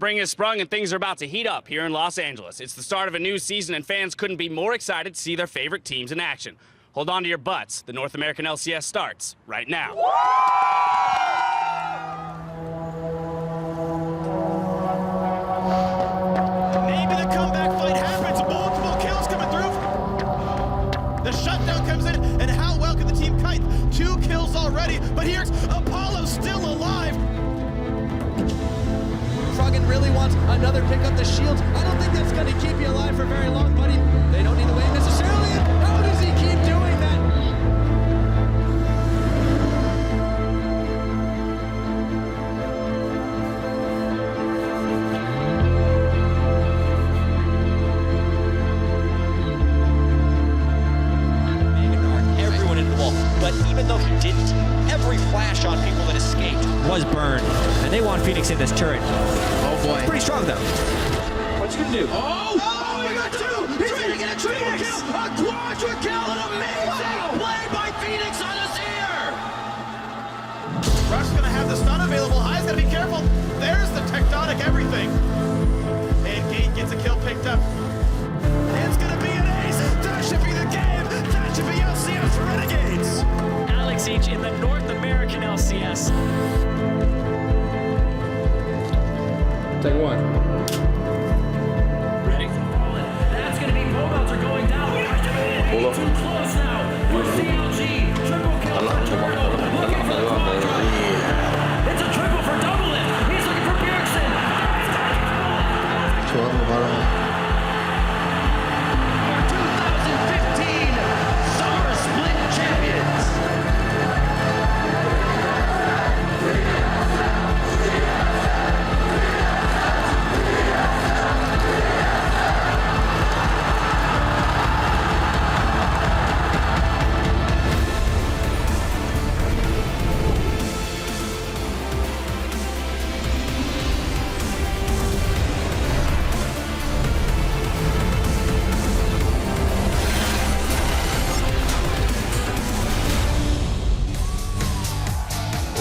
Spring has sprung and things are about to heat up here in Los Angeles. It's the start of a new season and fans couldn't be more excited to see their favorite teams in action. Hold on to your butts. The North American LCS starts right now. Maybe the comeback fight happens. Multiple kills coming through. The shutdown comes in, and how well can the team kite? 2 kills already, but here's Apollo still alive. Froggen really wants another pick up the shields. I don't think that's going to keep you alive for very long, buddy. They don't need to wait necessarily. How does he keep doing that? Everyone into the wall. But even though he didn't, every flash on people that escaped was burned. And they want Phoenix in this turret. Oh boy. Pretty strong though. What's he going to do? Oh, he got 2! He's gonna get a triple kill! A quadra kill! An amazing play by Phoenix on Azir! Rush's gonna have the stun available. High's gotta be careful. There's the tectonic everything. And Gate gets a kill picked up. It's gonna be an ace! That should be the game! That should be LCS for Renegades! Alex H in the North American LCS. Take one. Ready? That's going to be Mobiles are going down. Too close now. For CLG. Triple kill for Turtle. Looking for the quadra. It's a triple for Double It. He's looking for Bjergsen. Our 2015 Summer Split Champions!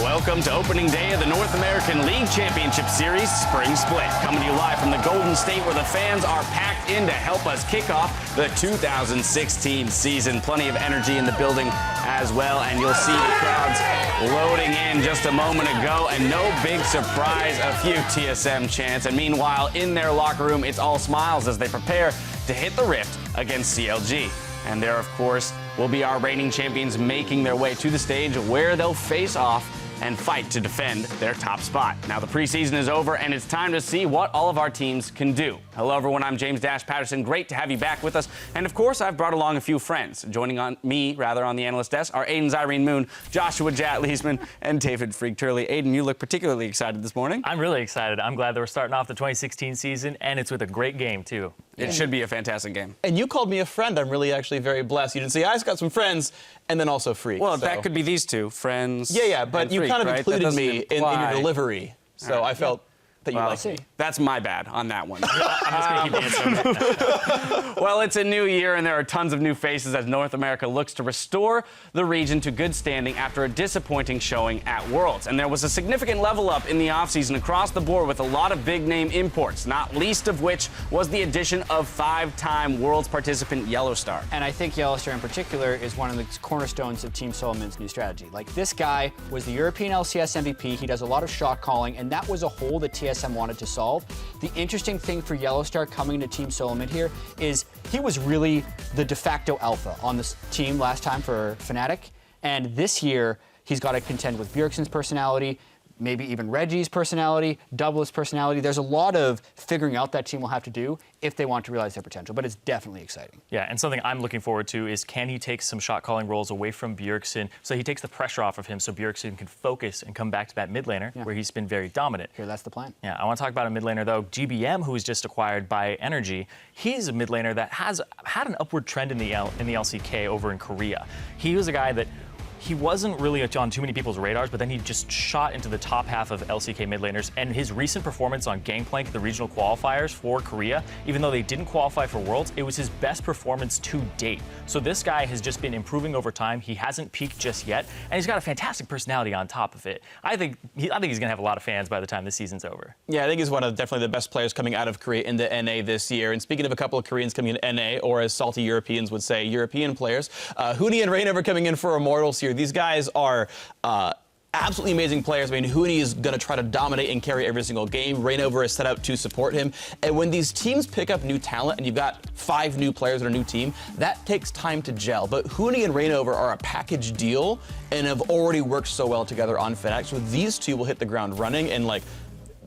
Welcome to opening day of the North American League Championship Series Spring Split. Coming to you live from the Golden State where the fans are packed in to help us kick off the 2016 season. Plenty of energy in the building as well, and you'll see the crowds loading in just a moment ago, and no big surprise, a few TSM chants. And meanwhile, in their locker room, it's all smiles as they prepare to hit the Rift against CLG. And there, of course, will be our reigning champions making their way to the stage where they'll face off and fight to defend their top spot. Now the preseason is over and it's time to see what all of our teams can do. Hello everyone, I'm James Dash Patterson. Great to have you back with us. And of course, I've brought along a few friends. Joining me on the analyst desk are Aiden Zyrene Moon, Joshua Jat Leesman, and David Freak Turley. Aiden, you look particularly excited this morning. I'm really excited. I'm glad that we're starting off the 2016 season, and it's with a great game, too. It should be a fantastic game. And you called me a friend. I'm really actually very blessed. You didn't say, I've got some friends, and then also Freak. Well, so. that could be these two, friends. Yeah, but you Freak, kind of right? included me in your delivery. So I felt that you liked me. That's my bad on that one. I'm just going to keep answering. Well, it's a new year, and there are tons of new faces as North America looks to restore the region to good standing after a disappointing showing at Worlds. And there was a significant level up in the offseason across the board with a lot of big-name imports, not least of which was the addition of 5-time Worlds participant Yellowstar. And I think Yellowstar in particular is one of the cornerstones of Team Solomon's new strategy. Like, this guy was the European LCS MVP. He does a lot of shot calling, and that was a hole that TSM wanted to solve. The interesting thing for Yellowstar coming to Team Solomon here is he was really the de facto alpha on this team last time for Fnatic. And this year, he's got to contend with Bjergsen's personality, maybe even Reggie's personality, Double's personality. There's a lot of figuring out that team will have to do if they want to realize their potential, but it's definitely exciting. Yeah, and something I'm looking forward to is can he take some shot calling roles away from Bjergsen so he takes the pressure off of him so Bjergsen can focus and come back to that mid laner where he's been very dominant. Here, that's the plan. Yeah, I want to talk about a mid laner though. GBM, who was just acquired by Energy, he's a mid laner that has had an upward trend in the LCK over in Korea. He was a guy that he wasn't really on too many people's radars, but then he just shot into the top half of LCK mid laners. And his recent performance on Gangplank at the regional qualifiers for Korea, even though they didn't qualify for Worlds, it was his best performance to date. So this guy has just been improving over time. He hasn't peaked just yet, and he's got a fantastic personality on top of it. I think he's going to have a lot of fans by the time this season's over. Yeah, I think he's one of definitely the best players coming out of Korea into NA this year. And speaking of a couple of Koreans coming in NA, or as salty Europeans would say, European players, Huni and Reignover coming in for Immortals here. These guys are absolutely amazing players. I mean, Huni is going to try to dominate and carry every single game. Reignover is set out to support him. And when these teams pick up new talent and you've got 5 new players in a new team, that takes time to gel. But Huni and Reignover are a package deal and have already worked so well together on Fnatic. So these two will hit the ground running, and like,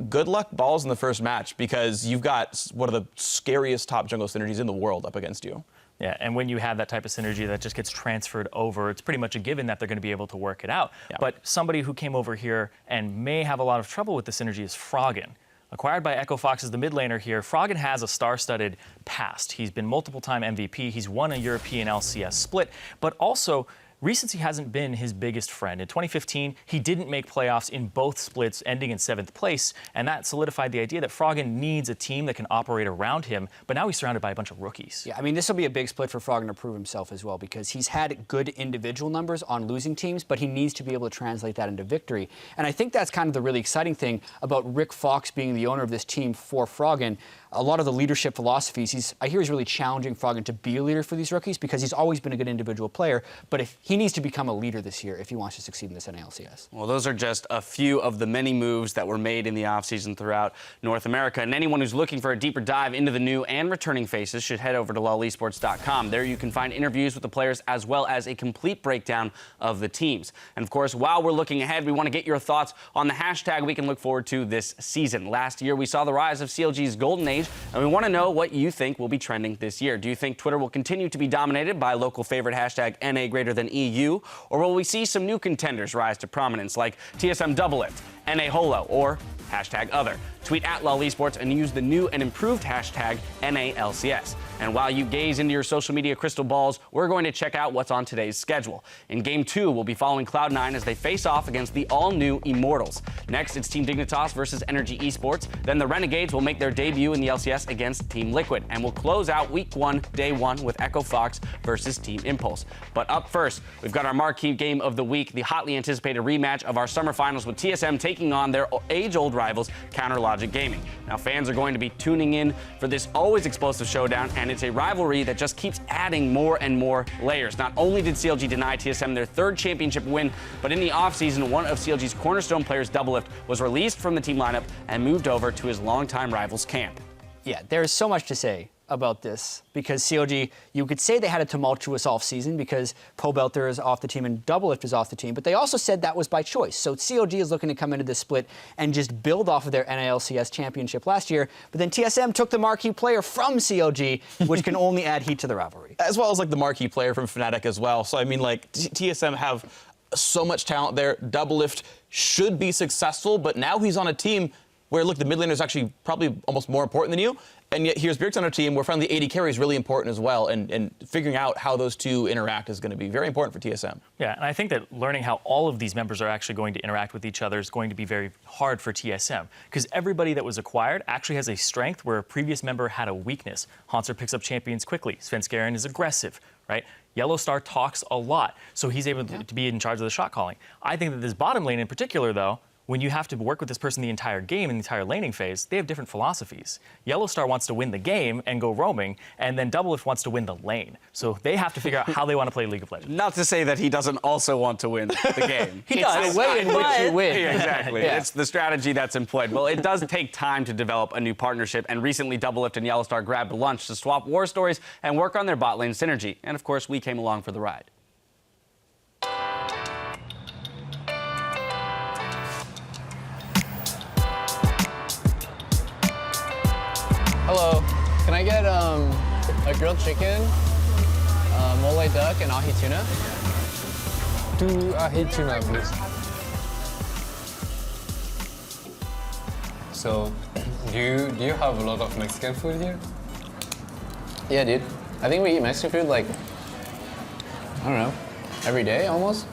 good luck balls in the first match, because you've got one of the scariest top jungle synergies in the world up against you. Yeah, and when you have that type of synergy that just gets transferred over, it's pretty much a given that they're going to be able to work it out. Yeah. But somebody who came over here and may have a lot of trouble with the synergy is Froggen. Acquired by Echo Fox as the mid laner here, Froggen has a star-studded past. He's been multiple-time MVP. He's won a European LCS split, but also recency hasn't been his biggest friend. In 2015, he didn't make playoffs in both splits, ending in 7th place, and that solidified the idea that Froggen needs a team that can operate around him, but now he's surrounded by a bunch of rookies. Yeah, I mean, this will be a big split for Froggen to prove himself as well, because he's had good individual numbers on losing teams, but he needs to be able to translate that into victory. And I think that's kind of the really exciting thing about Rick Fox being the owner of this team for Froggen. A lot of the leadership philosophies, I hear he's really challenging Froggen to be a leader for these rookies, because he's always been a good individual player, but if he needs to become a leader this year if he wants to succeed in this NALCS. Well, those are just a few of the many moves that were made in the offseason throughout North America. And anyone who's looking for a deeper dive into the new and returning faces should head over to lolesports.com. There you can find interviews with the players as well as a complete breakdown of the teams. And of course, while we're looking ahead, we want to get your thoughts on the hashtag we can look forward to this season. Last year, we saw the rise of CLG's golden age, and we want to know what you think will be trending this year. Do you think Twitter will continue to be dominated by local favorite hashtag NA greater than EU, or will we see some new contenders rise to prominence like TSM Double Lift, NA Holo, or hashtag other? Tweet at LolEsports and use the new and improved hashtag NALCS. And while you gaze into your social media crystal balls, we're going to check out what's on today's schedule. In Game 2, we'll be following Cloud9 as they face off against the all-new Immortals. Next, it's Team Dignitas versus Energy Esports. Then the Renegades will make their debut in the LCS against Team Liquid. And we'll close out Week 1, Day 1 with Echo Fox versus Team Impulse. But up first, we've got our marquee game of the week, the hotly anticipated rematch of our summer finals with TSM taking on their age-old rivals, Counterlogic Gaming. Now, fans are going to be tuning in for this always explosive showdown, and it's a rivalry that just keeps adding more and more layers. Not only did CLG deny TSM their 3rd championship win, but in the offseason, one of CLG's cornerstone players, Double Lift, was released from the team lineup and moved over to his longtime rival's camp. Yeah, there's so much to say about this, because CLG, you could say they had a tumultuous offseason because Pobelter is off the team and Double Lift is off the team, but they also said that was by choice. So CLG is looking to come into this split and just build off of their NALCS championship last year, but then TSM took the marquee player from CLG, which can only add heat to the rivalry. As well as like the marquee player from Fnatic as well. So I mean, like, TSM have so much talent there. Double Lift should be successful, but now he's on a team where, look, the mid laner is actually probably almost more important than you. And yet here's Bjergsen on a team where finally the AD carry is really important as well. And figuring out how those two interact is going to be very important for TSM. Yeah, and I think that learning how all of these members are actually going to interact with each other is going to be very hard for TSM. Because everybody that was acquired actually has a strength where a previous member had a weakness. Haunter picks up champions quickly. Svenskeren is aggressive, right? Yellowstar talks a lot, so he's able to be in charge of the shot calling. I think that this bottom lane in particular, though, when you have to work with this person the entire game, in the entire laning phase, they have different philosophies. Yellowstar wants to win the game and go roaming, and then Double Lift wants to win the lane. So they have to figure out how they want to play League of Legends. Not to say that he doesn't also want to win the game. He does. It's the way in which you win. Yeah, exactly. Yeah. It's the strategy that's employed. Well, it does take time to develop a new partnership, and recently Double Lift and Yellowstar grabbed lunch to swap war stories and work on their bot lane synergy. And of course, we came along for the ride. Hello, can I get a grilled chicken, mole duck, and ahi tuna? 2 ahi tuna, please. So, do you have a lot of Mexican food here? Yeah, dude. I think we eat Mexican food like, I don't know, every day almost.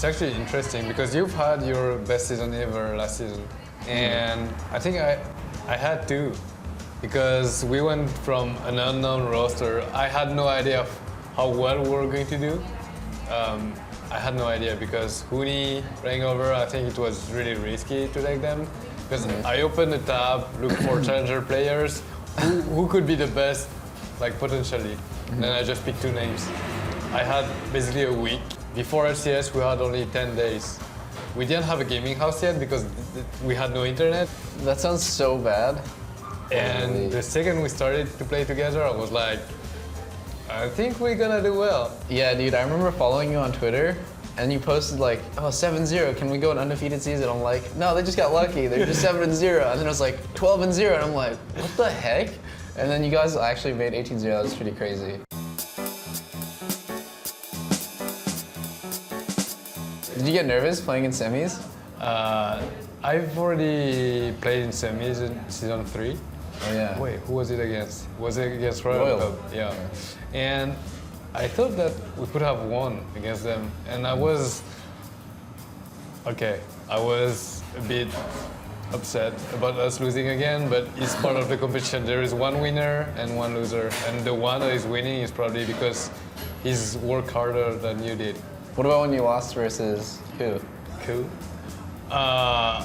it's actually interesting because you've had your best season ever last season, and I think I had too, because we went from an unknown roster. I had no idea of how well we were going to do. I had no idea because Huni, Rangover, I think it was really risky to take them because I opened the tab, looked for challenger players who could be the best, like potentially. And then I just picked 2 names. I had basically a week. Before LCS, we had only 10 days. We didn't have a gaming house yet because we had no internet. That sounds so bad. And the second we started to play together, I was like, I think we're gonna do well. Yeah, dude, I remember following you on Twitter, and you posted like, oh, 7-0, can we go an undefeated season? I'm like, no, they just got lucky, they're just 7-0. And then it was like 12-0, and I'm like, what the heck? And then you guys actually made 18-0, that was pretty crazy. Did you get nervous playing in semis? I've already played in semis in season 3. Oh yeah. Wait, who was it against? Was it against Royal Cup? Yeah. And I thought that we could have won against them. And I was a bit upset about us losing again, but it's part of the competition. There is one winner and one loser. And the one that is winning is probably because he's worked harder than you did. What about when you lost versus who? Cool. I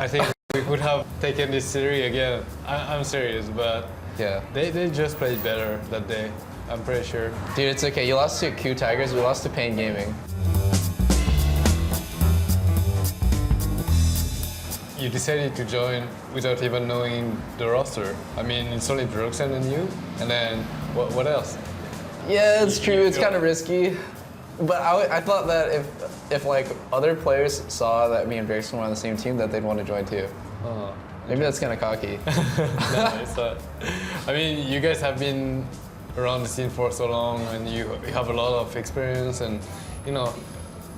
think we could have taken this series again. I'm serious, but Yeah. they just played better that day. I'm pretty sure. Dude, it's okay. You lost to Q Tigers, we lost to Pain Gaming. You decided to join without even knowing the roster. I mean, it's only Droxen and you, and then what else? Yeah, it's true. It's kind of risky. But I thought that if like other players saw that me and Bergson were on the same team, that they'd want to join too. Maybe that's kind of cocky. No, it's not. I mean, you guys have been around the scene for so long, and you have a lot of experience. And you know,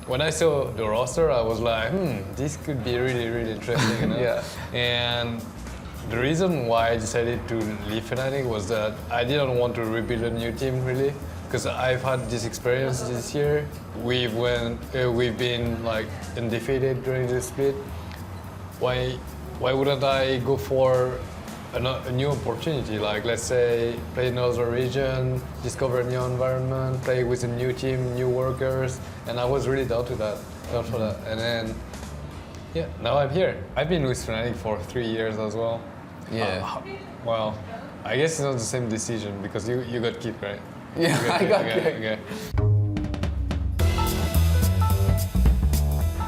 when I saw the roster, I was like, this could be really, really interesting. You know? Yeah. And the reason why I decided to leave Fnatic was that I didn't want to rebuild a new team really, because I've had this experience this year. We've been like undefeated during the split. Why wouldn't I go for a new opportunity? Like, let's say, play in another region, discover a new environment, play with a new team, new workers, and I was really down for that. And then, yeah, now I'm here. I've been with Fnatic for 3 years as well. Yeah. Well, I guess it's not the same decision because you got kicked, right? Yeah, I got kicked. Okay.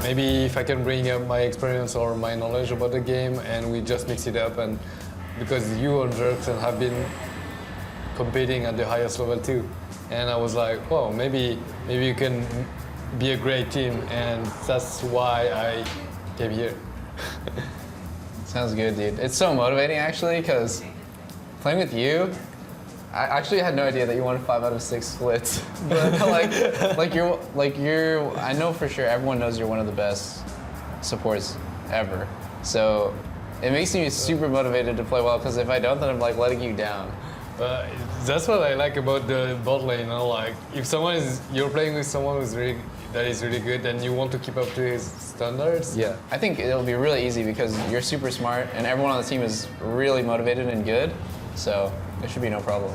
Maybe if I can bring up my experience or my knowledge about the game and we just mix it up, and because you and Jerkson have been competing at the highest level too. And I was like, well, maybe you can be a great team, and that's why I came here. Sounds good, dude. It's so motivating actually, because playing with you, I actually had no idea that you won 5 out of 6 splits. But you're, I know for sure everyone knows you're one of the best supports ever. So it makes me super motivated to play well, because if I don't, then I'm like letting you down. That's what I like about the bot lane. You know, like if you're playing with someone that is really good, and you want to keep up to his standards. Yeah, I think it'll be really easy because you're super smart and everyone on the team is really motivated and good. So there should be no problem.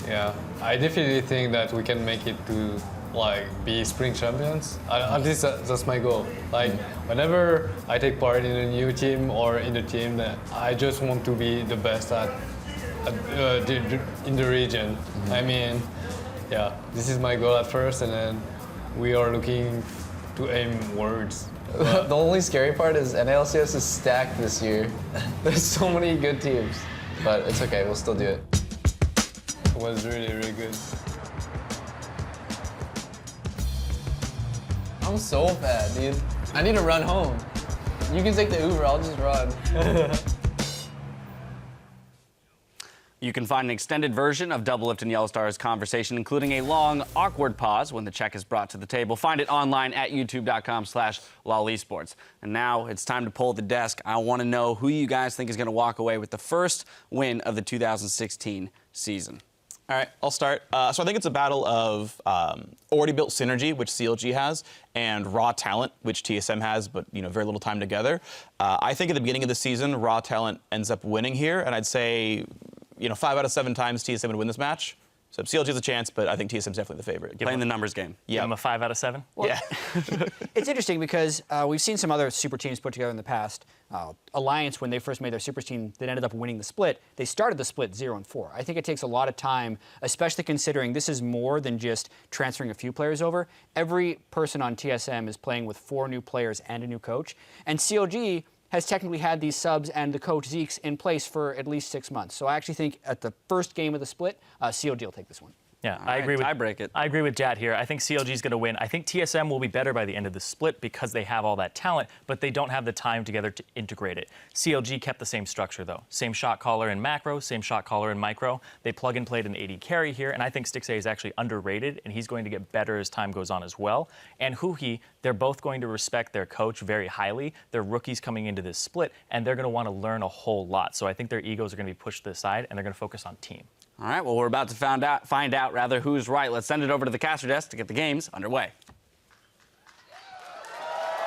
Yeah, I definitely think that we can make it to like be spring champions. At least that's my goal. Like whenever I take part in a new team or in a team, that I just want to be the best in the region. I mean, yeah, this is my goal at first, and then we are looking to aim words. The only scary part is NALCS is stacked this year. There's so many good teams, but it's okay, we'll still do it. It was really, really good. I'm so bad, dude. I need to run home. You can take the Uber, I'll just run. You can find an extended version of Doublelift and Yellowstar's conversation, including a long, awkward pause when the check is brought to the table. Find it online at youtube.com/LOLesports. And now it's time to pull the desk. I want to know who you guys think is going to walk away with the first win of the 2016 season. All right, I'll start. So I think it's a battle of already built synergy, which CLG has, and raw talent, which TSM has, but very little time together. I think at the beginning of the season, raw talent ends up winning here, and I'd say 5 out of 7 times TSM would win this match. So CLG has a chance, but I think TSM's definitely the favorite. Playing the numbers game. Give them a 5 out of 7? Well, yeah. It's interesting because we've seen some other super teams put together in the past. Alliance, when they first made their super team that ended up winning the split, they started the split 0-4. I think it takes a lot of time, especially considering this is more than just transferring a few players over. Every person on TSM is playing with 4 new players and a new coach. And CLG has technically had these subs and the coach Zeke's in place for at least 6 months. So I actually think at the first game of the split, CLG will take this one. Yeah, I agree with tie-break it. I agree with Jad here. I think CLG is going to win. I think TSM will be better by the end of the split because they have all that talent, but they don't have the time together to integrate it. CLG kept the same structure though. Same shot caller in macro, same shot caller in micro. They plug and played an AD carry here, and I think Stixxay is actually underrated, and he's going to get better as time goes on as well. And Huhi, they're both going to respect their coach very highly. They're rookies coming into this split, and they're going to want to learn a whole lot. So I think their egos are going to be pushed to the side, and they're going to focus on team. All right, well, we're about to find out who's right. Let's send it over to the caster desk to get the games underway.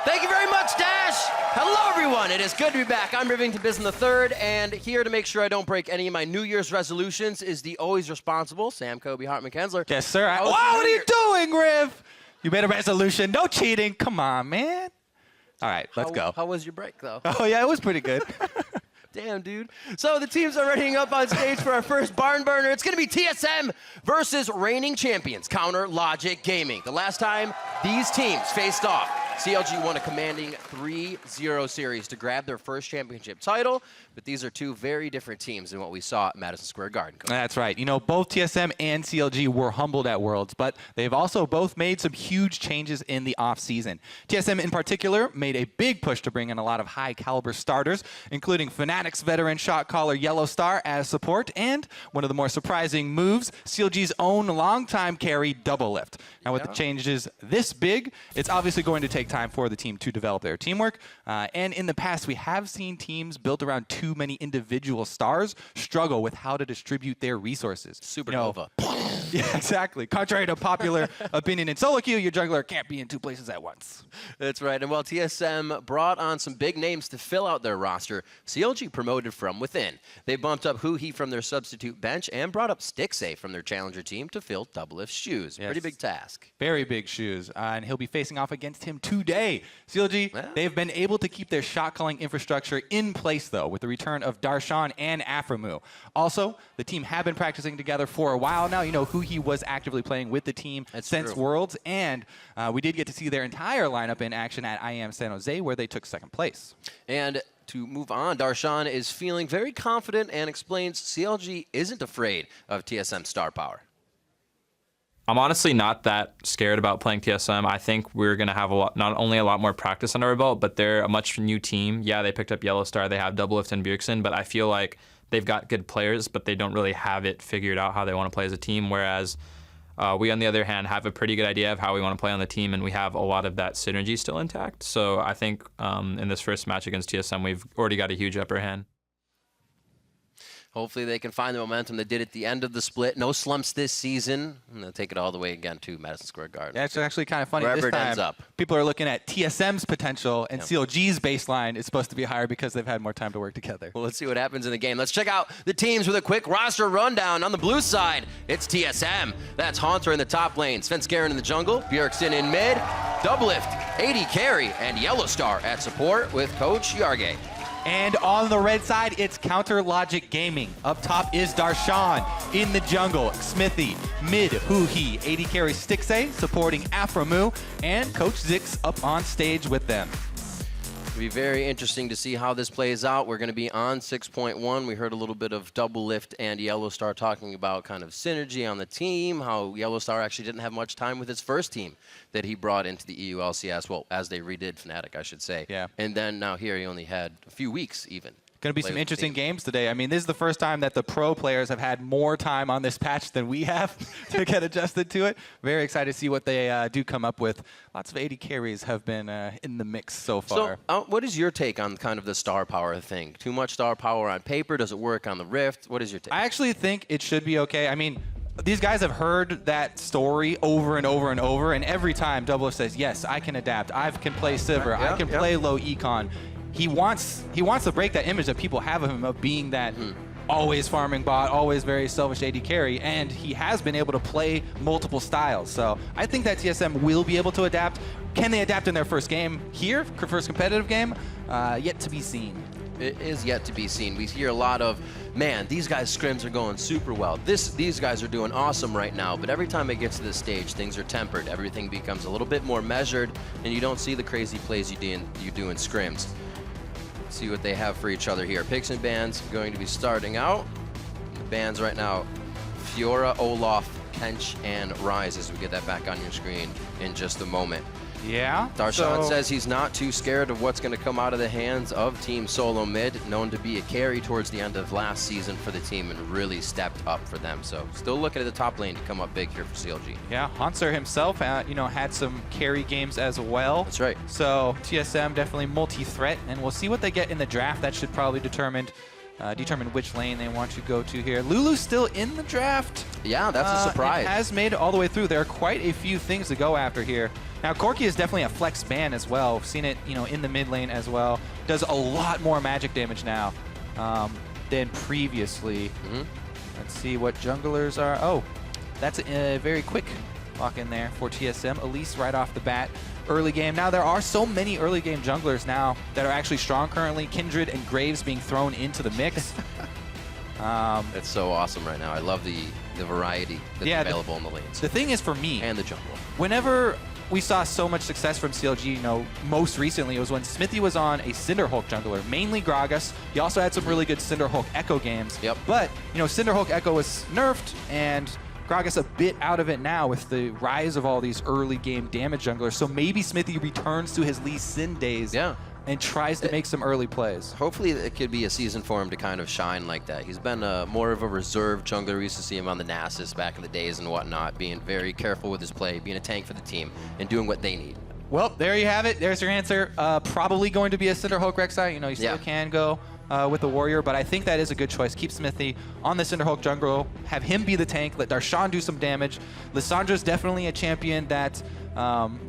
Thank you very much, Dash. Hello, everyone. It is good to be back. I'm Rivington Bisson III, and here to make sure I don't break any of my New Year's resolutions is the always responsible Sam Kobe Hartman Kensler. Yes, sir. Wow, what are you doing, Riv? You made a resolution. No cheating. Come on, man. All right, let's go. How was your break, though? Oh, yeah, it was pretty good. Damn, dude. So the teams are readying up on stage for our first barn burner. It's going to be TSM versus reigning champions, Counter Logic Gaming. The last time these teams faced off, CLG won a commanding 3-0 series to grab their first championship title, but these are two very different teams than what we saw at Madison Square Garden. That's right. Both TSM and CLG were humbled at Worlds, but they've also both made some huge changes in the offseason. TSM in particular made a big push to bring in a lot of high-caliber starters, including Fnatic's veteran shot caller Yellow Star as support, and one of the more surprising moves, CLG's own longtime carry Double Lift. Now, with the changes this big, it's obviously going to take time for the team to develop their teamwork. And in the past, we have seen teams built around too many individual stars struggle with how to distribute their resources. Supernova. Yeah, exactly. Contrary to popular opinion in solo queue, your jungler can't be in 2 places at once. That's right. And while TSM brought on some big names to fill out their roster, CLG promoted from within. They bumped up Huhi from their substitute bench and brought up Stixxay from their challenger team to fill Double Lift's shoes. Yes. Pretty big task. Very big shoes. And he'll be facing off against him today. CLG, they've been able to keep their shot calling infrastructure in place, though, with the return of Darshan and Aframu. Also, the team have been practicing together for a while now. Huhi was actively playing with the team since Worlds, and we did get to see their entire lineup in action at IEM San Jose, where they took 2nd place. And to move on, Darshan is feeling very confident and explains CLG isn't afraid of TSM star power. I'm honestly not that scared about playing TSM. I think we're going to have not only a lot more practice under our belt, but they're a much new team. Yeah, they picked up Yellow Star, they have Double Lift and Bjergsen, but I feel like they've got good players, but they don't really have it figured out how they want to play as a team, whereas we, on the other hand, have a pretty good idea of how we want to play on the team, and we have a lot of that synergy still intact. So I think in this first match against TSM, we've already got a huge upper hand. Hopefully they can find the momentum they did at the end of the split. No slumps this season. And they'll take it all the way again to Madison Square Garden. Yeah, it's actually kind of funny. Wherever this time, it ends up. People are looking at TSM's potential, and CLG's baseline is supposed to be higher because they've had more time to work together. Well, let's see what happens in the game. Let's check out the teams with a quick roster rundown. On the blue side, it's TSM. That's Haunter in the top lane, Svenskeren in the jungle, Bjergsen in mid, Double Lift, AD carry, and Yellow Star at support with Coach Yarge. And on the red side, it's Counter Logic Gaming. Up top is Darshan. In the jungle, Smithy. Mid, Huhi. AD carry Stixxay, supporting Aframu. And Coach Zix up on stage with them. It'll be very interesting to see how this plays out. We're going to be on 6.1. We heard a little bit of Double Lift and Yellow Star talking about kind of synergy on the team, how Yellow Star actually didn't have much time with his first team that he brought into the EU LCS, well, as they redid Fnatic, I should say. Yeah. And then now here he only had a few weeks even. Going to be some interesting games today. I mean, this is the first time that the pro players have had more time on this patch than we have to get adjusted to it. Very excited to see what they do come up with. Lots of AD carries have been in the mix so far. So what is your take on kind of the star power thing? Too much star power on paper? Does it work on the Rift? What is your take? I actually think it should be okay. I mean, these guys have heard that story over and over and over, and every time Double says, yes, I can adapt, I can play Sivir, I can play low econ. He wants to break that image that people have of him of being that always farming bot, always very selfish AD carry, and he has been able to play multiple styles. So I think that TSM will be able to adapt. Can they adapt in their first game here, first competitive game? Yet to be seen. It is yet to be seen. We hear a lot of, man, these guys' scrims are going super well. These guys are doing awesome right now. But every time it gets to this stage, things are tempered. Everything becomes a little bit more measured, and you don't see the crazy plays you do in scrims. See what they have for each other here. Picks and bans going to be starting out. The bans right now, Fiora, Olaf, Kench, and Rise, as we get that back on your screen in just a moment. Yeah. Darshan says he's not too scared of what's going to come out of the hands of Team Solo Mid, known to be a carry towards the end of last season for the team and really stepped up for them. So still looking at the top lane to come up big here for CLG. Yeah, Hanser himself, had some carry games as well. That's right. So TSM definitely multi-threat, and we'll see what they get in the draft. That should probably determine which lane they want to go to here. Lulu's still in the draft. Yeah, that's a surprise. Has made it all the way through. There are quite a few things to go after here. Now, Corki is definitely a flex ban as well. We've seen it, in the mid lane as well. Does a lot more magic damage now than previously. Let's see what junglers are. Oh, that's a very quick lock in there for TSM. Elise right off the bat. Early game. Now, there are so many early game junglers now that are actually strong currently. Kindred and Graves being thrown into the mix. That's so awesome right now. I love the variety that's available in the lanes. The thing is, for me, and the jungle. Whenever we saw so much success from CLG, most recently it was when Smithy was on a Cinderhulk jungler, mainly Gragas. He also had some really good Cinderhulk Echo games. Yep. But, Cinderhulk Echo was nerfed, and Gragas a bit out of it now with the rise of all these early game damage junglers. So maybe Smithy returns to his Lee Sin days and tries to make some early plays. Hopefully it could be a season for him to kind of shine like that. He's been more of a reserved jungler. We used to see him on the Nasus back in the days and whatnot, being very careful with his play, being a tank for the team, and doing what they need. Well, there you have it. There's your answer. Probably going to be a Cinderhulk Rek'Sai. You still can go with the Warrior, but I think that is a good choice. Keep Smithy on the Cinderhulk jungle, have him be the tank, let Darshan do some damage. Lissandra's definitely a champion that's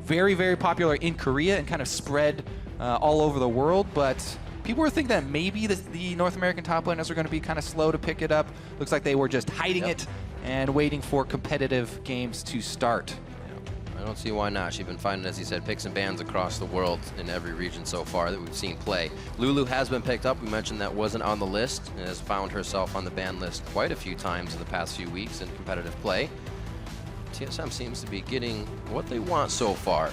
very, very popular in Korea and kind of spread all over the world, but people were thinking that maybe the North American top laners are going to be kind of slow to pick it up. Looks like they were just hiding it and waiting for competitive games to start. I don't see why not. She's been finding, as he said, picks and bans across the world in every region so far that we've seen play. Lulu has been picked up. We mentioned that wasn't on the list and has found herself on the ban list quite a few times in the past few weeks in competitive play. TSM seems to be getting what they want so far.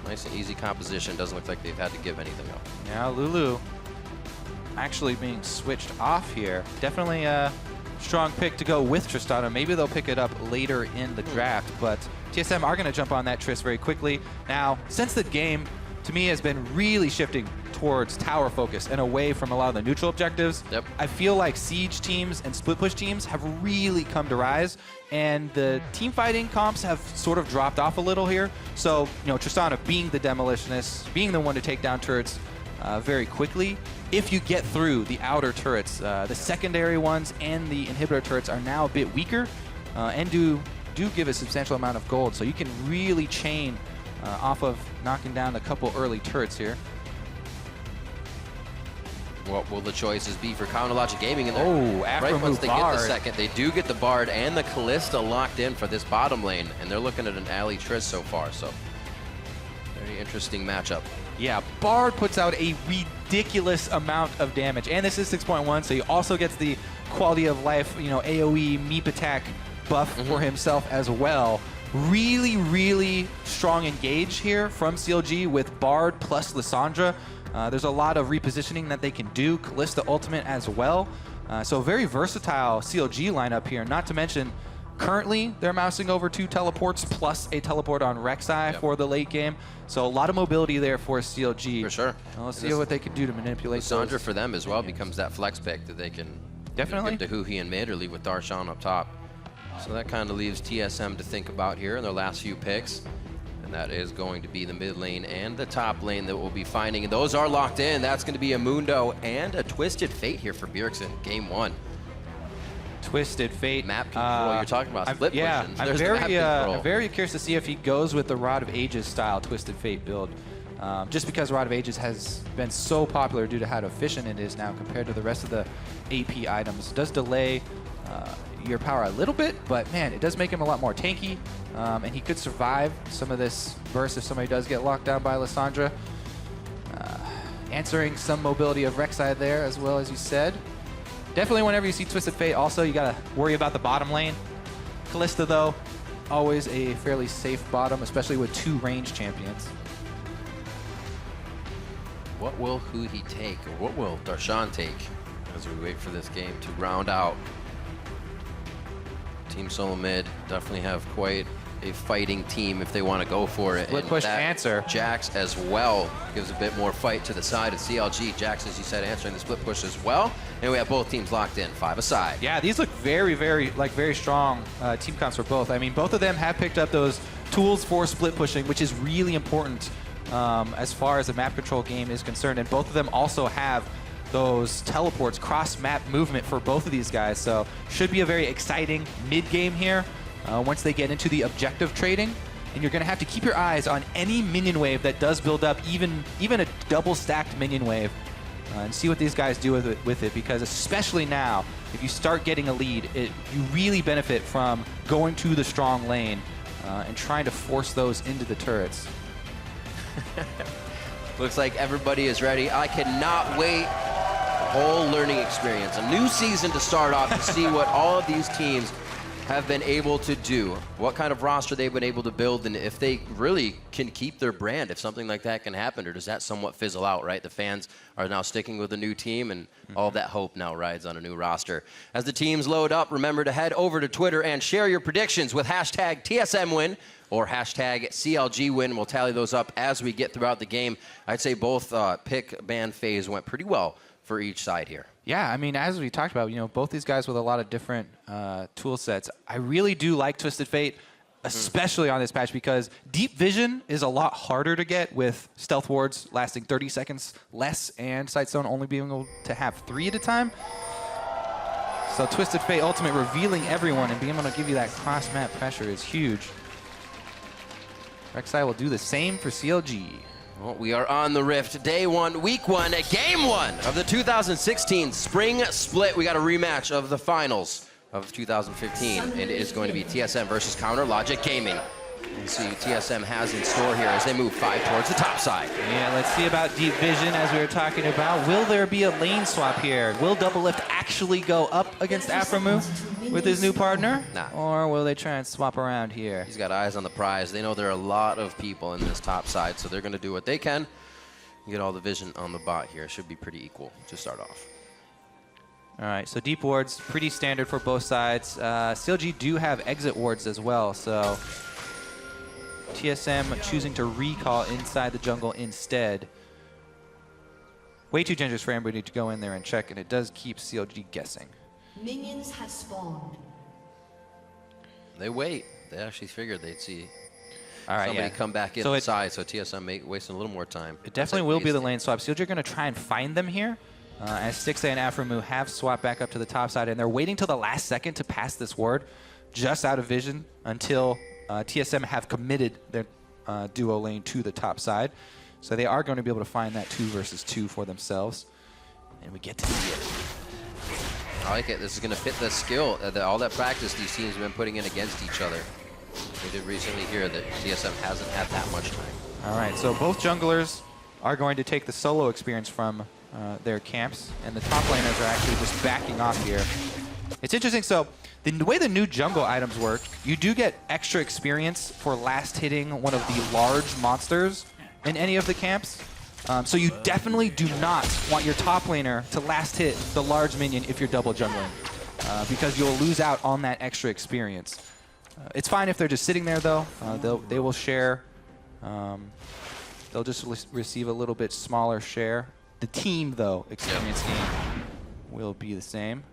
Nice and easy composition. Doesn't look like they've had to give anything up. Yeah, Lulu actually being switched off here. Definitely a strong pick to go with Tristana. Maybe they'll pick it up later in the draft, but TSM are going to jump on that Triss very quickly. Now, since the game, to me, has been really shifting towards tower focus and away from a lot of the neutral objectives, I feel like siege teams and split push teams have really come to rise, and the team fighting comps have sort of dropped off a little here. So, Tristana being the demolitionist, being the one to take down turrets very quickly. If you get through the outer turrets, the secondary ones and the inhibitor turrets are now a bit weaker and do give a substantial amount of gold. So you can really chain off of knocking down a couple early turrets here. What will the choices be for Counterlogic Gaming in there? After right once they get Bard. the second, they do get the Bard and the Kalista locked in for this bottom lane, and they're looking at an alley Triss so far, so very interesting matchup. Yeah, Bard puts out a ridiculous amount of damage, and this is 6.1, so he also gets the quality of life, AoE meep attack buff for himself as well. Really, really strong engage here from CLG with Bard plus Lissandra. There's a lot of repositioning that they can do. Kalista ultimate as well. So very versatile CLG lineup here. Not to mention, currently they're mousing over 2 teleports plus a teleport on Rek'Sai for the late game. So a lot of mobility there for CLG. For sure. Well, let's see what they can do to manipulate Lissandra for them as well becomes that flex pick that they can give to Huhi and mid or leave with Darshan up top. So that kind of leaves TSM to think about here in their last few picks. And that is going to be the mid lane and the top lane that we'll be finding. And those are locked in. That's going to be a Mundo and a Twisted Fate here for Bjergsen, game 1. Twisted Fate. Map control. You're talking about split pushing. I'm There's the map control. I'm very curious to see if he goes with the Rod of Ages style Twisted Fate build. Just because Rod of Ages has been so popular due to how efficient it is now compared to the rest of the AP items. It does delay your power a little bit, but man, it does make him a lot more tanky, and he could survive some of this burst if somebody does get locked down by Lissandra. Answering some mobility of Rek'Sai there as well, as you said. Definitely whenever you see Twisted Fate, also you gotta worry about the bottom lane. Kalista though, always a fairly safe bottom, especially with 2 range champions. What will Huhi take, or what will Darshan take as we wait for this game to round out? Team Solo Mid definitely have quite a fighting team if they want to go for it. Split push answer. Jax as well gives a bit more fight to the side of CLG. Jax, as you said, answering the split push as well. And we have both teams locked in, 5 aside. Yeah, these look very strong team comps for both. I mean, both of them have picked up those tools for split pushing, which is really important as far as the map control game is concerned. And both of them also have those teleports, cross-map movement for both of these guys. So should be a very exciting mid-game here once they get into the objective trading. And you're going to have to keep your eyes on any minion wave that does build up, even a double-stacked minion wave, and see what these guys do with it. Because especially now, if you start getting a lead, you really benefit from going to the strong lane and trying to force those into the turrets. Looks like everybody is ready. I cannot wait. Whole learning experience. A new season to start off to see what all of these teams have been able to do, what kind of roster they've been able to build, and if they really can keep their brand, if something like that can happen, or does that somewhat fizzle out, right? The fans are now sticking with a new team, and all that hope now rides on a new roster. As the teams load up, remember to head over to Twitter and share your predictions with hashtag TSMWin or hashtag CLGWin. We'll tally those up as we get throughout the game. I'd say both pick ban phase went pretty well for each side here. Yeah, I mean, as we talked about, both these guys with a lot of different tool sets. I really do like Twisted Fate, especially on this patch, because Deep Vision is a lot harder to get with Stealth Wards lasting 30 seconds less and Sightstone only being able to have 3 at a time. So Twisted Fate Ultimate revealing everyone and being able to give you that cross-map pressure is huge. Rek'Sai will do the same for CLG. Well, we are on the Rift, day 1, week 1, game 1 of the 2016 Spring Split. We got a rematch of the finals of 2015, and it is going to be TSM versus Counter Logic Gaming. Let's see what TSM has in store here as they move 5 towards the top side. Yeah, let's see about Deep Vision, as we were talking about. Will there be a lane swap here? Will Double Lift actually go up against Aframu with his new partner? Nah. Or will they try and swap around here? He's got eyes on the prize. They know there are a lot of people in this top side, so they're going to do what they can. Get all the vision on the bot here. Should be pretty equal to start off. All right, so deep wards, pretty standard for both sides. CLG do have exit wards as well, so TSM choosing to recall inside the jungle instead. Way too dangerous for anybody to go in there and check, and it does keep CLG guessing. Minions have spawned. They wait. They actually figured they'd see somebody come back inside, so TSM wasting a little more time. It definitely will be the lane swap. CLG are going to try and find them here, as Stixxay and Aframu have swapped back up to the top side, and they're waiting till the last second to pass this ward, just out of vision, until TSM have committed their duo lane to the top side. So they are going to be able to find that 2 versus 2 for themselves. And we get to see it. I like it. This is going to fit the skill, all that practice these teams have been putting in against each other. We did recently hear that TSM hasn't had that much time. All right, so both junglers are going to take the solo experience from their camps, and the top laners are actually just backing off here. It's interesting, so the way the new jungle items work, you do get extra experience for last hitting one of the large monsters in any of the camps. So you definitely do not want your top laner to last hit the large minion if you're double jungling, because you'll lose out on that extra experience. It's fine if they're just sitting there, though. They will share. They'll just receive a little bit smaller share. The team, though, experience gain will be the same.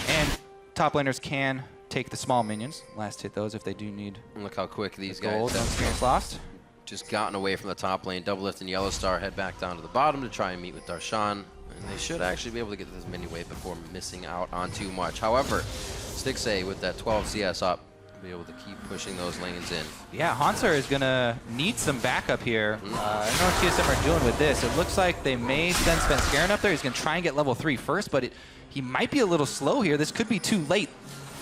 And top laners can take the small minions, last hit those if they do need. And look how quick these gold, guys experience lost. Just gotten away from the top lane. Double Lift and Yellow Star head back down to the bottom to try and meet with Darshan. And they should actually be able to get this mini wave before missing out on too much. However, Stixay with that 12 CS up, be able to keep pushing those lanes in. Yeah, Hanser is going to need some backup here. I don't know what TSM are doing with this. It looks like they may send Svenskeren up there. He's going to try and get level 3 first, but he might be a little slow here. This could be too late.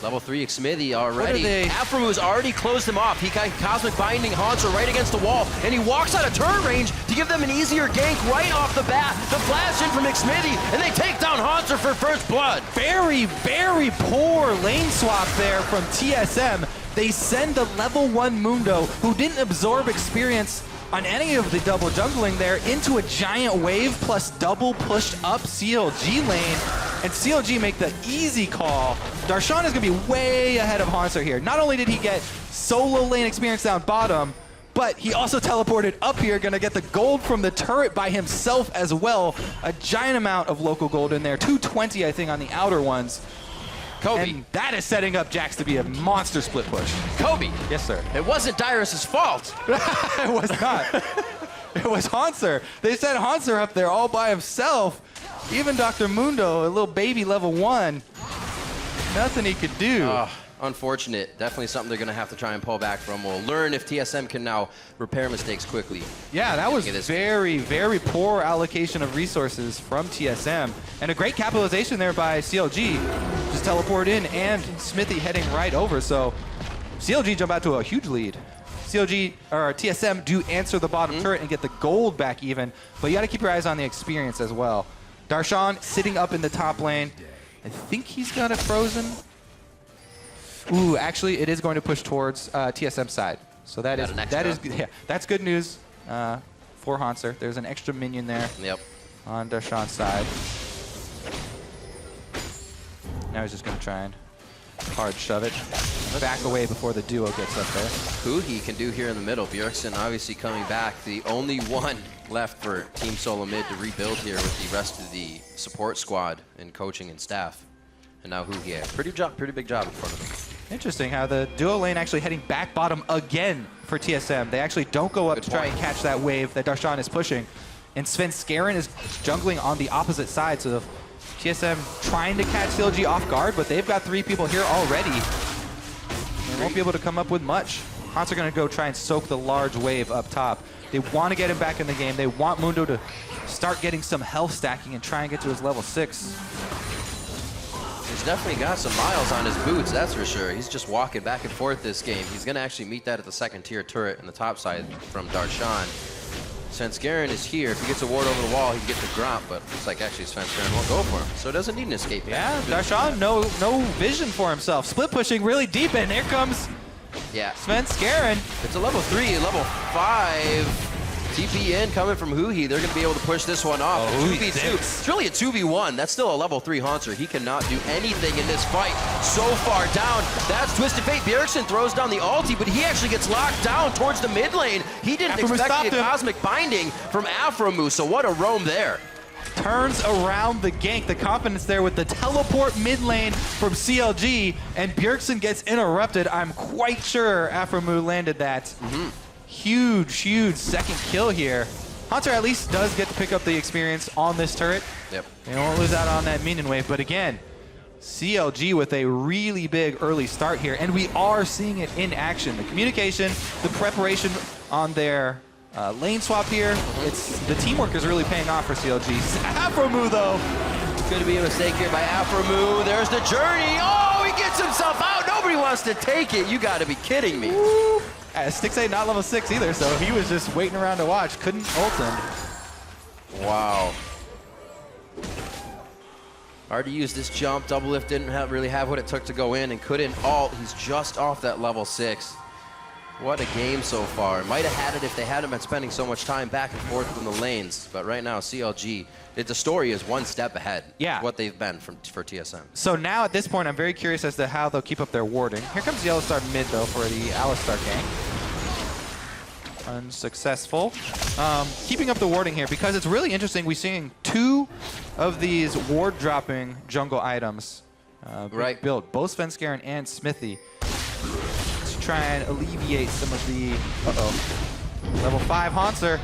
Level 3 Xmithy already. Afromu's already closed him off. He got Cosmic Binding Hanser right against the wall, and he walks out of turret range to give them an easier gank right off the bat. The flash in from Xmithy, and they take down Hanser for first blood. Very, very poor lane swap there from TSM. They send the level 1 Mundo, who didn't absorb experience on any of the double jungling there, into a giant wave plus double pushed up CLG lane. And CLG make the easy call. Darshan is going to be way ahead of Hanser here. Not only did he get solo lane experience down bottom, but he also teleported up here, going to get the gold from the turret by himself as well. A giant amount of local gold in there. 220, I think, on the outer ones. Kobe. And that is setting up Jax to be a monster split push. Kobe. Yes, sir. It wasn't Dyrus' fault. It was not. It was Hanser. They sent Hanser up there all by himself. Even Dr. Mundo, a little baby level 1, nothing he could do. Unfortunate. Definitely something they're going to have to try and pull back from. We'll learn if TSM can now repair mistakes quickly. Yeah, that was very, very poor allocation of resources from TSM. And a great capitalization there by CLG. Just teleport in, and Smithy heading right over. So CLG jump out to a huge lead. CLG, or TSM, do answer the bottom turret and get the gold back even. But you got to keep your eyes on the experience as well. Darshan sitting up in the top lane. I think he's got it frozen. Ooh, actually, it is going to push towards TSM side. So that's good news for Hanser. There's an extra minion there. Yep. On Darshan's side. Now he's just going to try and hard shove it. Back away before the duo gets up there. Who he can do here in the middle. Bjergsen obviously coming back. The only one left for Team Solo Mid to rebuild here with the rest of the support squad and coaching and staff. And now Hugie. Pretty big job in front of him. Interesting how the duo lane actually heading back bottom again for TSM. They actually don't go up to try and catch that wave that Darshan is pushing. And Svenskeren is jungling on the opposite side. So TSM trying to catch CLG off guard, but they've got 3 people here already. They won't be able to come up with much. Hanser are going to go try and soak the large wave up top. They want to get him back in the game. They want Mundo to start getting some health stacking and try and get to his level 6. He's definitely got some miles on his boots, that's for sure. He's just walking back and forth this game. He's going to actually meet that at the second tier turret in the top side from Darshan. Svenskeren is here. If he gets a ward over the wall, he can get the Gromp, but looks like actually Svenskeren won't go for him. So it doesn't need an escape. Yeah, Darshan, no vision for himself. Split pushing really deep, and here comes Svenskeren. It's a level 3, level 5. TP in coming from Huhi. They're going to be able to push this one off. 2v2. It's really a 2v1. That's still a level 3 Hanser. He cannot do anything in this fight. So far down. That's Twisted Fate. Bjergsen throws down the ulti, but he actually gets locked down towards the mid lane. He didn't expect the Cosmic Binding from Afromu, so what a roam there. Turns around the gank. The confidence there with the teleport mid lane from CLG, and Bjergsen gets interrupted. I'm quite sure Afromu landed that. Huge second kill here. Hanser at least does get to pick up the experience on this turret. Yep. They won't lose out on that minion wave, but again, CLG with a really big early start here, and we are seeing it in action. The communication, the preparation on their lane swap here, the teamwork is really paying off for CLG. Afromu though. It's going to be a mistake here by Afromu. There's the journey. Oh, he gets himself out. Nobody wants to take it. You got to be kidding me. Stixay not level 6 either, so he was just waiting around to watch. Couldn't ult him. Wow. Hard to use this jump. Double lift didn't really have what it took to go in and couldn't ult. He's just off that level 6. What a game so far. Might have had it if they hadn't been spending so much time back and forth in the lanes. But right now, CLG, the story is one step ahead. Yeah. What they've been for TSM. So now at this point, I'm very curious as to how they'll keep up their warding. Here comes Yellowstar mid though for the Alistar gang. Unsuccessful. Keeping up the warding here because it's really interesting. We're seeing 2 of these ward dropping jungle items built, both Svenskeren and Smithy, to try and alleviate some of the level 5 Hanser.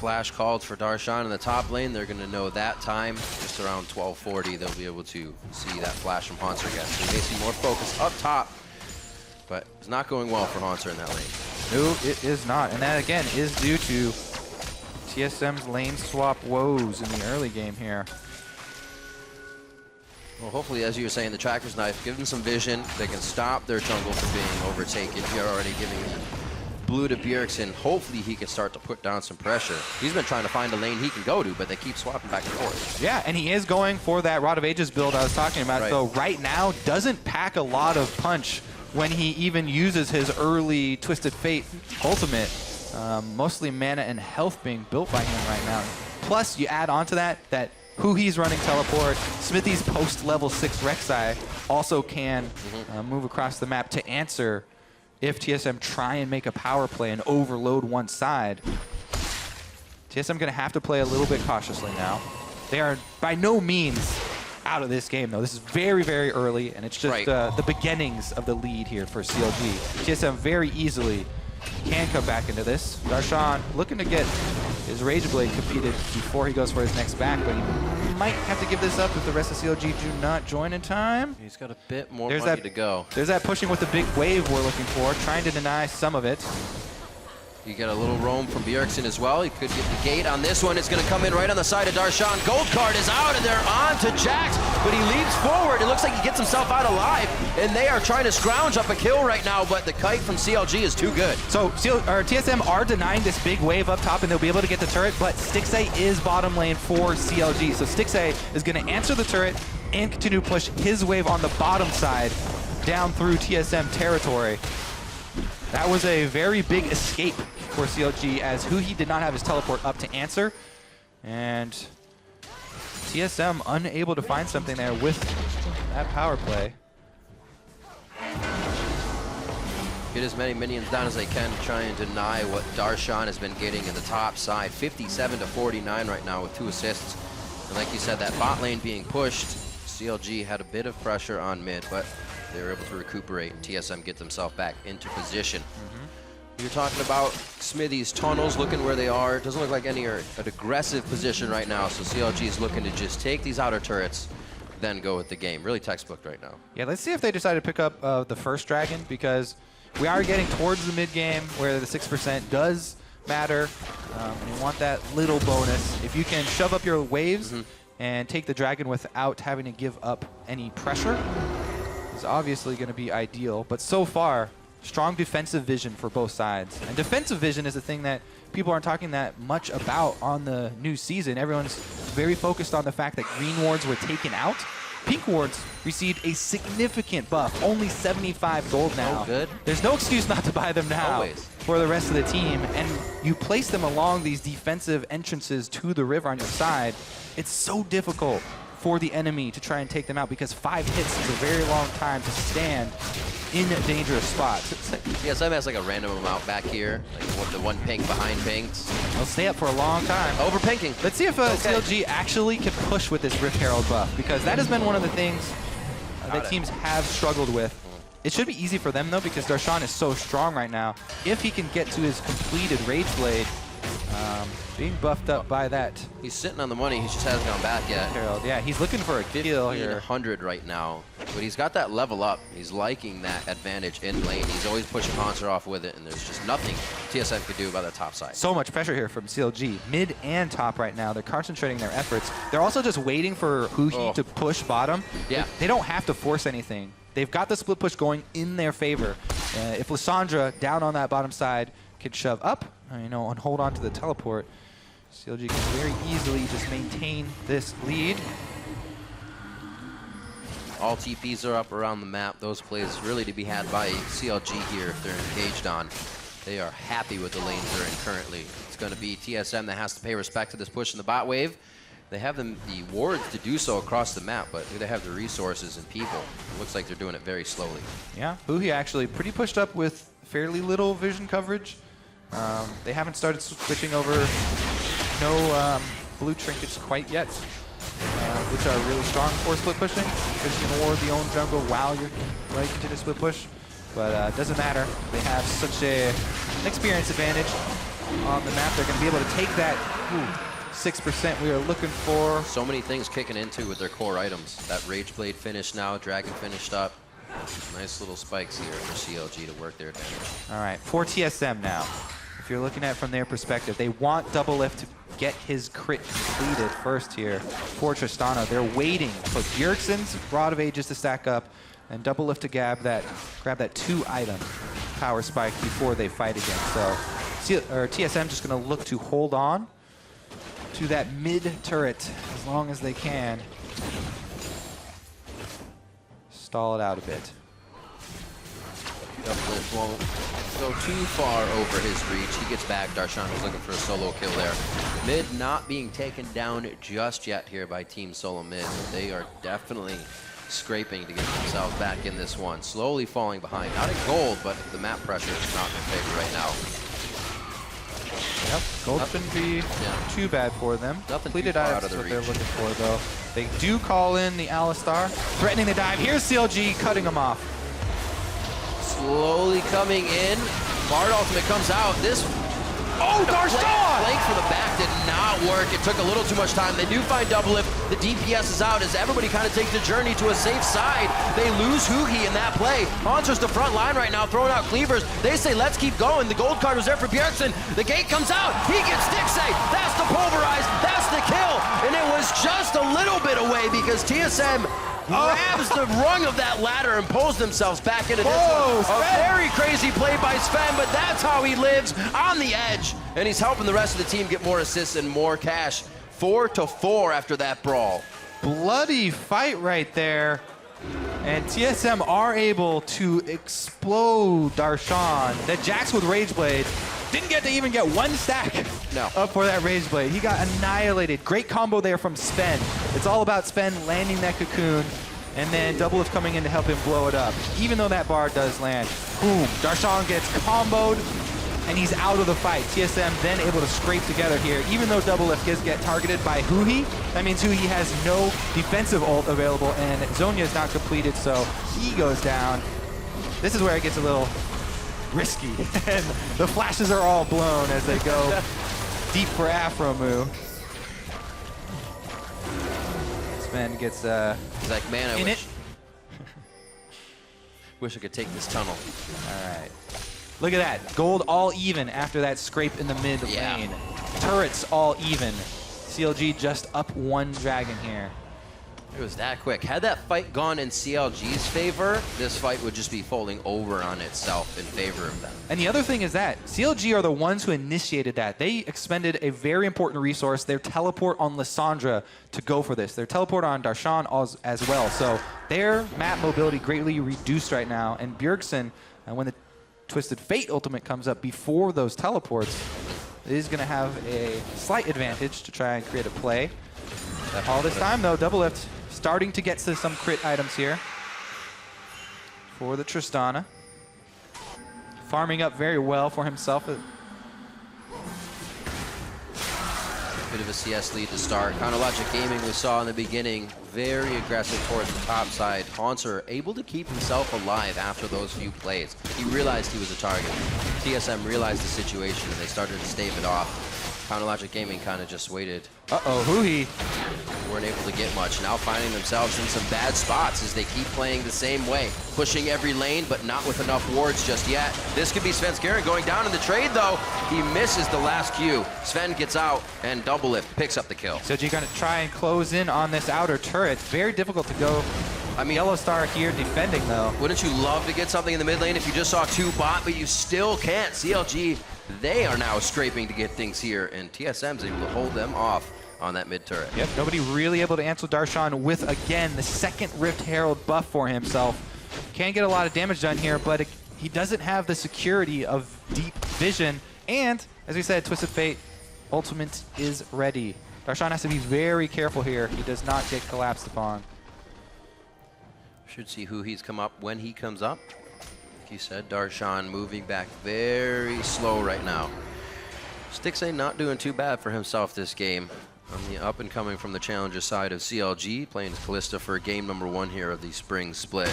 flash called for Darshan in the top lane. They're going to know that time, just around 12:40, they'll be able to see that flash from Haunter again. So you may see more focus up top, but it's not going well for Haunter in that lane. No, it is not. And that, again, is due to TSM's lane swap woes in the early game here. Well, hopefully, as you were saying, the Tracker's Knife, give them some vision. They can stop their jungle from being overtaken. You're already giving blue to Bjergsen. Hopefully, he can start to put down some pressure. He's been trying to find a lane he can go to, but they keep swapping back and forth. Yeah, and he is going for that Rod of Ages build I was talking about. Right. So right now, doesn't pack a lot of punch when he even uses his early Twisted Fate ultimate. Mostly mana and health being built by him right now. Plus, you add on to that who he's running teleport. Smithy's post-level 6 Rek'Sai also can move across the map to answer if TSM try and make a power play and overload one side. TSM going to have to play a little bit cautiously now. They are by no means out of this game, though. This is very, very early, and it's just the beginnings of the lead here for CLG. TSM very easily can come back into this. Darshan looking to get his Rage Blade completed before he goes for his next back, but he might have to give this up if the rest of CLG do not join in time. He's got a bit more money to go. There's that pushing with the big wave we're looking for, trying to deny some of it. You get a little roam from Bjergsen as well. He could get the gate on this one. It's going to come in right on the side of Darshan. Gold card is out, and they're on to Jax, but he leaps forward. It looks like he gets himself out alive, and they are trying to scrounge up a kill right now, but the kite from CLG is too good. So TSM are denying this big wave up top, and they'll be able to get the turret, but Stixxay is bottom lane for CLG. So Stixxay is going to answer the turret and continue to push his wave on the bottom side down through TSM territory. That was a very big escape for CLG, as Huhi did not have his teleport up to answer. And TSM unable to find something there with that power play. Get as many minions down as they can to try and deny what Darshan has been getting in the top side. 57 to 49 right now with 2 assists. And like you said, that bot lane being pushed, CLG had a bit of pressure on mid, but they were able to recuperate, and TSM gets themselves back into position. You're talking about Smithy's tunnels, looking where they are. It doesn't look like any are an aggressive position right now, so CLG is looking to just take these outer turrets, then go with the game. Really textbook right now. Yeah, let's see if they decide to pick up the first dragon, because we are getting towards the mid game where the 6% does matter. And you want that little bonus. If you can shove up your waves and take the dragon without having to give up any pressure, is obviously going to be ideal. But so far, strong defensive vision for both sides. And defensive vision is a thing that people aren't talking that much about on the new season. Everyone's very focused on the fact that green wards were taken out. Pink wards received a significant buff, only 75 gold now. Oh, good. There's no excuse not to buy them now. Always. For the rest of the team. And you place them along these defensive entrances to the river on your side. It's so difficult for the enemy to try and take them out, because 5 hits is a very long time to stand in dangerous spots. TSM has like a random amount back here, like the one pink behind pinks. They'll stay up for a long time. Over pinking. Let's see if CLG actually can push with this Rift Herald buff, because that has been one of the things that teams have struggled with. It should be easy for them though, because Darshan is so strong right now. If he can get to his completed Rage Blade, being buffed up by that. He's sitting on the money, he just hasn't gone back yet. Herald, yeah, he's looking for a kill here. 100 right now, but he's got that level up. He's liking that advantage in lane. He's always pushing Haunter off with it, and there's just nothing TSM could do about the top side. So much pressure here from CLG, mid and top right now. They're concentrating their efforts. They're also just waiting for Huhi to push bottom. Yeah. They don't have to force anything. They've got the split push going in their favor. If Lissandra down on that bottom side can shove up, and hold on to the teleport, CLG can very easily just maintain this lead. All TPs are up around the map. Those plays really to be had by CLG here if they're engaged on. They are happy with the lanes they're in currently. It's going to be TSM that has to pay respect to this push in the bot wave. They have the wards to do so across the map, but do they have the resources and people? It looks like they're doing it very slowly. Yeah, Huhi actually pretty pushed up with fairly little vision coverage. They haven't started switching over no blue trinkets quite yet, which are really strong for split pushing, because you can ward the own jungle while you're continue to split push. But it doesn't matter. They have such an experience advantage. on the map. They're going to be able to take that 6% we are looking for. So many things kicking into with their core items. That Rage Blade finish now, Dragon finished up. Nice little spikes here for CLG to work their advantage. All right, for TSM now. If you're looking at it from their perspective, they want Double Lift to get his crit completed first here for Tristana. They're waiting for Bjergsen's Rod of Ages to stack up and Double Lift to grab that 2-item power spike before they fight again. So TSM just going to look to hold on to that mid turret as long as they can. Stall it out a bit. Double Lift won't go too far over his reach. He gets back. Darshan was looking for a solo kill there. Mid not being taken down just yet here by Team Solo Mid. They are definitely scraping to get themselves back in this one. Slowly falling behind. Not at gold, but the map pressure is not in their favor right now. Yep, gold shouldn't be too bad for them. Completed items is what they're looking for, though. They do call in the Alistar, threatening the dive. Here's CLG cutting them off. Slowly coming in. Bard ultimate comes out. This Darshan! Flank from the back did not work. It took a little too much time. They do find Double Lift. The DPS is out as everybody kind of takes the journey to a safe side. They lose Huhi in that play. Haunter's the front line right now, throwing out cleavers. They say, let's keep going. The gold card was there for Bjergsen. The gate comes out. He gets Stixay. That's the pulverize. That's the kill. And it was just a little bit away because TSM grabs the rung of that ladder and pulls themselves back into this one. A very crazy play by Sven, but that's how he lives, on the edge. And he's helping the rest of the team get more assists and more cash. 4-4 after that brawl. Bloody fight right there. And TSM are able to explode Darshan. That Jax with Rage Blade didn't get to even get one stack up for that Rage Blade. He got annihilated. Great combo there from Sven. It's all about Sven landing that cocoon and then Double Lift coming in to help him blow it up. Even though that bar does land, boom, Darshan gets comboed and he's out of the fight. TSM then able to scrape together here. Even though Double Lift gets targeted by Huhi, that means Huhi has no defensive ult available and Zonya is not completed, so he goes down. This is where it gets a little risky, and the flashes are all blown as they go deep for Afromu. Sven gets He's like, man, I wish I could take this tunnel. All right. Look at that. Gold all even after that scrape in the mid lane. Turrets all even. CLG just up one dragon here. It was that quick. Had that fight gone in CLG's favor, this fight would just be folding over on itself in favor of them. And the other thing is that CLG are the ones who initiated that. They expended a very important resource, their teleport on Lissandra, to go for this. Their teleport on Darshan as well. So their map mobility greatly reduced right now. And Bjergsen, when the Twisted Fate ultimate comes up before those teleports, is going to have a slight advantage to try and create a play. All this time, though, Double Lift starting to get to some crit items here for the Tristana. Farming up very well for himself. Bit of a CS lead to start. Chronologic Gaming we saw in the beginning, very aggressive towards the top side. Haunter able to keep himself alive after those few plays. He realized he was a target. TSM realized the situation and they started to stave it off. Chronologic Gaming kind of just waited. Uh-oh, Huhi. Weren't able to get much. Now finding themselves in some bad spots as they keep playing the same way. Pushing every lane, but not with enough wards just yet. This could be Sven Skaren going down in the trade, though. He misses the last Q. Sven gets out, and Double Lift picks up the kill. So you're going to try and close in on this outer turret. Very difficult to go. I mean, Yellow Star here defending, though. Wouldn't you love to get something in the mid lane if you just saw two bot, but you still can't? CLG, they are now scraping to get things here, and TSM's able to hold them off on that mid turret. Yep, nobody really able to answer Darshan with, again, the second Rift Herald buff for himself. Can't get a lot of damage done here, but he doesn't have the security of deep vision. And, as we said, Twisted Fate ultimate is ready. Darshan has to be very careful here. He does not get collapsed upon. Should see who he's come up when he comes up. Like you said, Darshan moving back very slow right now. Stixay not doing too bad for himself this game. On the up and coming from the challenger side of CLG, playing Kalista for game number 1 here of the spring split.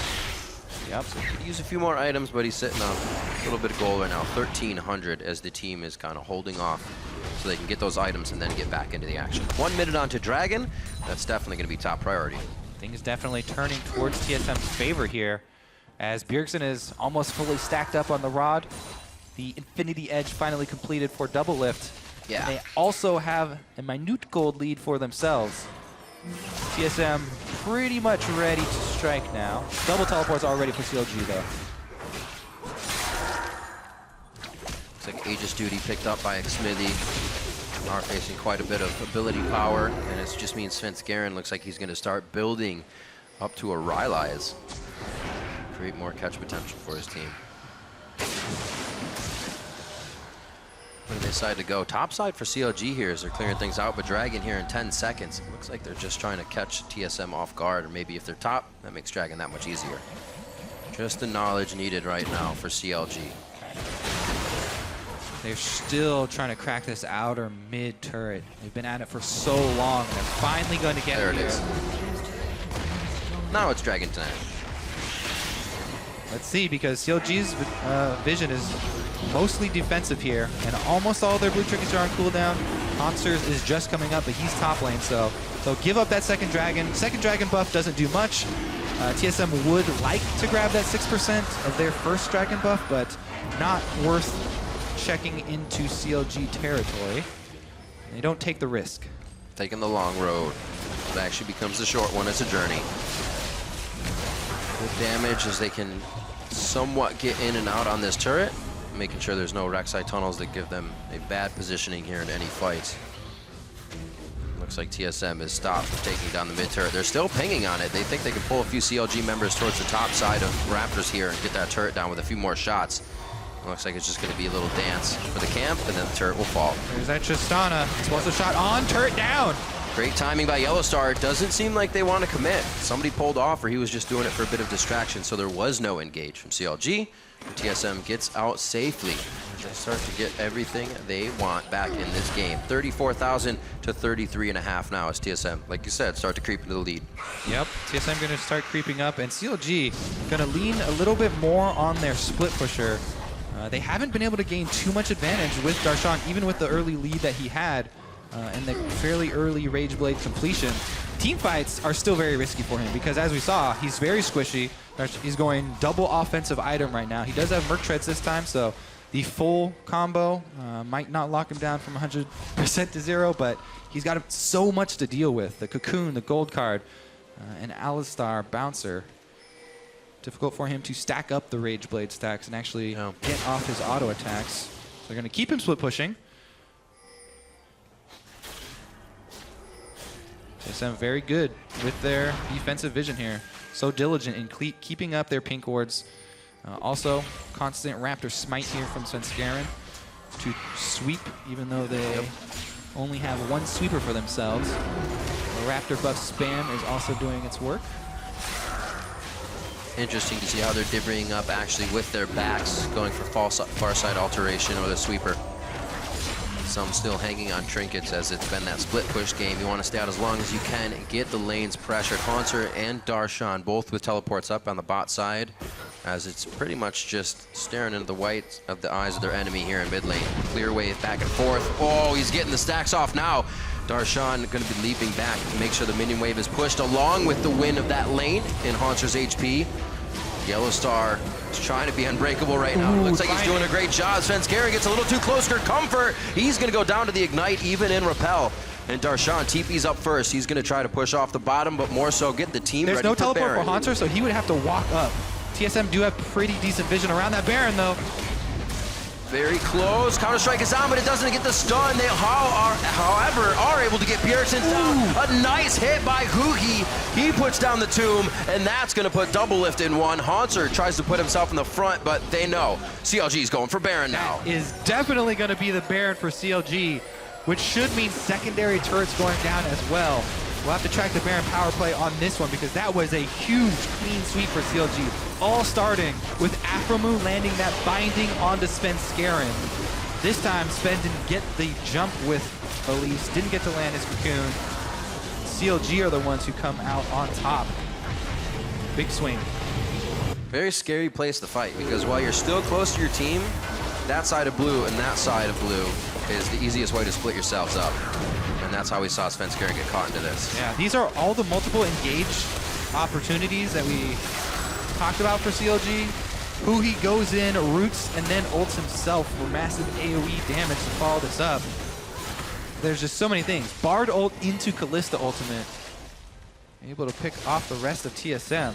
Yep. So he could use a few more items, but he's sitting on a little bit of gold right now. 1,300 as the team is kind of holding off so they can get those items and then get back into the action. 1 minute on to Dragon. That's definitely going to be top priority. Things definitely turning towards TSM's favor here, as Bjergsen is almost fully stacked up on the rod. The Infinity Edge finally completed for Double Lift. Yeah. And they also have a minute gold lead for themselves. TSM pretty much ready to strike now. Double teleports already for CLG though. Looks like Aegis Duty picked up by Xmithy. Are facing quite a bit of ability power, and it just means FLICKR looks like he's going to start building up to a Rylai's. Create more catch potential for his team. Where do they decide to go? Top side for CLG here as they're clearing things out, but Dragon here in 10 seconds. It looks like they're just trying to catch TSM off guard, or maybe if they're top, that makes Dragon that much easier. Just the knowledge needed right now for CLG. They're still trying to crack this outer mid turret. They've been at it for so long, and they're finally going to get there it here. It is. Now it's Dragon time. Let's see, because CLG's vision is mostly defensive here, and almost all their blue trinkets are on cooldown. Monsters is just coming up, but he's top lane, so they'll give up that second dragon. Second dragon buff doesn't do much. TSM would like to grab that 6% of their first dragon buff, but not worth checking into CLG territory. They don't take the risk. Taking the long road. It actually becomes the short one. It's a journey. Good damage as they can somewhat get in and out on this turret, making sure there's no Rek'Sai tunnels that give them a bad positioning here in any fights. Looks like TSM has stopped taking down the mid turret. They're still pinging on it. They think they can pull a few CLG members towards the top side of Raptors here and get that turret down with a few more shots. It looks like it's just going to be a little dance for the camp, and then the turret will fall. There's that Tristana. Explosive shot on, turret down. Great timing by Yellowstar. It doesn't seem like they want to commit. Somebody pulled off, or he was just doing it for a bit of distraction, so there was no engage from CLG. TSM gets out safely. They start to get everything they want back in this game. 34,000 to 33.5 now as TSM, like you said, start to creep into the lead. Yep, TSM going to start creeping up, and CLG going to lean a little bit more on their split pusher. They haven't been able to gain too much advantage with Darshan, even with the early lead that he had and the fairly early Rage Blade completion. Team fights are still very risky for him because, as we saw, he's very squishy. He's going double offensive item right now. He does have Merc Treads this time, so the full combo might not lock him down from 100% to 0, but he's got so much to deal with. The Cocoon, the Gold card, and Alistar Bouncer. Difficult for him to stack up the Rage Blade stacks and actually get off his auto attacks. So they're going to keep him split pushing. TSM very good with their defensive vision here. So diligent in keeping up their pink wards. Also, constant Raptor smite here from FLICKR to sweep, even though they only have one sweeper for themselves. The Raptor buff spam is also doing its work. Interesting to see how they're divvying up actually with their backs, going for far side alteration or the sweeper. Some still hanging on trinkets as it's been that split push game. You want to stay out as long as you can and get the lanes pressured. Haunter and Darshan both with teleports up on the bot side, as it's pretty much just staring into the white of the eyes of their enemy here in mid lane. Clear wave back and forth. Oh, he's getting the stacks off now. Darshan going to be leaping back to make sure the minion wave is pushed along with the win of that lane in Haunter's HP. Yellowstar is trying to be unbreakable right now. Ooh, looks like he's doing a great job. FLICKR gets a little too close for comfort. He's going to go down to the Ignite, even in Repel. And Darshan, TP's up first. He's going to try to push off the bottom, but more so get the team ready for Baron. There's no teleport for Haunter, so he would have to walk up. TSM do have pretty decent vision around that Baron, though. Very close. Counter-Strike is on, but it doesn't get the stun. They, however, are able to get Bjergsen down. A nice hit by Hugi. He puts down the tomb, and that's going to put Double Lift in one. Haunter tries to put himself in the front, but they know CLG's going for Baron now. That is definitely going to be the Baron for CLG, which should mean secondary turrets going down as well. We'll have to track the Baron power play on this one because that was a huge clean sweep for CLG. All starting with Aphromoo landing that binding onto FLICKR. This time Sven didn't get the jump with Elise, didn't get to land his Cocoon. CLG are the ones who come out on top. Big swing. Very scary place to fight, because while you're still close to your team, that side of blue and that side of blue is the easiest way to split yourselves up. And that's how we saw FLICKR get caught into this. Yeah, these are all the multiple engage opportunities that we talked about for CLG. Who he goes in, roots, and then ults himself for massive AoE damage to follow this up. There's just so many things. Bard ult into Kalista ultimate. Able to pick off the rest of TSM.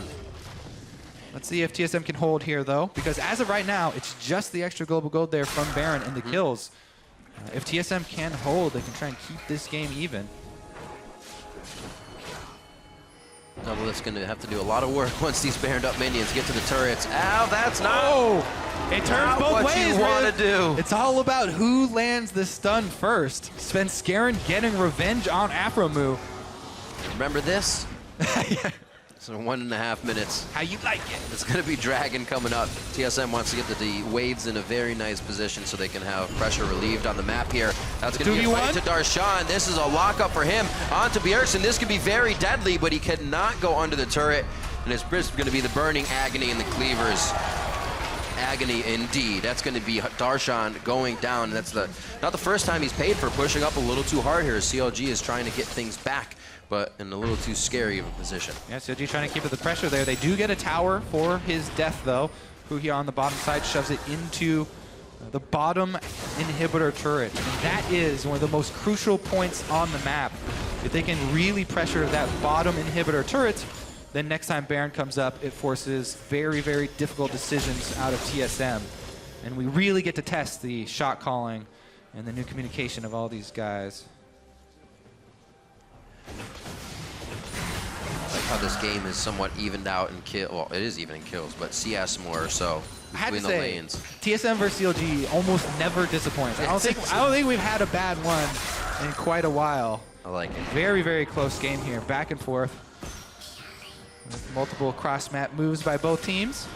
Let's see if TSM can hold here, though, because as of right now, it's just the extra global gold there from Baron and the kills. If TSM can hold, they can try and keep this game even. Doublelift's going to have to do a lot of work once these Baroned up minions get to the turrets. Ow, that's not. Oh! It turns both what ways, you want to do. It's all about who lands the stun first. FLICKR getting revenge on Afromu. Remember this? Yeah. So 1.5 minutes. How you like it? It's going to be Dragon coming up. TSM wants to get the waves in a very nice position so they can have pressure relieved on the map here. That's going to be a fight to Darshan. This is a lockup for him. On to Bjergsen. This could be very deadly, but he cannot go under the turret. And it's going to be the burning agony in the cleavers. Agony indeed. That's going to be Darshan going down. That's not the first time he's paid for pushing up a little too hard here. CLG is trying to get things back, but in a little too scary of a position. Yeah, CLG trying to keep up the pressure there. They do get a tower for his death, though. Who here on the bottom side shoves it into the bottom inhibitor turret. And that is one of the most crucial points on the map. If they can really pressure that bottom inhibitor turret, then next time Baron comes up, it forces very, very difficult decisions out of TSM. And we really get to test the shot calling and the new communication of all these guys. I like how this game is somewhat evened out in kill. Well, it is even in kills, but CS more so between the lanes. TSM versus CLG almost never disappoints. I don't think we've had a bad one in quite a while. I like it. Very, very close game here, back and forth. With multiple cross-map moves by both teams.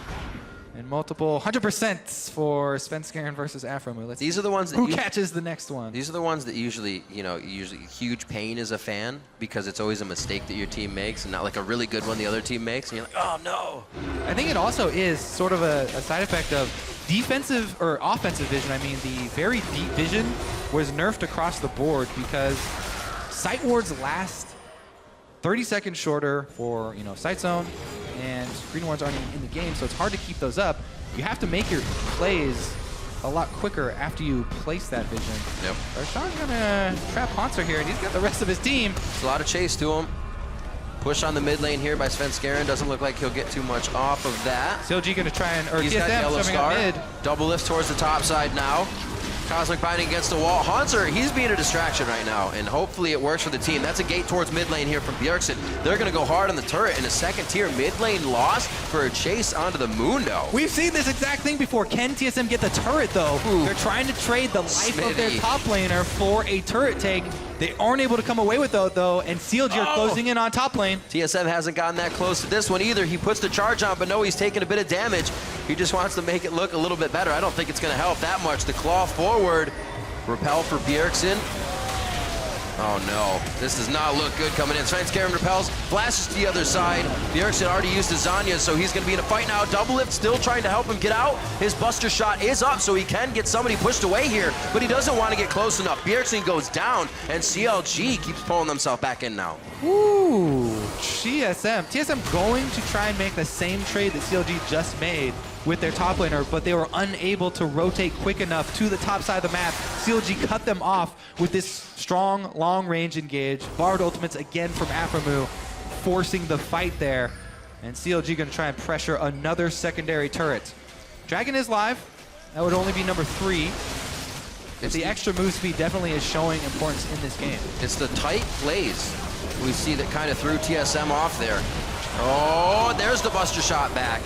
And multiple 100% for FLICKR versus Afromu. These are the ones that who catches the next one. These are the ones that usually huge pain as a fan, because it's always a mistake that your team makes and not like a really good one the other team makes. And you're like, oh no. I think it also is sort of a side effect of defensive or offensive vision. I mean, the very deep vision was nerfed across the board because sight wards last 30 seconds shorter for, sight zone, and green wards aren't even in the game, so it's hard to keep those up. You have to make your plays a lot quicker after you place that vision. Yep. Darshan's gonna trap Hanser here, and he's got the rest of his team. It's a lot of chase to him. Push on the mid lane here by FLICKR. Doesn't look like he'll get too much off of that. CLG gonna try and, or He's TSM got Yellow shoving Star. up mid. Double lift towards the top side now. Cosmic binding against the wall. Hanser, he's being a distraction right now, and hopefully it works for the team. That's a gate towards mid lane here from Bjergsen. They're going to go hard on the turret in a second tier mid lane loss for a chase onto the Mundo. We've seen this exact thing before. Can TSM get the turret, though? Ooh. They're trying to trade the life of their top laner for a turret take. They aren't able to come away with it, though, and CLG are closing in on top lane. TSM hasn't gotten that close to this one either. He puts the charge on, but no, he's taking a bit of damage. He just wants to make it look a little bit better. I don't think it's going to help that much. The claw forward. Repel for Bjergsen. Oh no, this does not look good coming in. FLICKR repels, flashes to the other side. Bjergsen already used his Zanya, so he's going to be in a fight now. Doublelift still trying to help him get out. His Buster shot is up, so he can get somebody pushed away here, but he doesn't want to get close enough. Bjergsen goes down, and CLG keeps pulling themselves back in now. Ooh, TSM going to try and make the same trade that CLG just made with their top laner, but they were unable to rotate quick enough to the top side of the map. CLG cut them off with this strong, long-range engage. Bard ultimates again from Afromu, forcing the fight there. And CLG going to try and pressure another secondary turret. Dragon is live. That would only be number 3. The extra move speed definitely is showing importance in this game. It's the tight plays we see that kind of threw TSM off there. Oh, there's the Buster shot back.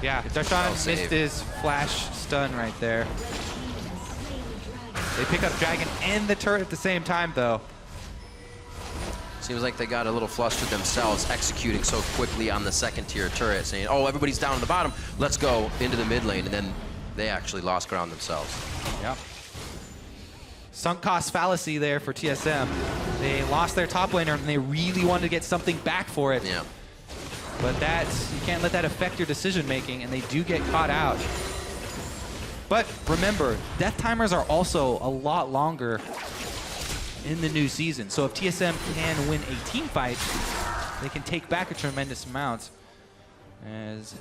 Yeah, Darshan missed his flash stun right there. They pick up Dragon and the turret at the same time, though. Seems like they got a little flustered themselves, executing so quickly on the second tier turret, saying, oh, everybody's down at the bottom, let's go into the mid lane, and then they actually lost ground themselves. Yeah. Sunk cost fallacy there for TSM. They lost their top laner, and they really wanted to get something back for it. Yeah. But you can't let that affect your decision making, and they do get caught out. But remember, death timers are also a lot longer in the new season. So if TSM can win a team fight, they can take back a tremendous amount, as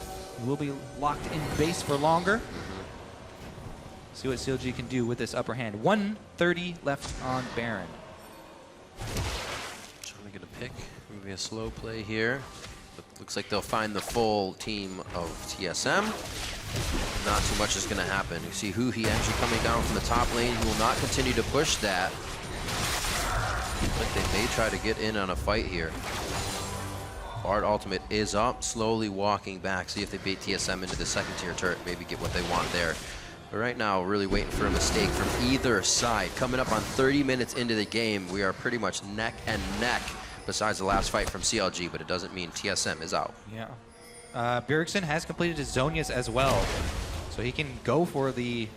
we'll be locked in base for longer. See what CLG can do with this upper hand. 1:30 left on Baron. Trying to get a pick. Maybe a slow play here. But looks like they'll find the full team of TSM. Not too much is going to happen. You see Huhi actually coming down from the top lane. He will not continue to push that. But they may try to get in on a fight here. Bard ultimate is up, slowly walking back. See if they bait TSM into the second tier turret, maybe get what they want there. But right now, really waiting for a mistake from either side. Coming up on 30 minutes into the game, we are pretty much neck and neck, besides the last fight from CLG, but it doesn't mean TSM is out. Yeah. Bjergsen has completed his Zonias as well, so he can go for the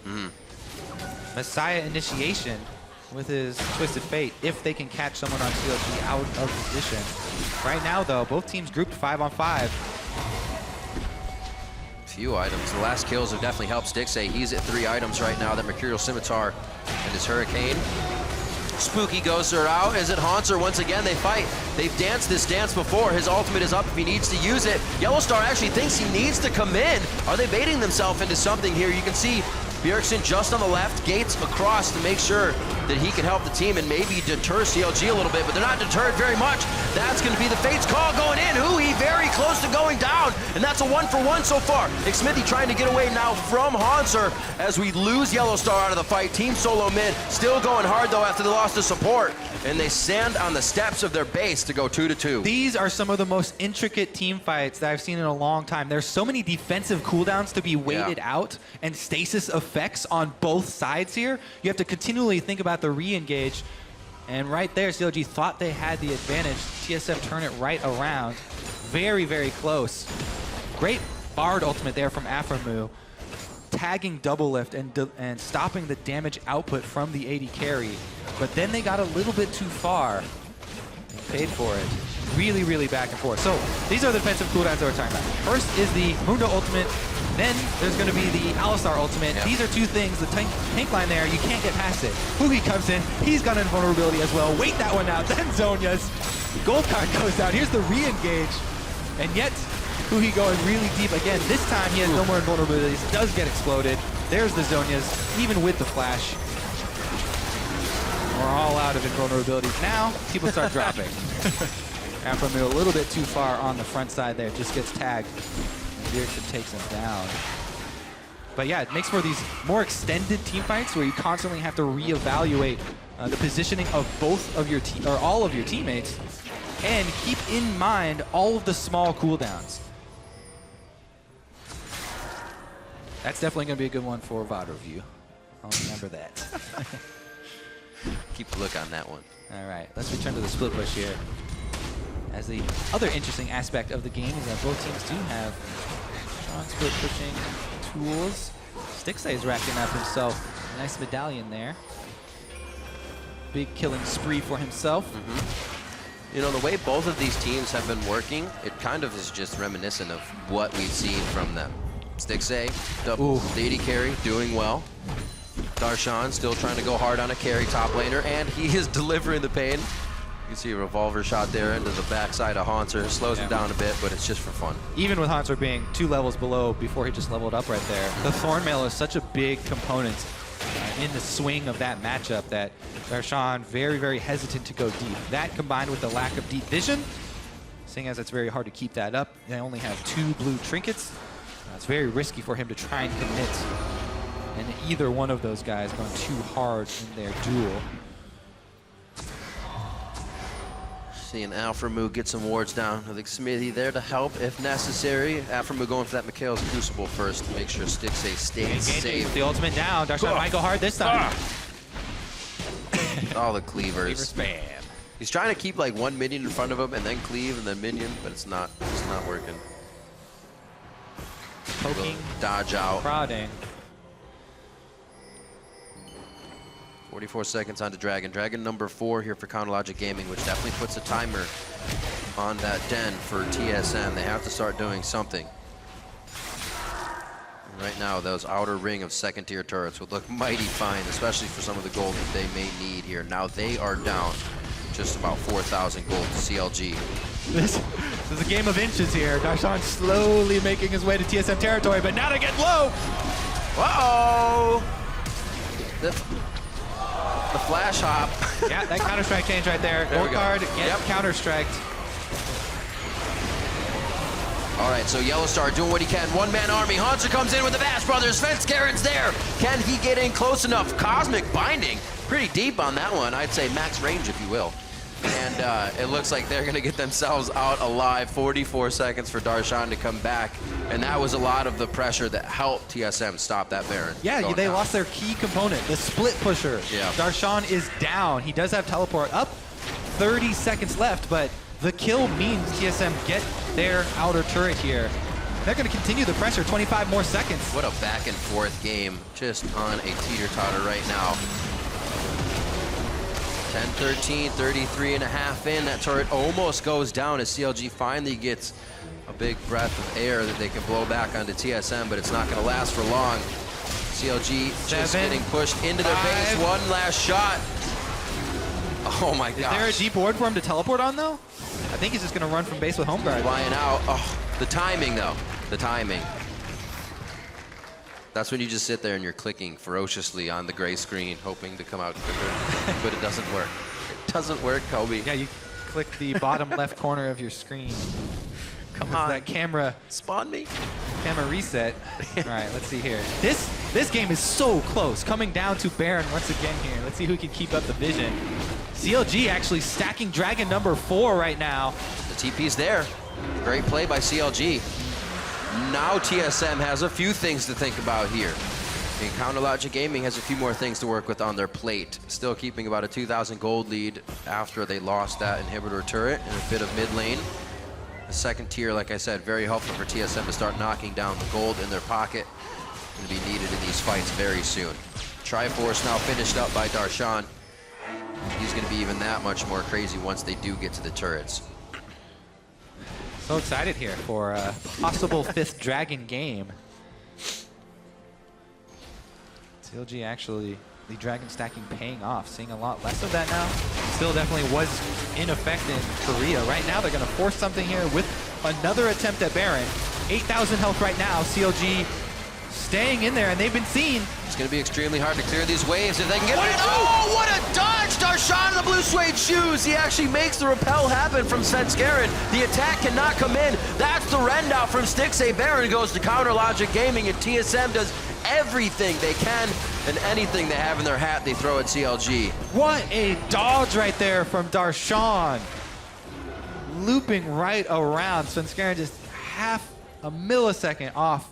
Messiah initiation with his Twisted Fate if they can catch someone on CLG out of position. Right now, though, both teams grouped 5-on-5. Few items. The last kills have definitely helped Stixay. He's at 3 items right now. That Mercurial Scimitar and his Hurricane. Spooky Ghosts are out. Is it Haunter? Once again, they fight. They've danced this dance before. His ultimate is up if he needs to use it. Yellowstar actually thinks he needs to come in. Are they baiting themselves into something here? You can see Bjergsen just on the left, Gates across to make sure that he can help the team and maybe deter CLG a little bit, but they're not deterred very much. That's going to be the Fates call going in. Huhi very close to going down, and that's a 1-for-1 so far. Smithy trying to get away now from Haunter as we lose Yellowstar out of the fight. Team Solo mid still going hard though after they lost the support, and they stand on the steps of their base to go 2-2. These are some of the most intricate team fights that I've seen in a long time. There's so many defensive cooldowns to be waited out and stasis effects on both sides here. You have to continually think about the re-engage. And right there, CLG thought they had the advantage. TSM turn it right around. Very, very close. Great Bard ultimate there from Aframu. Tagging double lift and stopping the damage output from the AD carry. But then they got a little bit too far and paid for it. Really, really back and forth. So these are the defensive cooldowns that we're talking about. First is the Mundo ultimate. Then there's going to be the Alistar ultimate. Yep. These are two things. The tank line there, you can't get past it. Huhi comes in. He's got an invulnerability as well. Wait that one out. Then Zonia's. Gold card goes down. Here's the re-engage. And yet, Huhi going really deep again. This time he has no more invulnerabilities. Does get exploded. There's the Zonias, even with the flash. We're all out of invulnerabilities now. People start dropping. Aframu a little bit too far on the front side there. Just gets tagged. Bjergsen takes him down. But yeah, it makes for these more extended team fights where you constantly have to reevaluate the positioning of both of your all of your teammates, and keep in mind all of the small cooldowns. That's definitely going to be a good one for VOD review. I'll remember that. Keep a look on that one. All right, let's return to the split push here. As the other interesting aspect of the game is that both teams do have strong split pushing tools. Stixay is racking up himself a nice medallion there. Big killing spree for himself. You know, the way both of these teams have been working, it kind of is just reminiscent of what we've seen from them. Stixay, double AD carry, doing well. Darshan still trying to go hard on a carry top laner, and he is delivering the pain. You can see a revolver shot there into the backside of Haunter. Slows him down a bit, but it's just for fun. Even with Haunter being 2 levels below before he just leveled up right there, the Thornmail is such a big component in the swing of that matchup that Darshan very, very hesitant to go deep. That combined with the lack of deep vision, seeing as it's very hard to keep that up. They only have 2 blue trinkets. It's very risky for him to try and commit. And either one of those guys going too hard in their duel. Seeing Aframu get some wards down. I think Smithy there to help if necessary. Aframu going for that Mikhail's Crucible first to make sure Stixay stays safe. The ultimate down. Darshan might go hard this time. All the cleavers. Cleaver spam. He's trying to keep like 1 minion in front of him and then cleave and then minion, but it's not working. Poking. Dodge out. Prodding. 44 seconds onto Dragon. Dragon number 4 here for Counterlogic Gaming, which definitely puts a timer on that den for TSM. They have to start doing something. Right now, those outer ring of second-tier turrets would look mighty fine, especially for some of the gold that they may need here. Now they are down just about 4,000 gold to CLG. This is a game of inches here. Darshan slowly making his way to TSM territory, but now they get low. Uh-oh! The flash hop. Yeah, that Counter-Strike change right there. Gold card gets Counter-Striked. All right, so Yellowstar doing what he can. One-man army. Hunter comes in with the Bash Brothers. FLICKR's there. Can he get in close enough? Cosmic Binding. Pretty deep on that one. I'd say max range, if you will. And it looks like they're going to get themselves out alive. 44 seconds for Darshan to come back. And that was a lot of the pressure that helped TSM stop that Baron. Yeah, they lost their key component, the split pusher. Yeah. Darshan is down. He does have teleport up. 30 seconds left, but the kill means TSM get their outer turret here. They're going to continue the pressure, 25 more seconds. What a back and forth game, just on a teeter-totter right now. 10-13, 33 and a half in. That turret almost goes down as CLG finally gets a big breath of air that they can blow back onto TSM, but it's not going to last for long. CLG just getting pushed into their base. One last shot. Oh my gosh. Is there a deep ward for him to teleport on, though? I think he's just going to run from base with home guard. Flying out. Oh, the timing, though. The timing. That's when you just sit there and you're clicking ferociously on the gray screen, hoping to come out quicker, but it doesn't work. It doesn't work, Kobe. Yeah, you click the bottom left corner of your screen. Come on. That camera. Spawn me. Camera reset. All right, let's see here. This game is so close. Coming down to Baron once again here. Let's see who can keep up the vision. CLG actually stacking Dragon number 4 right now. The TP's there. Great play by CLG. Now TSM has a few things to think about here. And Counterlogic Gaming has a few more things to work with on their plate. Still keeping about a 2,000 gold lead after they lost that inhibitor turret and a bit of mid lane. The second tier, like I said, very helpful for TSM to start knocking down the gold in their pocket. Going to be needed in these fights very soon. Triforce now finished up by Darshan. He's going to be even that much more crazy once they do get to the turrets. So excited here for a possible 5th Dragon game. CLG actually, the Dragon stacking paying off, seeing a lot less of that now. Still definitely was in effect in Korea. Right now they're going to force something here with another attempt at Baron. 8,000 health right now. CLG staying in there, and they've been seen. It's going to be extremely hard to clear these waves if they can get it. Oh, what a dodge! Darshan in the blue suede shoes. He actually makes the repel happen from FLICKR. The attack cannot come in. That's the rend out from Stixxay. Baron goes to Counterlogic Gaming, and TSM does everything they can, and anything they have in their hat, they throw at CLG. What a dodge right there from Darshan. Looping right around. FLICKR just half a millisecond off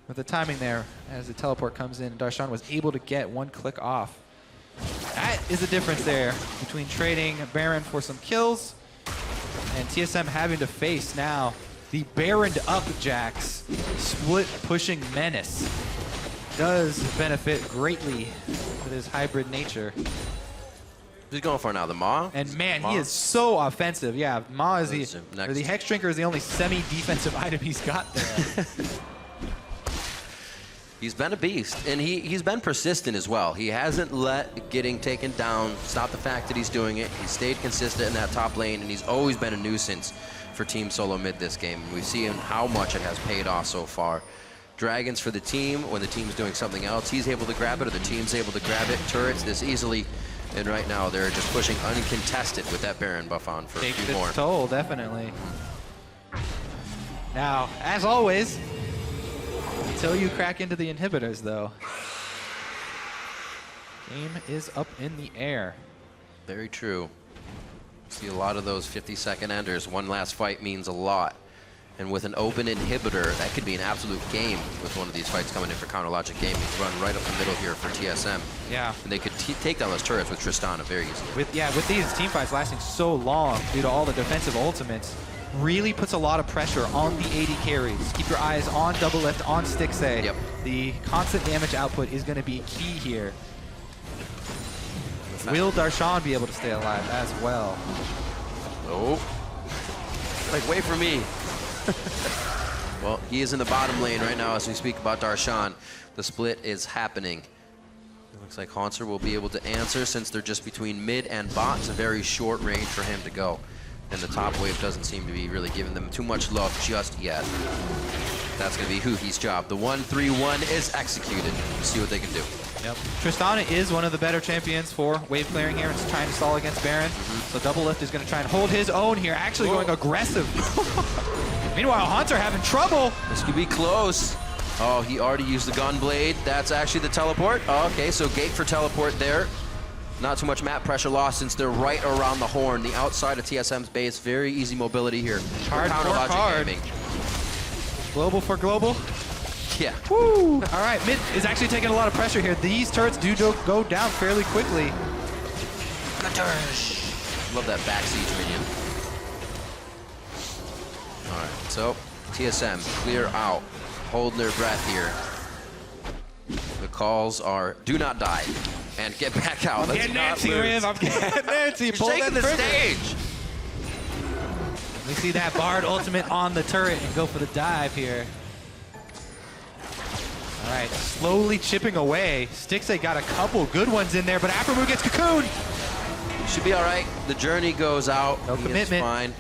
with the timing there as the teleport comes in. Darshan was able to get one click off. That is the difference there between trading Baron for some kills and TSM having to face now the Baroned up Jax. Split pushing menace does benefit greatly with his hybrid nature. Who's going for now? The Maw? And man, he is so offensive. Yeah, Maw is the Hex Drinker is the only semi-defensive item he's got there. He's been a beast, and he's been persistent as well. He hasn't let getting taken down stop the fact that he's doing it. He's stayed consistent in that top lane, and he's always been a nuisance for Team Solo Mid this game. And we've seen how much it has paid off so far. Dragons for the team. When the team's doing something else, he's able to grab it, or the team's able to grab it. Turrets this easily, and right now they're just pushing uncontested with that Baron buff on for a few more. Takes its toll, definitely. Now, as always, until you crack into the inhibitors, though, game is up in the air. Very true. See a lot of those 50-second enders. One last fight means a lot. And with an open inhibitor, that could be an absolute game with one of these fights coming in for Counterlogic Gaming. Run right up the middle here for TSM. Yeah. And they could take down those turrets with Tristana very easily. With these team fights lasting so long due to all the defensive ultimates, really puts a lot of pressure on the AD carries. Keep your eyes on double lift, on Stixxay. Yep. The constant damage output is going to be key here. Will Darshan be able to stay alive as well? Oh. Like, wait for me. Well, he is in the bottom lane right now as we speak about Darshan. The split is happening. It looks like Haunter will be able to answer since they're just between mid and bot. It's a very short range for him to go. And the top wave doesn't seem to be really giving them too much love just yet. That's going to be Huhi's job. The 1-3-1 is executed. See what they can do. Yep. Tristana is one of the better champions for wave clearing here. It's trying to stall against Baron. So Double Lift is going to try and hold his own here, actually going aggressive. Meanwhile, Haunter having trouble. This could be close. Oh, he already used the gun blade. That's actually the teleport. Oh, okay, so gate for teleport there. Not too much map pressure lost since they're right around the horn, the outside of TSM's base. Very easy mobility here. Hard for hard. Gaming. Global for global. Yeah. Woo! All right, mid is actually taking a lot of pressure here. These turrets do go down fairly quickly. Love that back siege minion. All right, so TSM clear out, holding their breath here. The calls are do not die and get back out. I'm getting Nancy, Riv. I'm getting Nancy. You're taking the stage. We see that Bard ultimate on the turret and go for the dive here. All right, slowly chipping away. Stixxay got a couple good ones in there, but Aphromoo gets cocooned. Should be all right. The journey goes out. No commitment. Fine.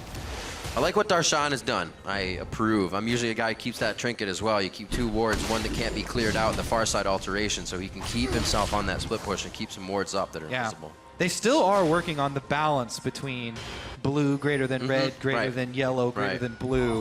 I like what Darshan has done. I approve. I'm usually a guy who keeps that trinket as well. You keep 2 wards, one that can't be cleared out, the far side alteration, so he can keep himself on that split push and keep some wards up that are invisible. They still are working on the balance between blue greater than red, greater than yellow, greater than blue.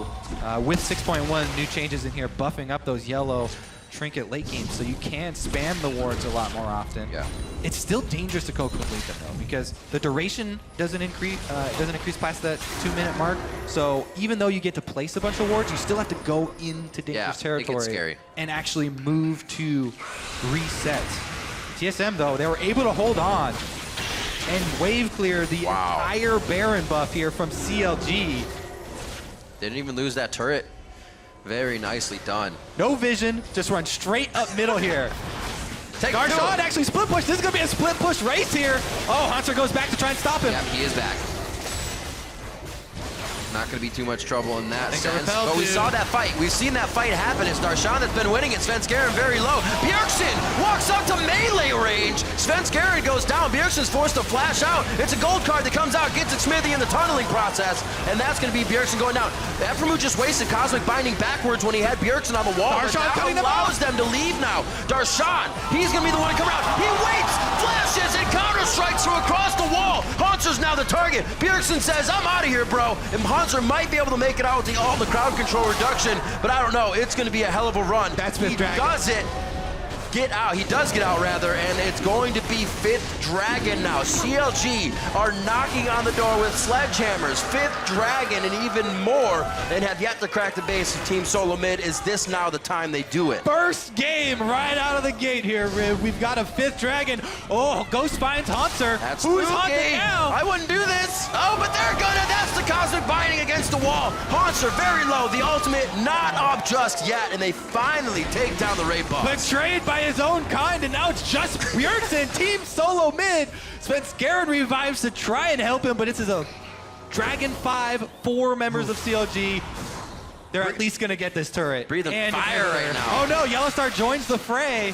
With 6.1 new changes in here, buffing up those yellow trinket late games, so you can spam the wards a lot more often. Yeah. It's still dangerous to go complete them though, because the duration doesn't increase past that 2-minute mark. So even though you get to place a bunch of wards, you still have to go into dangerous territory scary. and actually move to reset. TSM though, they were able to hold on and wave clear the entire Baron buff here from CLG. They didn't even lose that turret. Very nicely done. No vision, just run straight up middle here. Darshan actually split push. This is going to be a split push race here. Oh, Haunter goes back to try and stop him. Yep, he is back. Not going to be too much trouble in that sense. But we saw that fight. We've seen that fight happen. It's Darshan that's been winning it. Svenskeren very low. Bjergsen walks up to melee range. Svenskeren goes down. Bjergsen's forced to flash out. It's a gold card that comes out, gets it Smithy in the tunneling process, and that's going to be Bjergsen going down. Aphromoo just wasted Cosmic Binding backwards when he had Bjergsen on the wall. Darshan that allows them to leave now. Darshan, he's going to be the one to come out. He waits, flashes, and counter-strikes from across the wall. Haunter's now the target. Bjergsen says, I'm out of here, bro. And Haunter might be able to make it out with all the crowd control reduction, but I don't know. It's going to be a hell of a run. That's Fifth Dragon. Does it. Get out. He does get out, rather, and it's going to be 5th Dragon now. CLG are knocking on the door with sledgehammers. 5th Dragon and even more, and have yet to crack the base of Team Solo Mid. Is this now the time they do it? First game right out of the gate here, Riv. We've got a 5th Dragon. Oh, Ghost finds Haunter. That's Who's spooky. Haunter now? I wouldn't do this. Oh, but they're gonna. That's the Cosmic Binding against the wall. Haunter very low. The ultimate not up just yet, and they finally take down the raid boss. Betrayed by his own kind, and now it's just Bjergsen, Team Solo Mid. Svenskeren revives to try and help him, but it's a Dragon 5, 4 members of CLG. They're at least going to get this turret. Breathing and fire right now. Oh no, Yellowstar joins the fray.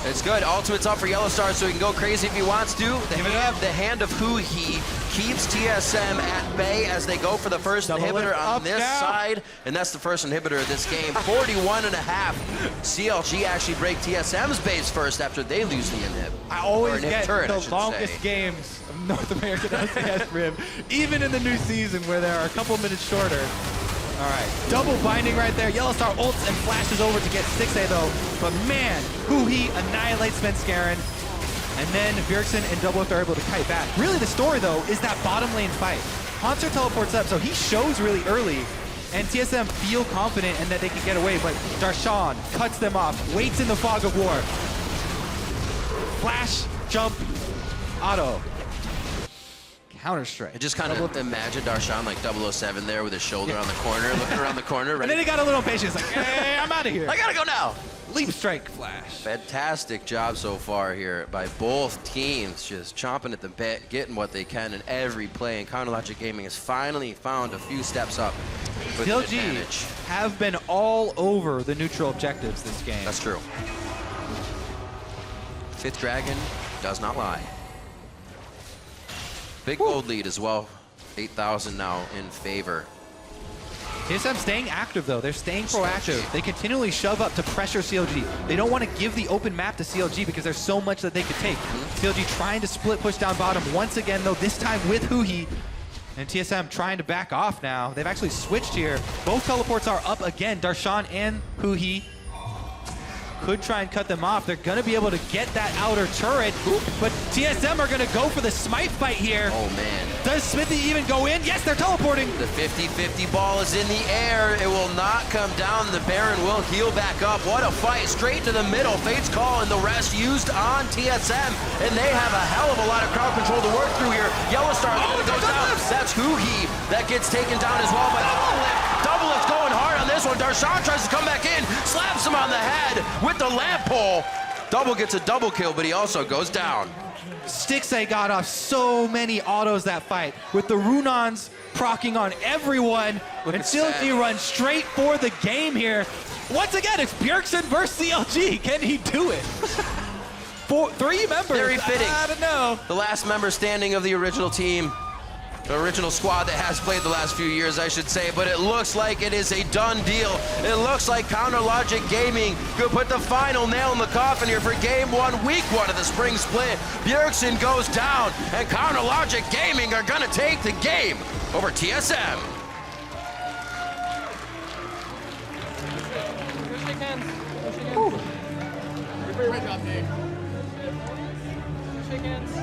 It's good. Ultimate's up for Yellowstar, so he can go crazy if he wants to. The hand of Huhi keeps TSM at bay as they go for the first inhibitor on this side, and that's the first inhibitor of this game. 41.5. CLG actually break TSM's base first after they lose the inhib. I always get turret, the longest games of North American LCS Riv, even in the new season where they are a couple minutes shorter. All right, double binding right there. Yellowstar ults and flashes over to get Stixxay though. But man, Huhi annihilates Svenskeren. And then Bjergsen and Double Lift are able to kite back. Really the story though is that bottom lane fight. Haunter teleports up, so he shows really early. And TSM feel confident in that they can get away, but Darshan cuts them off, waits in the fog of war. Flash, jump, auto. Counter-Strike. I just kind of imagine Darshan like 007 there with his shoulder on the corner, looking around the corner. And then he got a little impatient. He's like, hey, I'm out of here. I gotta go now. Leap strike flash. Fantastic job so far here by both teams, just chomping at the bit, getting what they can in every play. And CounterLogic Gaming has finally found a few steps up with the advantage. Have been all over the neutral objectives this game. That's true. Fifth Dragon does not lie. Big gold lead as well. 8,000 now in favor. TSM staying active, though. They're staying proactive. They continually shove up to pressure CLG. They don't want to give the open map to CLG because there's so much that they could take. CLG trying to split push down bottom once again, though, this time with Huhi. And TSM trying to back off now. They've actually switched here. Both teleports are up again. Darshan and Huhi could try and cut them off. They're going to be able to get that outer turret, but TSM are going to go for the smite fight here. Oh, man. Does Smithy even go in? Yes, they're teleporting. The 50-50 ball is in the air. It will not come down. The Baron will heal back up. What a fight. Straight to the middle. Fate's Call and the rest used on TSM. And they have a hell of a lot of crowd control to work through here. Yellowstar goes down. That's Huhi that gets taken down as well by Double Lift going hard on this one. Darshan tries to come back in, slaps him on the head with the lamp pole. Double gets a double kill, but he also goes down. Stixxay got off so many autos that fight, with the Runons procking on everyone, and CLG runs straight for the game here. Once again, it's Bjergsen versus CLG. Can he do it? Three members. Very fitting. I don't know. The last member standing of the original team. The original squad that has played the last few years, I should say, but it looks like it is a done deal. It looks like CounterLogic Gaming could put the final nail in the coffin here for Game 1, Week 1 of the Spring Split. Bjergsen goes down, and CounterLogic Gaming are going to take the game over TSM.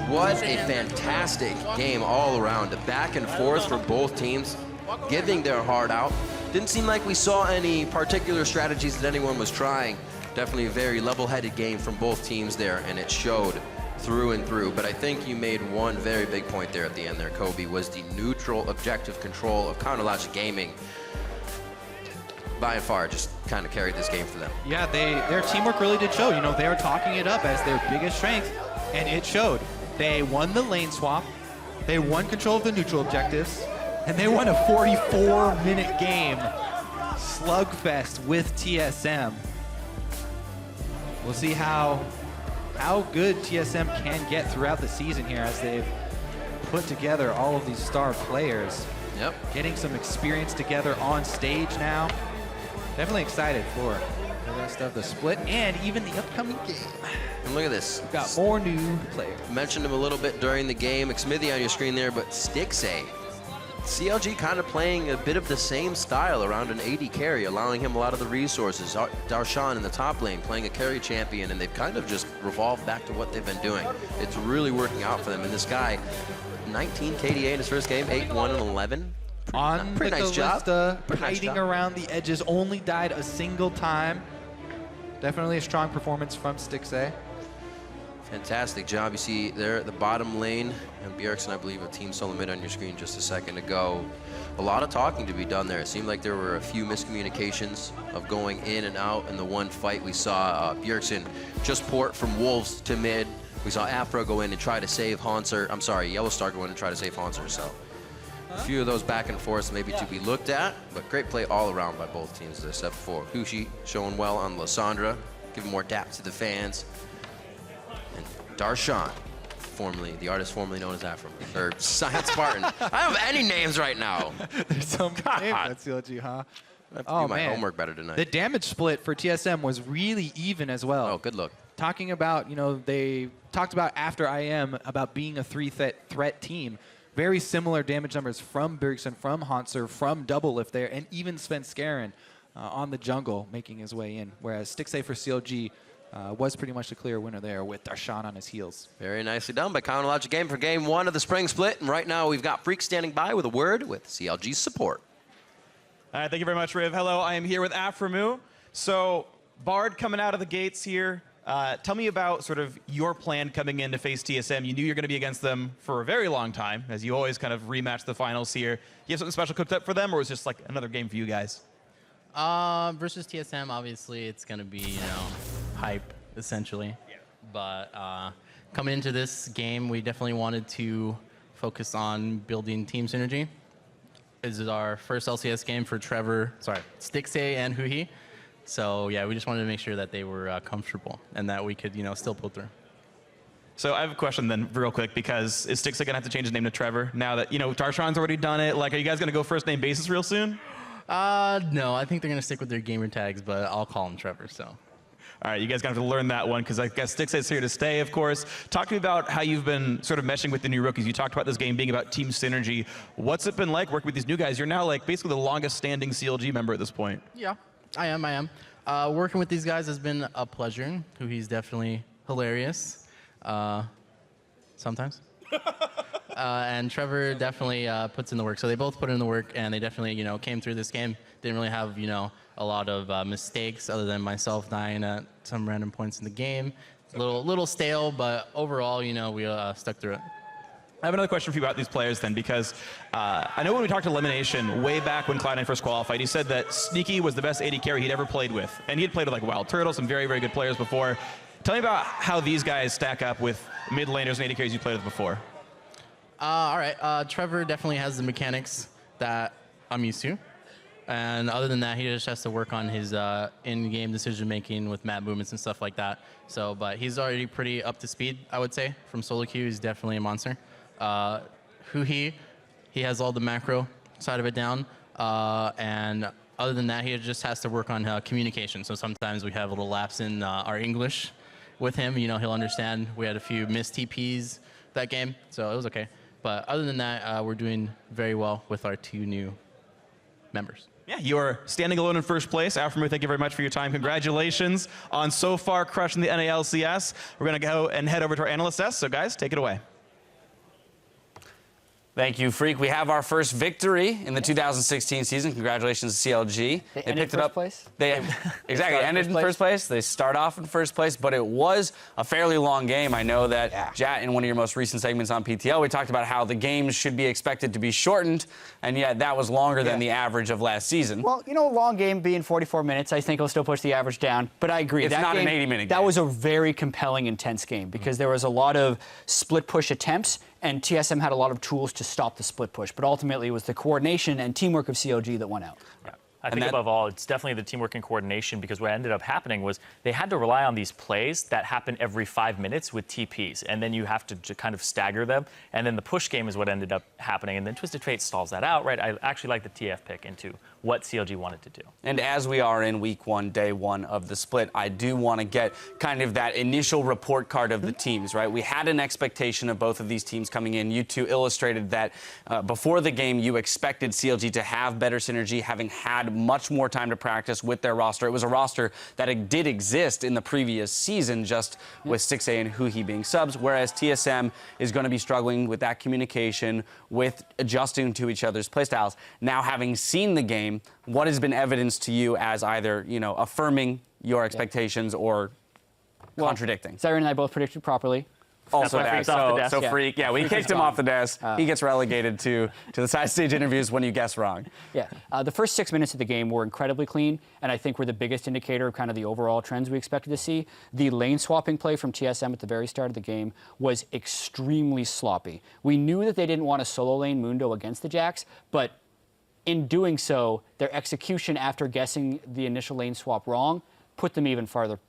What a fantastic game all around. A back and forth for both teams, giving their heart out. Didn't seem like we saw any particular strategies that anyone was trying. Definitely a very level-headed game from both teams there, and it showed through and through. But I think you made one very big point there at the end there, Kobe, was the neutral objective control of CounterLogic Gaming. By and far, just kind of carried this game for them. Yeah, their teamwork really did show. You know, they are talking it up as their biggest strength, and it showed. They won the lane swap, they won control of the neutral objectives, and they won a 44-minute game slugfest with TSM. We'll see how good TSM can get throughout the season here as they've put together all of these star players. Yep. Getting some experience together on stage now. Definitely excited for the rest of the split and even the upcoming game. And look at this. We've got more new players. Mentioned him a little bit during the game. Smithy on your screen there, but Stixxay. CLG kind of playing a bit of the same style around an AD carry, allowing him a lot of the resources. Darshan in the top lane playing a carry champion, and they've kind of just revolved back to what they've been doing. It's really working out for them. And this guy, 19 KDA in his first game, 8-1 and 11. Pretty nice job. Hiding around the edges, only died a single time. Definitely a strong performance from Stixxay. Fantastic job. You see there at the bottom lane, and Bjergsen, I believe, a team solo mid on your screen just a second ago. A lot of talking to be done there. It seemed like there were a few miscommunications of going in and out. In the one fight, we saw Bjergsen just port from Wolves to mid. We saw Afro go in and try to save Hanser. I'm sorry, Yellowstar go in and try to save Hanser. So a few of those back and forths maybe to be looked at, but great play all around by both teams, as I said before. Hushi showing well on Lysandra, giving more dap to the fans. And Darshan, the artist formerly known as Afro, or Science Spartan. I don't have any names right now. There's so many names at CLG, huh? I have to do my homework better tonight. The damage split for TSM was really even as well. Oh, good look. Talking about, you know, they talked about after IM about being a three-threat team. Very similar damage numbers from Bjergsen, from Hanser, from Double Lift there, and even Svenskeren on the jungle making his way in. Whereas Stixxay for CLG was pretty much the clear winner there with Darshan on his heels. Very nicely done by CounterLogic Game for Game 1 of the Spring Split. And right now we've got Freak standing by with a word with CLG's support. All right, thank you very much, Riv. Hello, I am here with Aframu. So Bard coming out of the gates here. Tell me about sort of your plan coming in to face TSM. You knew you're going to be against them for a very long time, as you always kind of rematch the finals here. You have something special cooked up for them, or was it just like another game for you guys? Versus TSM, obviously, it's going to be, you know, hype, essentially. Yeah. But coming into this game, we definitely wanted to focus on building team synergy. This is our first LCS game for Stixay and Huhi. So yeah, we just wanted to make sure that they were comfortable and that we could, you know, still pull through. So I have a question then, real quick, because is Stixay gonna have to change his name to Trevor now that, you know, Tarshan's already done it? Like, are you guys gonna go first name basis real soon? No, I think they're gonna stick with their gamer tags, but I'll call him Trevor. So. All right, you guys gonna have to learn that one because I guess Stixay's here to stay, of course. Talk to me about how you've been sort of meshing with the new rookies. You talked about this game being about team synergy. What's it been like working with these new guys? You're now like basically the longest standing CLG member at this point. Yeah, I am. Working with these guys has been a pleasure. He's definitely hilarious, sometimes. And Trevor definitely puts in the work. So they both put in the work, and they definitely, you know, came through this game. Didn't really have, you know, a lot of mistakes other than myself dying at some random points in the game. A little stale, but overall, you know, we stuck through it. I have another question for you about these players then, because I know when we talked Elimination way back when Cloud9 first qualified, he said that Sneaky was the best AD carry he'd ever played with. And he had played with like Wild Turtle, some very, very good players before. Tell me about how these guys stack up with mid laners and AD carries you played with before. All right, Trevor definitely has the mechanics that I'm used to. And other than that, he just has to work on his in-game decision-making with map movements and stuff like that. So, but he's already pretty up to speed, I would say. From solo queue, he's definitely a monster. Huhi, he has all the macro side of it down. And other than that, he just has to work on communication. So sometimes we have a little lapse in our English with him. You know, he'll understand. We had a few missed TPs that game, so it was okay. But other than that, we're doing very well with our two new members. Yeah, you're standing alone in first place. Alfredo, thank you very much for your time. Congratulations on so far crushing the NALCS. We're going to go and head over to our analyst desk. So guys, take it away. Thank you, Freak. We have our first victory in the 2016 season. Congratulations to CLG. They picked it up. They exactly ended in first place. They start off in first place, but it was a fairly long game. I know that, Jat, in one of your most recent segments on PTL, we talked about how the games should be expected to be shortened, and yet that was longer than the average of last season. Well, you know, a long game being 44 minutes, I think will still push the average down. But I agree. It's not an 80-minute game. That was a very compelling, intense game because there was a lot of split push attempts, and TSM had a lot of tools to stop the split push. But ultimately, it was the coordination and teamwork of CLG that won out. Yeah. I think above all, it's definitely the teamwork and coordination because what ended up happening was they had to rely on these plays that happen every 5 minutes with TPs, and then you have to kind of stagger them, and then the push game is what ended up happening, and then Twisted Fate stalls that out, right? I actually like the TF pick into what CLG wanted to do. And as we are in week one, day one of the split, I do want to get kind of that initial report card of the teams, right? We had an expectation of both of these teams coming in. You two illustrated that before the game, you expected CLG to have better synergy, having had much more time to practice with their roster. It was a roster that did exist in the previous season, just with Stixay and Huhi being subs, whereas TSM is going to be struggling with that communication, with adjusting to each other's playstyles. Now, having seen the game, what has been evidenced to you as either, you know, affirming your expectations or contradicting? Siren and I both predicted properly. Also, Freak, we kicked him off the desk. He gets relegated to the side stage interviews when you guess wrong. Yeah, the first 6 minutes of the game were incredibly clean, and I think were the biggest indicator of kind of the overall trends we expected to see. The lane swapping play from TSM at the very start of the game was extremely sloppy. We knew that they didn't want to solo lane Mundo against the Jax, but in doing so, their execution after guessing the initial lane swap wrong put them even farther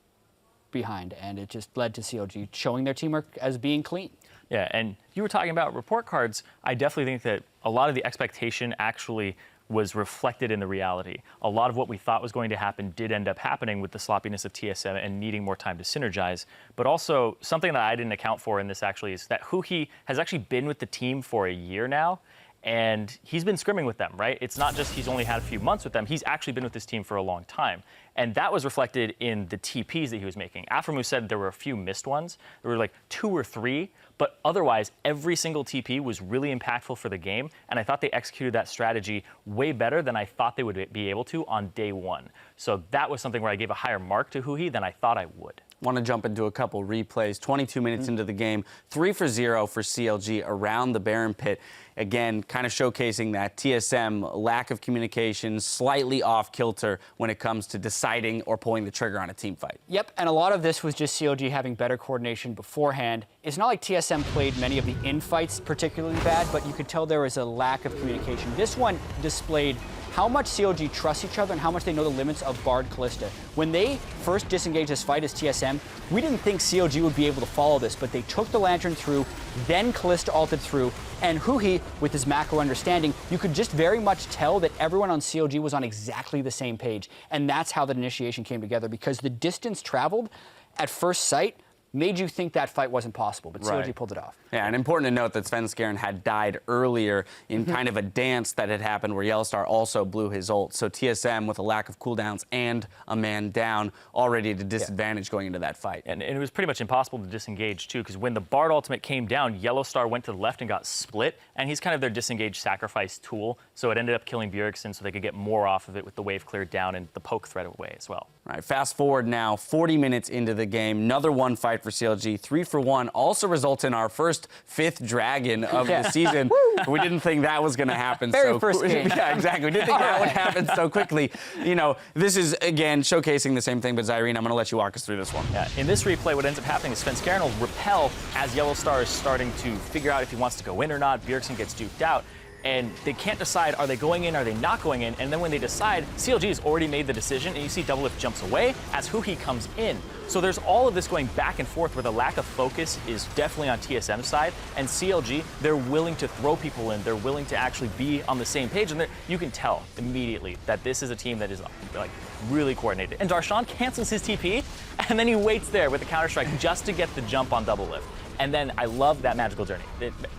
behind, and it just led to CLG showing their teamwork as being clean. Yeah, and you were talking about report cards. I definitely think that a lot of the expectation actually was reflected in the reality. A lot of what we thought was going to happen did end up happening with the sloppiness of TSM and needing more time to synergize. But also, something that I didn't account for in this actually is that Huhi has actually been with the team for a year now, and he's been scrimming with them, right? It's not just he's only had a few months with them. He's actually been with this team for a long time. And that was reflected in the TPs that he was making. Afremu said there were a few missed ones. There were like 2 or 3, but otherwise every single TP was really impactful for the game. And I thought they executed that strategy way better than I thought they would be able to on day one. So that was something where I gave a higher mark to Huhi than I thought I would. Want to jump into a couple replays. 22 minutes into the game, 3 for 0 for CLG around the Baron pit. Again, kind of showcasing that TSM lack of communication, slightly off kilter when it comes to deciding or pulling the trigger on a team fight. Yep, and a lot of this was just CLG having better coordination beforehand. It's not like TSM played many of the infights particularly bad, but you could tell there was a lack of communication. This one displayed how much CLG trusts each other and how much they know the limits of Bard Callista. When they first disengaged this fight as TSM, we didn't think CLG would be able to follow this, but they took the Lantern through, then Callista ulted through, and Huhi, with his macro understanding, you could just very much tell that everyone on CLG was on exactly the same page. And that's how that initiation came together, because the distance traveled at first sight made you think that fight wasn't possible, but CLG pulled it off. Yeah, and important to note that Svenskeren had died earlier in kind of a dance that had happened where Yellowstar also blew his ult. So TSM, with a lack of cooldowns and a man down, already at a disadvantage going into that fight. And it was pretty much impossible to disengage, too, because when the Bard ultimate came down, Yellowstar went to the left and got split, and he's kind of their disengage sacrifice tool, so it ended up killing Bjergsen so they could get more off of it with the wave cleared down and the poke threat away as well. All right, fast forward now, 40 minutes into the game, another one fight for CLG, 3 for 1, also results in our first 5th dragon of the season. We didn't think that was going to happen so quickly. Yeah, exactly. We didn't think that would happen so quickly. You know, this is, again, showcasing the same thing, but Zyrene, I'm going to let you walk us through this one. Yeah, in this replay, what ends up happening is Svenskeren will repel as Yellowstar is starting to figure out if he wants to go in or not. Bjergsen gets duped out. And they can't decide, are they going in, are they not going in? And then when they decide, CLG has already made the decision, and you see Doublelift jumps away as Huhi comes in. So there's all of this going back and forth where the lack of focus is definitely on TSM's side, and CLG, they're willing to throw people in, they're willing to actually be on the same page, and you can tell immediately that this is a team that is like really coordinated. And Darshan cancels his TP, and then he waits there with a counter-strike just to get the jump on Doublelift. And then I love that magical journey.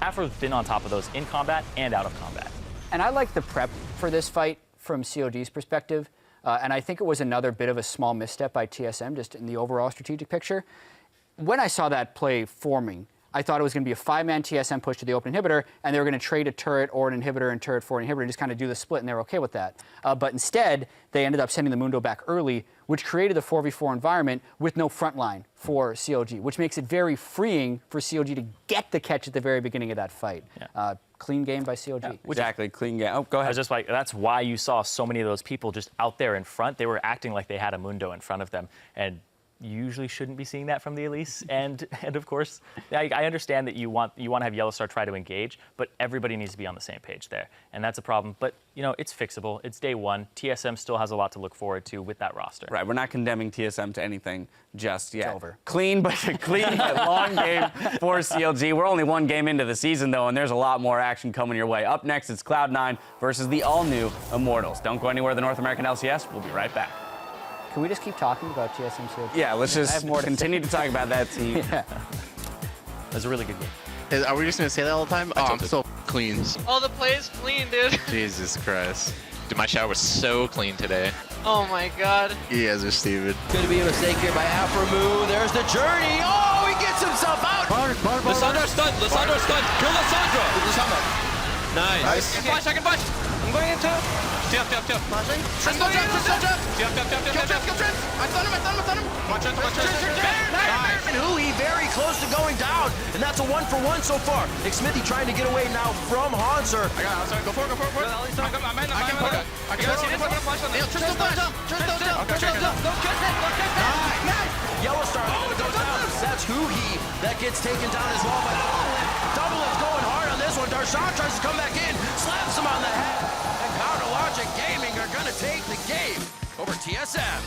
Afro's been on top of those in combat and out of combat. And I like the prep for this fight from CLG's perspective. And I think it was another bit of a small misstep by TSM just in the overall strategic picture. When I saw that play forming, I thought it was going to be a 5-man TSM push to the open inhibitor, and they were going to trade a turret or an inhibitor and turret for an inhibitor and just kind of do the split, and they were okay with that. But instead, they ended up sending the Mundo back early, which created a 4v4 environment with no front line for CLG, which makes it very freeing for CLG to get the catch at the very beginning of that fight. Yeah. Clean game by CLG. Yeah, exactly, clean game. Oh, go ahead. I was just like, that's why you saw so many of those people just out there in front. They were acting like they had a Mundo in front of them. And you usually shouldn't be seeing that from the Elise, and of course, I understand that you want to have Yellowstar try to engage, but everybody needs to be on the same page there, and that's a problem. But you know, it's fixable. It's day one. TSM still has a lot to look forward to with that roster. Right, we're not condemning TSM to anything just yet. It's over. Clean but long game for CLG. We're only one game into the season though, and there's a lot more action coming your way. Up next, it's Cloud9 versus the all-new Immortals. Don't go anywhere. The North American LCS. We'll be right back. Can we just keep talking about TSM CLG? Yeah, let's just continue to talk about that team. Yeah. That's a really good game. Are we just going to say that all the time? Oh, I'm so clean. Oh, the play is clean, dude. Jesus Christ. Dude, my shower was so clean today. Oh my god. You guys are stupid. Good to be a mistake here by Aframu. There's the journey. Oh, he gets himself out. Lissandra stunned. Lissandra stunned. Kill Lissandra. Nice. I can flash. I'm going into it. Tip. Flashing. Triple jump. Tip. Kill Trent. I stun him. Watch it. Nice. And Huhi very close to going down. And that's a 1-for-1 so far. Xmithy trying to get away now from Hanser. I got it. Go for it. I can put it. Flash on there. Triple flash. Nice. Yellowstar goes down. That's Huhi that gets taken down as well by Doublelift going hard on this one. Darshan tries to come back in, slaps him on the head. And Counter Logic Gaming are going to take the game over TSM.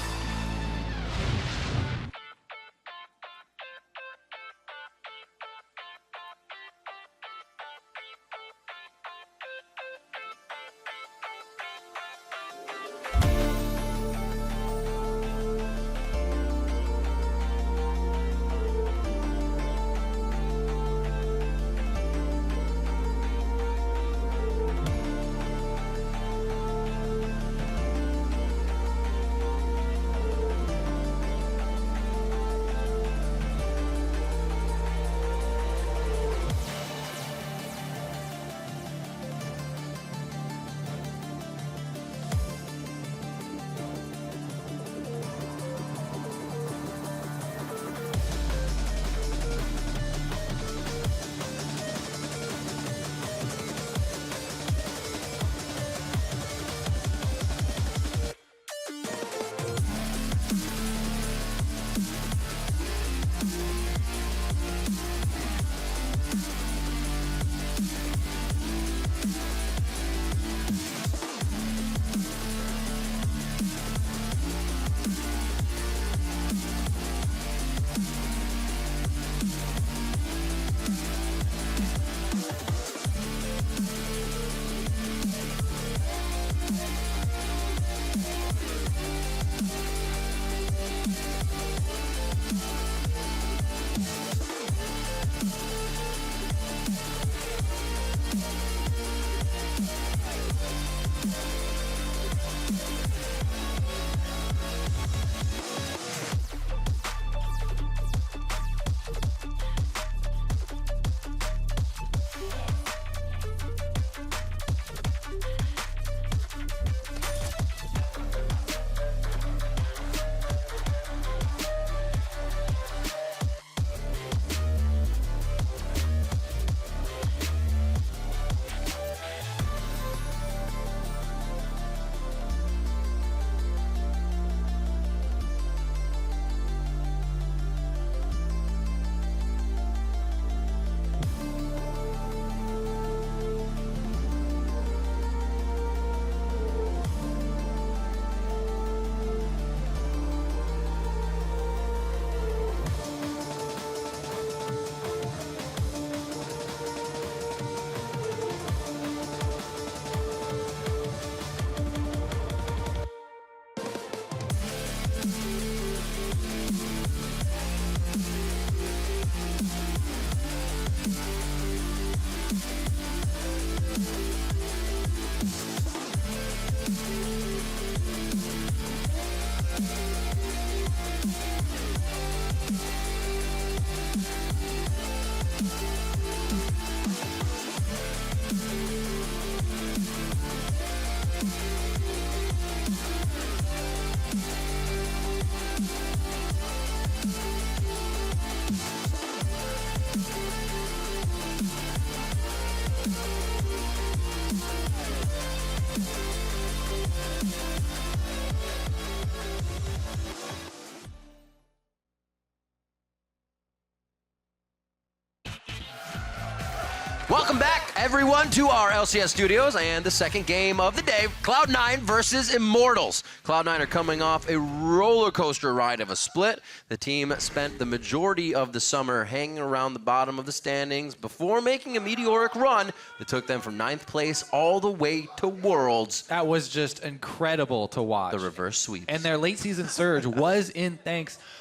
Welcome back, everyone, to our LCS studios and the second game of the day, Cloud9 versus Immortals. Cloud9 are coming off a roller coaster ride of a split. The team spent the majority of the summer hanging around the bottom of the standings before making a meteoric run that took them from 9th place all the way to Worlds. That was just incredible to watch. The reverse sweep. And their late season surge was in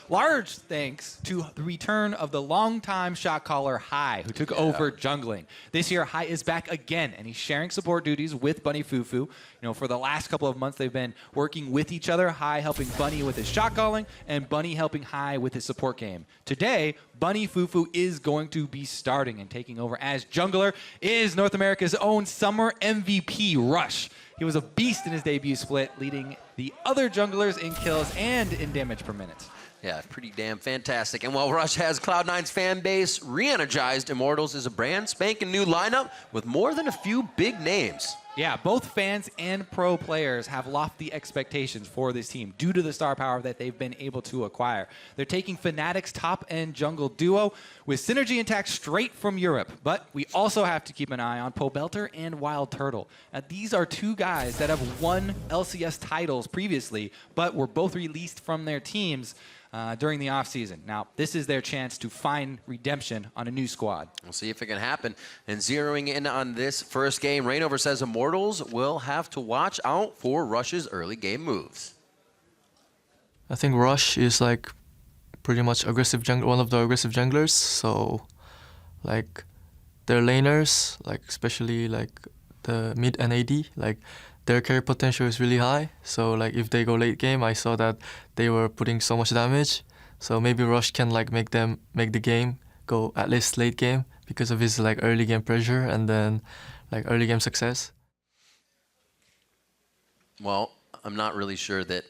large thanks to the return of the longtime shot caller Hai, who took over jungling. This year, Hai is back again, and he's sharing support duties with Bunny Fufu. You know, for the last couple of months, they've been working with each other. Hai helping Bunny with his shot calling, and Bunny helping Hai with his support game. Today, Bunny Fufu is going to be starting and taking over as jungler is North America's own summer MVP, Rush. He was a beast in his debut split, leading the other junglers in kills and in damage per minute. Yeah, pretty damn fantastic. And while Rush has Cloud9's fan base re-energized, Immortals is a brand spanking new lineup with more than a few big names. Yeah, both fans and pro players have lofty expectations for this team due to the star power that they've been able to acquire. They're taking Fnatic's top-end jungle duo with synergy intact straight from Europe. But we also have to keep an eye on Pobelter and Wild Turtle. Now, these are two guys that have won LCS titles previously, but were both released from their teams during the offseason. Now, this is their chance to find redemption on a new squad. We'll see if it can happen. And zeroing in on this first game, Rainover says Immortals will have to watch out for Rush's early game moves. I think Rush is like pretty much aggressive one of the aggressive junglers. So, like their laners, like especially like the mid and AD, like their carry potential is really high. So like if they go late game, I saw that they were putting so much damage. So maybe Rush can like make the game go at least late game because of his like early game pressure and then like early game success. Well, I'm not really sure that.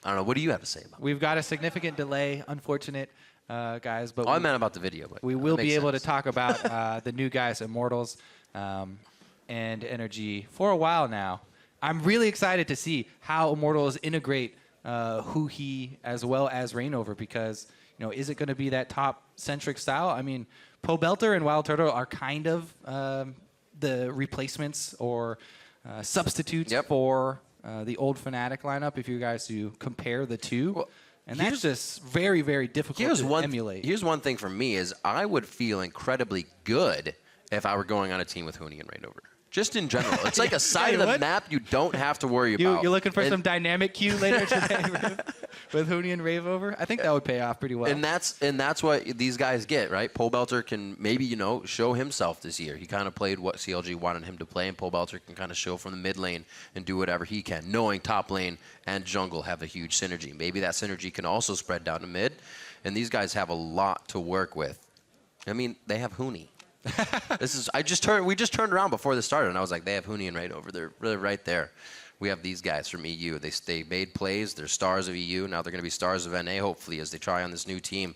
I don't know. What do you have to say about it? We've got a significant delay, unfortunate, guys. But I meant about the video. But we will be able to talk about the new guys, Immortals, and Energy for a while now. I'm really excited to see how Immortals integrate Huhi as well as Rainover because, you know, is it going to be that top-centric style? I mean, Pobelter and Wild Turtle are kind of the replacements or substitutes for the old Fnatic lineup if you guys do compare the two. Well, and that's just very, very difficult to emulate. Here's one thing for me is I would feel incredibly good if I were going on a team with Huni and Rainover. Just in general. It's like a side of the map you don't have to worry about. You're looking for some dynamic queue later today with Huni and Raveover? I think that would pay off pretty well. And that's what these guys get, right? Pobelter can maybe, you know, show himself this year. He kind of played what CLG wanted him to play, and Pobelter can kind of show from the mid lane and do whatever he can, knowing top lane and jungle have a huge synergy. Maybe that synergy can also spread down to mid, and these guys have a lot to work with. I mean, they have Huni. We just turned around before this started, and I was like, they have Huni and Rainover. They're really right there. We have these guys from EU. They made plays. They're stars of EU. Now they're going to be stars of NA, hopefully, as they try on this new team.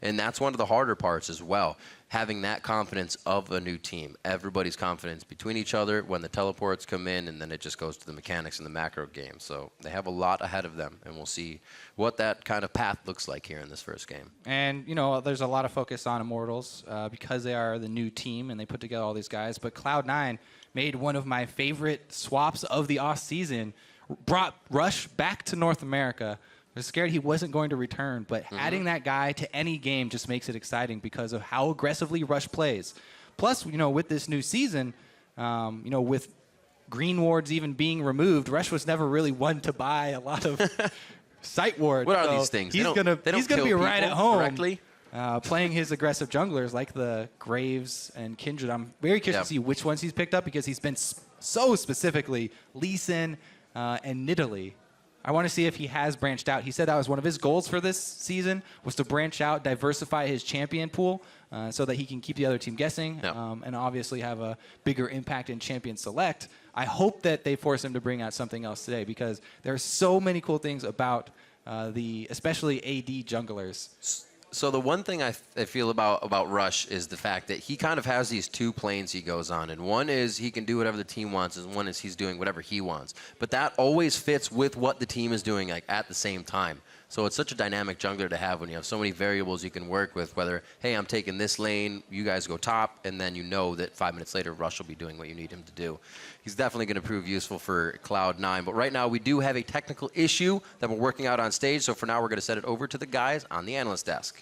And that's one of the harder parts as well, having that confidence of a new team. Everybody's confidence between each other when the teleports come in, and then it just goes to the mechanics in the macro game. So they have a lot ahead of them, and we'll see what that kind of path looks like here in this first game. And, you know, there's a lot of focus on Immortals because they are the new team, and they put together all these guys. But Cloud9 made one of my favorite swaps of the offseason, brought Rush back to North America. I was scared he wasn't going to return, but adding that guy to any game just makes it exciting because of how aggressively Rush plays. Plus, you know, with this new season, you know, with green wards even being removed, Rush was never really one to buy a lot of sight wards. What are these things? He's gonna be right at home directly. Playing his aggressive junglers like the Graves and Kindred. I'm very curious to see which ones he's picked up because he's been so specifically Lee Sin and Nidalee. I want to see if he has branched out. He said that was one of his goals for this season, was to branch out, diversify his champion pool so that he can keep the other team guessing and obviously have a bigger impact in champion select. I hope that they force him to bring out something else today because there are so many cool things about especially AD junglers. So the one thing I feel about Rush is the fact that he kind of has these two planes he goes on. And one is he can do whatever the team wants, and one is he's doing whatever he wants. But that always fits with what the team is doing like at the same time. So it's such a dynamic jungler to have when you have so many variables you can work with, whether, hey, I'm taking this lane, you guys go top, and then you know that 5 minutes later, Rush will be doing what you need him to do. He's definitely going to prove useful for Cloud9. But right now, we do have a technical issue that we're working out on stage. So for now, we're going to set it over to the guys on the analyst desk.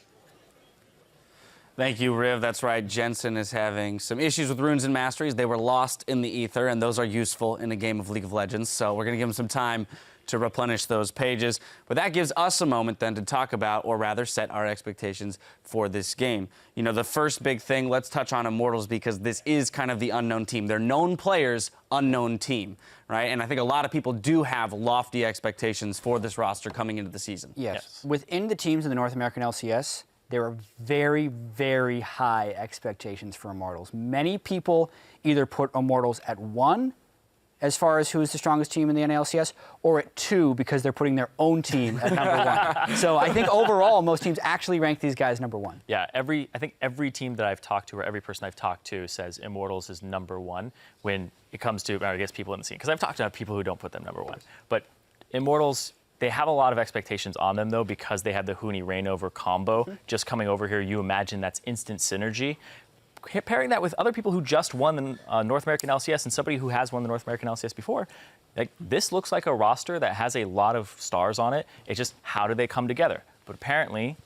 Thank you, Riv. That's right. Jensen is having some issues with runes and masteries. They were lost in the ether, and those are useful in a game of League of Legends. So we're going to give him some time to replenish those pages. But that gives us a moment then to talk about, or rather set our expectations for this game. You know, the first big thing, let's touch on Immortals, because this is kind of the unknown team. They're known players, unknown team, right? And I think a lot of people do have lofty expectations for this roster coming into the season. Yes. Within the teams in the North American LCS, there are very, very high expectations for Immortals. Many people either put Immortals at 1 as far as who is the strongest team in the NALCS, or at 2 because they're putting their own team at number 1. So I think overall, most teams actually rank these guys number 1. Yeah, I think every team that I've talked to, or every person I've talked to, says Immortals is number 1 when it comes to, I guess, people in the scene. Because I've talked to people who don't put them number 1. But Immortals, they have a lot of expectations on them, though, because they have the Huni Reignover combo. Just coming over here, you imagine that's instant synergy. Pairing that with other people who just won the North American LCS and somebody who has won the North American LCS before, like, this looks like a roster that has a lot of stars on it. It's just, how do they come together? But apparently,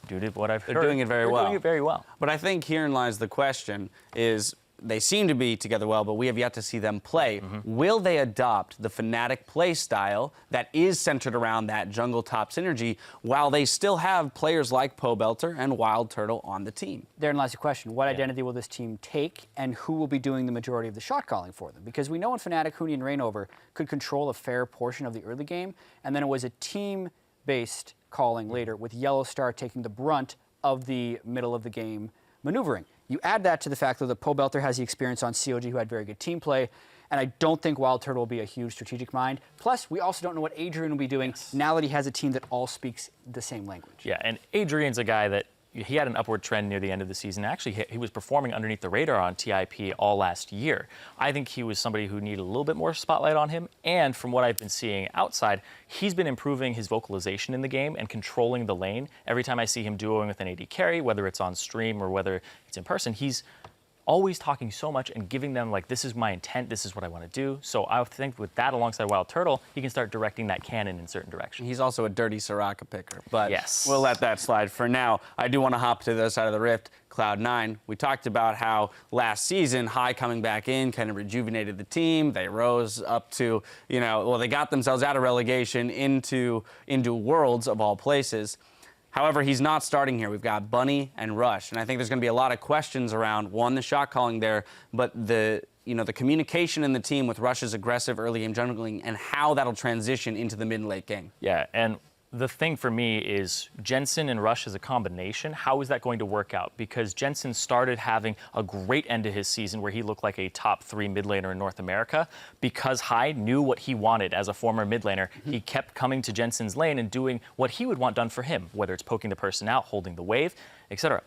due to what I've heard, they're doing it very well. Doing it very well. But I think herein lies the question is, they seem to be together well, but we have yet to see them play. Will they adopt the Fnatic play style that is centered around that jungle top synergy while they still have players like Pobelter and Wild Turtle on the team? Therein lies the question. What identity will this team take, and who will be doing the majority of the shot calling for them? Because we know in Fnatic, Huni and Reignover could control a fair portion of the early game, and then it was a team-based calling later, with Yellowstar taking the brunt of the middle of the game maneuvering. You add that to the fact that Pobelter has the experience on COG, who had very good team play, and I don't think Wild Turtle will be a huge strategic mind. Plus, we also don't know what Adrian will be doing now that he has a team that all speaks the same language. Yeah, and Adrian's a guy that he had an upward trend near the end of the season. Actually, he was performing underneath the radar on TIP all last year. I think he was somebody who needed a little bit more spotlight on him. And from what I've been seeing outside, he's been improving his vocalization in the game and controlling the lane. Every time I see him duoing with an AD carry, whether it's on stream or whether it's in person, he's always talking so much and giving them, like, this is my intent, this is what I want to do. So I think with that alongside Wild Turtle, he can start directing that cannon in certain directions. He's also a dirty Soraka picker, but yes, we'll let that slide for now. I do want to hop to the other side of the rift, Cloud9. We talked about how last season, High coming back in kind of rejuvenated the team. They rose up to, well, they got themselves out of relegation into Worlds of all places. However, he's not starting here. We've got Bunny and Rush, and I think there's going to be a lot of questions around, one, the shot calling there, but the communication in the team with Rush's aggressive early game jungling and how that'll transition into the mid and late game. Yeah, and the thing for me is Jensen and Rush as a combination, how is that going to work out? Because Jensen started having a great end to his season where he looked like a top 3 mid laner in North America. Because Hyde knew what he wanted as a former mid laner, he kept coming to Jensen's lane and doing what he would want done for him, whether it's poking the person out, holding the wave, etc.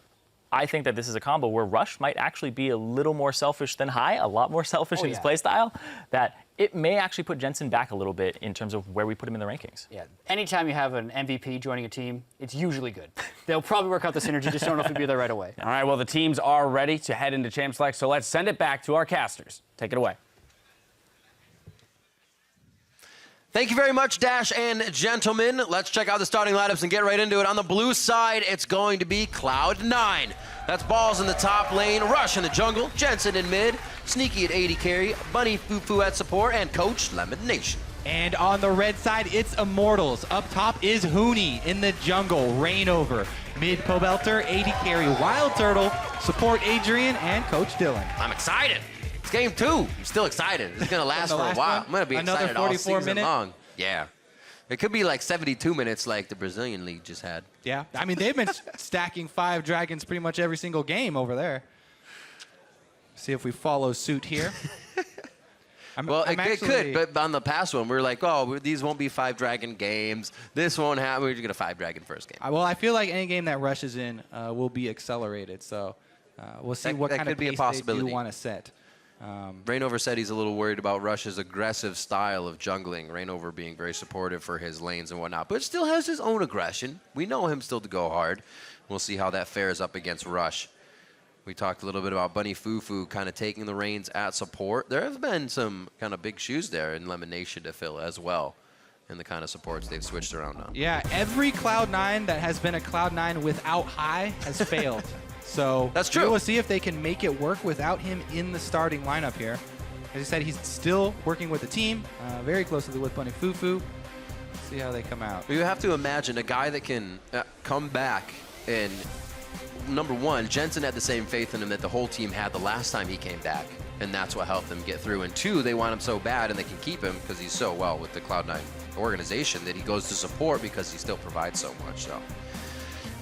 I think that this is a combo where Rush might actually be a little more selfish than High, a lot more selfish in his play style, that it may actually put Jensen back a little bit in terms of where we put him in the rankings. Yeah, anytime you have an MVP joining a team, it's usually good. They'll probably work out the synergy, just don't know if he'll be there right away. All right, well, the teams are ready to head into Champ Select, so let's send it back to our casters. Take it away. Thank you very much, Dash and gentlemen. Let's check out the starting lineups and get right into it. On the blue side, it's going to be Cloud9. That's Balls in the top lane, Rush in the jungle, Jensen in mid, Sneaky at AD carry, Bunny Fufu at support, and Coach Lemon Nation. And on the red side, it's Immortals. Up top is Huni in the jungle, Reignover. Mid Pobelter, AD carry, Wild Turtle, support Adrian, and Coach Dylan. I'm excited. It's game 2. I'm still excited. It's going to last for a while. I'm going to be excited all season long. Yeah. It could be like 72 minutes like the Brazilian League just had. Yeah. I mean, they've been stacking 5 dragons pretty much every single game over there. See if we follow suit here. It could, but on the past one, we were like, oh, these won't be 5 dragon games. This won't happen. We're just going to 5 dragon first game. Well, I feel like any game that Rush is in will be accelerated. So we'll see what kind of pace they do want to set. Rainover said he's a little worried about Rush's aggressive style of jungling. Rainover being very supportive for his lanes and whatnot, but still has his own aggression. We know him still to go hard. We'll see how that fares up against Rush. We talked a little bit about Bunny Fufu kind of taking the reins at support. There have been some kind of big shoes there in Lemon Nation to fill as well, and the kind of supports they've switched around on. Yeah, every Cloud9 that has been a Cloud9 without High has failed. So that's true. We'll see if they can make it work without him in the starting lineup here. As I said, he's still working with the team, very closely with Bunny Fufu. See how they come out. You have to imagine a guy that can come back and, number one, Jensen had the same faith in him that the whole team had the last time he came back, and that's what helped them get through. And two, they want him so bad and they can keep him because he's so well with the Cloud9 organization that he goes to support because he still provides so much. So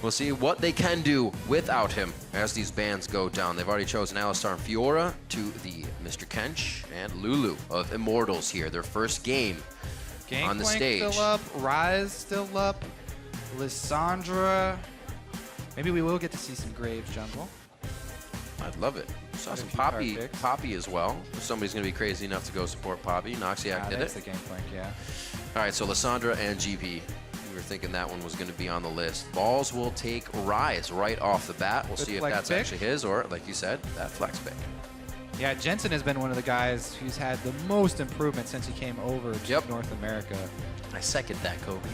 we'll see what they can do without him as these bans go down. They've already chosen Alistar and Fiora to the Mr. Kench and Lulu of Immortals here. Their first game on the stage. Still up, Rise still up, Lissandra. Maybe we will get to see some Graves jungle. I'd love it. Saw some Poppy as well. If somebody's going to be crazy enough to go support Poppy. Noxiac did it. That's the game plan, yeah. All right, so Lissandra and GP. We were thinking that one was going to be on the list. Balls will take Rise right off the bat. We'll see if that's actually his or, like you said, that flex pick. Yeah, Jensen has been one of the guys who's had the most improvement since he came over to North America. I second that, Kobe.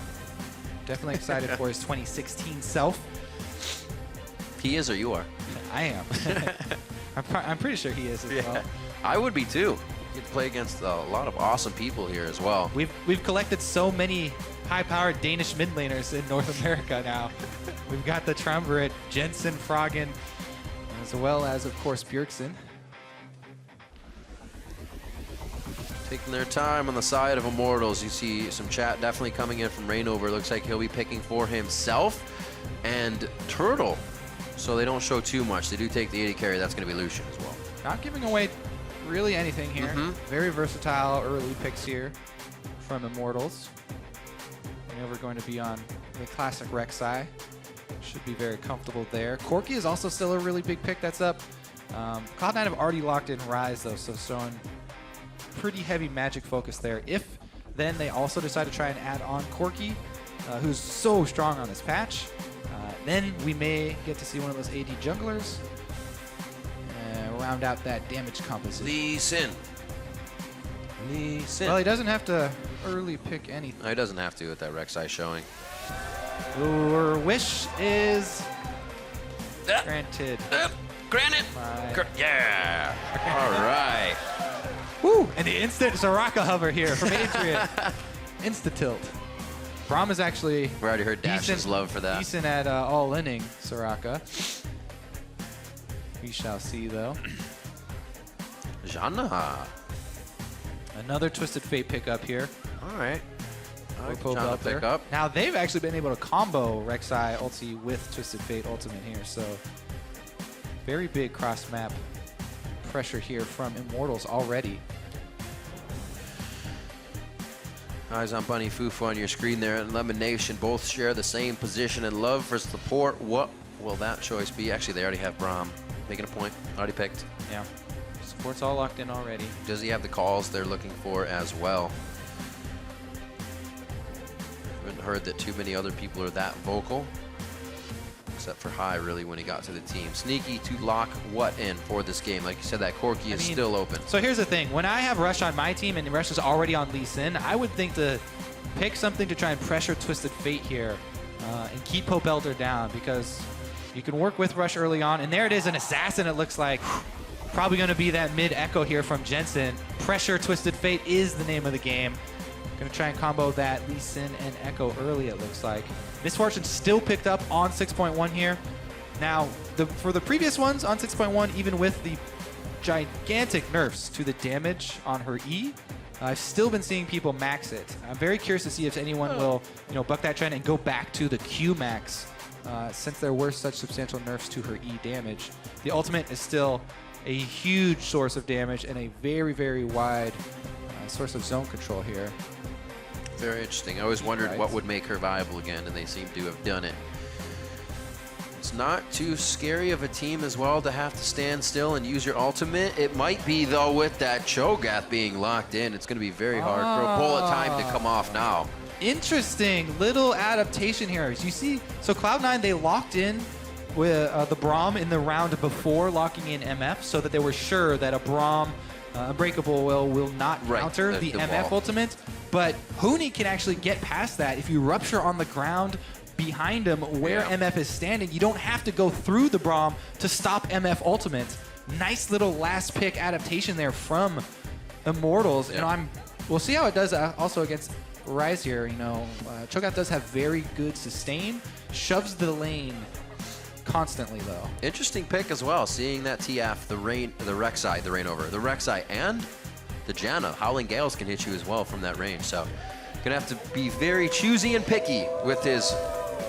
Definitely excited for his 2016 self. He is or you are? I am. I'm pretty sure he is as well. I would be too. You get to play against a lot of awesome people here as well. We've collected so many high-powered Danish mid laners in North America now. We've got the Triumvirate, Jensen, Froggen, as well as, of course, Bjergsen. Taking their time on the side of Immortals. You see some chat definitely coming in from Rainover. Looks like he'll be picking for himself and Turtle. So they don't show too much. They do take the AD carry. That's going to be Lucian as well. Not giving away really anything here. Very versatile early picks here from Immortals. We're going to be on the classic Rek'Sai. Should be very comfortable there. Corki is also still a really big pick that's up. Cloud9 have already locked in Rise, though, so showing pretty heavy magic focus there. If then they also decide to try and add on Corki, who's so strong on this patch, then we may get to see one of those AD junglers round out that damage composition. Lee Sin. Well, he doesn't have to early pick anything. No, he doesn't have to with that Rek'Sai showing. Your wish is granted. Granted. Yeah. All right. Woo! And the instant Soraka hover here from Adrian. Insta tilt. Braum is actually we already heard Dash's love for that. Decent at all-inning Soraka. We shall see, though. Janna. Another Twisted Fate pickup here. All right. Janna pick up. Now, they've actually been able to combo Rek'Sai ulti with Twisted Fate ultimate here, so very big cross-map pressure here from Immortals already. Eyes on Bunny Fufu on your screen there, and Lemon Nation both share the same position and love for support. What will that choice be? Actually, they already have Braum. Making a point. Already picked. Yeah. Support's all locked in already. Does he have the calls they're looking for as well? Haven't heard that too many other people are that vocal. Except for High, really, when he got to the team. Sneaky to lock what in for this game? Like you said, that Corki is still open. So here's the thing. When I have Rush on my team and Rush is already on Lee Sin, I would think to pick something to try and pressure Twisted Fate here and keep Pope Elder down, because you can work with Rush early on. And there it is, an assassin, it looks like. Probably going to be that mid echo here from Jensen. Pressure Twisted Fate is the name of the game. Going to try and combo that Lee Sin and Echo early, it looks like. Misfortune still picked up on 6.1 here. Now, for the previous ones on 6.1, even with the gigantic nerfs to the damage on her E, I've still been seeing people max it. I'm very curious to see if anyone will, buck that trend and go back to the Q max, since there were such substantial nerfs to her E damage. The ultimate is still a huge source of damage and a very, very wide source of zone control here. Very interesting. I always wondered what would make her viable again, and they seem to have done it. It's not too scary of a team as well to have to stand still and use your ultimate. It might be, though, with that Cho'Gath being locked in. It's going to be very hard for a bullet time to come off now. Interesting little adaptation here. As you see, so Cloud9, they locked in with the Braum in the round before locking in MF so that they were sure that a Braum Unbreakable will not counter the MF ultimate. But Huni can actually get past that. If you rupture on the ground behind him where MF is standing, you don't have to go through the Braum to stop MF ultimate. Nice little last pick adaptation there from Immortals. You know, we'll see how it does also against Rise here. You know, Cho'Gath does have very good sustain, shoves the lane constantly though. Interesting pick as well, seeing that TF, the Rek'Sai, and the Janna. Howling Gales can hit you as well from that range, so gonna have to be very choosy and picky with his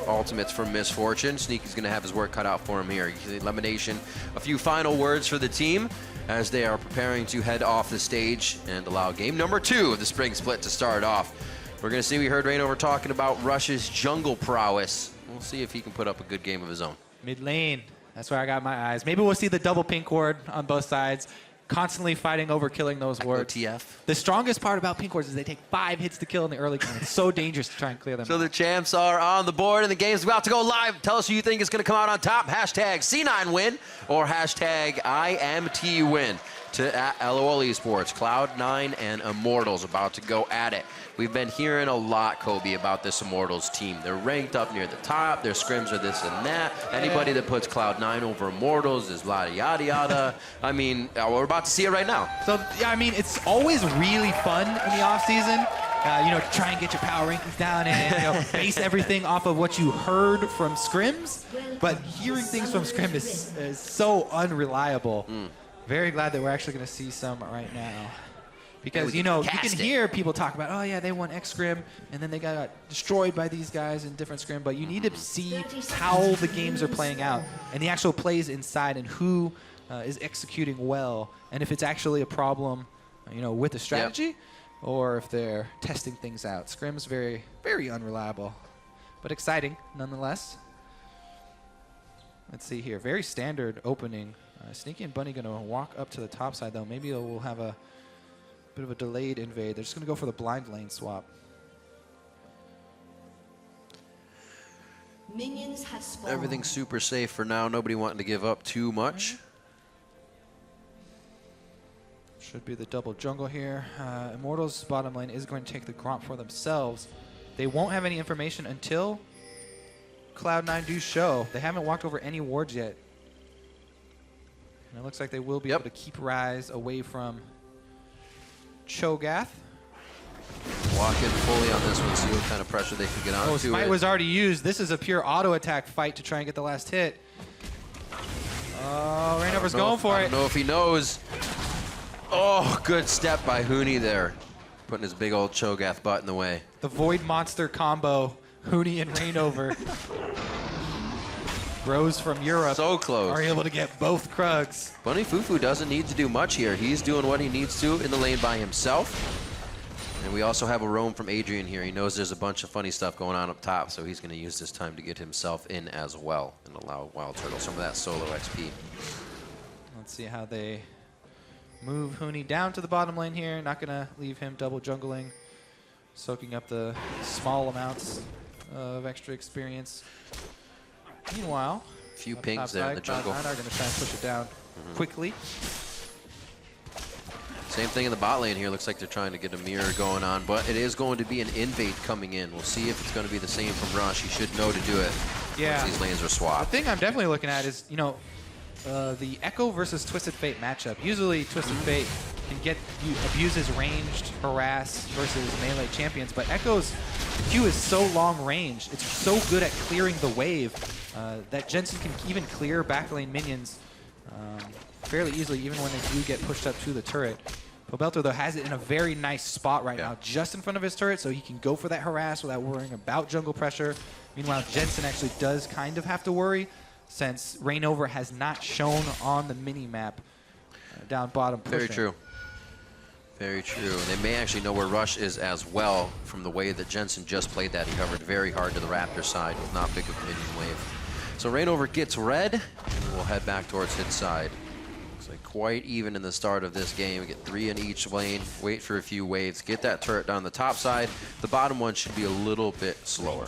ultimates from Misfortune. Sneaky's gonna have his work cut out for him here. Elimination. A few final words for the team as they are preparing to head off the stage and allow game number 2 of the Spring Split to start off. We're gonna see, we heard Reignover talking about Rush's jungle prowess. We'll see if he can put up a good game of his own. Mid lane, that's where I got my eyes. Maybe we'll see the double pink ward on both sides, constantly fighting over killing those wards. TF. The strongest part about pink wards is they take 5 hits to kill in the early game. It's so dangerous to try and clear them. So the champs are on the board and the game's about to go live. Tell us who you think is going to come out on top. Hashtag C9win or hashtag IMTwin to LOL Esports. Cloud9 and Immortals about to go at it. We've been hearing a lot, Kobe, about this Immortals team. They're ranked up near the top. Their scrims are this and that. Anybody that puts Cloud9 over Immortals is yada, yada, yada. I mean, we're about to see it right now. So, yeah, I mean, it's always really fun in the offseason. You know, to try and get your power rankings down and you know, base everything off of what you heard from scrims. But hearing things from scrim is so unreliable. Very glad that we're actually going to see some right now. Because, you know, you can hear people talk about, oh, yeah, they won X scrim, and then they got destroyed by these guys in different scrim. But you need to see how the games are playing out and the actual plays inside and who is executing well. And if it's actually a problem, you know, with the strategy or if they're testing things out. Scrim's very, very unreliable, but exciting nonetheless. Let's see here. Very standard opening. Sneaky and Bunny going to walk up to the top side, though. Maybe we'll have a bit of a delayed invade. They're just going to go for the blind lane swap. Minions have spawned. Everything's super safe for now. Nobody wanting to give up too much. Should be the double jungle here. Immortals' bottom lane is going to take the Gromp for themselves. They won't have any information until Cloud9 do show. They haven't walked over any wards yet. And it looks like they will be able to keep Rise away from Cho'Gath. Walk in fully on this one, see what kind of pressure they can get on. Oh, Smite was already used. This is a pure auto attack fight to try and get the last hit. Oh, Reignover's going for it. I don't know if he knows. Oh, good step by Huni there. Putting his big old Cho'Gath butt in the way. The Void Monster combo, Huni and Reignover. Bros from Europe so close. Are able to get both Krugs. Bunny Fufu doesn't need to do much here. He's doing what he needs to in the lane by himself. And we also have a roam from Adrian here. He knows there's a bunch of funny stuff going on up top, so he's going to use this time to get himself in as well and allow Wild Turtle some of that solo XP. Let's see how they move Huni down to the bottom lane here. Not going to leave him double jungling, soaking up the small amounts of extra experience. Meanwhile, a few pings there in the jungle. Cloud9 are going to try and push it down quickly. Same thing in the bot lane here. Looks like they're trying to get a mirror going on, but it is going to be an invade coming in. We'll see if it's going to be the same from Rush. He should know to do it once these lanes are swapped. The thing I'm definitely looking at is, you know, the Echo versus Twisted Fate matchup. Usually Twisted Fate can abuse his ranged harass versus melee champions, but Echo's Q is so long range. It's so good at clearing the wave that Jensen can even clear backlane minions fairly easily, even when they do get pushed up to the turret. Pobelter, though, has it in a very nice spot right now, just in front of his turret, so he can go for that harass without worrying about jungle pressure. Meanwhile, Jensen actually does kind of have to worry, since Reignover has not shown on the mini-map down bottom pushing. Very true. Very true. And they may actually know where Rush is as well from the way that Jensen just played that. He covered very hard to the Raptor side with not big of a minion wave. So Rainover gets red, and we'll head back towards his side. Looks like quite even in the start of this game. We get 3 in each lane, wait for a few waves, get that turret down the top side. The bottom one should be a little bit slower.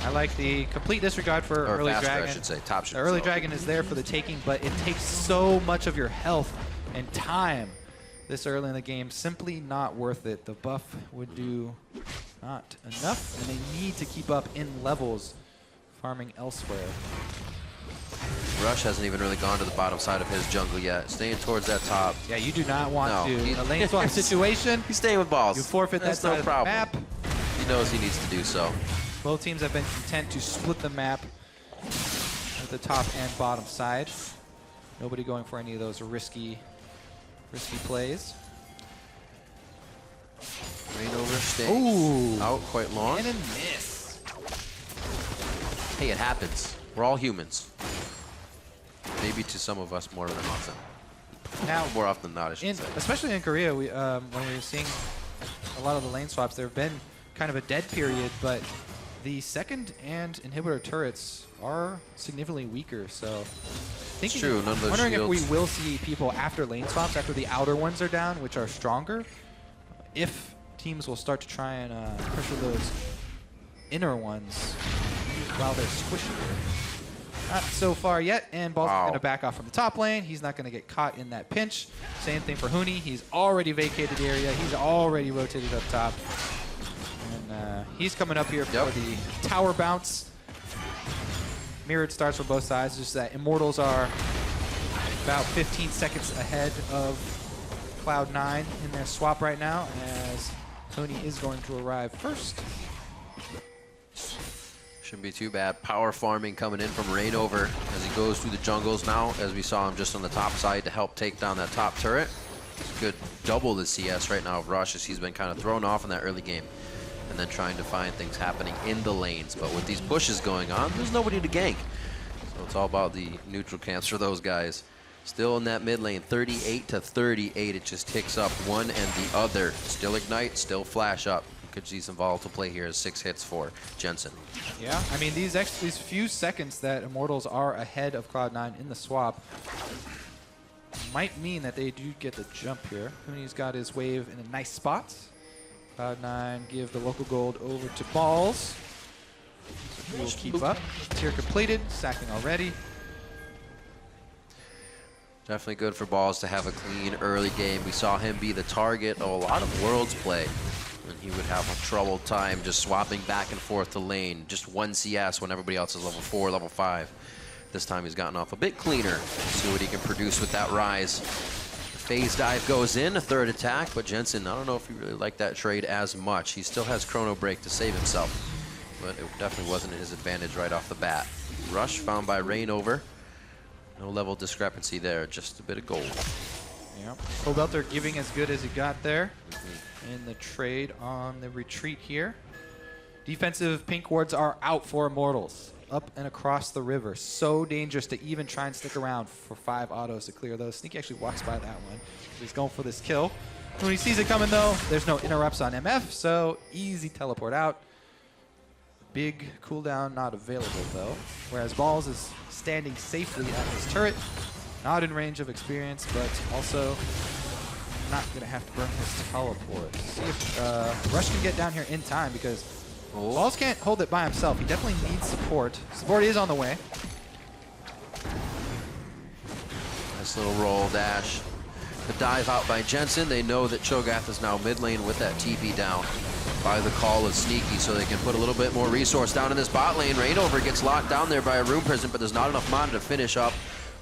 I like the complete disregard for Or early faster, dragon. I should say. Top should The be early slower. dragon is there for the taking, but it takes so much of your health and time this early in the game. Simply not worth it. The buff would do not enough, and they need to keep up in levels farming elsewhere. Rush hasn't even really gone to the bottom side of his jungle yet. Staying towards that top. Yeah, you do not want No, to. he- In a lane swap situation, he's staying with balls. you forfeit That's that side no of problem. the map. He knows he needs to do so. Both teams have been content to split the map at the top and bottom side. Nobody going for any of those risky plays. Rainover staying out quite long. And a miss. Hey, it happens. We're all humans. Maybe to some of us more than often. Now, more often than not, I should say. especially in Korea, when we were seeing a lot of the lane swaps, there have been kind of a dead period, but the second and inhibitor turrets are significantly weaker. So, thinking, true, none of those wondering if we shields. will see people after lane swaps, after the outer ones are down, which are stronger, if teams will start to try and pressure those inner ones while they're squishy. Not so far yet, and Ball's going to back off from the top lane. He's not going to get caught in that pinch. Same thing for Huni. He's already vacated the area. He's already rotated up top. And he's coming up here for the tower bounce. Mirrored starts for both sides, just that Immortals are about 15 seconds ahead of Cloud9 in their swap right now, as Huni is going to arrive first. Shouldn't be too bad. Power farming coming in from Rainover as he goes through the jungles now, as we saw him just on the top side to help take down that top turret. It's a good double the CS right now of Rush, as he's been kind of thrown off in that early game and then trying to find things happening in the lanes. But with these pushes going on, there's nobody to gank. So it's all about the neutral camps for those guys. Still in that mid lane, 38 to 38. It just ticks up one and the other. Still Ignite, still Flash up. Could see some volatile play here as 6 hits for Jensen. Yeah, I mean, these few seconds that Immortals are ahead of Cloud9 in the swap might mean that they do get the jump here. Huni's got his wave in a nice spot. Cloud9 give the local gold over to Balls. So he will keep up. Tier completed, sacking already. Definitely good for Balls to have a clean early game. We saw him be the target of a lot of Worlds play. And he would have a troubled time just swapping back and forth to lane. Just 1 CS when everybody else is level 4, level 5. This time he's gotten off a bit cleaner. See what he can produce with that rise. Phase dive goes in, a third attack, but Jensen, I don't know if he really liked that trade as much. He still has Chrono Break to save himself, but it definitely wasn't his advantage right off the bat. Rush found by Rainover. No level discrepancy there, just a bit of gold. Yeah, Cobelter giving as good as he got there in the trade on the retreat here. Defensive pink wards are out for Immortals. Up and across the river. So dangerous to even try and stick around for 5 autos to clear those. Sneaky actually walks by that one. He's going for this kill. When he sees it coming though, there's no interrupts on MF, so easy teleport out. Big cooldown not available though. Whereas Balls is standing safely at his turret. Not in range of experience, but also not going to have to burn his teleport. See if Rush can get down here in time, because Balls can't hold it by himself. He definitely needs support. Support is on the way. Nice little roll dash. The dive out by Jensen. They know that Cho'Gath is now mid lane with that TP down by the call of Sneaky, so they can put a little bit more resource down in this bot lane. Rainover gets locked down there by a Rune Prison, but there's not enough mana to finish up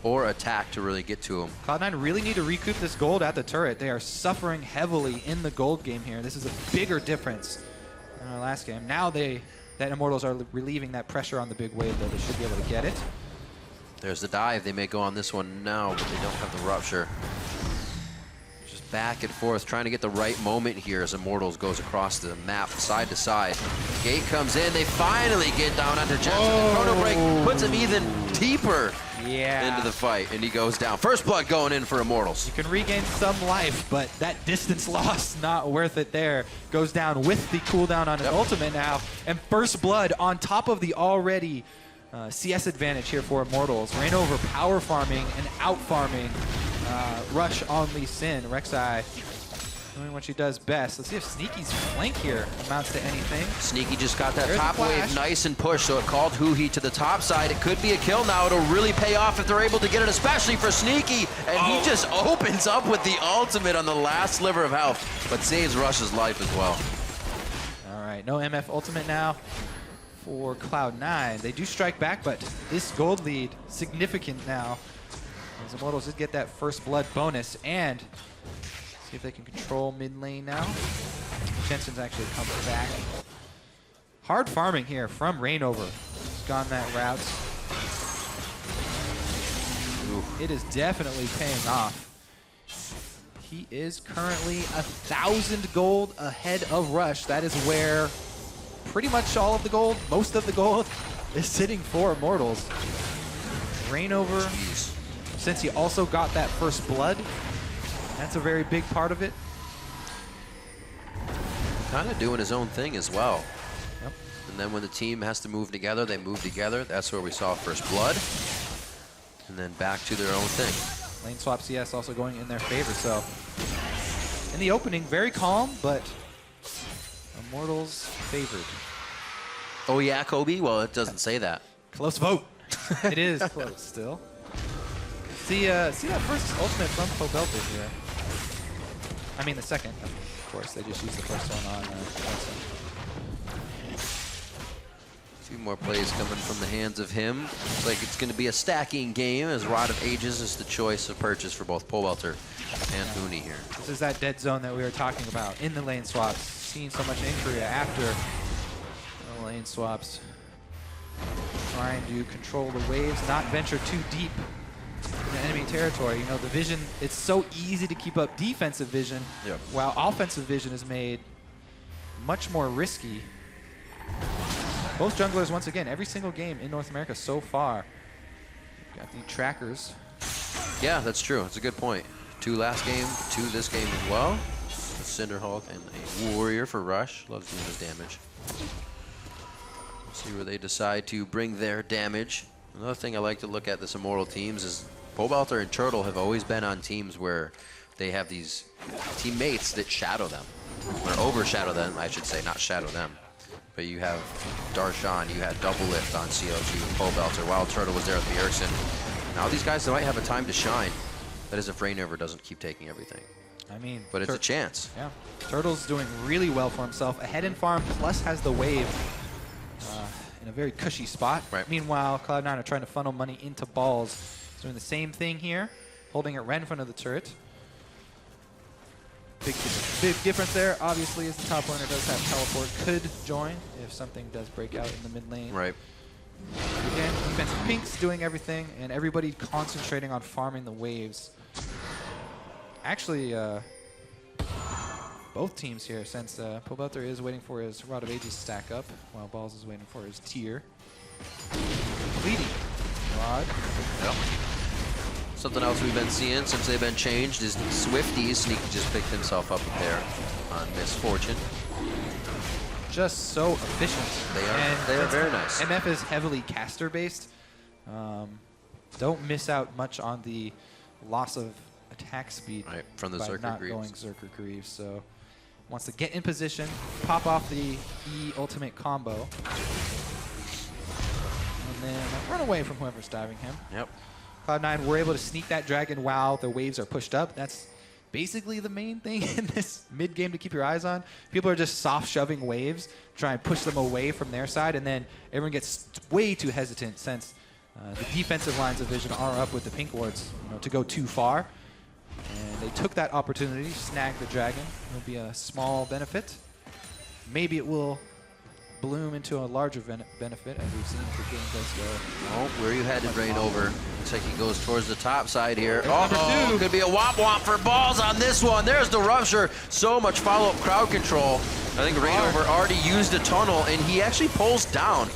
or attack to really get to him. Cloud9 really need to recoup this gold at the turret. They are suffering heavily in the gold game here. This is a bigger difference than our last game. Now that Immortals are relieving that pressure on the big wave, though, they should be able to get it. There's the dive. They may go on this one now, but they don't have the Rupture. Just back and forth, trying to get the right moment here as Immortals goes across the map side to side. Gate comes in. They finally get down under Jensen. And Chrono Break puts him even deeper into the fight, and he goes down. First blood going in for Immortals. You can regain some life, but that distance loss, not worth it there. Goes down with the cooldown on his ultimate now, and first blood on top of the already CS advantage here for Immortals. Reignover power farming and out farming Rush on Lee Sin. Rek'Sai doing what she does best. Let's see if Sneaky's flank here amounts to anything. Sneaky just got that There's top the flash. wave nice and pushed, so it called Huhi to the top side. It could be a kill now. It'll really pay off if they're able to get it, especially for Sneaky. And he just opens up with the ultimate on the last sliver of health, but saves Rush's life as well. All right, no MF ultimate now for Cloud9. They do strike back, but this gold lead significant now. As Immortals did get that first blood bonus, and see if they can control mid lane now. Jensen's actually come back. Hard farming here from Reignover. He's gone that route. It is definitely paying off. He is currently 1,000 gold ahead of Rush. That is where pretty much all of the gold, most of the gold, is sitting for Immortals. Reignover, since he also got that first blood, that's a very big part of it. Kind of doing his own thing as well. Yep. And then when the team has to move together, they move together. That's where we saw first blood. And then back to their own thing. Lane swap CS also going in their favor, so in the opening, very calm, but Immortals favored. Oh yeah, Kobe? Well, it doesn't say that. Close vote. It is close still. See that first ultimate from Pobelter here. I mean the second, of course. They just used the first one on Johnson. A few more plays coming from the hands of him. Looks like it's going to be a stacking game as Rod of Ages is the choice of purchase for both Pobelter and Huni here. This is that dead zone that we were talking about in the lane swaps. Seeing so much in Korea after the lane swaps. Trying to control the waves, not venture too deep in enemy territory. You know, the vision, it's so easy to keep up defensive vision, while offensive vision is made much more risky. Both junglers, once again, every single game in North America so far, got the trackers. Yeah, that's true. That's a good point. 2 last game, 2 this game as well. A Cinderhawk and a Warrior for Rush. Loves doing his damage. See where they decide to bring their damage. Another thing I like to look at this Immortal teams is Pobelter and Turtle have always been on teams where they have these teammates that shadow them, or overshadow them, I should say, not shadow them. But you have Darshan, you had Double Lift on CLG with Pobelter, while Turtle was there with Bjergsen. Now these guys, they might have a time to shine. That is if Reignover doesn't keep taking everything. I mean, but it's a chance. Yeah, Turtle's doing really well for himself. Ahead in farm, plus has the wave in a very cushy spot. Right. Meanwhile, Cloud9 are trying to funnel money into balls. He's doing the same thing here, holding it right in front of the turret. Big difference there, obviously, is the top laner does have teleport, could join if something does break out in the mid lane. Right. Again, defensive Pink's doing everything, and everybody concentrating on farming the waves. Actually, both teams here, since Pobelter is waiting for his Rod of Ages to stack up, while Balls is waiting for his tier. Bleeding Rod. Yep. Something else we've been seeing since they've been changed is Swifties. Sneaky just picked himself up a pair on Misfortune. Just so efficient. They are very nice. MF is heavily caster based. Don't miss out much on the loss of attack speed from the by Zerker not Greaves. going Zerker Greaves. So wants to get in position, pop off the E ultimate combo, and then run away from whoever's diving him. Yep. Cloud9 were able to sneak that dragon while the waves are pushed up. That's basically the main thing in this mid game to keep your eyes on. People are just soft shoving waves, try and push them away from their side, and then everyone gets way too hesitant since the defensive lines of vision are up with the pink wards, to go too far. And they took that opportunity, snagged the dragon. It'll be a small benefit. Maybe it will bloom into a larger benefit, as we've seen if the game does go. Oh, where you headed, Reignover? Looks like he goes towards the top side here. Uh-oh, could be a womp-womp for Balls on this one. There's the rupture. So much follow-up crowd control. I think Reignover already used a tunnel, and he actually pulls down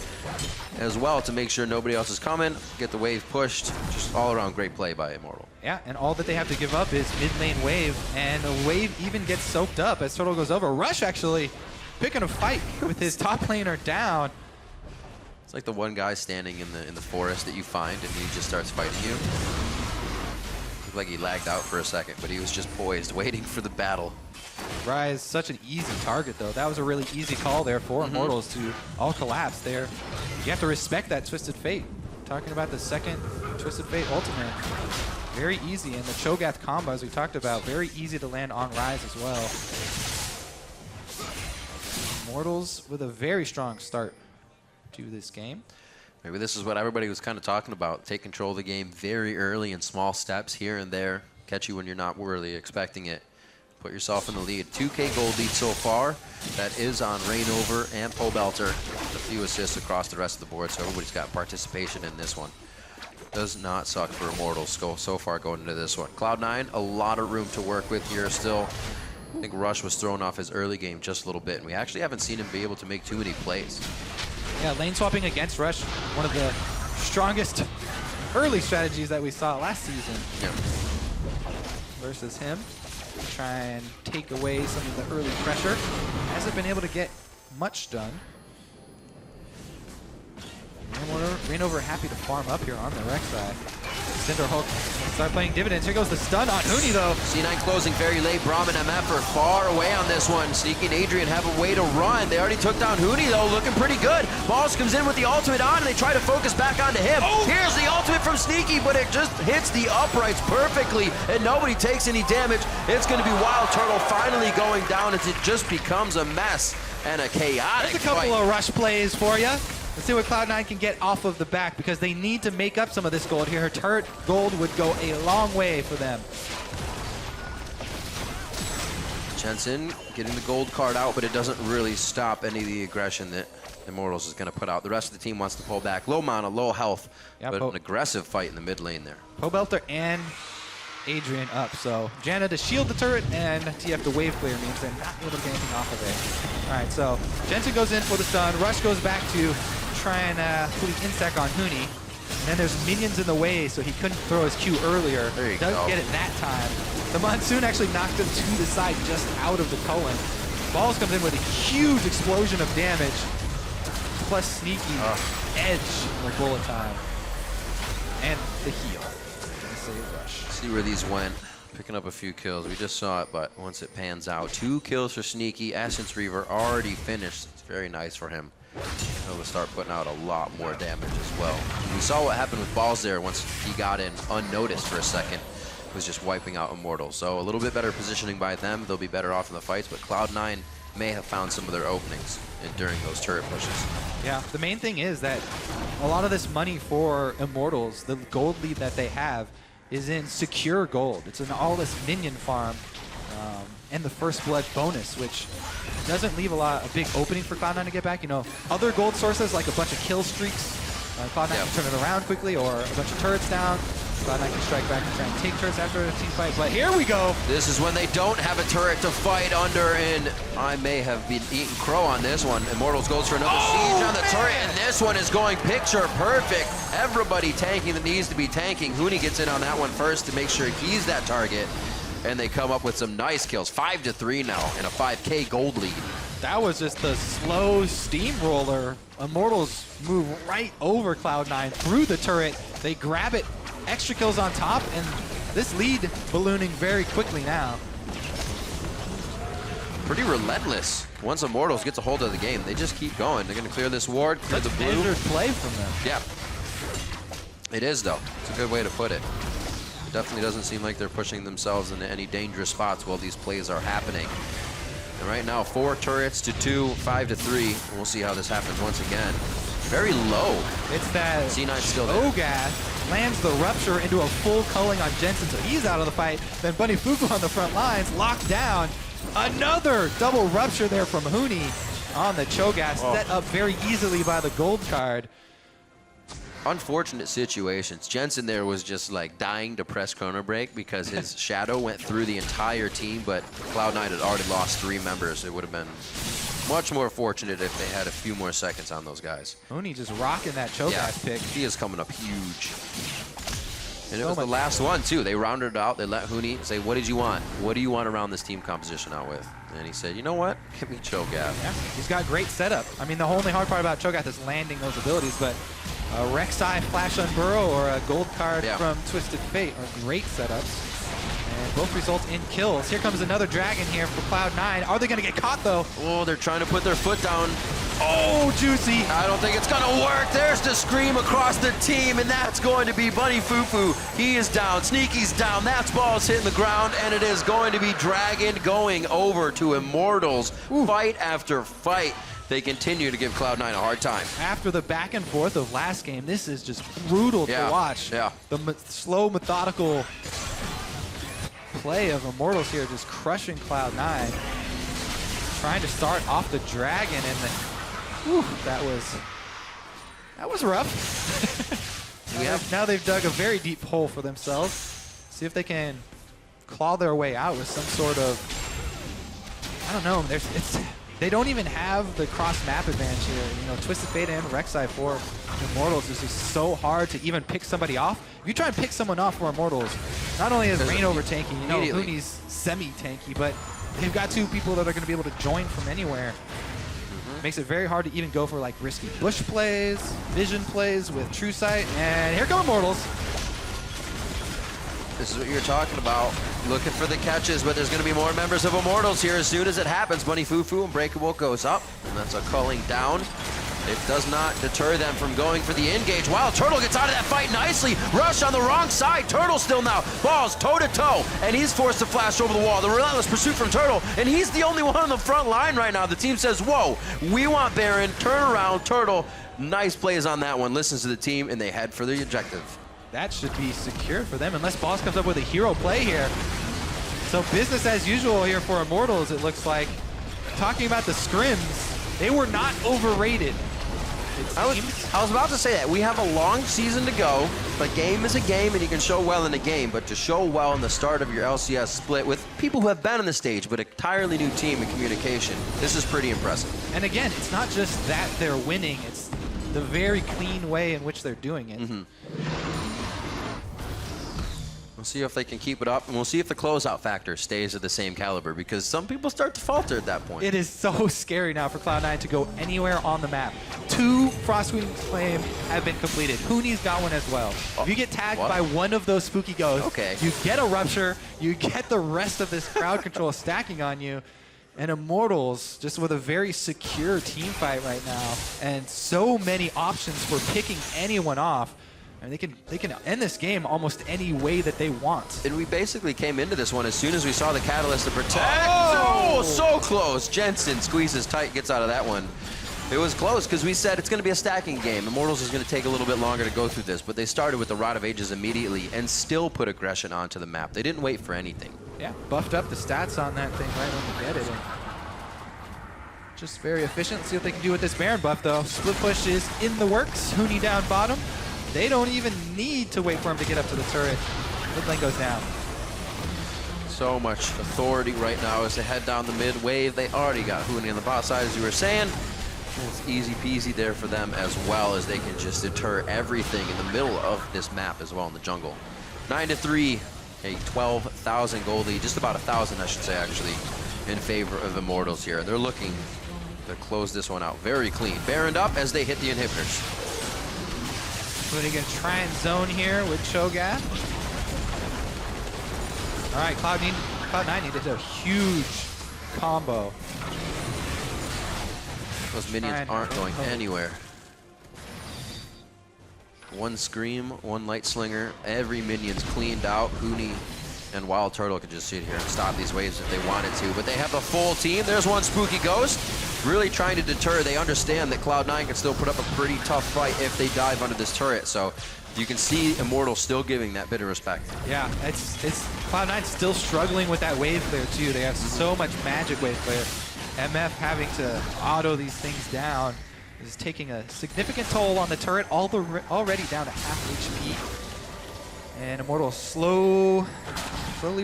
as well to make sure nobody else is coming. Get the wave pushed. Just all around great play by Immortal. Yeah, and all that they have to give up is mid lane wave, and the wave even gets soaked up as Turtle goes over. Rush actually picking a fight with his top laner down. It's like the one guy standing in the forest that you find and he just starts fighting you. Looked like he lagged out for a second, but he was just poised, waiting for the battle. Rise, such an easy target though. That was a really easy call there for Immortals to all collapse there. You have to respect that Twisted Fate. Talking about the second Twisted Fate ultimate. Very easy, and the Cho'Gath combo, as we talked about, very easy to land on Rise as well. Immortals with a very strong start to this game. Maybe this is what everybody was kind of talking about. Take control of the game very early in small steps here and there. Catch you when you're not really expecting it. Put yourself in the lead. 2K gold lead so far. That is on Rainover and Pobelter. A few assists across the rest of the board, so everybody's got participation in this one. Does not suck for Immortals so far going into this one. Cloud9, a lot of room to work with here still. I think Rush was thrown off his early game just a little bit, and we actually haven't seen him be able to make too many plays. Yeah, lane swapping against Rush, one of the strongest early strategies that we saw last season. Yeah. Versus him. Try and take away some of the early pressure. Hasn't been able to get much done. Rainover happy to farm up here on the Rex side. Cinder Hulk start playing dividends. Here goes the stun on Huni though. C9 closing very late. Braum and MF are far away on this one. Sneaky and Adrian have a way to run. They already took down Huni though, looking pretty good. Balls comes in with the ultimate on and they try to focus back onto him. Here's the ultimate from Sneaky, but it just hits the uprights perfectly and nobody takes any damage. It's going to be Wild Turtle finally going down as it just becomes a mess and a chaotic There's a couple fight. of Rush plays for you. Let's see what Cloud9 can get off of the back because they need to make up some of this gold here. Her turret gold would go a long way for them. Jensen getting the gold card out, but it doesn't really stop any of the aggression that Immortals is going to put out. The rest of the team wants to pull back. Low mana, low health, but an aggressive fight in the mid lane there. Pobelter and Adrian up, so Janna to shield the turret and TF to wave clear means they're not able to get anything off of it. All right, so Jensen goes in for the stun. Rush goes back to try and put the insect on Huni. And then there's minions in the way, so he couldn't throw his Q earlier. There you Doesn't go. get it that time. The Monsoon actually knocked him to the side just out of the Cullen. Balls comes in with a huge explosion of damage. Plus Sneaky edge in the bullet time. And the heal. And save Rush. See where these went. Picking up a few kills. We just saw it, but once it pans out. 2 kills for Sneaky. Essence Reaver already finished. It's very nice for him. He'll start putting out a lot more damage as well. We saw what happened with Balls there once he got in unnoticed for a second. Was just wiping out Immortals. So a little bit better positioning by them. They'll be better off in the fights, but Cloud9 may have found some of their openings during those turret pushes. Yeah, the main thing is that a lot of this money for Immortals, the gold lead that they have, is in secure gold. It's in all this minion farm and the first blood bonus, which doesn't leave a big opening for Cloud9 to get back. You know, other gold sources like a bunch of kill streaks, Cloud9 can turn it around quickly, or a bunch of turrets down. Cloud9 can strike back and try and take turrets after a team fight. But here we go. This is when they don't have a turret to fight under, and I may have been eating crow on this one. Immortals goes for another siege on the turret, and this one is going picture perfect. Everybody tanking that needs to be tanking. Huni gets in on that one first to make sure he's that target, and they come up with some nice kills. 5-3 now, and a 5K gold lead. That was just the slow steamroller. Immortals move right over Cloud9 through the turret. They grab it, extra kills on top, and this lead ballooning very quickly now. Pretty relentless. Once Immortals gets a hold of the game, they just keep going. They're going to clear this ward, clear the blue. Dangerous play from them. Yeah. It is, though. It's a good way to put it. It definitely doesn't seem like they're pushing themselves into any dangerous spots while these plays are happening. And right now, 4 turrets to 2, 5-3. And we'll see how this happens once again. Very low. It's that C9 still there. Cho'Gath lands the rupture into a full culling on Jensen, so he's out of the fight. Then Bunny Fuku on the front lines, locked down. Another double rupture there from Huni on the Cho'Gath, set up very easily by the gold card. Unfortunate situations. Jensen there was just like dying to press Chrono Break because his shadow went through the entire team, but Cloud9 had already lost 3 members. It would have been much more fortunate if they had a few more seconds on those guys. Huni just rocking that Cho'Gath pick. He is coming up huge. And it was the last one, too. They rounded it out. They let Huni say, what did you want? What do you want to round this team composition out with? And he said, you know what? Give me Cho'Gath. Yeah, he's got great setup. I mean, the only hard part about Cho'Gath is landing those abilities, but a Rek'Sai Flash Unburrow or a gold card from Twisted Fate are great setups. And both result in kills. Here comes another dragon here for Cloud9. Are they going to get caught, though? Oh, they're trying to put their foot down. Oh, juicy. I don't think it's going to work. There's the scream across the team, and that's going to be Bunny Fufu. He is down. Sneaky's down. That's ball's hitting the ground, and it is going to be Dragon going over to Immortals. Fight after fight. They continue to give Cloud9 a hard time. After the back and forth of last game, this is just brutal to watch. Yeah. The slow, methodical play of Immortals here, just crushing Cloud9. Trying to start off the dragon, and that was rough. Now they've dug a very deep hole for themselves. See if they can claw their way out with some sort of, I don't know. They don't even have the cross-map advantage here. You know, Twisted Fate and Rek'Sai for Immortals is just so hard to even pick somebody off. If you try and pick someone off for Immortals, not only is Reignover tanky, you know, Huni's semi-tanky, but they've got two people that are going to be able to join from anywhere. Makes it very hard to even go for like risky bush plays, vision plays with True Sight, and here come Immortals. This is what you're talking about. Looking for the catches, but there's going to be more members of Immortals here as soon as it happens. Bunny Fufu, Unbreakable goes up, and that's a culling down. It does not deter them from going for the engage. Wild Turtle gets out of that fight nicely. Rush on the wrong side. Turtle still now. Balls toe-to-toe, and he's forced to flash over the wall. The relentless pursuit from Turtle, and he's the only one on the front line right now. The team says, whoa, we want Baron. Turn around, Turtle. Nice plays on that one. Listens to the team, and they head for the objective. That should be secure for them, unless Boss comes up with a hero play here. So business as usual here for Immortals, it looks like. Talking about the scrims, they were not overrated. I was about to say that. We have a long season to go. A game is a game, and you can show well in a game, but to show well in the start of your LCS split with people who have been on the stage, but an entirely new team in communication, this is pretty impressive. And again, it's not just that they're winning, it's the very clean way in which they're doing it. We'll see if they can keep it up, and we'll see if the closeout factor stays at the same caliber, because some people start to falter at that point. It is so scary now for Cloud9 to go anywhere on the map. 2 Frostwing Flame have been completed. Huni's got one as well. If you get tagged by one of those spooky ghosts, you get a Rupture, you get the rest of this crowd control stacking on you, and Immortals just with a very secure team fight right now, and so many options for picking anyone off. And they can end this game almost any way that they want. And we basically came into this one as soon as we saw the catalyst to protect. Oh, so close. Jensen squeezes tight, gets out of that one. It was close because we said it's going to be a stacking game. Immortals is going to take a little bit longer to go through this, but they started with the Rod of Ages immediately and still put aggression onto the map. They didn't wait for anything. Yeah, buffed up the stats on that thing right when you get it. And just very efficient. See what they can do with this Baron buff, though. Split push is in the works. Huni down bottom. They don't even need to wait for him to get up to the turret. Mid lane goes down. So much authority right now as they head down the mid wave. They already got Huni on the bot side, as you were saying. It's easy peasy there for them as well, as they can just deter everything in the middle of this map as well in the jungle. 9-3, a 12,000 gold lead, just about 1,000 I should say actually, in favor of Immortals here. They're looking to close this one out very clean. Baroned up as they hit the inhibitors. They're going to try and zone here with Cho'Gath. All right, Cloud9 needed a huge combo. Those minions aren't going anywhere. One Scream, one Light Slinger. Every minion's cleaned out. Huni and Wild Turtle could just sit here and stop these waves if they wanted to. But they have a full team. There's one Spooky Ghost. Really trying to deter. They understand that Cloud9 can still put up a pretty tough fight if they dive under this turret. So you can see Immortal still giving that bit of respect. Yeah, it's Cloud9 still struggling with that wave clear too. They have so much magic wave clear. MF having to auto these things down is taking a significant toll on the turret, already down to half HP. And Immortal slowly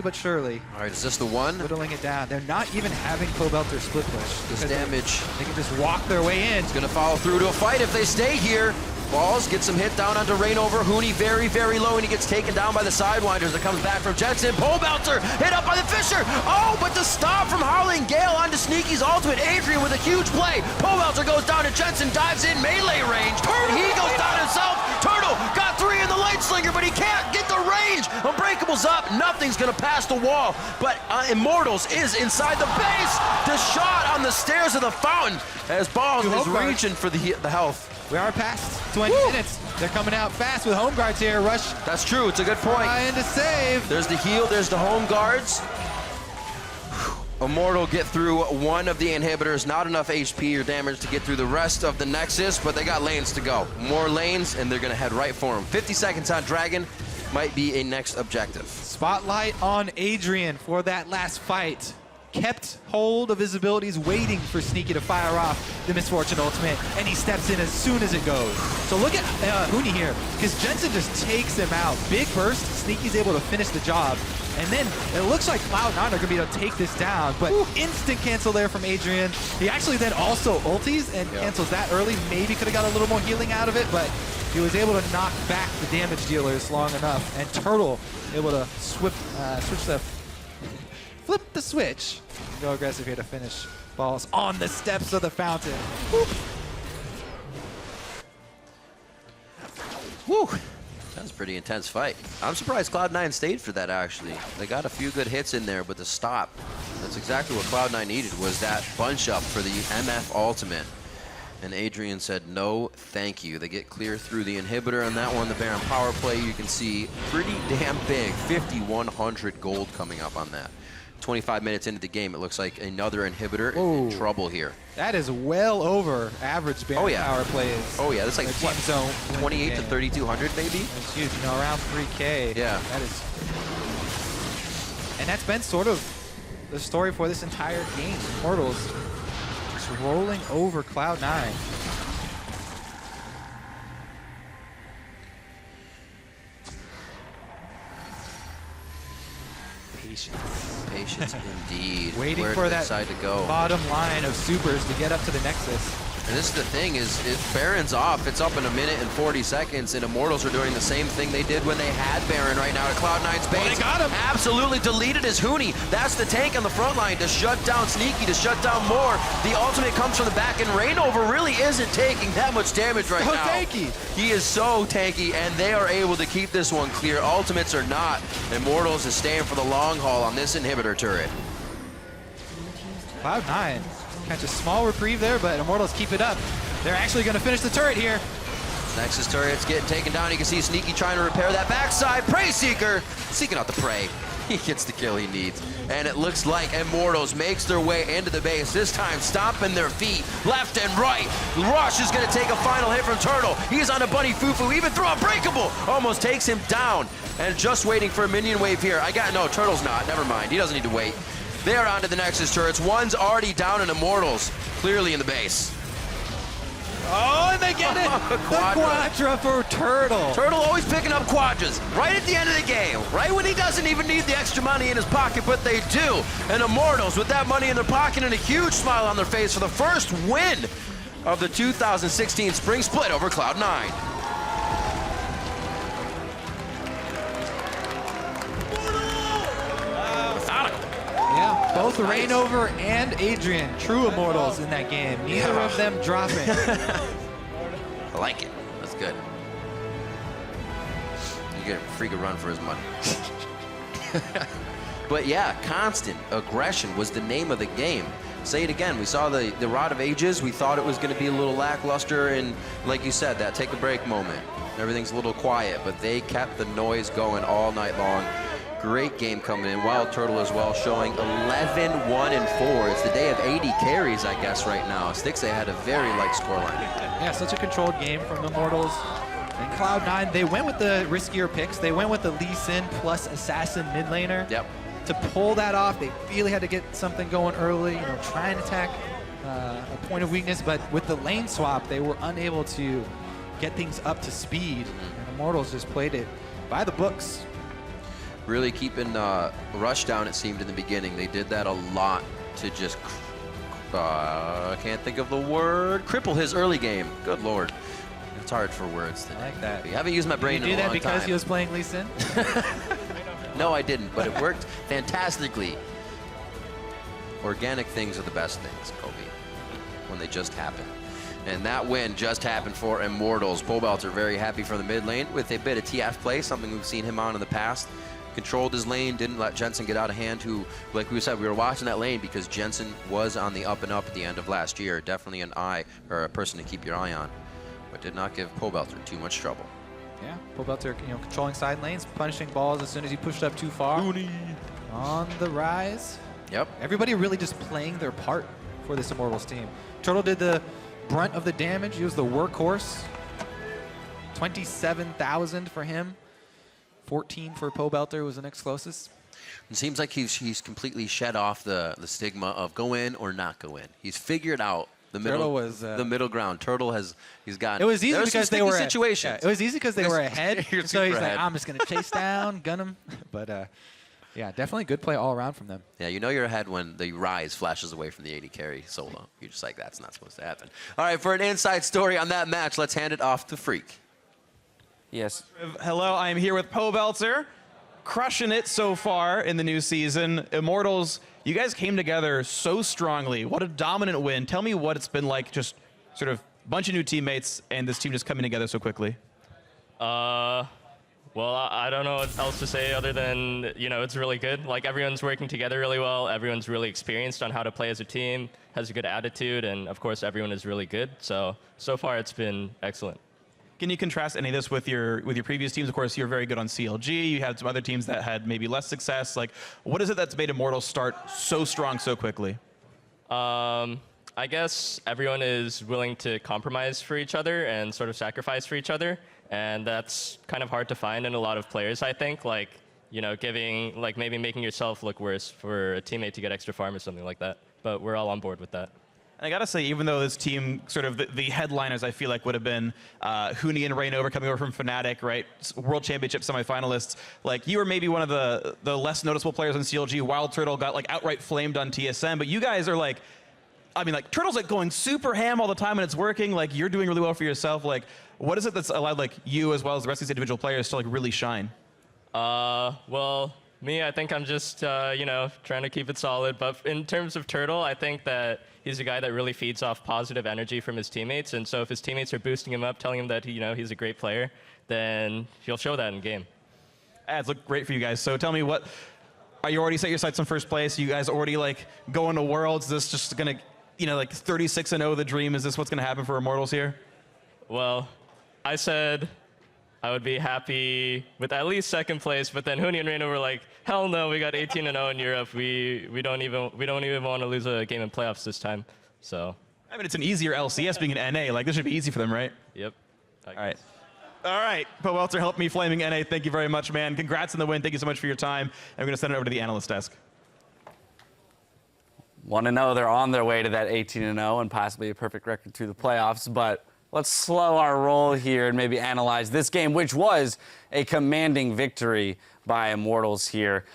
but surely. All right, is this the one? Whittling it down. They're not even having Cobelter split push. This damage. They can just walk their way in. It's going to follow through to a fight if they stay here. Balls gets some hit down onto Rainover. Hooney very, very low, and he gets taken down by the Sidewinders. It comes back from Jensen. Pole bouncer hit up by the Fisher. Oh, but the stop from Howling Gale onto Sneaky's ultimate. Adrian with a huge play. Pole bouncer goes down to Jensen, dives in melee range. And he goes down himself. Turtle got 3 in the light slinger, but he can't get the range. Unbreakable's up. Nothing's going to pass the wall, but Immortals is inside the base. The shot on the stairs of the fountain as Balls is reaching for the health. We are past 20 minutes. They're coming out fast with home guards here. Rush. That's true. It's a good point. Trying to save. There's the heal. There's the home guards. Immortal get through one of the inhibitors. Not enough HP or damage to get through the rest of the Nexus, but they got lanes to go. More lanes, and they're going to head right for them. 50 seconds on Dragon might be a next objective. Spotlight on Adrian for that last fight. Kept hold of his abilities, waiting for Sneaky to fire off the Misfortune ultimate, and he steps in as soon as it goes. So look at Hooney here, because Jensen just takes him out. Big burst, Sneaky's able to finish the job, and then it looks like Cloud9 are going to be able to take this down, but instant cancel there from Adrian. He actually then also ulties and cancels that early. Maybe could have got a little more healing out of it, but he was able to knock back the damage dealers long enough, and Turtle able to flip the switch and go aggressive here to finish Balls on the steps of the fountain. Whoop. Woo! That was a pretty intense fight. I'm surprised Cloud9 stayed for that, actually. They got a few good hits in there, but the stop, that's exactly what Cloud9 needed, was that bunch up for the MF ultimate. And Adrian said, no, thank you. They get clear through the inhibitor on that one. The Baron power play, you can see pretty damn big. 5,100 gold coming up on that. 25 minutes into the game, it looks like another inhibitor in trouble here. That is well over average Baron power plays. Oh yeah, that's like what, zone 28 to 3,200 maybe? That's huge, you know, around 3K. Yeah. That is, and that's been sort of the story for this entire game. Immortals just rolling over Cloud9. Patience indeed. Waiting Where for they that decide to go. bottom line of supers to get up to the Nexus. And this is the thing, is if Baron's off, it's up in 1 minute and 40 seconds, and Immortals are doing the same thing they did when they had Baron right now at Cloud9's base. Oh, they got him! Absolutely deleted his Hooney. That's the tank on the front line to shut down Sneaky, to shut down more. The ultimate comes from the back, and Rainover really isn't taking that much damage right now. Tanky! He is so tanky, and they are able to keep this one clear. Ultimates are not. Immortals is staying for the long haul on this inhibitor turret. Cloud9 catch a small reprieve there, but Immortals keep it up. They're actually going to finish the turret here. Nexus turret's getting taken down. You can see Sneaky trying to repair that backside. Prey Seeker seeking out the prey. He gets the kill he needs. And it looks like Immortals makes their way into the base. This time stomping their feet left and right. Rush is going to take a final hit from Turtle. He's on a bunny foo-foo. Even throw Unbreakable. Almost takes him down. And just waiting for a minion wave here. No, Turtle's not. Never mind. He doesn't need to wait. They're onto the Nexus turrets. One's already down in Immortals. Clearly in the base. Oh, and they get it! The Quadra for Turtle. Turtle always picking up Quadras right at the end of the game, right when he doesn't even need the extra money in his pocket, but they do. And Immortals with that money in their pocket and a huge smile on their face for the first win of the 2016 Spring Split over Cloud9. Yeah, both Rainover and Adrian, true Immortals in that game. Neither of them dropping. I like it. That's good. You get a freaking run for his money. But yeah, constant aggression was the name of the game. Say it again, we saw the Rod of Ages. We thought it was going to be a little lackluster, and like you said, that take a break moment. Everything's a little quiet, but they kept the noise going all night long. Great game coming in. Wild Turtle as well, showing 11-1-4. It's the day of 80 carries, I guess, right now. Stixxay had a very light scoreline. Yeah, such a controlled game from Immortals. And Cloud9, they went with the riskier picks. They went with the Lee Sin plus Assassin mid laner. Yep. To pull that off, they really had to get something going early, you know, try and attack a point of weakness, but with the lane swap, they were unable to get things up to speed. And Immortals just played it by the books. Really keeping Rush down, it seemed, in the beginning. They did that a lot to just, I can't think of the word, cripple his early game. Good Lord. It's hard for words today. I like that. I haven't used my brain Did you in a do long that because time. he was playing Lee Sin? No, I didn't, but it worked fantastically. Organic things are the best things, Kobe, when they just happen. And that win just happened for Immortals. Pobelter very happy for the mid lane with a bit of TF play, something we've seen him on in the past. Controlled his lane, didn't let Jensen get out of hand, who, like we said, we were watching that lane because Jensen was on the up and up at the end of last year. Definitely an eye, or a person to keep your eye on, but did not give Pobelter too much trouble. Yeah, Pobelter, controlling side lanes, punishing balls as soon as he pushed up too far. On the rise. Yep. Everybody really just playing their part for this Immortals team. Turtle did the brunt of the damage. He was the workhorse. 27,000 for him. 14 for Pobelter was the next closest. It seems like he's completely shed off the stigma of go in or not go in. He's figured out the middle ground. Turtle he's got. It was easy because they were situations. It was easy because they were ahead. So he's ahead. like, I'm just gonna chase down, gun him. But yeah, definitely good play all around from them. Yeah, you know you're ahead when the Rise flashes away from the 80 carry solo. You're just like, that's not supposed to happen. All right, for an inside story on that match, let's hand it off to Freak. Yes. Hello, I'm here with Pobelter, crushing it so far in the new season. Immortals, you guys came together so strongly. What a dominant win. Tell me what it's been like, just sort of a bunch of new teammates and this team just coming together so quickly. Well, I don't know what else to say other than, it's really good. Like, everyone's working together really well. Everyone's really experienced on how to play as a team, has a good attitude, and of course, everyone is really good. So far, it's been excellent. Can you contrast any of this with your previous teams? Of course, you're very good on CLG. You had some other teams that had maybe less success. Like, what is it that's made Immortals start so strong so quickly? I guess everyone is willing to compromise for each other and sort of sacrifice for each other. And that's kind of hard to find in a lot of players, I think. Like, giving, like maybe making yourself look worse for a teammate to get extra farm or something like that. But we're all on board with that. And I gotta say, even though this team, sort of the headliners, I feel like would have been Huni and Rainover coming over from Fnatic, right? World Championship semifinalists. Like, you were maybe one of the less noticeable players on CLG. Wild Turtle got like outright flamed on TSM, but you guys are like, I mean, like Turtle's like going super ham all the time and it's working. Like, you're doing really well for yourself. Like, what is it that's allowed like you as well as the rest of these individual players to like really shine? Well, me, I think I'm just, trying to keep it solid. But in terms of Turtle, I think that he's a guy that really feeds off positive energy from his teammates. And so if his teammates are boosting him up, telling him that, he's a great player, then he'll show that in game. Ads look great for you guys. So tell me, what are you already set your sights on first place? You guys already like going to Worlds? Is this just gonna, like 36-0 the dream? Is this what's gonna happen for Immortals here? Well, I said I would be happy with at least second place, but then Huni and Reino were like, hell no, we got 18-0 in Europe. We don't even want to lose a game in playoffs this time. So. I mean, it's an easier LCS being an NA. Like, this should be easy for them, right? Yep. All right. All right, Pobelter, help me flaming NA. Thank you very much, man. Congrats on the win. Thank you so much for your time. And we're going to send it over to the analyst desk. Want to know they're on their way to that 18-0 and possibly a perfect record through the playoffs, but let's slow our roll here and maybe analyze this game, which was a commanding victory by Immortals here.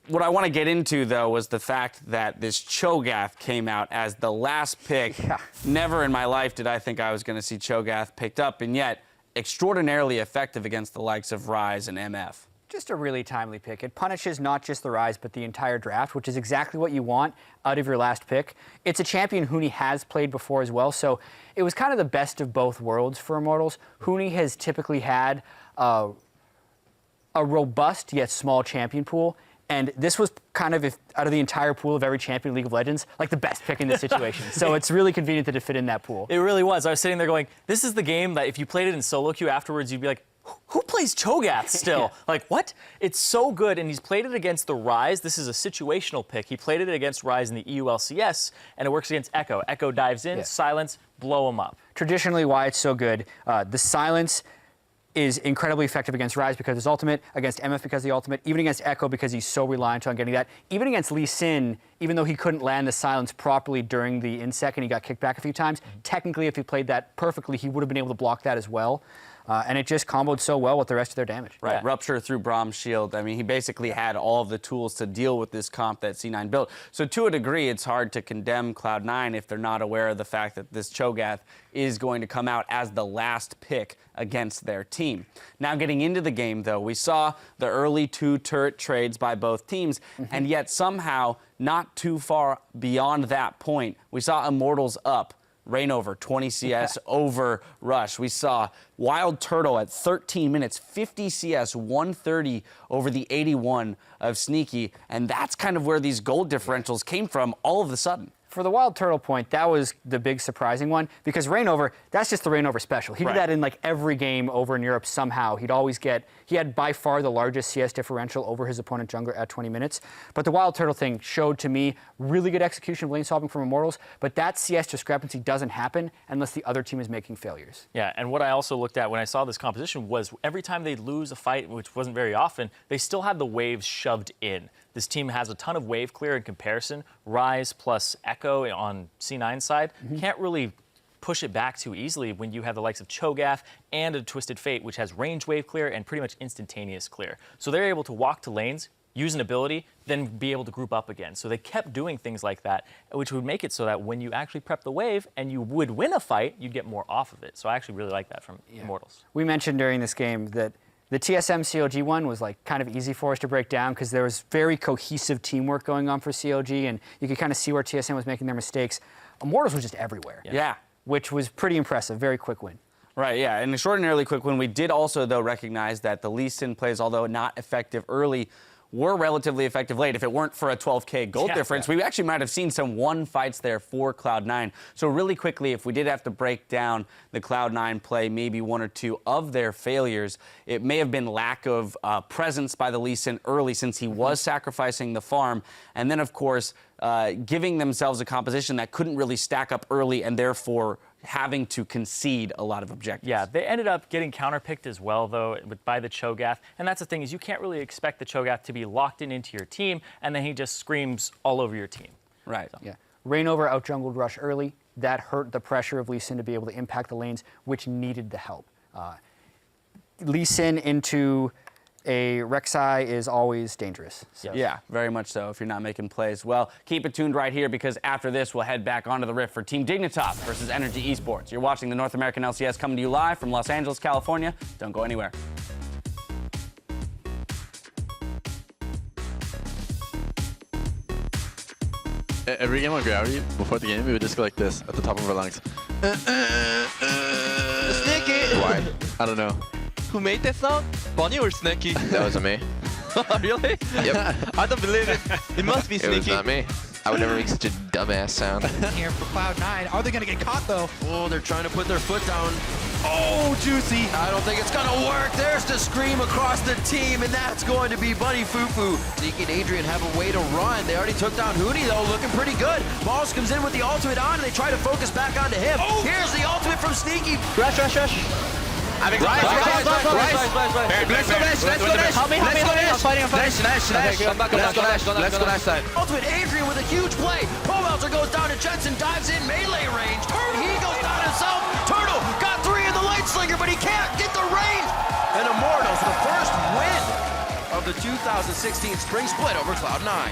What I want to get into, though, was the fact that this Cho'Gath came out as the last pick. Yeah. Never in my life did I think I was going to see Cho'Gath picked up, and yet extraordinarily effective against the likes of Rise and MF. Just a really timely pick. It punishes not just the Rise, but the entire draft, which is exactly what you want out of your last pick. It's a champion Huni has played before as well, so it was kind of the best of both worlds for Immortals. Huni has typically had a robust yet small champion pool, and this was kind of, out of the entire pool of every champion in League of Legends, like the best pick in this situation. So it's really convenient that it fit in that pool. It really was. I was sitting there going, this is the game that if you played it in solo queue afterwards, you'd be like, who plays Cho'Gath still? Yeah. Like, what? It's so good, and he's played it against the Rise. This is a situational pick. He played it against Rise in the EU LCS, and it works against Echo. Echo dives in, silence, blow him up. Traditionally, why it's so good, the silence is incredibly effective against Rise because of his ultimate, against MF because of the ultimate, even against Echo because he's so reliant on getting that. Even against Lee Sin, even though he couldn't land the silence properly during the in-sec and he got kicked back a few times, technically if he played that perfectly, he would have been able to block that as well. and it just comboed so well with the rest of their damage. Right, Rupture through Brahm's Shield. I mean, he basically had all of the tools to deal with this comp that C9 built. So to a degree, it's hard to condemn Cloud9 if they're not aware of the fact that this Cho'Gath is going to come out as the last pick against their team. Now getting into the game, though, we saw the early 2 turret trades by both teams, and yet somehow, not too far beyond that point, we saw Immortals up. Reignover, 20 CS over Rush. We saw Wild Turtle at 13 minutes, 50 CS, 130 over the 81 of Sneaky. And that's kind of where these gold differentials came from all of a sudden. For the Wild Turtle point, that was the big surprising one because Reignover, that's just the Reignover special. He did that in like every game over in Europe somehow. He had by far the largest CS differential over his opponent jungler at 20 minutes. But the Wild Turtle thing showed to me really good execution of lane swapping from Immortals, but that CS discrepancy doesn't happen unless the other team is making failures. Yeah, and what I also looked at when I saw this composition was every time they'd lose a fight, which wasn't very often, they still had the waves shoved in. This team has a ton of wave clear in comparison. Rise plus Echo on C9's side can't really push it back too easily when you have the likes of Cho'Gath and a Twisted Fate, which has range wave clear and pretty much instantaneous clear. So they're able to walk to lanes, use an ability, then be able to group up again. So they kept doing things like that, which would make it so that when you actually prep the wave and you would win a fight, you'd get more off of it. So I actually really like that from Immortals. We mentioned during this game that the TSM COG one was like kind of easy for us to break down because there was very cohesive teamwork going on for COG, and you could kind of see where TSM was making their mistakes. Immortals was just everywhere. Yeah. Which was pretty impressive. Very quick win. Right, yeah, an extraordinarily quick win. We did also, though, recognize that the Lee Sin plays, although not effective early, were relatively effective late. If it weren't for a 12K gold difference, we actually might have seen some 1 fights there for Cloud9. So really quickly, if we did have to break down the Cloud9 play, maybe 1 or 2 of their failures, it may have been lack of presence by the Lee Sin early since he was sacrificing the farm. And then, of course, giving themselves a composition that couldn't really stack up early and therefore having to concede a lot of objectives. Yeah, they ended up getting counterpicked as well, though, by the Cho'Gath. And that's the thing, is you can't really expect the Cho'Gath to be locked into your team, and then he just screams all over your team. Right. So. Yeah. Reignover out-jungled Rush early. That hurt the pressure of Lee Sin to be able to impact the lanes, which needed the help. Lee Sin into a Rek'Sai is always dangerous. So. Yeah, very much so if you're not making plays. Well, keep it tuned right here because after this, we'll head back onto the Rift for Team Dignitas versus Energy Esports. You're watching the North American LCS coming to you live from Los Angeles, California. Don't go anywhere. Every game on Gravity, before the game, we would just go like this at the top of our lungs. Sneaky! Why? I don't know. Who made that sound? Bonnie or Sneaky? That wasn't me. Really? Yep. I don't believe it. It must be Sneaky. It was not me. I would never make such a dumbass sound. Here for Cloud9. Are they going to get caught, though? Oh, they're trying to put their foot down. Oh, juicy. I don't think it's going to work. There's the scream across the team, and that's going to be Buddy Fufu. Zeke and Adrian have a way to run. They already took down Hootie, though, looking pretty good. Balls comes in with the ultimate on, and they try to focus back onto him. Oh. Here's the ultimate from Sneaky. Rush. Let's go, Dash. Help me. I'm fighting. Let's go Dash side. Ultimate Adrian with a huge play. Pomelzer goes down to Jensen, dives in melee range. He goes down himself. Turtle got 3 in the light slinger, but he can't get the range. And Immortals, the first win of the 2016 Spring Split over Cloud9.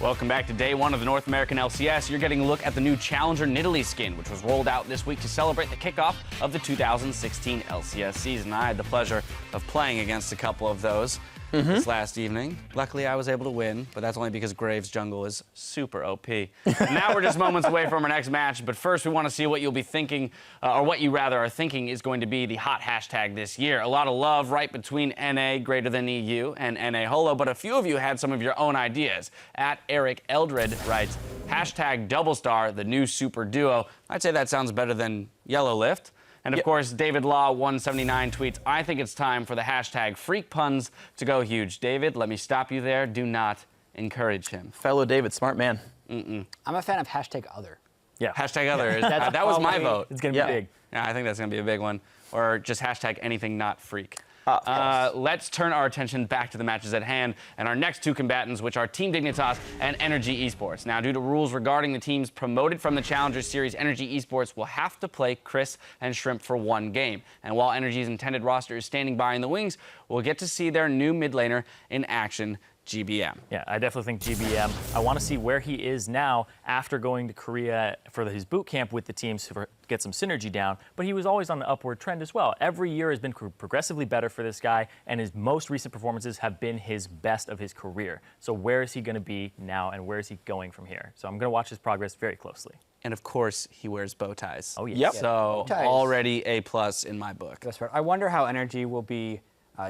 Welcome back to day one of the North American LCS. You're getting a look at the new Challenger Nidalee skin, which was rolled out this week to celebrate the kickoff of the 2016 LCS season. I had the pleasure of playing against a couple of those this last evening. Luckily, I was able to win, but that's only because Graves' jungle is super OP. Now we're just moments away from our next match, but first we want to see what you'll be thinking, or what you rather are thinking is going to be the hot hashtag this year. A lot of love right between NA greater than EU and NA Holo, but a few of you had some of your own ideas. At Eric Eldred writes, hashtag double star, the new super duo. I'd say that sounds better than Yellow Lift. And of course, David Law 179 tweets, I think it's time for the hashtag freak puns to go huge. David, let me stop you there. Do not encourage him. Fellow David, smart man. I'm a fan of hashtag other. Yeah. Hashtag other. That was my vote. It's going to be big. Yeah, I think that's going to be a big one. Or just hashtag anything not freak. Let's turn our attention back to the matches at hand and our next two combatants, which are Team Dignitas and Energy Esports. Now, due to rules regarding the teams promoted from the Challenger Series, Energy Esports will have to play Chris and Shrimp for one game. And while Energy's intended roster is standing by in the wings, we'll get to see their new mid laner in action, GBM. Yeah, I definitely think GBM. I want to see where he is now after going to Korea for his boot camp with the teams to get some synergy down, but he was always on the upward trend as well. Every year has been progressively better for this guy, and his most recent performances have been his best of his career. So where is he going to be now, and where is he going from here? So I'm going to watch his progress very closely. And of course, he wears bow ties. Oh, yes. Yep. So already A+ in my book. That's right. I wonder how Energy will be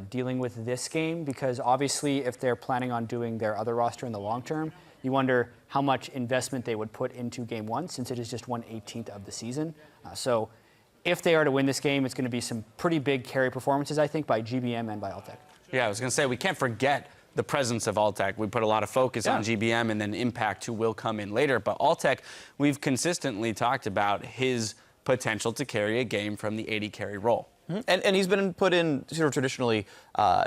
dealing with this game, because obviously if they're planning on doing their other roster in the long term, you wonder how much investment they would put into game one, since it is just 1/18 of the season. So if they are to win this game, it's going to be some pretty big carry performances, I think, by GBM and by Altec. Yeah, I was going to say, we can't forget the presence of Altec. We put a lot of focus on GBM and then Impact, who will come in later. But Altec, we've consistently talked about his potential to carry a game from the 80 carry role. And he's been put in sort of traditionally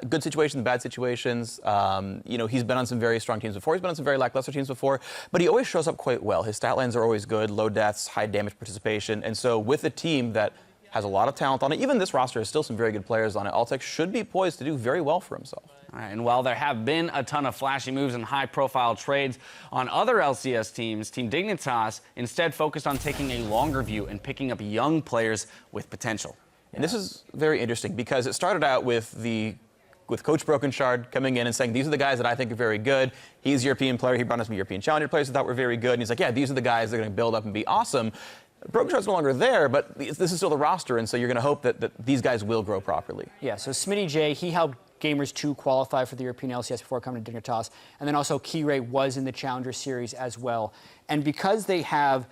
good situations, bad situations. He's been on some very strong teams before. He's been on some very lackluster teams before. But he always shows up quite well. His stat lines are always good, low deaths, high damage participation. And so with a team that has a lot of talent on it, even this roster has still some very good players on it, Altec should be poised to do very well for himself. All right, and while there have been a ton of flashy moves and high-profile trades on other LCS teams, Team Dignitas instead focused on taking a longer view and picking up young players with potential. And this is very interesting because it started out with Coach Brokenshard coming in and saying, these are the guys that I think are very good. He's a European player. He brought us some European Challenger players that thought were very good. And he's like, yeah, these are the guys that are going to build up and be awesome. Brokenshard's no longer there, but this is still the roster, and so you're going to hope that these guys will grow properly. Yeah, so Smitty J, he helped Gamers 2 qualify for the European LCS before coming to Dignitas. And then also Keyray was in the Challenger Series as well. And because they have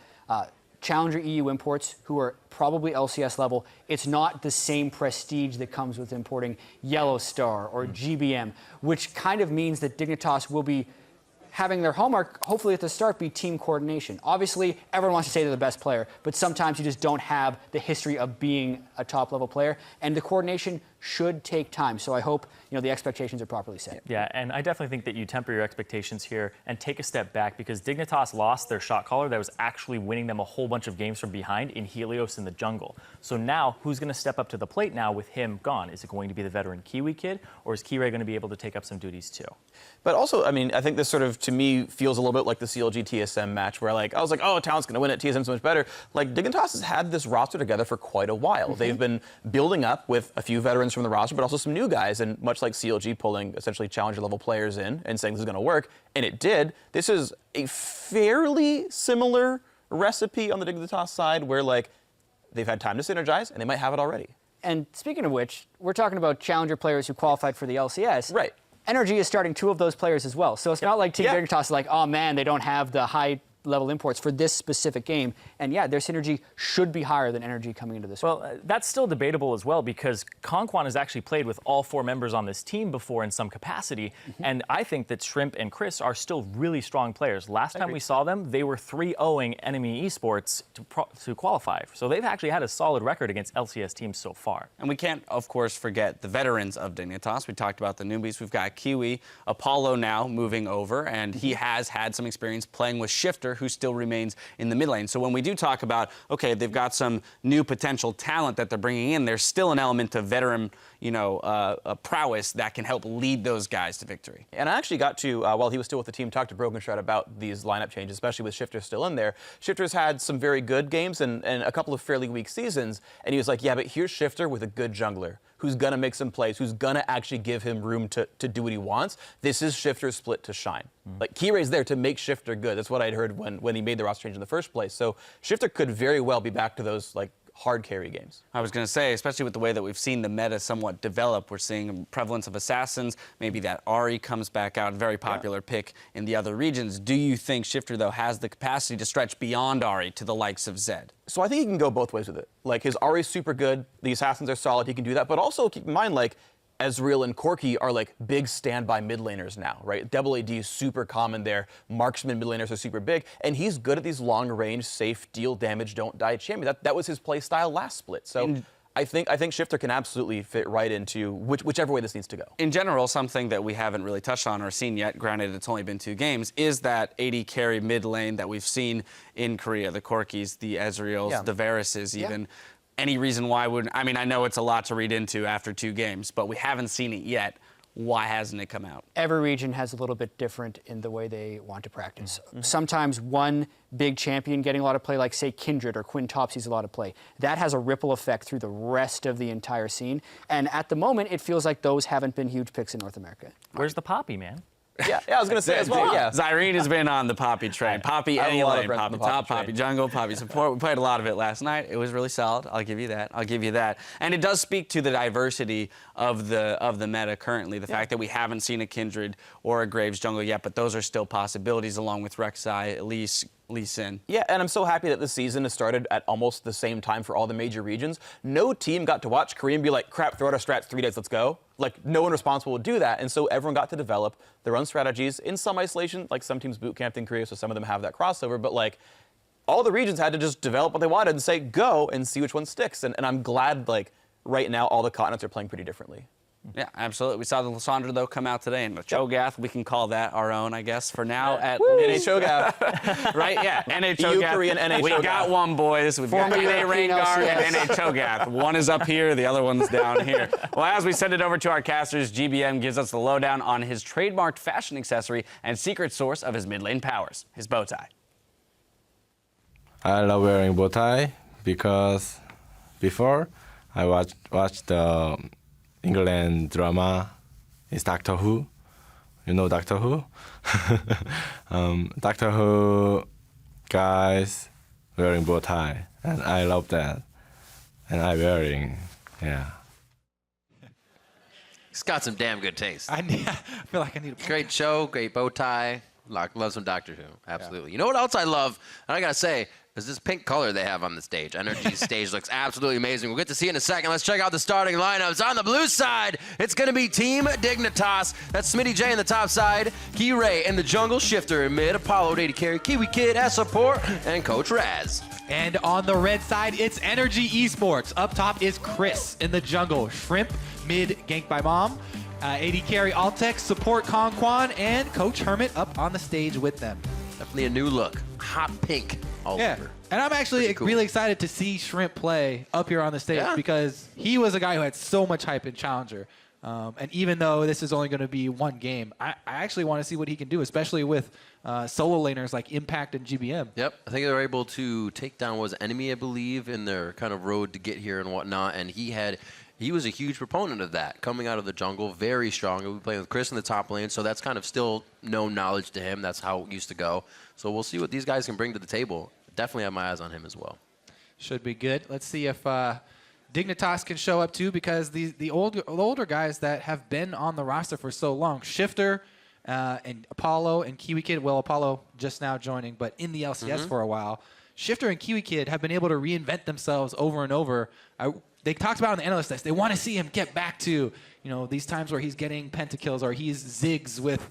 Challenger EU imports who are probably LCS level, it's not the same prestige that comes with importing Yellow Star or GBM, which kind of means that Dignitas will be having their hallmark, hopefully at the start, be team coordination. Obviously, everyone wants to say they're the best player, but sometimes you just don't have the history of being a top-level player, and the coordination should take time. So I hope the expectations are properly set. Yeah, and I definitely think that you temper your expectations here and take a step back, because Dignitas lost their shot caller that was actually winning them a whole bunch of games from behind in Helios in the jungle. So now, who's going to step up to the plate now with him gone? Is it going to be the veteran Kiwi kid, or is Keyray going to be able to take up some duties too? But also, I mean, I think this sort of, to me, feels a little bit like the CLG TSM match, where I was like, oh, Talent's going to win it, TSM's so much better. Like, Dignitas has had this roster together for quite a while. They've been building up with a few veterans from the roster, but also some new guys, and much like CLG pulling essentially Challenger-level players in and saying this is going to work, and it did. This is a fairly similar recipe on the Dignitas side, where, they've had time to synergize, and they might have it already. And speaking of which, we're talking about Challenger players who qualified for the LCS. Right. Energy is starting 2 of those players as well. So it's not like Team Dignitas is like, oh man, they don't have the high-level imports for this specific game. And yeah, their synergy should be higher than Energy coming into this one. Well, that's still debatable as well, because Conquan has actually played with all 4 members on this team before in some capacity. And I think that Shrimp and Chris are still really strong players. Last time we saw them, they were 3-0ing enemy esports to qualify. So they've actually had a solid record against LCS teams so far. And we can't, of course, forget the veterans of Dignitas. We talked about the newbies. We've got Kiwi, Apollo now moving over, and he has had some experience playing with Shifter, who still remains in the mid lane. So when we do talk about, okay, they've got some new potential talent that they're bringing in, there's still an element of veteran, prowess that can help lead those guys to victory. And I actually got to, while he was still with the team, talk to Broken Shroud about these lineup changes, especially with Shifter still in there. Shifter's had some very good games and a couple of fairly weak seasons, and he was like, yeah, but here's Shifter with a good jungler who's going to make some plays, who's going to actually give him room to do what he wants. This is Shifter's split to shine. Like, Kiray's there to make Shifter good. That's what I'd heard when he made the roster change in the first place. So Shifter could very well be back to those, like, hard carry games. I was going to say, especially with the way that we've seen the meta somewhat develop, we're seeing a prevalence of assassins. Maybe that Ahri comes back out, very popular pick in the other regions. Do you think Shifter, though, has the capacity to stretch beyond Ahri to the likes of Zed? So I think he can go both ways with it. Like, his Ahri's super good, the assassins are solid, he can do that, but also keep in mind, like, Ezreal and Corki are like big standby mid laners now, right? Double AD is super common there. Marksman mid laners are super big, and he's good at these long range, safe, deal damage, don't die champion. That was his play style last split. So I think Shifter can absolutely fit right into whichever way this needs to go. In general, something that we haven't really touched on or seen yet, granted it's only been 2 games, is that AD carry mid lane that we've seen in Korea. The Corkis, the Ezreals, the Varus's even. Any reason why I mean, I know it's a lot to read into after 2 games, but we haven't seen it yet. Why hasn't it come out? Every region has a little bit different in the way they want to practice. Sometimes one big champion getting a lot of play, like say Kindred or Quintop sees a lot of play, that has a ripple effect through the rest of the entire scene. And at the moment, it feels like those haven't been huge picks in North America. Where's the Poppy, man? Yeah, I was going to say as well, yeah. Zyrene has been on the Poppy train. Poppy any lane, Poppy top, Poppy jungle, Poppy support. We played a lot of it last night. It was really solid. I'll give you that. And it does speak to the diversity of the meta currently. The fact that we haven't seen a Kindred or a Graves jungle yet, but those are still possibilities along with Rek'Sai, Elise, Lee Sin. Yeah, and I'm so happy that the season has started at almost the same time for all the major regions. No team got to watch Korea and be like, crap, throw out our strats, 3 days, let's go. Like, no one responsible would do that, and so everyone got to develop their own strategies in some isolation. Like, some teams boot camped in Korea, so some of them have that crossover, but like, all the regions had to just develop what they wanted and say, go, and see which one sticks. And I'm glad, like, right now, all the continents are playing pretty differently. Yeah, absolutely. We saw the Lysandra, though, come out today, and the Cho'Gath, we can call that our own, I guess, for now at NA Cho'Gath. Right? Yeah, NA Cho'Gath. Korean NA We Cho'Gath. got one, boys. We've got NA Rengar and NA Cho'Gath. One is up here, the other one's down here. Well, as we send it over to our casters, GBM gives us the lowdown on his trademarked fashion accessory and secret source of his mid lane powers, his bow tie. I love wearing bow tie because before I watched the England drama is Doctor Who. You know Doctor Who? Doctor Who guys wearing bow tie, and I love that. And I wearing, yeah. He's got some damn good taste. I feel like I need a great show, great bow tie. Love some Doctor Who. Absolutely. You know what else I love? And I gotta say, is this pink color they have on the stage. Energy's stage looks absolutely amazing. We'll get to see it in a second. Let's check out the starting lineups. On the blue side, it's going to be Team Dignitas. That's Smitty J in the top side, Kiray in the jungle, Shifter in mid, Apollo AD carry, Kiwi Kid as support, and Coach Raz. And on the red side, it's Energy Esports. Up top is Chris in the jungle, Shrimp mid, ganked by Mom. AD carry Altex, support Kong Kwan, and Coach Hermit up on the stage with them. Definitely a new look. Hot pink all over. And I'm actually really excited to see Shrimp play up here on the stage because he was a guy who had so much hype in Challenger. And even though this is only going to be 1 game, I actually want to see what he can do, especially with solo laners like Impact and GBM. Yep, I think they were able to take down was Enemy, I believe, in their kind of road to get here and whatnot. And he was a huge proponent of that, coming out of the jungle, very strong. He'll be playing with Chris in the top lane, so that's kind of still known knowledge to him. That's how it used to go. So we'll see what these guys can bring to the table. Definitely have my eyes on him as well. Should be good. Let's see if Dignitas can show up too, because the older guys that have been on the roster for so long, Shifter and Apollo and Kiwi Kid, well, Apollo just now joining, but in the LCS for a while, Shifter and Kiwi Kid have been able to reinvent themselves over and over. They talked about in the analyst desk, they want to see him get back to, these times where he's getting pentakills or he's Ziggs with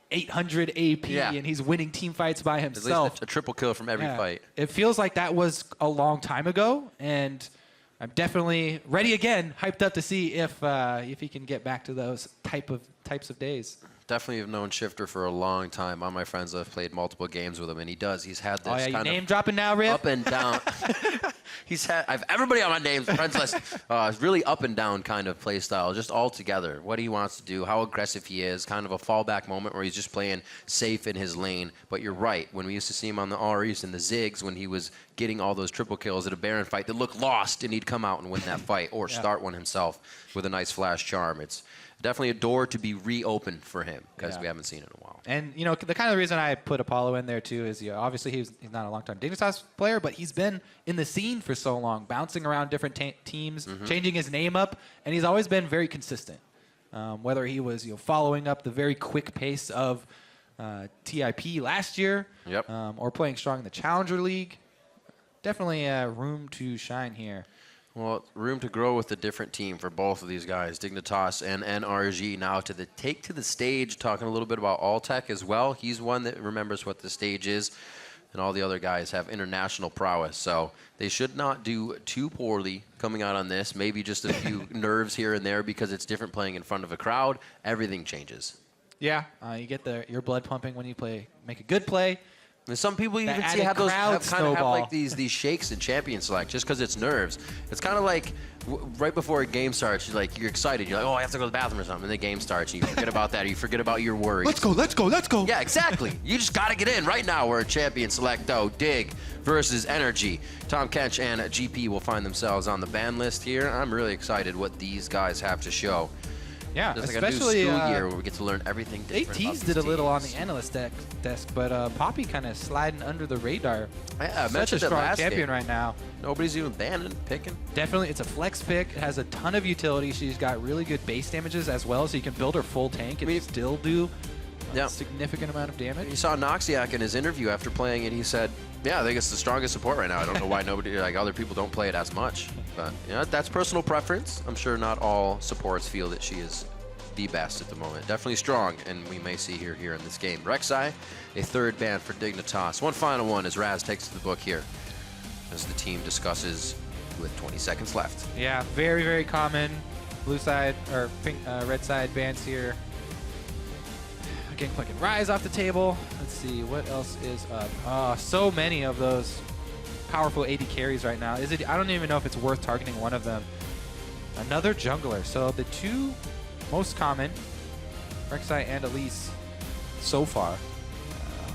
800 AP and he's winning team fights by himself. At least a triple kill from every fight. It feels like that was a long time ago, and I'm definitely ready again, hyped up to see if he can get back to those types of days. definitely have known Shifter for a long time. All my friends have played multiple games with him, and he's had this Oh, yeah, you kind name of dropping now, Rip? up and down. I have everybody on my names friends list. Really up and down kind of play style, just all together. What he wants to do, how aggressive he is, kind of a fallback moment where he's just playing safe in his lane. But you're right. When we used to see him on the REs and the Zigs, when he was getting all those triple kills at a Baron fight that looked lost, and he'd come out and win that fight or start one himself with a nice flash charm. It's definitely a door to be reopened for him because we haven't seen it in a while. And, you know, the kind of reason I put Apollo in there, too, is obviously he's not a long-time Dignitas player, but he's been in the scene for so long, bouncing around different teams, changing his name up, and he's always been very consistent. Whether he was following up the very quick pace of TIP last year or playing strong in the Challenger League, definitely room to shine here. Well, room to grow with a different team for both of these guys, Dignitas and NRG. Now to take to the stage, talking a little bit about Alltech as well. He's one that remembers what the stage is, and all the other guys have international prowess. So they should not do too poorly coming out on this. Maybe just a few nerves here and there because it's different playing in front of a crowd. Everything changes. Yeah, you get your blood pumping when you make a good play. And some people even see have like these shakes in Champion Select just because it's nerves. It's kind of like right before a game starts, you're excited. You're like, oh, I have to go to the bathroom or something. And the game starts, and you forget about that. Or you forget about your worries. Let's go, let's go, let's go. Yeah, exactly. You just got to get in right now. We're at Champion Select, though. Dig versus Energy. Tom Kench and GP will find themselves on the ban list here. I'm really excited what these guys have to show. Yeah, just especially like a new school year where we get to learn everything different. ATs did a little on the analyst desk, but Poppy kind of sliding under the radar. Yeah, such a strong champion right now. Nobody's even banning, picking. Definitely, it's a flex pick. It has a ton of utility. She's got really good base damages as well, so you can build her full tank and still do a significant amount of damage. You saw Noxiac in his interview after playing it. He said, yeah, I think it's the strongest support right now. I don't know why other people don't play it as much. But that's personal preference. I'm sure not all supports feel that she is the best at the moment. Definitely strong, and we may see her here in this game. Rek'Sai, a third ban for Dignitas. One final one as Raz takes to the book here as the team discusses with 20 seconds left. Yeah, very, very common blue side or red side bans here. Gangplank and Rise off the table. Let's see, what else is up? So many of those powerful AD carries right now. I don't even know if it's worth targeting one of them. Another jungler. So the two most common, Rek'Sai and Elise, so far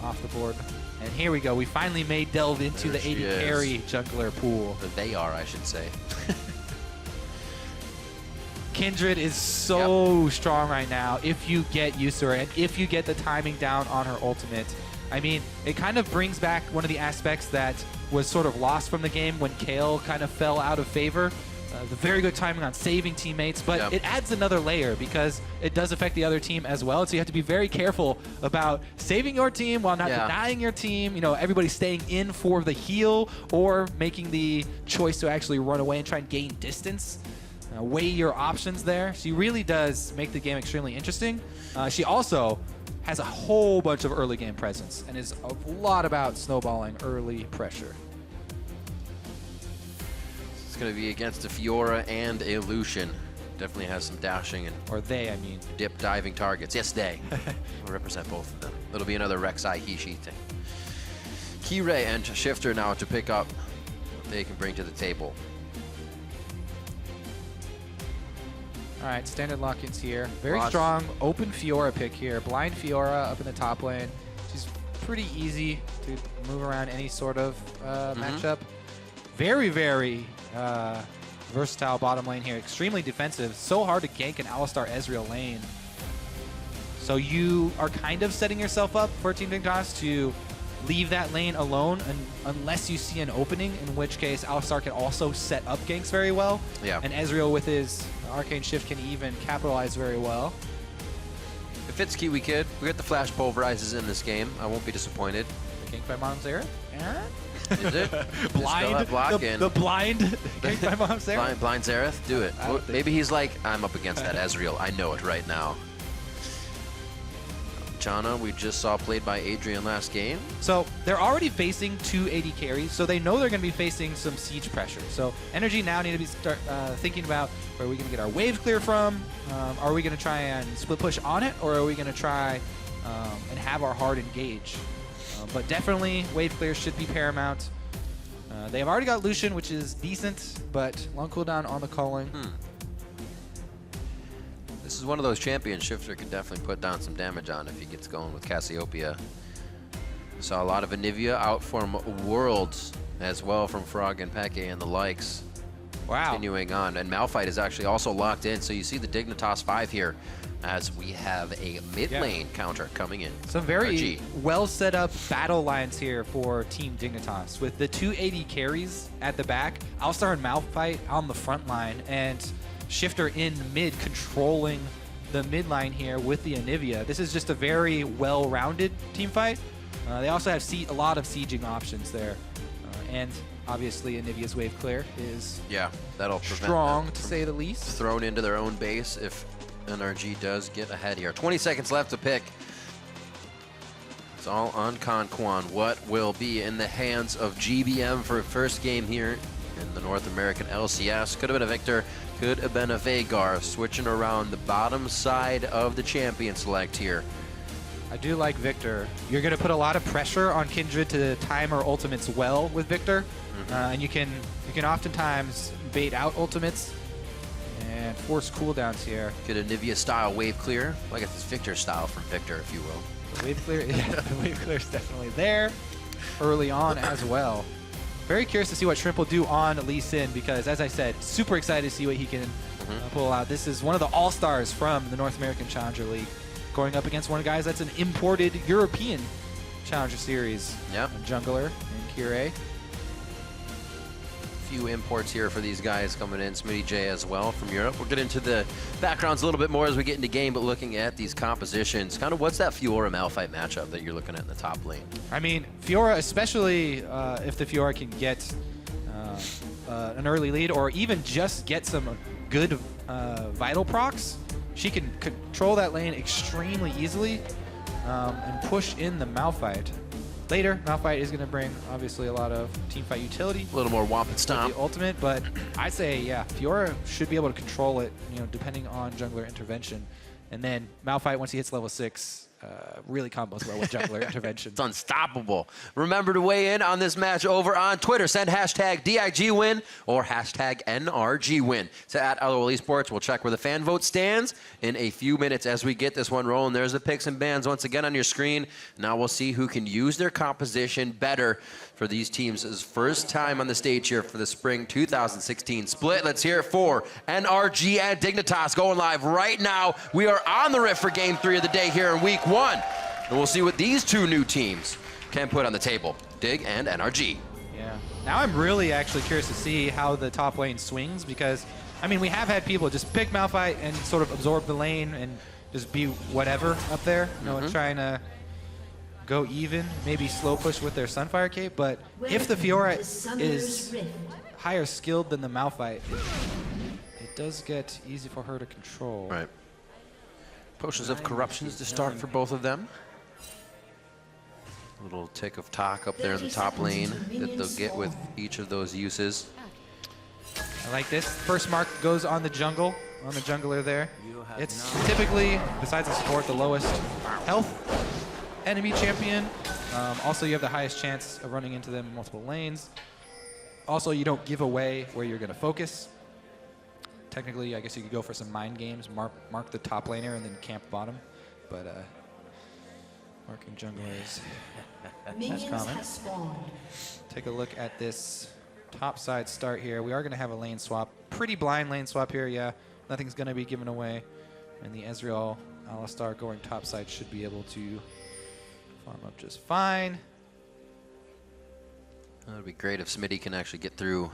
off the board. And here we go. We finally may delve into the AD carry jungler pool. They are, I should say. Kindred is so strong right now if you get used to her and if you get the timing down on her ultimate. I mean, it kind of brings back one of the aspects that was sort of lost from the game when Kale kind of fell out of favor. The very good timing on saving teammates, but it adds another layer because it does affect the other team as well. So you have to be very careful about saving your team while not denying your team. You know, everybody staying in for the heal or making the choice to actually run away and try and gain distance. Weigh your options there. She really does make the game extremely interesting. She also has a whole bunch of early game presence and is a lot about snowballing early pressure. It's going to be against a Fiora and a Lucian. Definitely has some dashing and dip diving targets. Yes, they. We'll represent both of them. It'll be another Rek'Sai He-She thing. Kirei and Shifter now to pick up what they can bring to the table. All right, standard lock-ins here. Very strong open Fiora pick here. Blind Fiora up in the top lane. She's pretty easy to move around any sort of matchup. Very, very versatile bottom lane here. Extremely defensive. So hard to gank an Alistar Ezreal lane. So you are kind of setting yourself up for Team Dignitas to leave that lane alone unless you see an opening, in which case Alistar can also set up ganks very well. Yeah. And Ezreal with his Arcane Shift can even capitalize very well. If it's Kiwi Kid, we got the Flash Pulverizes in this game. I won't be disappointed. The gank by Mom's Era? Is it? Blind? The blind gank by Mom's Era? Blind Zareth? Do it. Maybe he's like, I'm up against that Ezreal. I know it right now. Chana we just saw played by Adrian last game. So they're already facing 2 AD carries, so they know they're going to be facing some siege pressure. So Energy now need to be start thinking about where are we going to get our wave clear from? Are we going to try and split push on it, or are we going to try and have our hard engage? But definitely wave clear should be paramount. They have already got Lucian, which is decent, but long cooldown on the calling. This is one of those champions Shifter could definitely put down some damage on if he gets going with Cassiopeia. Saw a lot of Anivia out from Worlds as well from Frog and Peke and the likes. Wow. Continuing on. And Malphite is actually also locked in. So you see the Dignitas 5 here as we have a mid lane counter coming in. Some very well set up battle lines here for Team Dignitas with the 2 AD carries at the back, Alistar and Malphite on the front line, and Shifter in mid controlling the mid line here with the Anivia. This is just a very well-rounded team fight. They also have a lot of sieging options there. And obviously Anivia's wave clear is that'll prevent strong them to from say the least. Thrown into their own base if NRG does get ahead here. 20 seconds left to pick. It's all on Conquan. What will be in the hands of GBM for first game here in the North American LCS? Could have been a Victor, could have been a Veigar, switching around the bottom side of the champion select here. I do like Victor. You're going to put a lot of pressure on Kindred to time her ultimates well with Victor, and you can oftentimes bait out ultimates and force cooldowns here. Get a Nivea style wave clear. I guess it's Victor style from Victor, if you will. The wave clear, the wave clear is definitely there early on as well. Very curious to see what Shrimp will do on Lee Sin because, as I said, super excited to see what he can pull out. This is one of the all-stars from the North American Challenger League, going up against one of the guys that's an imported European Challenger Series. Jungler and Kire. Few imports here for these guys coming in. Smitty J as well from Europe. We'll get into the backgrounds a little bit more as we get into game, but looking at these compositions, kind of what's that Fiora Malphite matchup that you're looking at in the top lane? I mean, Fiora, especially if the Fiora can get an early lead or even just get some good vital procs, she can control that lane extremely easily and push in the Malphite. Later, Malphite is going to bring, obviously, a lot of teamfight utility. A little more womp and stomp. The ultimate, but I'd say, yeah, Fiora should be able to control it, depending on jungler intervention. And then Malphite, once he hits level 6, really combos well with jungler intervention. It's unstoppable. Remember to weigh in on this match over on Twitter. Send hashtag DIGWin or hashtag NRGWin to @LOL Esports. We'll check where the fan vote stands in a few minutes as we get this one rolling. There's the picks and bans once again on your screen. Now we'll see who can use their composition better for these teams' first time on the stage here for the Spring 2016 split. Let's hear it for NRG and Dignitas going live right now. We are on the rift for game 3 of the day here in week 1. And we'll see what these two new teams can put on the table. Dig and NRG. Yeah. Now I'm really actually curious to see how the top lane swings because, I mean, we have had people just pick Malphite and sort of absorb the lane and just be whatever up there, trying to go even, maybe slow push with their Sunfire Cape, but if the Fiora is higher skilled than the Malphite, it does get easy for her to control. Right. Potions of Corruptions to start for both of them. A little tick of talk up there in the top lane that they'll get with each of those uses. I like this. First mark goes on the jungle, on the jungler there. It's typically, besides the support, the lowest health enemy champion. Also, you have the highest chance of running into them in multiple lanes. Also, you don't give away where you're going to focus. Technically, I guess you could go for some mind games, mark the top laner and then camp bottom. But marking junglers is common. Take a look at this top side start here. We are going to have a lane swap. Pretty blind lane swap here, yeah. Nothing's going to be given away. And the Ezreal Alistar going top side should be able to farm up just fine. That would be great if Smitty can actually get through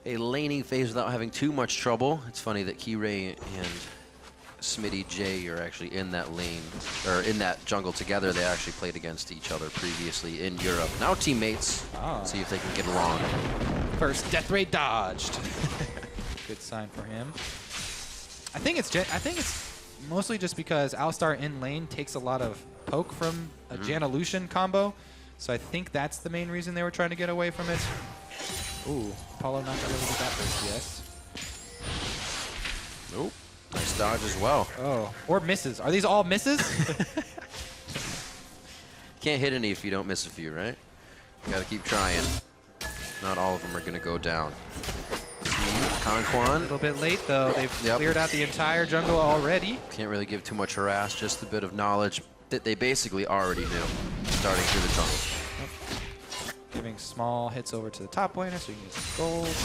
a laning phase without having too much trouble. It's funny that Kire and Smitty J are actually in that lane, or in that jungle together. They actually played against each other previously in Europe. Now teammates. See if they can get along. First death ray dodged. Good sign for him. I think it's mostly just because Alistar in lane takes a lot of poke from a Janna Lucian combo. So I think that's the main reason they were trying to get away from it. Ooh, Apollo not going to really get that first DS. Nope. Nice dodge as well. Oh, or misses. Are these all misses? Can't hit any if you don't miss a few, right? You gotta keep trying. Not all of them are gonna go down. Conquan. A little bit late though. They've cleared out the entire jungle already. Can't really give too much harass, just a bit of knowledge that they basically already knew starting through the jungle. Giving small hits over to the top laner so you can use some gold.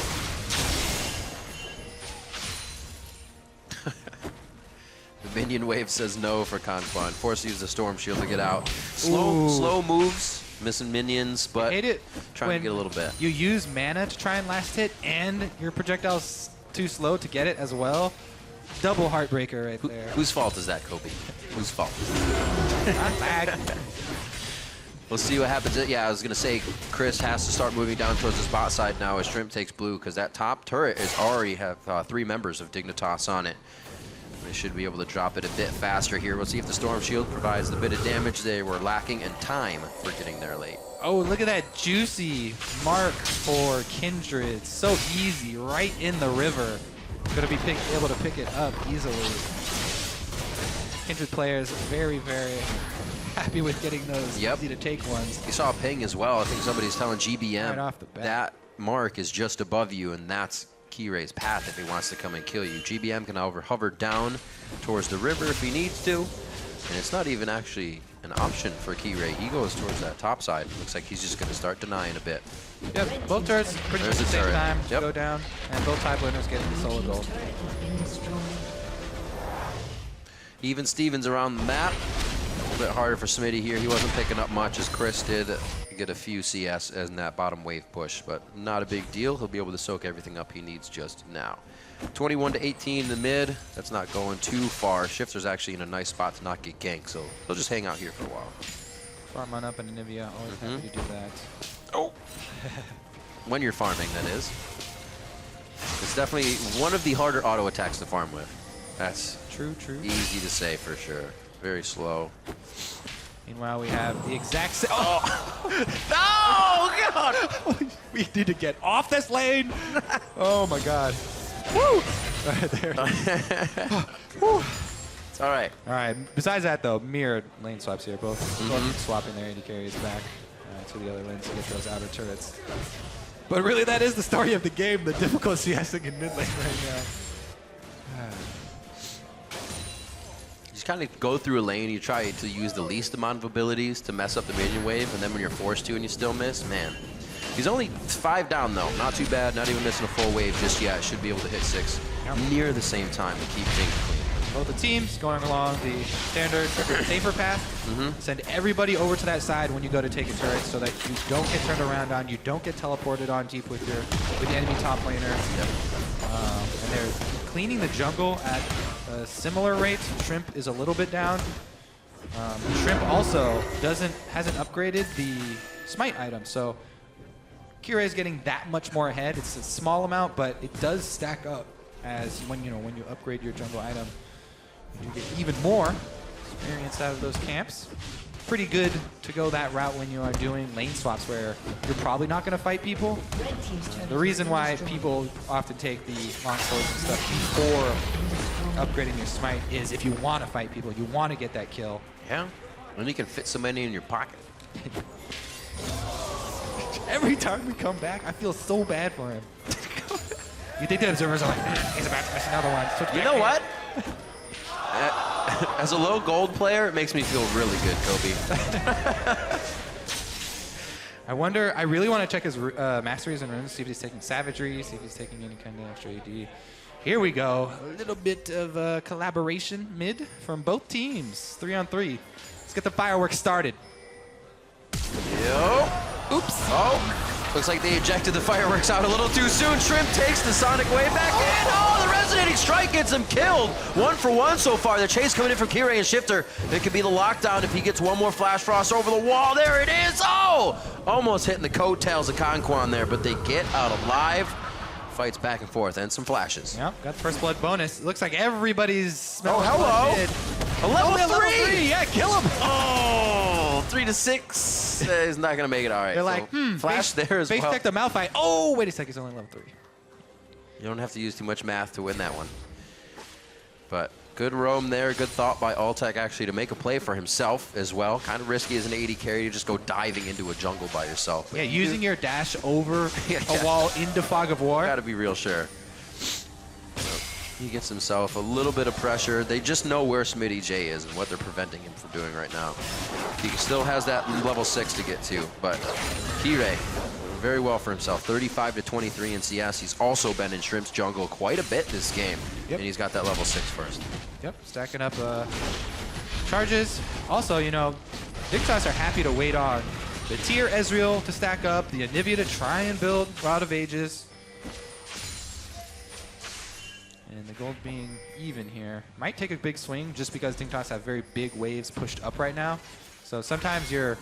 The minion wave says no for Conquan. Force to use the Storm Shield to get out. Slow moves, missing minions, but trying to get a little bit. You use mana to try and last hit, and your projectile's too slow to get it as well. Double heartbreaker right there. Whose fault is that, Kobe? Whose fault? Not bad. We'll see what happens. Yeah, I was going to say, Chris has to start moving down towards his bot side now as Shrimp takes blue, because that top turret is already have 3 members of Dignitas on it. They should be able to drop it a bit faster here. We'll see if the Storm Shield provides the bit of damage they were lacking and time for getting there late. Oh, look at that juicy mark for Kindred. So easy, right in the river. Gonna be able to pick it up easily. Kindred players very, very happy with getting those easy to take ones. You saw a ping as well. I think somebody's telling GBM Right off the bat. that mark is just above you, and that's Kiray's path if he wants to come and kill you. GBM can hover down towards the river if he needs to, and it's not even actually an option for Kiray. He goes towards that top side. Looks like he's just going to start denying a bit. Yep, both turrets pretty much at the same time to go down, and both top laners getting the solo gold. Even Stevens around the map. A little bit harder for Smitty here. He wasn't picking up much as Chris did. Get a few CS in that bottom wave push, but not a big deal. He'll be able to soak everything up he needs just now. 21-18 in the mid. That's not going too far. Shifter's actually in a nice spot to not get ganked, so he'll just hang out here for a while. Farm on up in Anivia, always happy to do that. Oh! When you're farming, that is. It's definitely one of the harder auto attacks to farm with. That's true. Easy to say for sure. Very slow. Meanwhile, we have the exact same. Oh, God! We need to get off this lane. Oh my God. Woo! Right there. It's all right. All right. Besides that, though, mirrored lane swaps here. Both swapping their AD carries back to the other lanes to get those outer turrets. But really, that is the story of the game. The difficult CSing in mid lane right now. You just kind of go through a lane, you try to use the least amount of abilities to mess up the minion wave, and then when you're forced to and you still miss, man. He's only 5 down though, not too bad, not even missing a full wave just yet. Should be able to hit 6 near the same time and keep things clean. Both the teams going along the standard safer path. Send everybody over to that side when you go to take a turret so that you don't get turned around on, you don't get teleported on deep with the enemy top laner. And they're cleaning the jungle at a similar rate. Shrimp is a little bit down. Shrimp also hasn't upgraded the smite item, so Kiray is getting that much more ahead. It's a small amount, but it does stack up as when you upgrade your jungle item, you get even more experience out of those camps. Pretty good to go that route when you are doing lane swaps where you're probably not going to fight people. The reason why people often take the long swords and stuff before upgrading your smite is if you want to fight people, you want to get that kill. Yeah, and you can fit so many in your pocket. Every time we come back, I feel so bad for him. You think the observers are like, he's about to miss another one. You know what? As a low gold player, it makes me feel really good, Kobe. I really want to check his masteries and runes, see if he's taking savagery, see if he's taking any kind of extra AD. Here we go. A little bit of collaboration mid from both teams. 3-on-3. Let's get the fireworks started. Yo. Oops. Oh. Looks like they ejected the fireworks out a little too soon. Shrimp takes the sonic wave back in. Oh, the resonating strike gets him killed. 1 for 1 so far. The chase coming in from Kiray and Shifter. It could be the lockdown if he gets one more flash frost over the wall. There it is. Oh, almost hitting the coattails of Conquan there, but they get out alive. fights back and forth and some flashes. Yep, got the first blood bonus. It looks like everybody's smelling hello. blood. A level 3! Yeah, kill him! Oh, 3 to 6. He's not gonna make it. All right. They're like, flash there as base well. tech the Malphite. Oh, wait a second, he's only level 3. You don't have to use too much math to win that one. But good roam there, good thought by Altec actually to make a play for himself as well. Kind of risky as an AD carry to just go diving into a jungle by yourself. Yeah, using your dash over a wall into Fog of War. Gotta be real sure. He gets himself a little bit of pressure. They just know where Smitty J is and what they're preventing him from doing right now. He still has that level 6 to get to, but Kirei very well for himself. 35 to 23 in CS. He's also been in Shrimp's jungle quite a bit this game, and he's got that level 6 first. Yep, stacking up charges. Also, you know, Dignitas are happy to wait on the tier Ezreal to stack up, the Anivia to try and build Rod of Ages. And the gold being even here might take a big swing just because Dignitas have very big waves pushed up right now. So sometimes your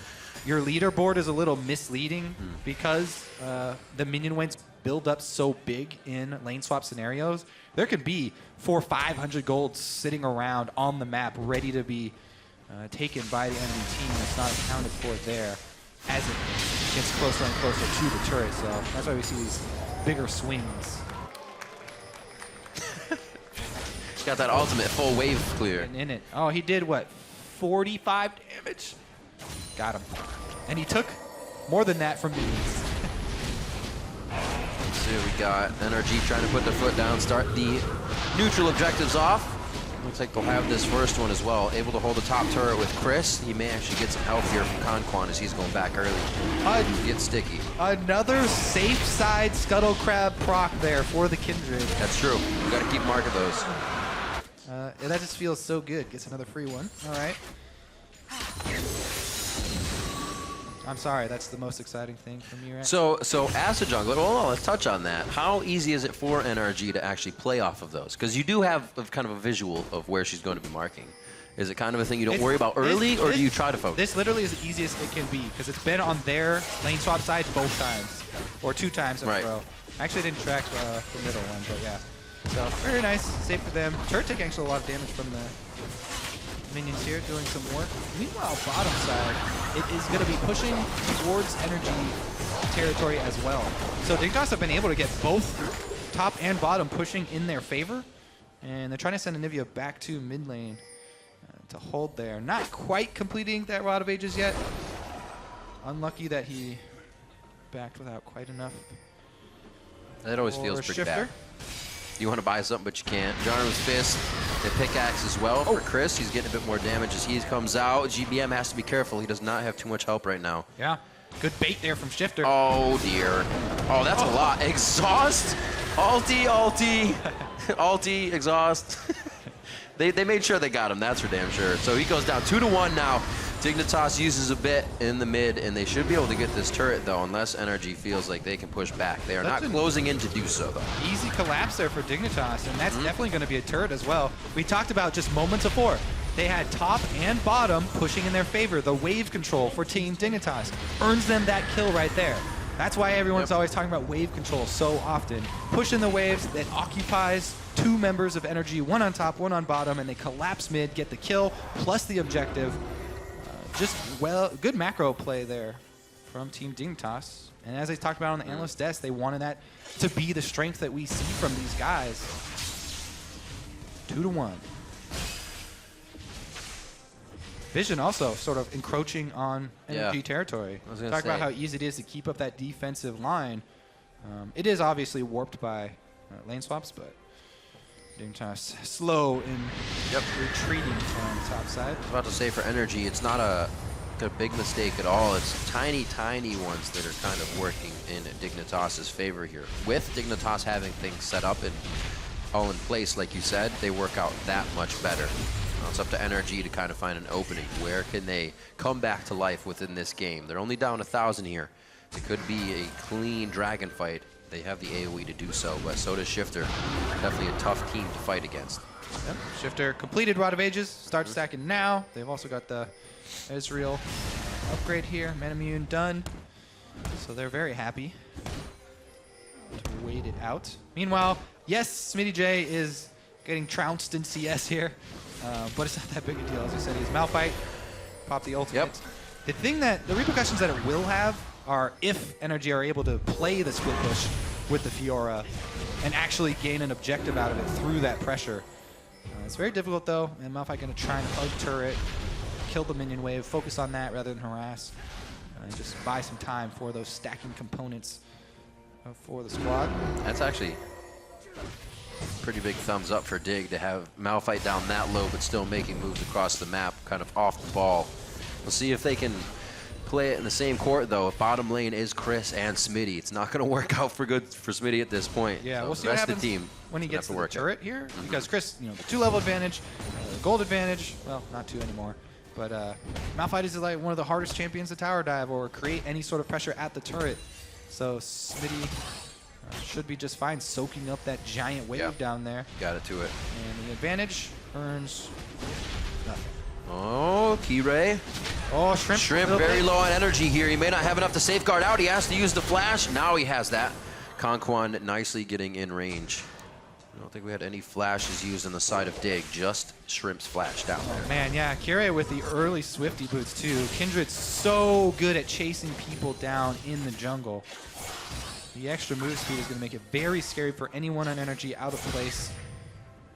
leaderboard is a little misleading because the minion waves build up so big in lane swap scenarios. There could be 400-500 golds sitting around on the map ready to be taken by the enemy team that's not accounted for there as it gets closer and closer to the turret. So that's why we see these bigger swings. Got that ultimate full wave clear. And in it. Oh, he did what? 45 damage? Got him. And he took more than that from minions. Let's see what we got. NRG trying to put their foot down, start the neutral objectives off. Looks like they'll have this first one as well. Able to hold the top turret with Chris. He may actually get some health here from Conquan as he's going back early. Get sticky. Another safe side Scuttle Crab proc there for the Kindred. That's true. We got to keep mark of those. That just feels so good. Gets another free one. All right. I'm sorry, that's the most exciting thing from you, right? So as a jungler, well, let's touch on that. How easy is it for NRG to actually play off of those? Because you do have kind of a visual of where she's going to be marking. Is it kind of a thing you don't worry about early, or do you try to focus? This literally is the easiest it can be, because it's been on their lane swap side both times, or 2 times in a row. Actually, I didn't track the middle one, but yeah. So very nice, safe for them. Turret taking actually a lot of damage from the minions here, doing some work. Meanwhile, bottom side, it is going to be pushing towards energy territory as well. So Dignitas have been able to get both top and bottom pushing in their favor, and they're trying to send Anivia back to mid lane to hold there. Not quite completing that Rod of Ages yet. Unlucky that he backed without quite enough. That always feels pretty bad. You want to buy something, but you can't. Jarvan's Fist, the pickaxe as well for Chris. He's getting a bit more damage as he comes out. GBM has to be careful. He does not have too much help right now. Yeah, good bait there from Shifter. Oh, dear. Oh, that's a lot. Exhaust, ulti, exhaust. They made sure they got him, that's for damn sure. So he goes down 2-1 now. Dignitas uses a bit in the mid, and they should be able to get this turret, though, unless NRG feels like they can push back. They are not closing in to do so, though. Easy collapse there for Dignitas, and that's definitely going to be a turret as well. We talked about just moments before. They had top and bottom pushing in their favor. The wave control for Team Dignitas earns them that kill right there. That's why everyone's always talking about wave control so often. Pushing the waves that occupies 2 members of energy, 1 on top, 1 on bottom, and they collapse mid, get the kill, plus the objective. Good macro play there from Team Dignitas. And as I talked about on the analyst desk, they wanted that to be the strength that we see from these guys. 2-1. Vision also sort of encroaching on energy territory. Talk about how easy it is to keep up that defensive line. It is obviously warped by lane swaps, but Dignitas slow in retreating on the top side. I was about to say for energy, it's not a big mistake at all. It's tiny, tiny ones that are kind of working in Dignitas's favor here. With Dignitas having things set up and all in place, like you said, they work out that much better. It's up to NRG to kind of find an opening. Where can they come back to life within this game? They're only down 1,000 here. It could be a clean dragon fight. They have the AoE to do so, but so does Shifter. Definitely a tough team to fight against. Yep. Shifter completed Rod of Ages. Start stacking now. They've also got the Ezreal upgrade here. Manamune done. So they're very happy. to wait it out. Meanwhile, yes, Smitty J is getting trounced in CS here, but it's not that big a deal. As I said, he's Malphite, pop the ultimate. The thing that, the repercussions that it will have are if Energy are able to play the split push with the Fiora and actually gain an objective out of it through that pressure. It's very difficult though, and Malphite going to try and hug turret, kill the minion wave, focus on that rather than harass, and just buy some time for those stacking components for the squad. That's actually pretty big thumbs up for Dig to have Malphite down that low but still making moves across the map, kind of off the ball. We'll see if they can play it in the same court though. If bottom lane is Chris and Smitty, it's not going to work out for good for Smitty at this point. Yeah, so we'll see the what rest happens of the team when he gets to the work turret here, because Chris, you know, the 2-level advantage, gold advantage, well, not 2 anymore, but Malphite is like one of the hardest champions to tower dive or create any sort of pressure at the turret. So Smitty should be just fine soaking up that giant wave down there. Got it to it. And the advantage earns nothing. Oh, Key-Ray. Oh, Shrimp. Shrimp very low on energy here. He may not have enough to safeguard out. He has to use the flash. Now he has that. Conquan nicely getting in range. I don't think we had any flashes used on the side of Dig, just Shrimp's flash down there. Man, yeah, Kire with the early Swifty boots too. Kindred's so good at chasing people down in the jungle. The extra move speed is going to make it very scary for anyone on energy out of place.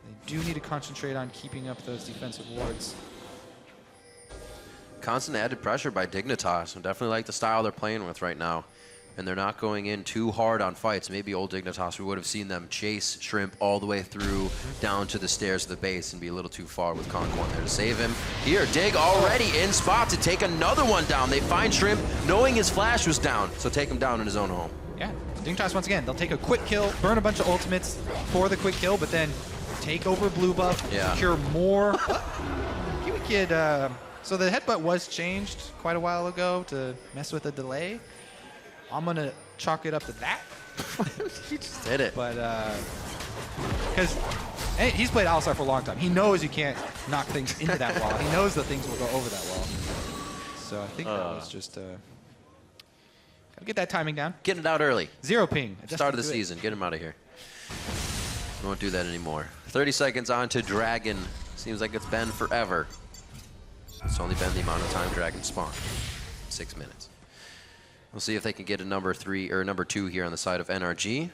They do need to concentrate on keeping up those defensive wards. Constant added pressure by Dignitas. I definitely like the style they're playing with right now. And they're not going in too hard on fights. Maybe old Dignitas, we would have seen them chase Shrimp all the way through down to the stairs of the base and be a little too far with Conquan there to save him. Here, Dig already in spot to take another one down. They find Shrimp knowing his flash was down, so take him down in his own home. Yeah, Dignitas once again, they'll take a quick kill, burn a bunch of ultimates for the quick kill, but then take over blue buff, secure more. Kiwi Kid, so the headbutt was changed quite a while ago to mess with the delay. I'm going to chalk it up to that. He just did it. But, because he's played Alistar for a long time. He knows you can't knock things into that wall. He knows that things will go over that wall. So I think that was just, gotta get that timing down. Getting it out early. 0 ping. Start of the season. Get him out of here. We won't do that anymore. 30 seconds on to Dragon. Seems like it's been forever. It's only been the amount of time Dragon spawned. 6 minutes. We'll see if they can get a number 3 or number 2 here on the side of NRG.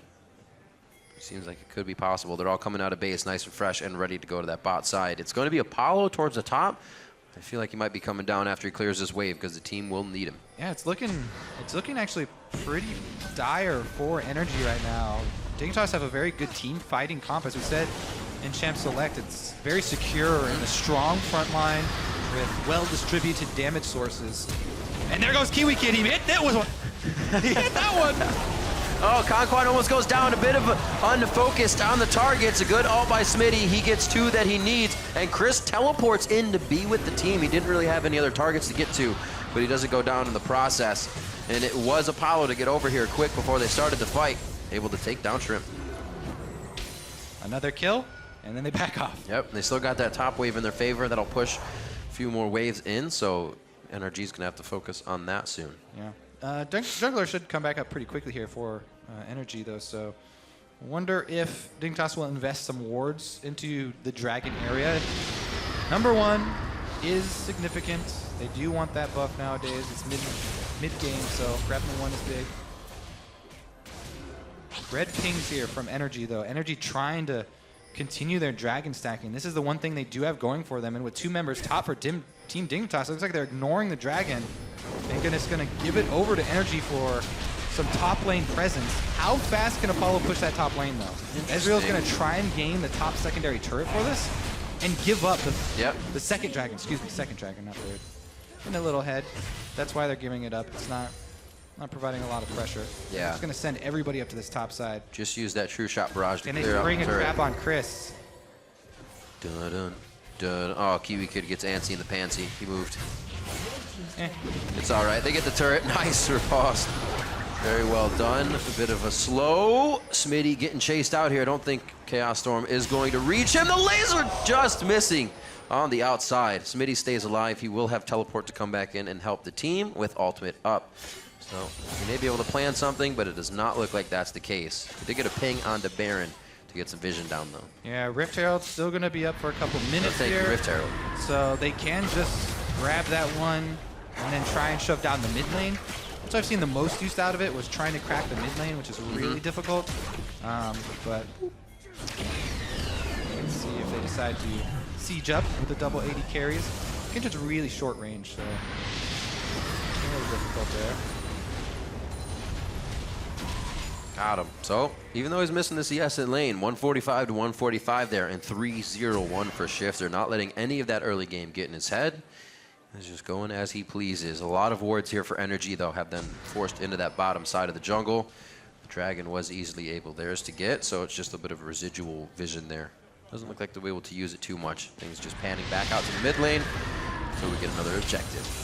Seems like it could be possible. They're all coming out of base nice and fresh and ready to go to that bot side. It's going to be Apollo towards the top. I feel like he might be coming down after he clears this wave because the team will need him. Yeah, it's looking actually pretty dire for energy right now. Dignitas have a very good team fighting comp, as we said in Champ Select. It's very secure in a strong front line with well-distributed damage sources. And there goes Kiwi Kid. He hit that one. He hit that one. Oh, Conquan almost goes down a bit of unfocused on the target. It's a good ult by Smitty. He gets 2 that he needs. And Chris teleports in to be with the team. He didn't really have any other targets to get to, but he doesn't go down in the process. And it was Apollo to get over here quick before they started the fight, able to take down Shrimp. Another kill, and then they back off. Yep, they still got that top wave in their favor. That'll push a few more waves in, so NRG's going to have to focus on that soon. Yeah. Jungler should come back up pretty quickly here for energy, though, so I wonder if Dignitas will invest some wards into the Dragon area. Number 1 is significant. They do want that buff nowadays. It's mid-game, so grabbing the 1 is big. Red pings here from Energy, though. Energy trying to continue their Dragon stacking. This is the one thing they do have going for them, and with 2 members top for Team Dignitas, it looks like they're ignoring the Dragon. And it's going to give it over to Energy for some top lane presence. How fast can Apollo push that top lane, though? Ezreal's going to try and gain the top secondary turret for this and give up the second Dragon. Excuse me, second Dragon, not third. In a little head. That's why they're giving it up. It's not providing a lot of pressure. Yeah. It's going to send everybody up to this top side. Just use that True Shot Barrage to and clear they out bring the a turret. trap on Chris. Dun, dun, dun. Oh, Kiwi Kid gets antsy in the pantsy. He moved. It's all right. They get the turret. Nice riposte. Very well done. A bit of a slow. Smitty getting chased out here. I don't think Chaos Storm is going to reach him. The laser just missing. on the outside. Smitty stays alive. He will have teleport to come back in and help the team with ultimate up. So he may be able to plan something, but it does not look like that's the case. He did get a ping onto Baron to get some vision down, though. Yeah, Rift Herald's still going to be up for a couple minutes Thank here. you, Rift Herald. So they can just grab that one and then try and shove down the mid lane. That's what I've seen the most use out of it, was trying to crack the mid lane, which is really difficult. But let's see if they decide to siege up with the double 80 carries. Kindred's really short range, so a little difficult there. Got him. So, even though he's missing the CS in lane, 145 to 145 there, and 3-0-1 for Shifter. Not letting any of that early game get in his head. He's just going as he pleases. A lot of wards here for Energy, though, have been forced into that bottom side of the jungle. The Dragon was easily able theirs to get, so it's just a bit of a residual vision there. Doesn't look like they'll be able to use it too much. Things just panning back out to the mid lane until we get another objective.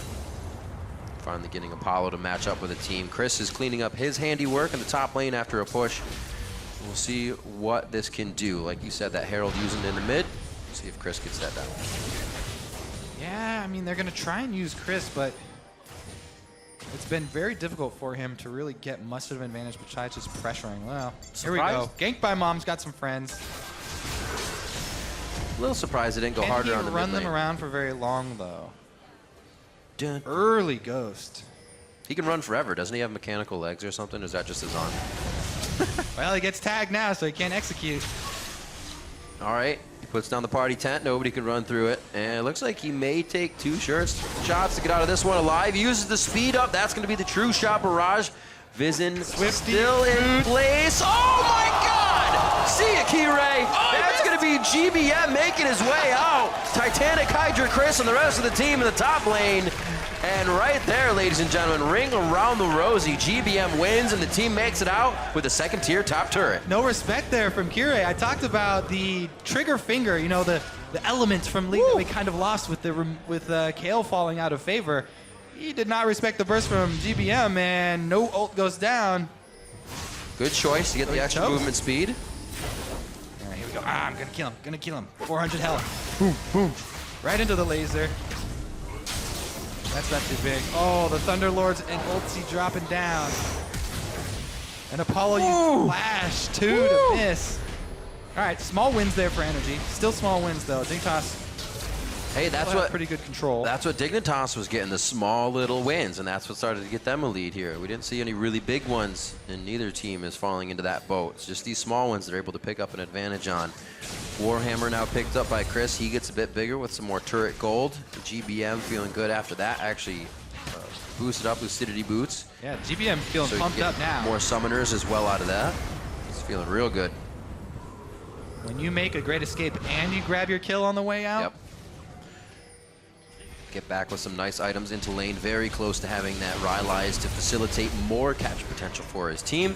Finally getting Apollo to match up with a team. Chris is cleaning up his handiwork in the top lane after a push. We'll see what this can do. Like you said, that Herald using it in the mid. See if Chris gets that down. Yeah, I mean, they're going to try and use Chris, but it's been very difficult for him to really get much of an advantage besides just pressuring. Well, here we go. Ganked by Mom's got some friends. A little surprised it didn't go harder on the mid lane. Run them around for very long, though. Early Ghost. He can run forever. Doesn't he have mechanical legs or something? Or is that just his arm? Well, he gets tagged now, so he can't execute. All right. He puts down the party tent. Nobody can run through it. And it looks like he may take two shots to get out of this one alive. He uses the speed up. That's going to be the true shot barrage. Vision still in place. Oh, my God! See ya, Kirei. That's going to be GBM making his way out. Titanic Hydra Chris and the rest of the team in the top lane. And right there, ladies and gentlemen, ring around the rosy. GBM wins, and the team makes it out with a second-tier top turret. No respect there from Kirei. I talked about the trigger finger, you know, the element from League that we kind of lost with Kale falling out of favor. He did not respect the burst from GBM, and no ult goes down. Good choice to get the extra movement speed. All right, here we go. I'm gonna kill him. Gonna kill him. 400 health. Boom, boom. Right into the laser. That's not too big. Oh, the Thunderlords and ulti dropping down. And Apollo used Flash, too, to miss. All right, small wins there for Energy. Still small wins, though. Dignitas. Hey, that's what pretty good control. That's what Dignitas was getting, the small little wins, and that's what started to get them a lead here. We didn't see any really big ones, and neither team is falling into that boat. It's just these small ones they're able to pick up an advantage on. Warhammer now picked up by Chris. He gets a bit bigger with some more turret gold. The GBM feeling good after that. Actually boosted up Lucidity boots. Yeah, GBM feeling pumped up now. More summoners as well out of that. He's feeling real good. When you make a great escape and you grab your kill on the way out. Yep. Get back with some nice items into lane, very close to having that Rylai's to facilitate more catch potential for his team.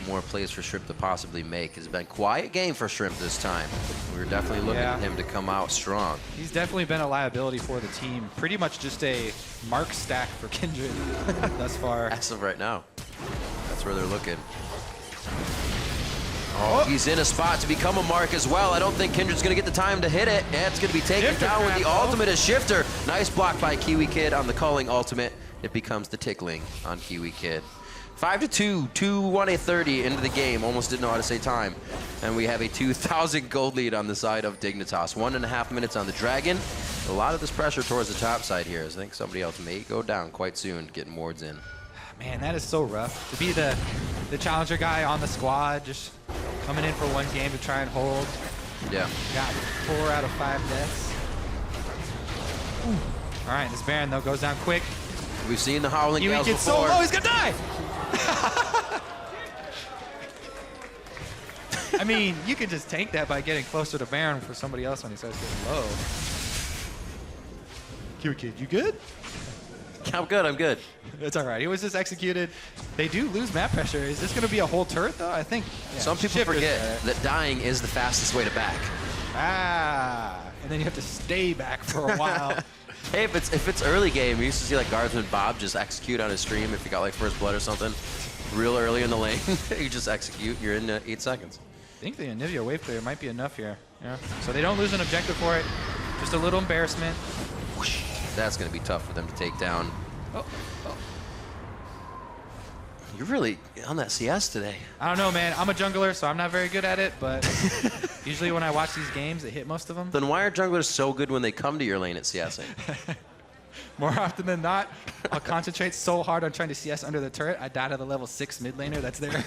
More plays for Shrimp to possibly make. It's been a quiet game for Shrimp this time. We're definitely looking at him to come out strong. He's definitely been a liability for the team. Pretty much just a mark stack for Kindred thus far. As of right now. That's where they're looking. Oh, he's in a spot to become a mark as well. I don't think Kindred's going to get the time to hit it. And it's going to be taken down with the ultimate as Shifter. Nice block by Kiwi Kid on the calling ultimate. It becomes the tickling on Kiwi Kid. 5-2, 2-1-30 into the game. Almost didn't know how to say time. And we have a 2,000 gold lead on the side of Dignitas. 1.5 minutes on the Dragon. A lot of this pressure towards the top side here. I think somebody else may go down quite soon, getting wards in. Man, that is so rough. To be the challenger guy on the squad, just coming in for one game to try and hold. Yeah. Got 4 out of 5 deaths. Ooh. All right, this Baron, though, goes down quick. We've seen the Howling Gales before. So low, he's going to die! I mean, you can just tank that by getting closer to Baron for somebody else when he starts getting low. Kiwi Kid, you good? I'm good, I'm good. It's all right. He was just executed. They do lose map pressure. Is this going to be a whole turret, though? I think. Yeah, some people forget that dying is the fastest way to back. And then you have to stay back for a while. Hey, if it's early game, we used to see like Guardsman Bob just execute on his stream if he got like first blood or something. Real early in the lane, you just execute. You're in 8 seconds. I think the Anivia wave clear might be enough here. Yeah. So they don't lose an objective for it. Just a little embarrassment. That's going to be tough for them to take down. Oh. You're really on that CS today. I don't know, man. I'm a jungler, so I'm not very good at it, but usually when I watch these games, it hit most of them. Then why are junglers so good when they come to your lane at CSing? More often than not, I'll concentrate so hard on trying to CS under the turret, I die to the level 6 mid laner that's there.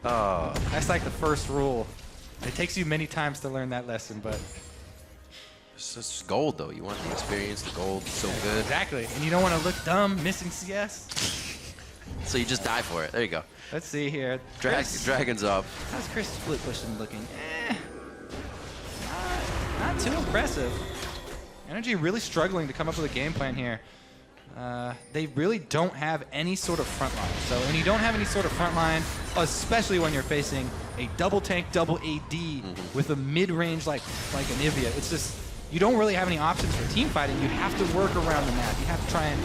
Oh. That's like the first rule. It takes you many times to learn that lesson, but... It's just gold, though. You want the experience, the gold, so good. Exactly. And you don't want to look dumb missing CS. So you just die for it. There you go. Let's see here. Dragon's up. How's Chris split pushing looking? Not too impressive. Energy really struggling to come up with a game plan here. They really don't have any sort of front line. So when you don't have any sort of front line, especially when you're facing a double tank, double AD with a mid-range like Anivia, it's just, you don't really have any options for team fighting. You have to work around the map. You have to try and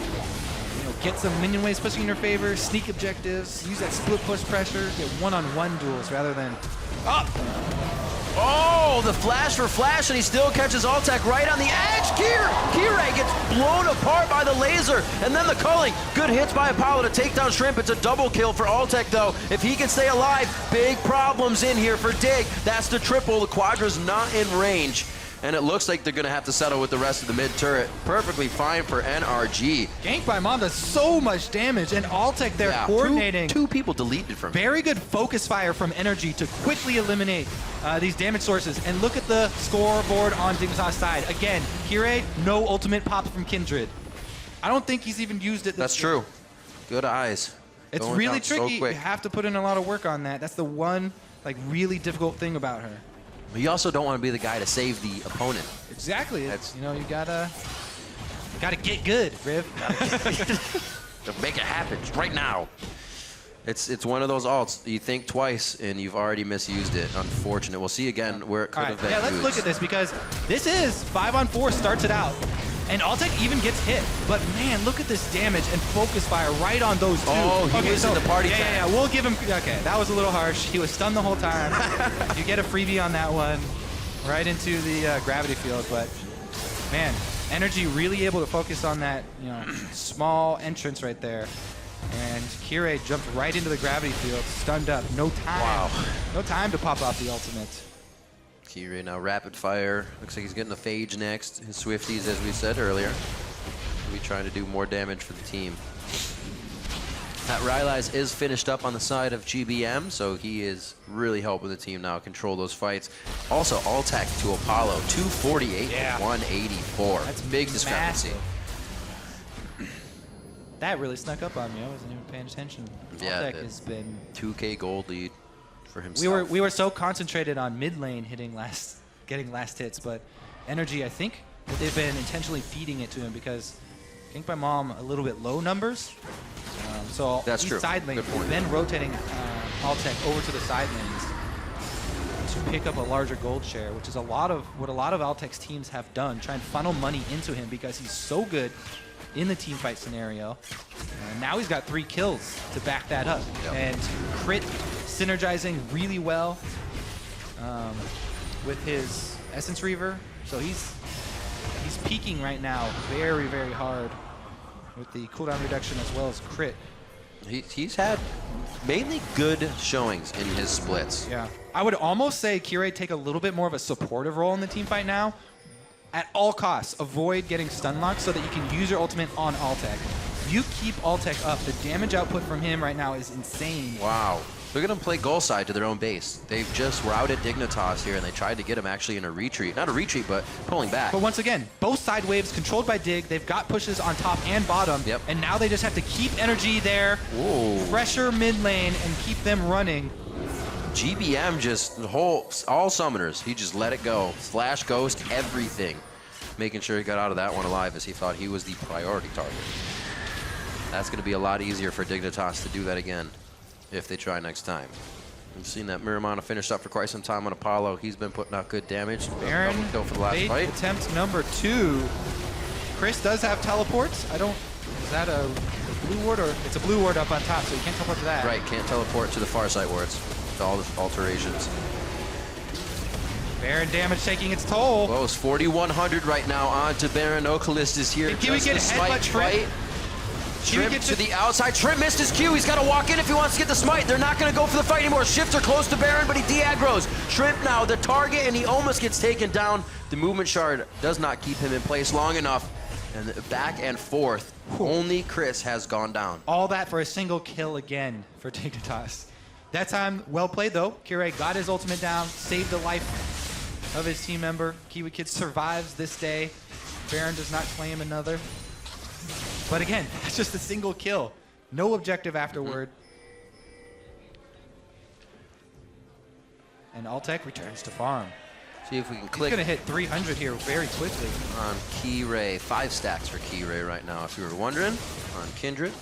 get some minion waves pushing in your favor, sneak objectives, use that split push pressure, get one-on-one duels rather than... Oh, the flash for Flash, and he still catches Altec right on the edge. Kirei gets blown apart by the laser, and then the culling. Good hits by Apollo to take down Shrimp. It's a double kill for Altec, though. If he can stay alive, big problems in here for Dig. That's the triple. The Quadra's not in range. And it looks like they're going to have to settle with the rest of the mid turret. Perfectly fine for NRG. Gank by Mom does so much damage, and Altec there coordinating. Two people deleted from Very good focus fire from Energy to quickly eliminate these damage sources. And look at the scoreboard on Dignitas' side. Again, Kirei, no ultimate pop from Kindred. I don't think he's even used it. That's true. Good eyes. It's Going really down so tricky. You quick. have to put in a lot of work on that. That's the one really difficult thing about her. But you also don't want to be the guy to save the opponent. Exactly. It's, you gotta get good, Riv. To make it happen right now. It's one of those alts. You think twice and you've already misused it. Unfortunate. We'll see again where it could have been. Yeah, let's look at this because this is 5-on-4 starts it out. And Altec even gets hit. But man, look at this damage and focus fire right on those two. Oh, he was in the party tag. Yeah, we'll give him, okay, that was a little harsh. He was stunned the whole time. You get a freebie on that one, right into the gravity field. But man, Energy really able to focus on that, small entrance right there. And Kirei jumped right into the gravity field, stunned up. No time. Wow. No time to pop off the ultimate. Kirei now rapid fire. Looks like he's getting the Phage next. His Swifties, as we said earlier. He'll be trying to do more damage for the team. That Rylai's is finished up on the side of GBM, so he is really helping the team now control those fights. Also, Altec to Apollo, 248 and 184. That's big discrepancy. Massive. That really snuck up on me. I wasn't even paying attention. Yeah, Altec has been 2K gold lead for himself. We were so concentrated on mid lane getting last hits, but Energy, I think that they've been intentionally feeding it to him because I think by Mom a little bit low numbers. So that's these true. side lanes have been rotating Altec over to the side lanes to pick up a larger gold share, which is what a lot of Altec's teams have done, try and funnel money into him because he's so good in the team fight scenario. Now he's got 3 kills to back that up. Yep. And crit synergizing really well with his Essence Reaver. So he's peaking right now very, very hard with the cooldown reduction as well as crit. He's had mainly good showings in his splits. Yeah. I would almost say Kirei take a little bit more of a supportive role in the team fight now. At all costs, avoid getting stun locked so that you can use your ultimate on Altec. You keep Altec up. The damage output from him right now is insane. Wow. Look at them play goal side to their own base. They've just routed Dignitas here, and they tried to get him actually in a retreat. Not a retreat, but pulling back. But once again, both side waves controlled by Dig. They've got pushes on top and bottom. Yep. And now they just have to keep Energy there, pressure mid lane, and keep them running. GBM just, all summoners, he just let it go. Flash, Ghost, everything. Making sure he got out of that one alive as he thought he was the priority target. That's going to be a lot easier for Dignitas to do that again if they try next time. We've seen that Miramana finished up for quite some time on Apollo. He's been putting out good damage. Baron Kill for the last fight. attempt number 2. Chris does have teleports. Is that a blue ward or it's a blue ward up on top, so you can't teleport to that. Right, can't teleport to the far side wards with all the alterations. Baron damage taking its toll. Close, 4,100 right now on to Baron. Oculist is here. Can we get a headbutt Shrimp? Shrimp to the outside. Shrimp missed his Q. He's got to walk in if he wants to get the smite. They're not going to go for the fight anymore. Shifter close to Baron, but he de-aggros. Shrimp now the target, and he almost gets taken down. The movement shard does not keep him in place long enough. And back and forth, only Chris has gone down. All that for a single kill again for Dignitas. That time, well played though. Kirei got his ultimate down, saved the life of his team member. Kiwi Kid survives this day. Baron does not claim another. But again, that's just a single kill. No objective afterward. And Altec returns to farm. See if we can click. He's gonna hit 300 here very quickly. On Kirei, 5 stacks for Kirei right now, if you were wondering. On Kindred,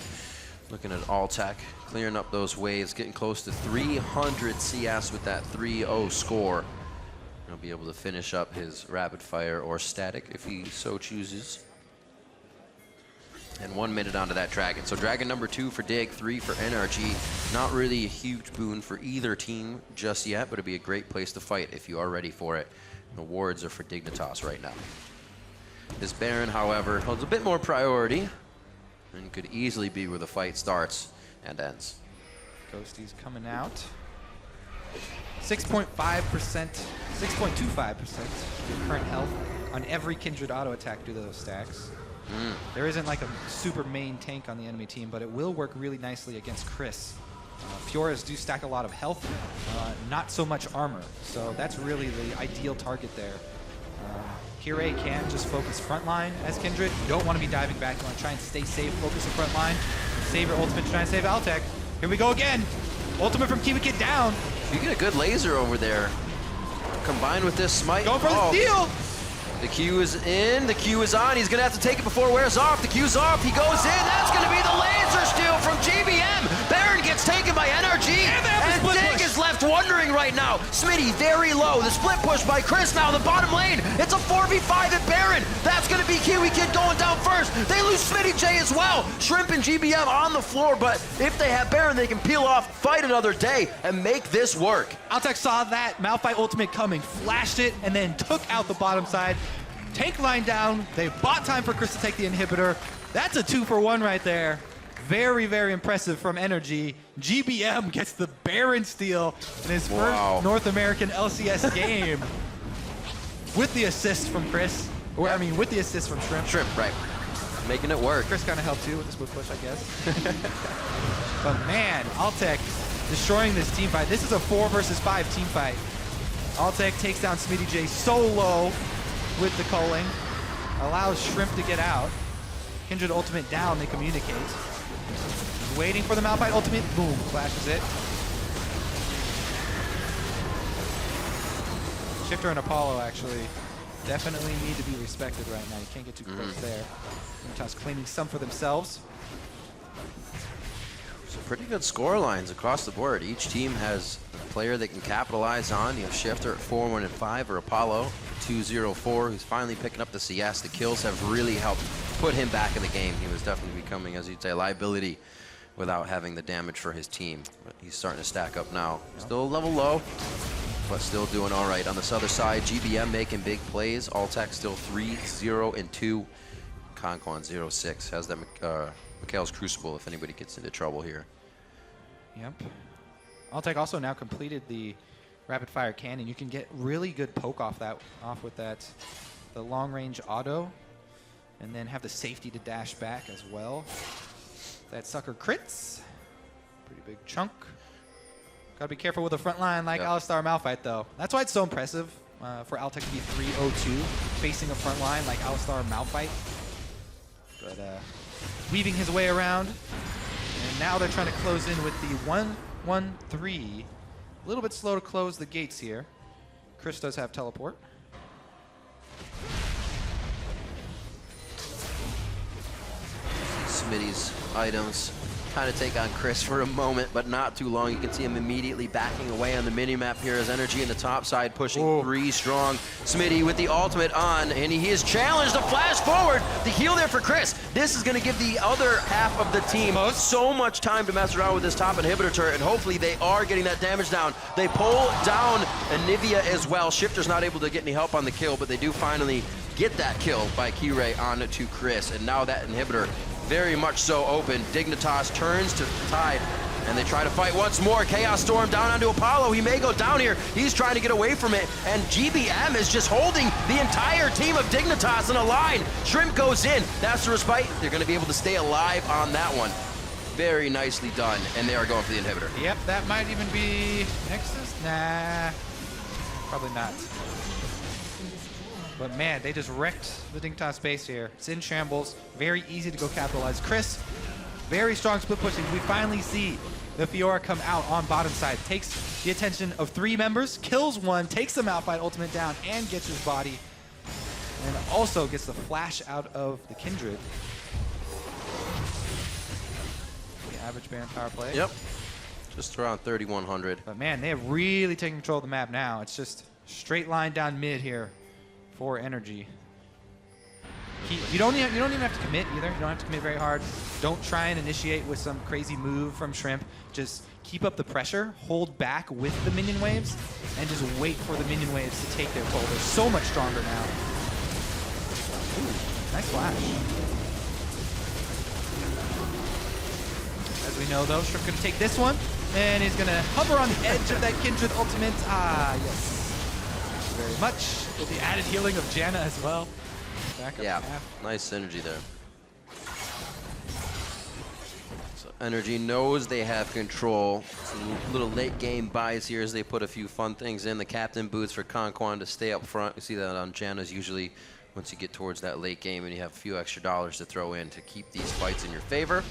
looking at Altec, clearing up those waves, getting close to 300 CS with that 3-0 score. He'll be able to finish up his rapid fire or static if he so chooses. And 1 minute onto that Dragon. So Dragon number 2 for Dig, 3 for NRG. Not really a huge boon for either team just yet, but it'd be a great place to fight if you are ready for it. The wards are for Dignitas right now. This Baron, however, holds a bit more priority and could easily be where the fight starts and ends. Ghosty's coming out. 6.5%, 6.25% current health on every Kindred auto attack due to those stacks. There isn't like a super main tank on the enemy team, but it will work really nicely against Chris. Fioras do stack a lot of health, not so much armor, so that's really the ideal target there. Kirei can just focus frontline as Kindred. You don't want to be diving back. You want to try and stay safe, focus the frontline, save your ultimate to try and save Altec. Here we go again. Ultimate from Kiwi Kid down. You get a good laser over there. Combined with this smite. Go for the steal. The Q is in, the Q is on. He's gonna have to take it before it wears off. The Q's off, he goes in. That's gonna be the laser steal from GBM. Baron gets taken by NRG. And Dig is left wondering right now. Smitty very low. The split push by Chris now, the bottom lane. It's a 4v5 at Baron. That's gonna be Kiwi Kid going down first. They lose Smitty J as well. Shrimp and GBM on the floor, but if they have Baron, they can peel off, fight another day, and make this work. Altec saw that Malphite ultimate coming, flashed it, and then took out the bottom side. Tank line down. They bought time for Chris to take the inhibitor. That's a 2-for-1 right there. Very, very impressive from Energy. GBM gets the Baron steal in his first North American LCS game. With the assist from Chris. Or, I mean, with the assist from Shrimp. Shrimp, right. Making it work. Chris kind of helped too with the split push, I guess. But man, Altec destroying this team fight. This is a 4 versus 5 team fight. Altec takes down Smitty J solo with the culling. Allows Shrimp to get out. Kindred ultimate down, they communicate. He's waiting for the Malphite ultimate. Boom, flashes it. Shifter and Apollo actually definitely need to be respected right now. You can't get too close there. Dignitas claiming some for themselves. Some pretty good score lines across the board. Each team has a player they can capitalize on. You have Shifter at 4-1-5 or Apollo 2-0-4, who's finally picking up the CS. The kills have really helped put him back in the game. He was definitely becoming, as you'd say, a liability without having the damage for his team. But he's starting to stack up now. Still a level low, but still doing all right. On this other side, GBM making big plays. Altec still 3-0-2. Conco on 0-6. Has that Mikhail's Crucible if anybody gets into trouble here. Yep. Altec also now completed the rapid fire cannon. You can get really good poke off with that, the long range auto, and then have the safety to dash back as well. That sucker crits. Pretty big chunk. Gotta be careful with the front line like Alistar Malphite though. That's why it's so impressive for Altec to be 3-0-2 facing a front line like Alistar Malphite. But weaving his way around. And now they're trying to close in with the 1-1-3. A little bit slow to close the gates here. Chris does have teleport. Smitty's items kind of take on Chris for a moment, but not too long. You can see him immediately backing away on the mini-map here as Energy in the top side pushing 3 strong. Smitty with the ultimate on, and he is challenged to flash forward. The heal there for Chris. This is going to give the other half of the team so much time to mess around with this top inhibitor turret, and hopefully they are getting that damage down. They pull down Anivia as well. Shifter's not able to get any help on the kill, but they do finally get that kill by Kirei on to Chris, and now that inhibitor very much so open. Dignitas turns to Tide, and they try to fight once more. Chaos Storm down onto Apollo. He may go down here. He's trying to get away from it, and GBM is just holding the entire team of Dignitas in a line. Shrimp goes in. That's the respite. They're going to be able to stay alive on that one. Very nicely done, and they are going for the inhibitor. Yep, that might even be Nexus? Nah, probably not. But man, they just wrecked the Dignitas base here. It's in shambles, very easy to go capitalize. Chris, very strong split pushing. We finally see the Fiora come out on bottom side, takes the attention of 3 members, kills 1, takes the Malphite ultimate down, and gets his body. And also gets the flash out of the Kindred. The average Baron power play. Yep, just around 3,100. But man, they have really taken control of the map now. It's just straight line down mid here for Energy. You don't even have to commit either. You don't have to commit very hard. Don't try and initiate with some crazy move from Shrimp. Just keep up the pressure, hold back with the minion waves, and just wait for the minion waves to take their toll. They're so much stronger now. Ooh, nice flash. As we know though, Shrimp gonna take this one, and he's gonna hover on the edge of that Kindred ultimate. Ah, yes. Very much. With the added healing of Janna as well. Back up half. Nice synergy there. So Energy knows they have control. Some little late game buys here as they put a few fun things in. The captain boots for Conquan to stay up front. You see that on Janna's usually once you get towards that late game and you have a few extra dollars to throw in to keep these fights in your favor.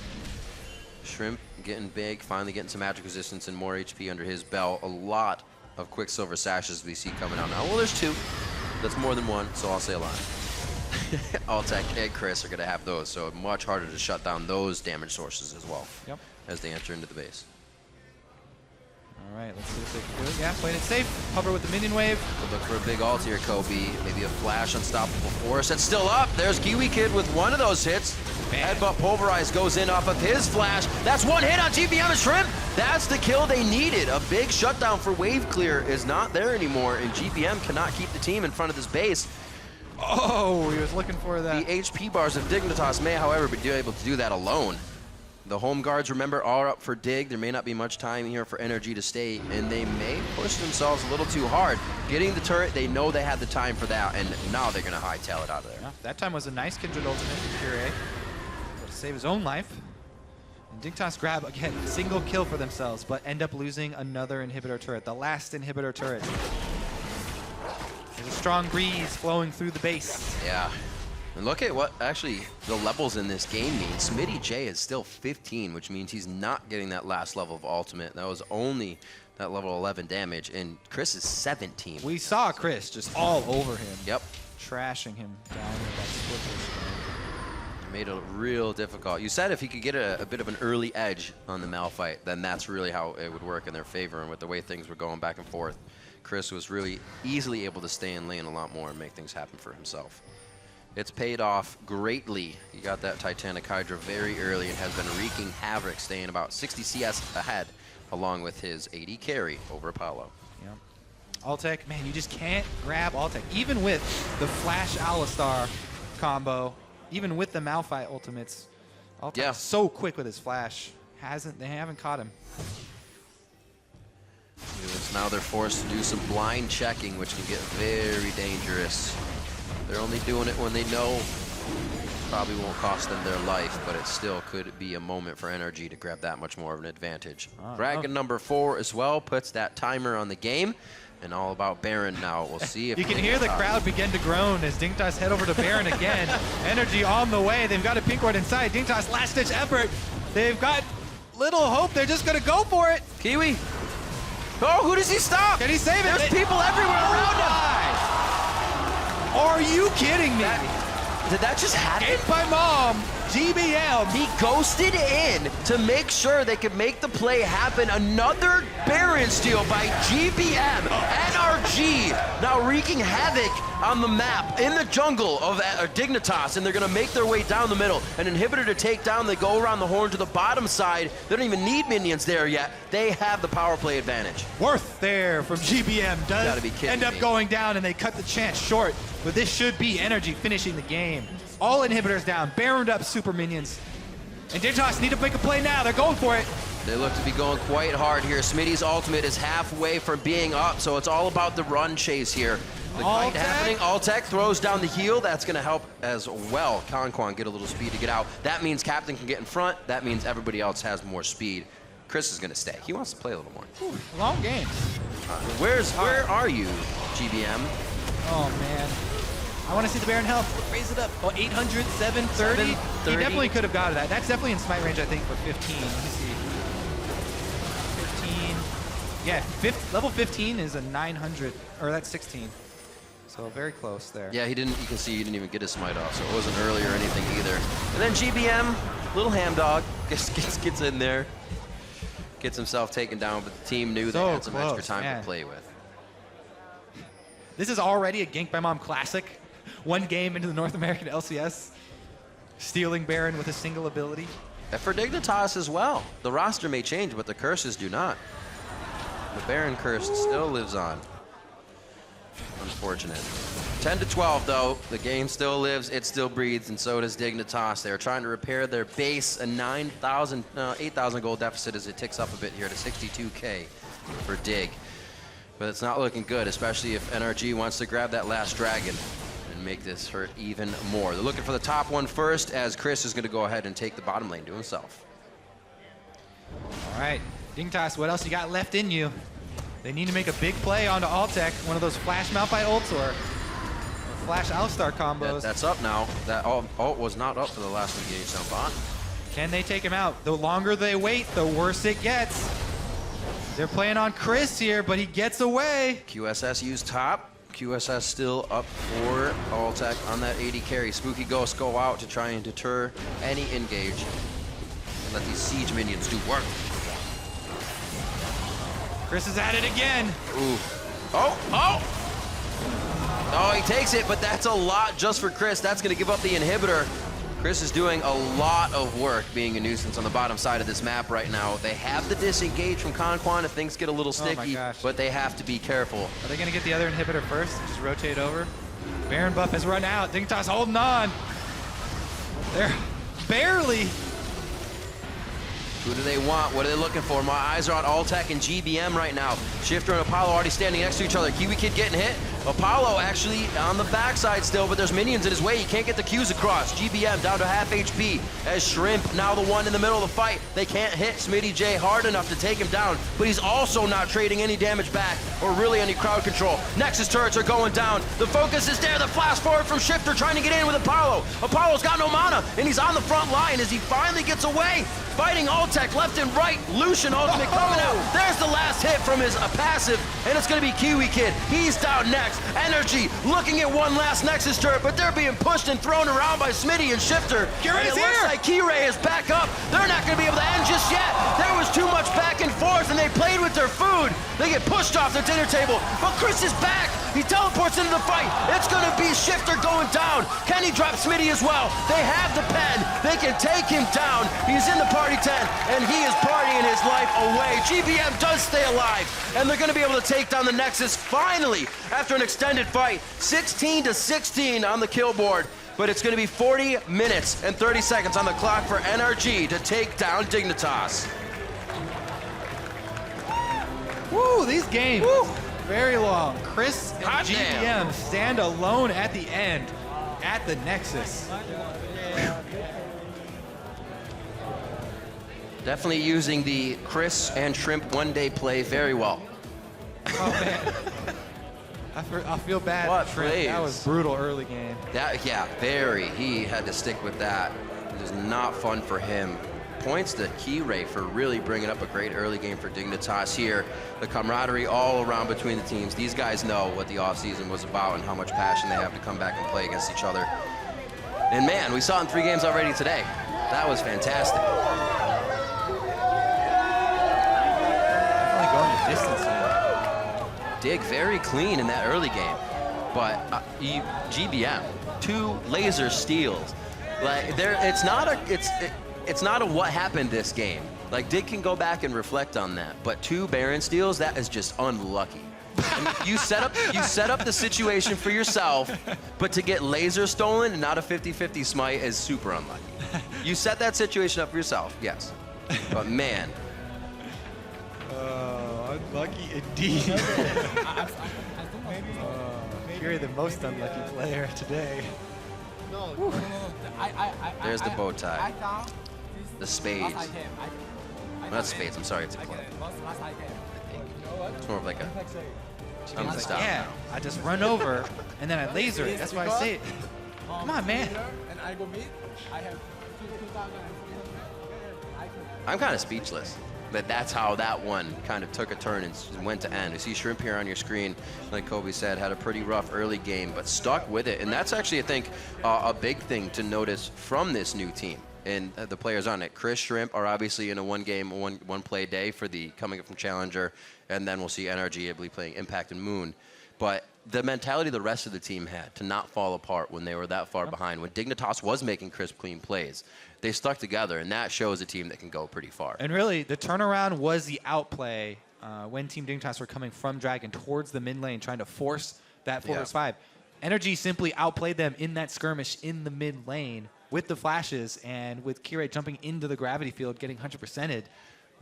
Shrimp getting big, finally getting some magic resistance and more HP under his belt. A lot of Quicksilver sashes we see coming out now. Well, there's 2. That's more than 1, so I'll say a lot. Altec and Chris are going to have those, so much harder to shut down those damage sources as well as they enter into the base. All right, let's see if they can do it. Yeah, playing it safe. Hover with the minion wave. Look for a big ult here, Kobe. Maybe a flash, unstoppable force. That's still up. There's Kiwi Kid with one of those hits. Headbutt Pulverize goes in off of his flash. That's 1 hit on GBM and Shrimp. That's the kill they needed. A big shutdown for wave clear is not there anymore, and GBM cannot keep the team in front of this base. Oh, he was looking for that. The HP bars of Dignitas may, however, be able to do that alone. The home guards, remember, are up for dig. There may not be much time here for Energy to stay, and they may push themselves a little too hard. Getting the turret, they know they have the time for that, and now they're going to hightail it out of there. Yeah, that time was a nice Kindred ultimate from Kirei. To save his own life. And Dignitas grab, again, a single kill for themselves, but end up losing another inhibitor turret, the last inhibitor turret. There's a strong breeze flowing through the base. Yeah. And look at what actually the levels in this game mean. Smitty J is still 15, which means he's not getting that last level of ultimate. That was only that level 11 damage, and Chris is 17. We saw Chris just all over him. Yep. Trashing him down with that split push. Made it real difficult. You said if he could get a bit of an early edge on the Malphite, then that's really how it would work in their favor. And with the way things were going back and forth, Chris was really easily able to stay in lane a lot more and make things happen for himself. It's paid off greatly. He got that Titanic Hydra very early and has been wreaking havoc, staying about 60 CS ahead, along with his 80 carry over Apollo. Yep. Altec, man, you just can't grab Altec. Even with the Flash Alistar combo, even with the Malphite ultimates, Altec is so quick with his Flash. They haven't caught him. Now they're forced to do some blind checking, which can get very dangerous. They're only doing it when they know probably won't cost them their life, but it still could be a moment for Energy to grab that much more of an advantage. Dragon number 4 as well puts that timer on the game, and all about Baron now. We'll see if you can hear the crowd begin to groan as Dignitas head over to Baron again. Energy on the way. They've got a pink ward inside. Dignitas last-ditch effort. They've got little hope. They're just going to go for it. Kiwi. Oh, who does he stop? Can he save it? There's people everywhere around him. Are you kidding me? Did that just happen? Hit by Mom. GBM. He ghosted in to make sure they could make the play happen. Another Baron steal by GBM. NRG now wreaking havoc on the map in the jungle of Dignitas, and they're gonna make their way down the middle. An inhibitor to take down, they go around the horn to the bottom side. They don't even need minions there yet. They have the power play advantage. Worth there from GBM does end up going down, and they cut the chance short, but this should be Energy finishing the game. All inhibitors down, Baroned up super minions. And Dignitas need to make a play now, they're going for it. They look to be going quite hard here. Smitty's ultimate is halfway from being up, so it's all about the run chase here. The kite happening, Altec throws down the heel. That's gonna help as well. Conquan get a little speed to get out. That means Captain can get in front. That means everybody else has more speed. Chris is gonna stay. He wants to play a little more. Ooh, long game. Where are you, GBM? Oh man. I want to see the Baron health. Raise it up. Oh, 800, 730. He definitely could have got that. That's definitely in smite range, I think, for 15. Let me see. 15. Yeah, level 15 is a 900, or that's 16. So very close there. Yeah, you can see he didn't even get his smite off, so it wasn't early or anything either. And then GBM, little ham dog, gets in there, gets himself taken down, but the team knew they had some extra time to play with. This is already a Gank by Mom classic. One game into the North American LCS, stealing Baron with a single ability. And for Dignitas as well. The roster may change, but the curses do not. The Baron curse still lives on. Unfortunate. 10 to 12 though, the game still lives, it still breathes, and so does Dignitas. They're trying to repair their base, a 8,000 gold deficit as it ticks up a bit here to 62K for Dig. But it's not looking good, especially if NRG wants to grab that last dragon and make this hurt even more. They're looking for the top one first, as Chris is gonna go ahead and take the bottom lane to himself. All right, Dignitas, what else you got left in you? They need to make a big play onto Altec, one of those flash Malphite ults or flash Alistar combos. That's up now. That ult was not up for the last engage on bot. Can they take him out? The longer they wait, the worse it gets. They're playing on Chris here, but he gets away. QSS used top. QSS still up for Altec on that 80 carry. Spooky Ghosts go out to try and deter any engage and let these siege minions do work. Chris is at it again. Ooh. Oh, he takes it, but that's a lot just for Chris. That's gonna give up the inhibitor. Chris is doing a lot of work being a nuisance on the bottom side of this map right now. They have the disengage from Conquan if things get a little sticky, but they have to be careful. Are they gonna get the other inhibitor first? Just rotate over. Baron buff has run out. Dignitas holding on. They're barely. Who do they want? What are they looking for? My eyes are on Altec and GBM right now. Shifter and Apollo already standing next to each other. Kiwi Kid getting hit. Apollo actually on the backside still, but there's minions in his way. He can't get the Qs across. GBM down to half HP as Shrimp now the one in the middle of the fight. They can't hit Smitty J hard enough to take him down, but he's also not trading any damage back or really any crowd control. Nexus turrets are going down. The focus is there. The flash forward from Shifter trying to get in with Apollo. Apollo's got no mana, and he's on the front line as he finally gets away. Fighting Altec left and right. Lucian ultimate coming out. There's the last hit from his passive, and it's going to be Kiwi Kid. He's down next. Energy looking at one last Nexus turret, but they're being pushed and thrown around by Smitty and Shifter. Kiray's and it looks like Kiray is back up. They're not going to be able to end just yet. There was too much back and forth, and they played with their food. They get pushed off their dinner table, but Chris is back. He teleports into the fight. It's going to be Shifter going down. Can he drop Smitty as well? They have the pen. They can take him down. He's in the party tent, and he is partying his life away. GBM does stay alive, and they're going to be able to take down the Nexus finally after an extended fight. 16 to 16 on the kill board, but it's going to be 40 minutes and 30 seconds on the clock for NRG to take down Dignitas. Woo, these games. Woo. Very long. Chris and GBM stand alone at the end at the Nexus. Definitely using the Chris and Shrimp one-day play very well. Oh, man. I feel bad. What Shrimp. plays? That was brutal early game. Yeah, very. He had to stick with that. It was not fun for him. Points to Kiray for really bringing up a great early game for Dignitas here. The camaraderie all around between the teams. These guys know what the offseason was about and how much passion they have to come back and play against each other. And man, we saw it in 3 games already today. That was fantastic. Definitely going the distance here. Dig very clean in that early game, but GBM, 2 laser steals. Like it's not a what happened this game. Like Dig can go back and reflect on that, but 2 Baron steals, that is just unlucky. I mean, you set up the situation for yourself, but to get laser stolen and not a 50-50 smite is super unlucky. You set that situation up for yourself, yes, but man. Unlucky indeed. You're the most unlucky player today. There's the bow tie. The spades. Not spades, I'm sorry, it's a club. It's more of like a thumbs down. Yeah, I just run over and then I laser it. That's why I say it. Come on, man. I'm kind of speechless that that's how that one kind of took a turn and went to end. You see Shrimp here on your screen, like Kobe said, had a pretty rough early game, but stuck with it. And that's actually, I think, a big thing to notice from this new team and the players on it. Chris, Shrimp are obviously in a one play day for the coming up from Challenger, and then we'll see NRG, I believe, playing Impact and Moon. But the mentality the rest of the team had to not fall apart when they were that far behind, when Dignitas was making crisp, clean plays, they stuck together, and that shows a team that can go pretty far. And really, the turnaround was the outplay when Team Dignitas were coming from Dragon towards the mid lane, trying to force that 4-5. Energy simply outplayed them in that skirmish in the mid lane with the flashes, and with Kirei jumping into the gravity field, getting 100%ed,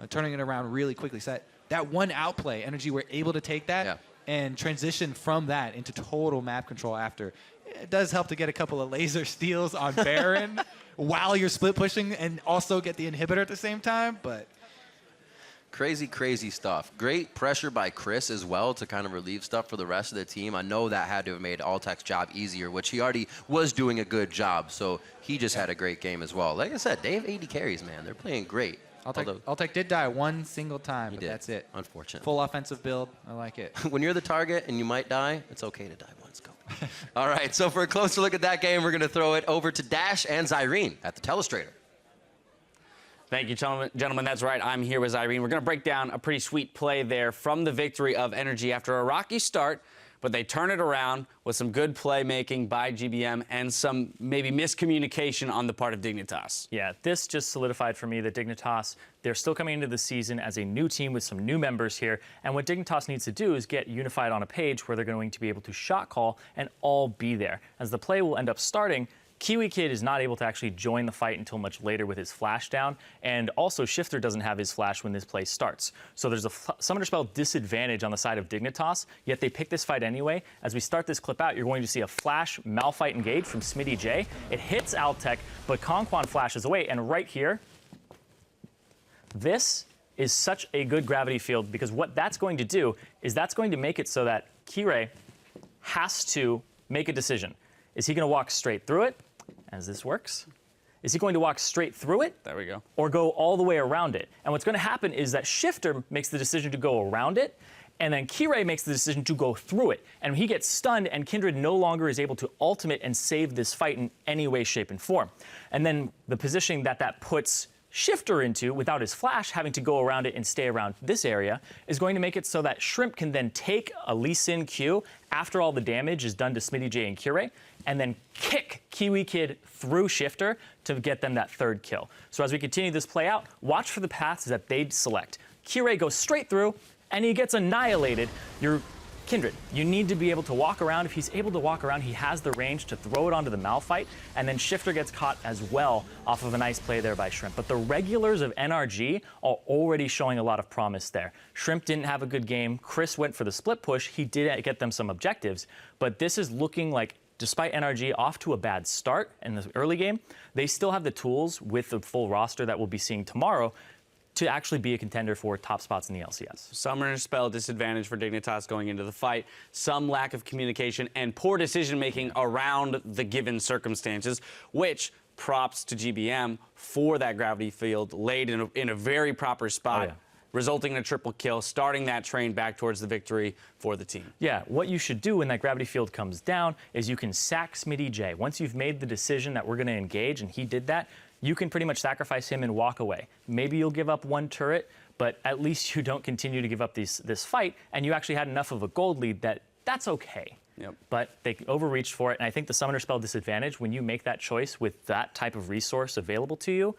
turning it around really quickly. So that one outplay, Energy were able to take that and transition from that into total map control after. It does help to get a couple of laser steals on Baron while you're split pushing and also get the inhibitor at the same time, but crazy, crazy stuff. Great pressure by Chris as well to kind of relieve stuff for the rest of the team. I know that had to have made Altec's job easier, which he already was doing a good job, so he just had a great game as well. Like I said, they have 80 carries, man. They're playing great. Altec did die one single time, but that's it. Unfortunate. Full offensive build. I like it. When you're the target and you might die, it's okay to die once. Go. All right, so for a closer look at that game, we're going to throw it over to Dash and Zyrene at the Telestrator. Thank you, gentlemen. That's right. I'm here with Irene. We're going to break down a pretty sweet play there from the victory of Energy after a rocky start, but they turn it around with some good playmaking by GBM and some maybe miscommunication on the part of Dignitas. Yeah, this just solidified for me that Dignitas, they're still coming into the season as a new team with some new members here. And what Dignitas needs to do is get unified on a page where they're going to be able to shot call and all be there. As the play will end up starting, Kiwi Kid is not able to actually join the fight until much later with his flash down, and also Shifter doesn't have his flash when this play starts. So there's a Summoner Spell disadvantage on the side of Dignitas, yet they pick this fight anyway. As we start this clip out, you're going to see a flash Malphite engage from Smitty J. It hits Altec, but Conquan flashes away, and right here, this is such a good gravity field, because what that's going to do is that's going to make it so that Kirei has to make a decision. Is he going to walk straight through it, as this works? Is he going to walk straight through it? There we go. Or go all the way around it? And what's going to happen is that Shifter makes the decision to go around it, and then Kirei makes the decision to go through it. And he gets stunned, and Kindred no longer is able to ultimate and save this fight in any way, shape, and form. And then the positioning that puts Shifter into, without his flash, having to go around it and stay around this area, is going to make it so that Shrimp can then take a Lee Sin Q after all the damage is done to Smitty J and Kirei, and then kick Kiwi Kid through Shifter to get them that third kill. So as we continue this play out, watch for the paths that they select. Kirei goes straight through, and he gets annihilated. Your Kindred, you need to be able to walk around. If he's able to walk around, he has the range to throw it onto the Malphite, and then Shifter gets caught as well off of a nice play there by Shrimp. But the regulars of NRG are already showing a lot of promise there. Shrimp didn't have a good game. Chris went for the split push. He did get them some objectives, but this is looking like, despite NRG off to a bad start in the early game, they still have the tools with the full roster that we'll be seeing tomorrow to actually be a contender for top spots in the LCS. Summoner Spell disadvantage for Dignitas going into the fight, some lack of communication, and poor decision-making around the given circumstances, which props to GBM for that gravity field laid in a very proper spot. Resulting in a triple kill, starting that train back towards the victory for the team. Yeah, what you should do when that gravity field comes down is you can sack Smitty J. Once you've made the decision that we're going to engage, and he did that, you can pretty much sacrifice him and walk away. Maybe you'll give up one turret, but at least you don't continue to give up this fight, and you actually had enough of a gold lead that's okay. Yep. But they overreached for it, and I think the Summoner Spell disadvantage, when you make that choice with that type of resource available to you,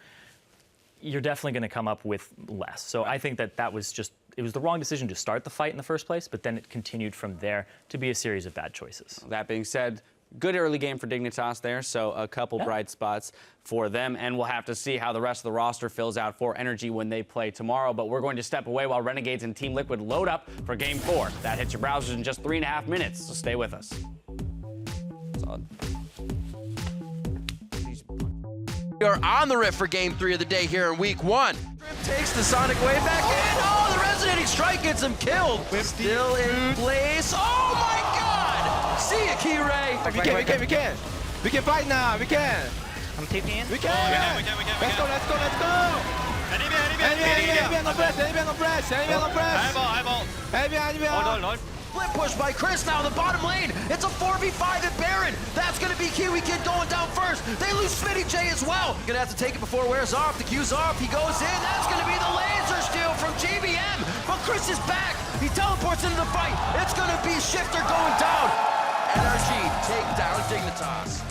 you're definitely going to come up with less. So I think that was just, it was the wrong decision to start the fight in the first place, but then it continued from there to be a series of bad choices. That being said, good early game for Dignitas there, so a couple bright spots for them, and we'll have to see how the rest of the roster fills out for Energy when they play tomorrow. But we're going to step away while Renegades and Team Liquid load up for Game 4. That hits your browsers in just 3.5 minutes, so stay with us. Solid. We are on the rift for Game 3 of the day here in Week 1. Trip takes the Sonic Wave back in. Oh, the Resonating Strike gets him killed. Still in place. Oh my God! See ya, Key-Ray. We can. We can fight now. We can. I'm TPing in. We can. Let's go. Enemy on press. Split push by Chris now in the bottom lane. It's a 4v5 at Baron. That's going to be Kiwi Kid going down first. They lose Smitty J as well. Going to have to take it before it wears off. The Q's off. He goes in. That's going to be the laser steal from GBM. But Chris is back. He teleports into the fight. It's going to be Shifter going down. Energy take down Dignitas.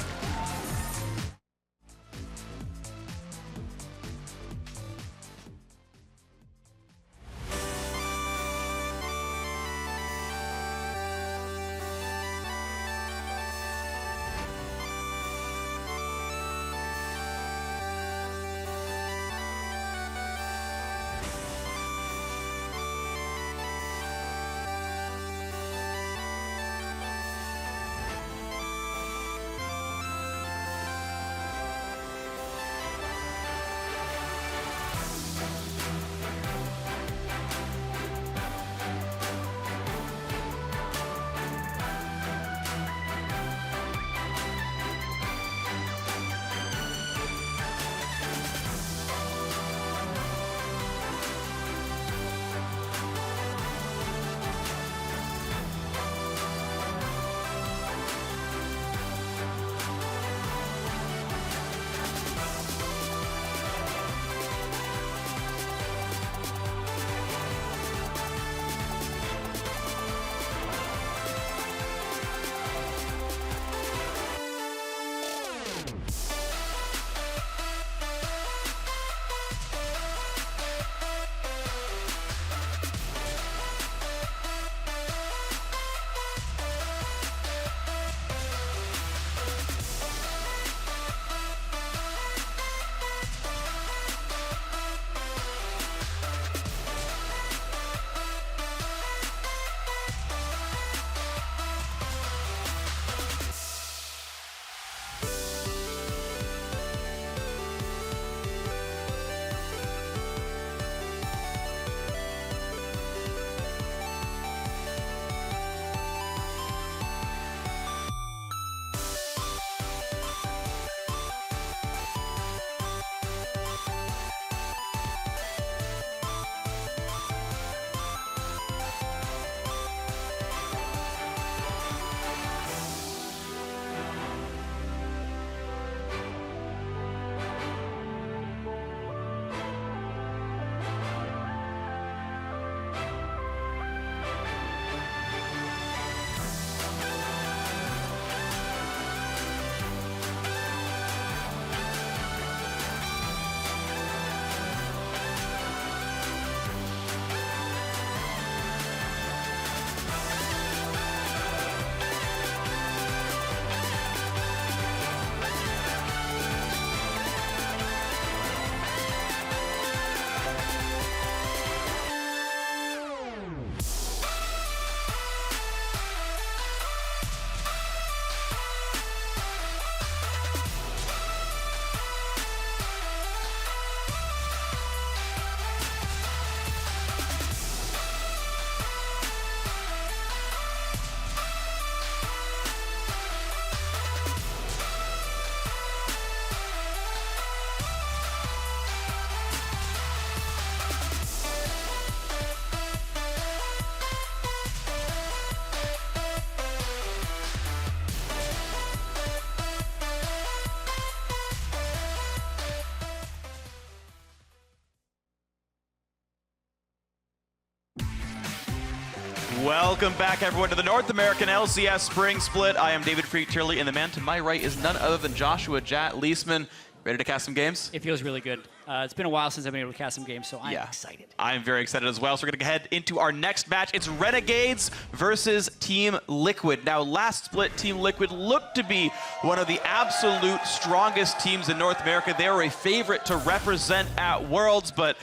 Welcome back, everyone, to the North American LCS Spring Split. I am David Freak-Turley, and the man to my right is none other than Joshua Jat Leisman. Ready to cast some games? It feels really good. It's been a while since I've been able to cast some games, so I'm excited. I'm very excited as well. So we're going to head into our next match. It's Renegades versus Team Liquid. Now, last split, Team Liquid looked to be one of the absolute strongest teams in North America. They were a favorite to represent at Worlds, but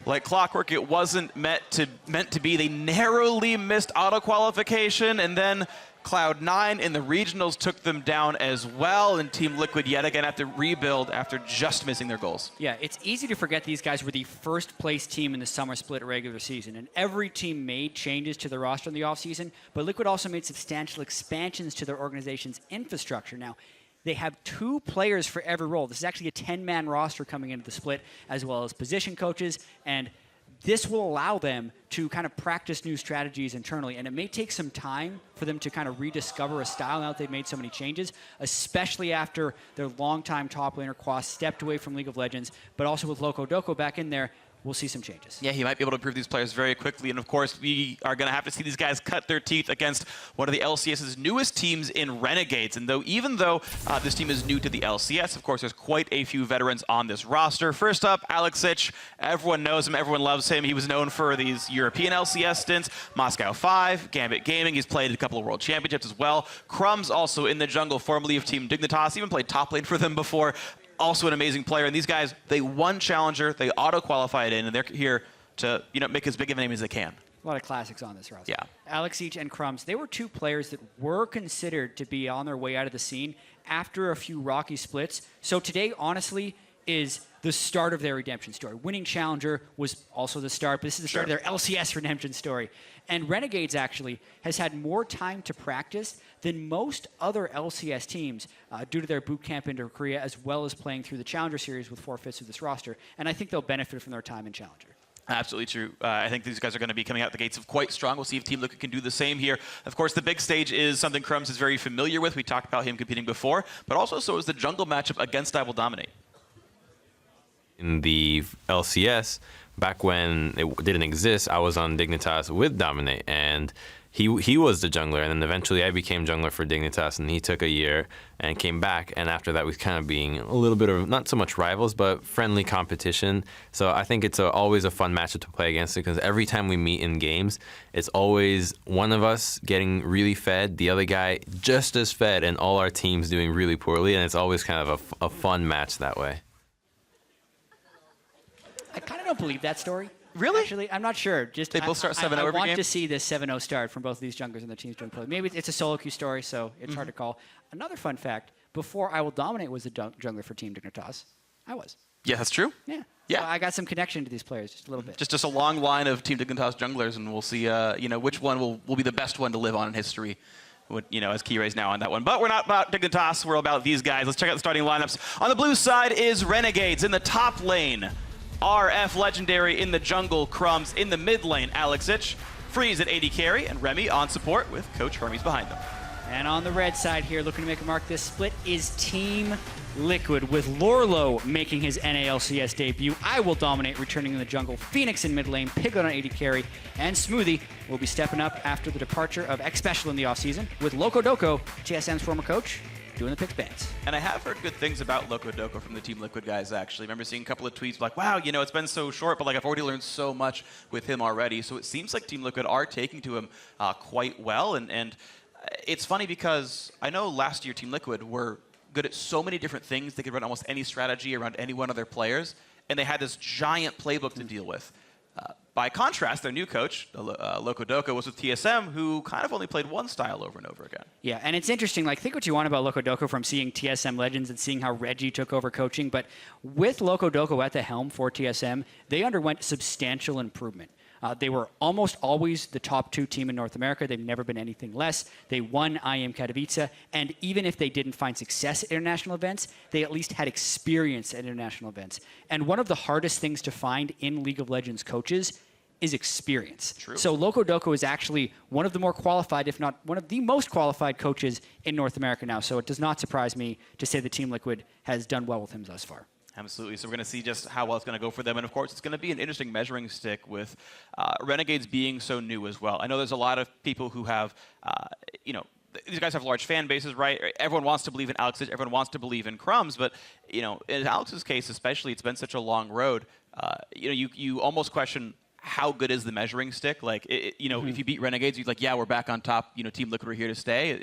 like clockwork, it wasn't meant to be. They narrowly missed auto qualification, and then Cloud9 in the regionals took them down as well, and Team Liquid yet again have to rebuild after just missing their goals. Yeah, it's easy to forget these guys were the first place team in the summer split regular season, and every team made changes to their roster in the offseason, but Liquid also made substantial expansions to their organization's infrastructure. Now, they have 2 players for every role. This is actually a 10-man roster coming into the split, as well as position coaches, and this will allow them to kind of practice new strategies internally, and it may take some time for them to kind of rediscover a style now that they've made so many changes, especially after their longtime top laner Quas stepped away from League of Legends, but also with Loco Doco back in there, we'll see some changes. Yeah, he might be able to improve these players very quickly. And of course, we are going to have to see these guys cut their teeth against one of the LCS's newest teams in Renegades. And even though this team is new to the LCS, of course, there's quite a few veterans on this roster. First up, Alexic. Everyone knows him. Everyone loves him. He was known for these European LCS stints. Moscow 5, Gambit Gaming. He's played a couple of World Championships as well. Crumbs also in the jungle, formerly of Team Dignitas. Even played top lane for them before. Also an amazing player, and these guys, they won Challenger, they auto-qualified in, and they're here to make as big of a name as they can. A lot of classics on this roster. Yeah. Alexic and Crumbs, they were 2 players that were considered to be on their way out of the scene after a few rocky splits. So today, honestly, is the start of their redemption story. Winning Challenger was also the start, but this is the start of their LCS redemption story. And Renegades actually has had more time to practice than most other LCS teams due to their boot camp into Korea, as well as playing through the Challenger series with 4/5 of this roster. And I think they'll benefit from their time in Challenger. Absolutely true. I think these guys are going to be coming out the gates quite strong. We'll see if Team Liquid can do the same here. Of course, the big stage is something Crumbs is very familiar with. We talked about him competing before, but also so is the jungle matchup against I Will Dominate. In the LCS, back when it didn't exist, I was on Dignitas with Dominate, and he was the jungler, and then eventually I became jungler for Dignitas, and he took a year and came back, and after that we kind of being a little bit of, not so much rivals, but friendly competition. So I think it's always a fun matchup to play against, because every time we meet in games, it's always one of us getting really fed, the other guy just as fed, and all our teams doing really poorly, and it's always kind of a fun match that way. I kind of don't believe that story. Really? Actually, I'm not sure. Just they both start 7-0 I every want game? to see this 7-0 start from both of these junglers and the teams doing poorly. Maybe it's a solo queue story, so it's hard to call. Another fun fact, before I Will Dominate was the jungler for Team Dignitas, I was. Yeah, that's true. Yeah. Yeah. So I got some connection to these players, just a little bit. Just a long line of Team Dignitas junglers, and we'll see which one will be the best one to live on in history. As Kiray's now on that one. But we're not about Dignitas, we're about these guys. Let's check out the starting lineups. On the blue side is Renegades in the top lane. RF Legendary in the jungle, Crumbs in the mid lane, Alexic, Freeze at AD carry, and Remy on support with Coach Hermes behind them. And on the red side here, looking to make a mark this split is Team Liquid, with Lorlo making his NALCS debut. I Will Dominate returning in the jungle, Phoenix in mid lane, Piglet on AD carry, and Smoothie will be stepping up after the departure of X-Special in the offseason, with Loco Doco, TSM's former coach, doing the pick bands. And I have heard good things about Loco Doco from the Team Liquid guys, actually. I remember seeing a couple of tweets like, wow, it's been so short, but I've already learned so much with him already. So it seems like Team Liquid are taking to him quite well. And it's funny because I know last year Team Liquid were good at so many different things. They could run almost any strategy around any one of their players, and they had this giant playbook to deal with. By contrast, their new coach, Loco Doco, was with TSM, who kind of only played one style over and over again. Yeah, and it's interesting. Think what you want about Loco Doco from seeing TSM Legends and seeing how Reggie took over coaching, but with Loco Doco at the helm for TSM, they underwent substantial improvement. They were almost always the top 2 team in North America. They've never been anything less. They won IEM Katowice, and even if they didn't find success at international events, they at least had experience at international events. And one of the hardest things to find in League of Legends coaches is experience. True. So Loco Doco is actually one of the more qualified, if not one of the most qualified coaches in North America now. So it does not surprise me to say the Team Liquid has done well with him thus far. Absolutely. So we're going to see just how well it's going to go for them. And of course, it's going to be an interesting measuring stick with Renegades being so new as well. I know there's a lot of people who have, these guys have large fan bases, right? Everyone wants to believe in Alex. Everyone wants to believe in Crumbs. But, in Alex's case especially, it's been such a long road. You almost question how good is the measuring stick? Like, if you beat Renegades, you're like, yeah, we're back on top. Team Liquid are here to stay.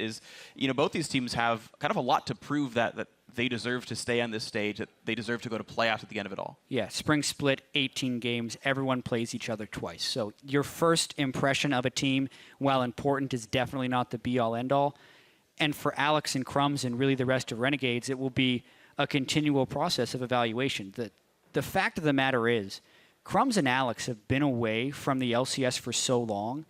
Both these teams have kind of a lot to prove that they deserve to stay on this stage, that they deserve to go to playoffs at the end of it all. Yeah, Spring Split, 18 games. Everyone plays each other twice. So your first impression of a team, while important, is definitely not the be-all, end-all. And for Alex and Crumbs and really the rest of Renegades, it will be a continual process of evaluation. The fact of the matter is, Crumbs and Alex have been away from the LCS for so long,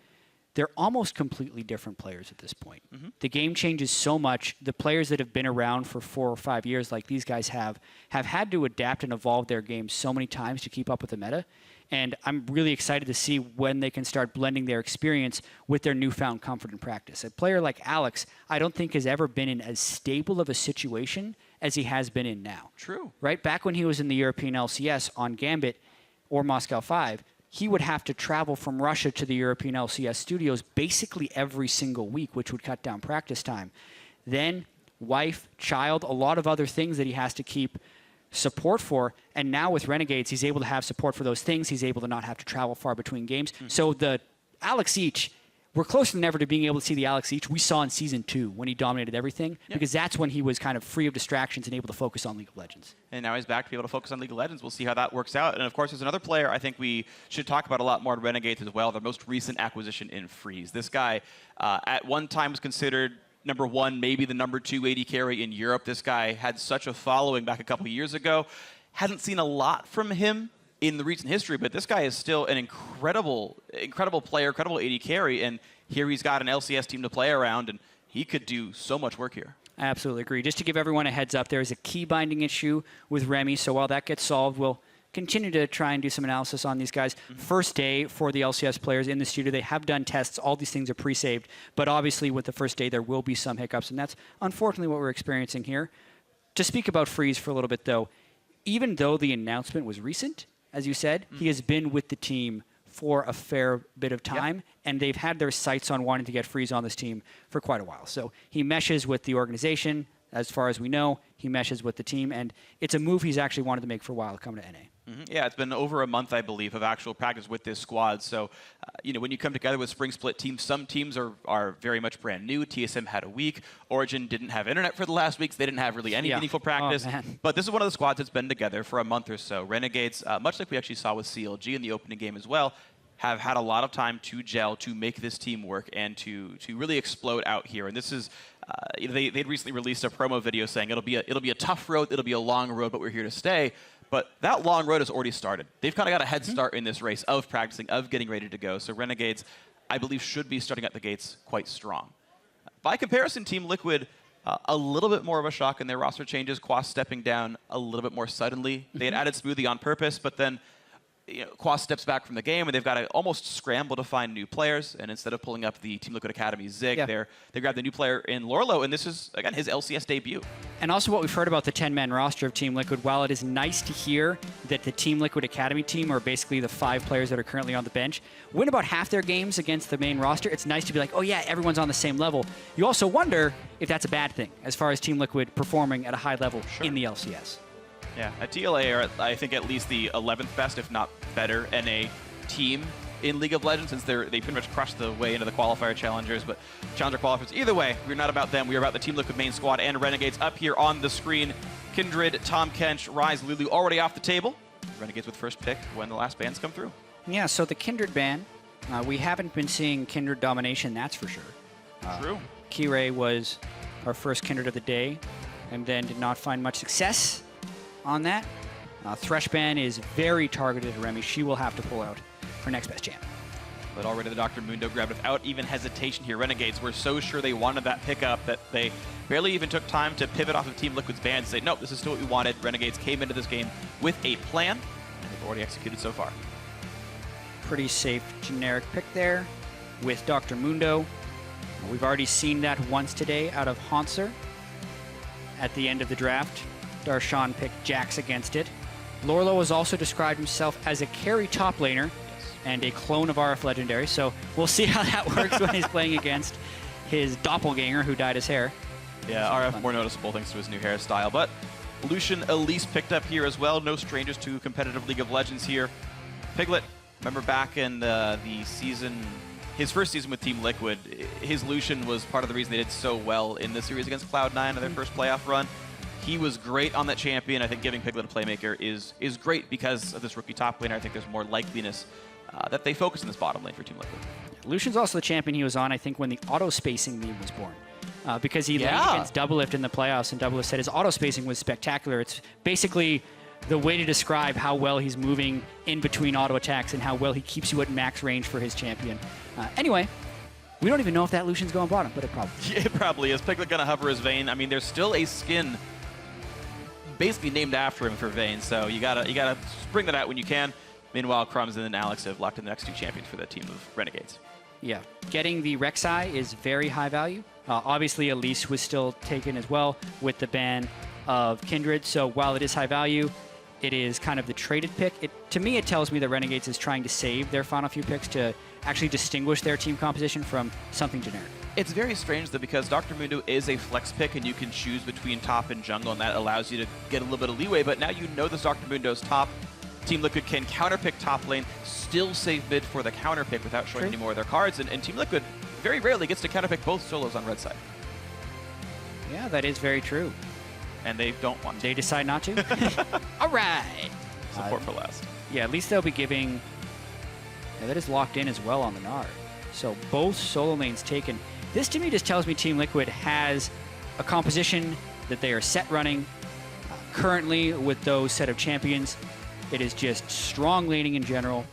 they're almost completely different players at this point. The game changes so much. The players that have been around for 4 or 5 years, like these guys have had to adapt and evolve their games so many times to keep up with the meta. And I'm really excited to see when they can start blending their experience with their newfound comfort and practice. A player like Alex, I don't think has ever been in as stable of a situation as he has been in now. True. Right? Back when he was in the European LCS on Gambit or Moscow 5, he would have to travel from Russia to the European LCS studios basically every single week, which would cut down practice time. Then wife, child, a lot of other things that he has to keep support for. And now with Renegades, he's able to have support for those things. He's able to not have to travel far between games. So the Alex Each, we're closer than ever to being able to see the Alex Each we saw in Season 2 when he dominated everything, because that's when he was kind of free of distractions and able to focus on League of Legends. And now he's back to be able to focus on League of Legends. We'll see how that works out. And of course, there's another player I think we should talk about a lot more in Renegades as well, their most recent acquisition in Freeze. This guy at one time was considered number 1, maybe the number 2 AD carry in Europe. This guy had such a following back a couple years ago. Hadn't seen a lot from him in the recent history, but this guy is still an incredible player, incredible AD carry, and here he's got an LCS team to play around, and he could do so much work here. I absolutely agree. Just to give everyone a heads up, there is a key binding issue with Remy, so while that gets solved, we'll continue to try and do some analysis on these guys. First day for the LCS players in the studio. They have done tests. All these things are pre-saved, but obviously with the first day, there will be some hiccups, and that's unfortunately what we're experiencing here. To speak about Freeze for a little bit, though, even though the announcement was recent, as you said, he has been with the team for a fair bit of time, and they've had their sights on wanting to get Freeze on this team for quite a while. So he meshes with the organization, as far as we know. He meshes with the team, and it's a move he's actually wanted to make for a while, coming to NA. Yeah, it's been over a month, I believe, of actual practice with this squad. So, when you come together with Spring Split teams, some teams are very much brand new. TSM had a week. Origin didn't have internet for the last week, so they didn't have really any meaningful practice. But this is one of the squads that's been together for a month or so. Renegades, much like we actually saw with CLG in the opening game as well, have had a lot of time to gel, to make this team work, and to really explode out here. And this is, they'd recently released a promo video saying it'll be a tough road, it'll be a long road, but we're here to stay. But that long road has already started. They've kind of got a head start in this race of practicing, of getting ready to go. So Renegades, I believe, should be starting at the gates quite strong. By comparison, Team Liquid, a little bit more of a shock in their roster changes. Quas stepping down a little bit more suddenly. They had added Smoothie on purpose, but then Quas steps back from the game, and they've got to almost scramble to find new players. And instead of pulling up the Team Liquid Academy Zig, they grabbed the new player in Lorlo, and this is, again, his LCS debut. And also what we've heard about the 10-man roster of Team Liquid, while it is nice to hear that the Team Liquid Academy team are basically the 5 players that are currently on the bench, win about half their games against the main roster, it's nice to be like, oh yeah, everyone's on the same level. You also wonder if that's a bad thing, as far as Team Liquid performing at a high level in the LCS. Yeah, at TLA are, I think, at least the 11th best, if not better, NA team in League of Legends, since they pretty much crushed the way into the qualifier challengers, but challenger qualifiers. Either way, we're not about them. We're about the Team Liquid main squad and Renegades up here on the screen. Kindred, Tom Kench, Rise, Lulu already off the table. Renegades with first pick when the last bans come through. Yeah, so the Kindred ban, we haven't been seeing Kindred domination, that's for sure. True. Kirei was our first Kindred of the day, and then did not find much success on that. Threshban is very targeted at Remy. She will have to pull out her next best champ. But already the Dr. Mundo grabbed without even hesitation here. Renegades were so sure they wanted that pickup that they barely even took time to pivot off of Team Liquid's ban and say, nope, this is still what we wanted. Renegades came into this game with a plan, and they've already executed so far. Pretty safe generic pick there with Dr. Mundo. We've already seen that once today out of Hanser at the end of the draft. Darshan picked Jax against it. Lorlo has also described himself as a carry top laner and a clone of RF Legendary, so we'll see how that works when he's playing against his doppelganger who dyed his hair. Yeah, RF more noticeable thanks to his new hairstyle, but Lucian Elise picked up here as well. No strangers to competitive League of Legends here. Piglet, remember back in the season, his first season with Team Liquid, his Lucian was part of the reason they did so well in the series against Cloud9 in their first playoff run. He was great on that champion. I think giving Piglet a playmaker is great because of this rookie top laner. I think there's more likeliness that they focus in this bottom lane for Team Liquid. Lucian's also the champion he was on, I think, when the auto-spacing meme was born. Because he laid against Doublelift in the playoffs, and Doublelift said his auto-spacing was spectacular. It's basically the way to describe how well he's moving in between auto attacks and how well he keeps you at max range for his champion. Anyway, we don't even know if that Lucian's going bottom, but it probably is. Yeah, it probably is. Piglet gonna hover his Vayne. I mean, there's still a skin basically named after him for Vayne, so you gotta bring that out when you can. Meanwhile, Crumbs and then Alex have locked in the next two champions for the team of Renegades. Yeah, getting the Rek'Sai is very high value. Obviously, Elise was still taken as well with the ban of Kindred, so while it is high value, it is kind of the traded pick. To me, it tells me that Renegades is trying to save their final few picks to actually distinguish their team composition from something generic. It's very strange, though, because Dr. Mundo is a flex pick, and you can choose between top and jungle, and that allows you to get a little bit of leeway, but now you know this Dr. Mundo's top. Team Liquid can counterpick top lane, still save mid for the counterpick without showing any more of their cards, and Team Liquid very rarely gets to counterpick both solos on red side. Yeah, that is very true. And they don't want to. They decide not to? All right. Support for last. Yeah, at least they'll be giving... Yeah, that is locked in as well on the Nard. So both solo lanes taken. This to me just tells me Team Liquid has a composition that they are set running. Currently, with those set of champions, it is just strong laning in general,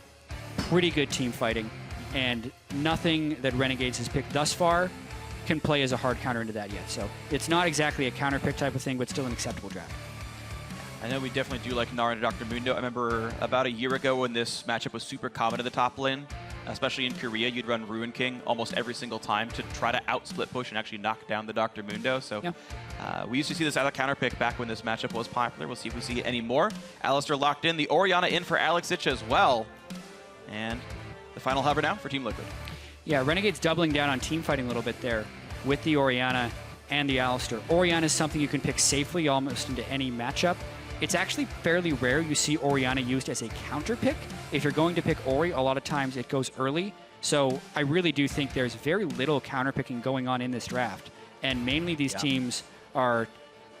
pretty good team fighting, and nothing that Renegades has picked thus far can play as a hard counter into that yet. So it's not exactly a counter pick type of thing, but still an acceptable draft. I know we definitely do like Nara and Dr. Mundo. I remember about a year ago when this matchup was super common in the top lane, especially in Korea, you'd run Ruin King almost every single time to try to out-split push and actually knock down the Dr. Mundo. So we used to see this as a counter pick back when this matchup was popular. We'll see if we see it anymore. Alistair locked in. The Orianna in for Alex Ich as well. And the final hover now for Team Liquid. Yeah, Renegade's doubling down on team fighting a little bit there with the Orianna and the Alistair. Orianna is something you can pick safely almost into any matchup. It's actually fairly rare you see Orianna used as a counter pick. If you're going to pick Ori, a lot of times it goes early. So I really do think there's very little counter picking going on in this draft. And mainly these teams are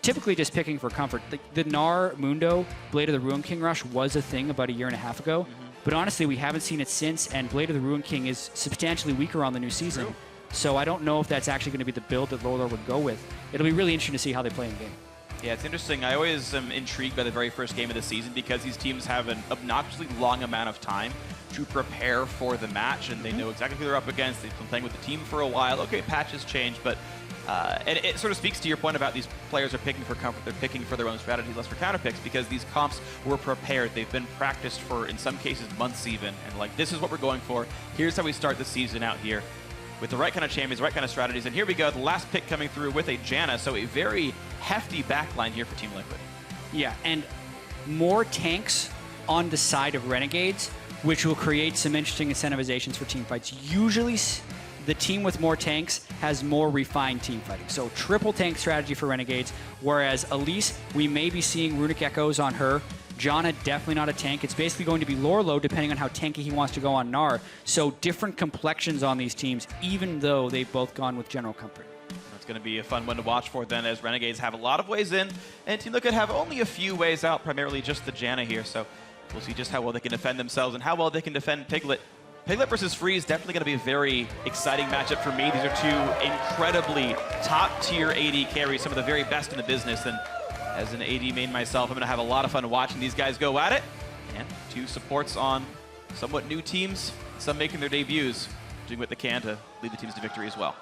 typically just picking for comfort. The Gnar Mundo Blade of the Ruin King rush was a thing about a year and a half ago. But honestly, we haven't seen it since, and Blade of the Ruin King is substantially weaker on the new season. True. So I don't know if that's actually going to be the build that Lorlar would go with. It'll be really interesting to see how they play in the game. Yeah, it's interesting. I always am intrigued by the very first game of the season because these teams have an obnoxiously long amount of time to prepare for the match, and they know exactly who they're up against. They've been playing with the team for a while. Okay, patches change, but and it sort of speaks to your point about these players are picking for comfort. They're picking for their own strategies, less for counter picks, because these comps were prepared. They've been practiced for, in some cases, months even. And like, this is what we're going for. Here's how we start the season out here with the right kind of champions, the right kind of strategies. And here we go, the last pick coming through with a Janna. So a very hefty backline here for Team Liquid. Yeah, and more tanks on the side of Renegades, which will create some interesting incentivizations for team fights. Usually, the team with more tanks has more refined team fighting. So triple tank strategy for Renegades, whereas Elise, we may be seeing Runic Echoes on her. Janna, definitely not a tank. It's basically going to be Lorlo, depending on how tanky he wants to go on Gnar. So different complexions on these teams, even though they've both gone with general comfort. It's going to be a fun one to watch for then, as Renegades have a lot of ways in, and Team Liquid have only a few ways out, primarily just the Janna here. So we'll see just how well they can defend themselves and how well they can defend Piglet. Piglet versus Freeze, definitely going to be a very exciting matchup for me. These are two incredibly top-tier AD carries, some of the very best in the business. And as an AD main myself, I'm going to have a lot of fun watching these guys go at it. And two supports on somewhat new teams, some making their debuts, doing what they can to lead the teams to victory as well.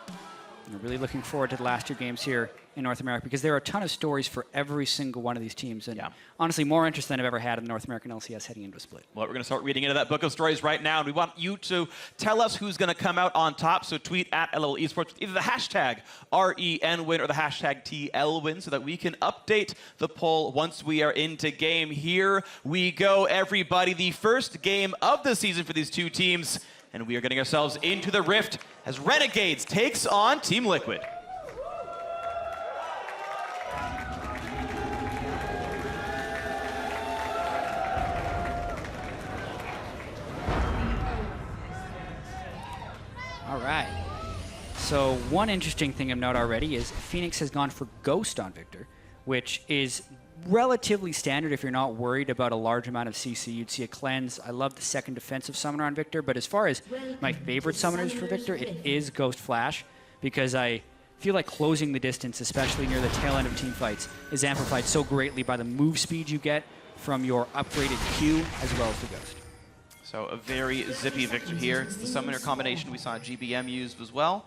I'm really looking forward to the last 2 games here in North America because there are a ton of stories for every single one of these teams. And honestly, more interest than I've ever had in the North American LCS heading into a split. Well, we're going to start reading into that book of stories right now, and we want you to tell us who's going to come out on top. So tweet at LL Esports with either the hashtag RENWin or the hashtag TLWin so that we can update the poll once we are into game. Here we go, everybody. The first game of the season for these 2 teams, and we are getting ourselves into the rift as Renegades takes on Team Liquid. All right. So one interesting thing of note already is Phoenix has gone for Ghost on Victor, which is relatively standard if you're not worried about a large amount of CC. You'd see a cleanse. I love the second defensive summoner on Victor, but as far as my favorite summoners for Victor, it is Ghost Flash, because I feel like closing the distance, especially near the tail end of team fights, is amplified so greatly by the move speed you get from your upgraded Q as well as the Ghost. So a very zippy Victor here. It's the summoner combination we saw GBM used as well,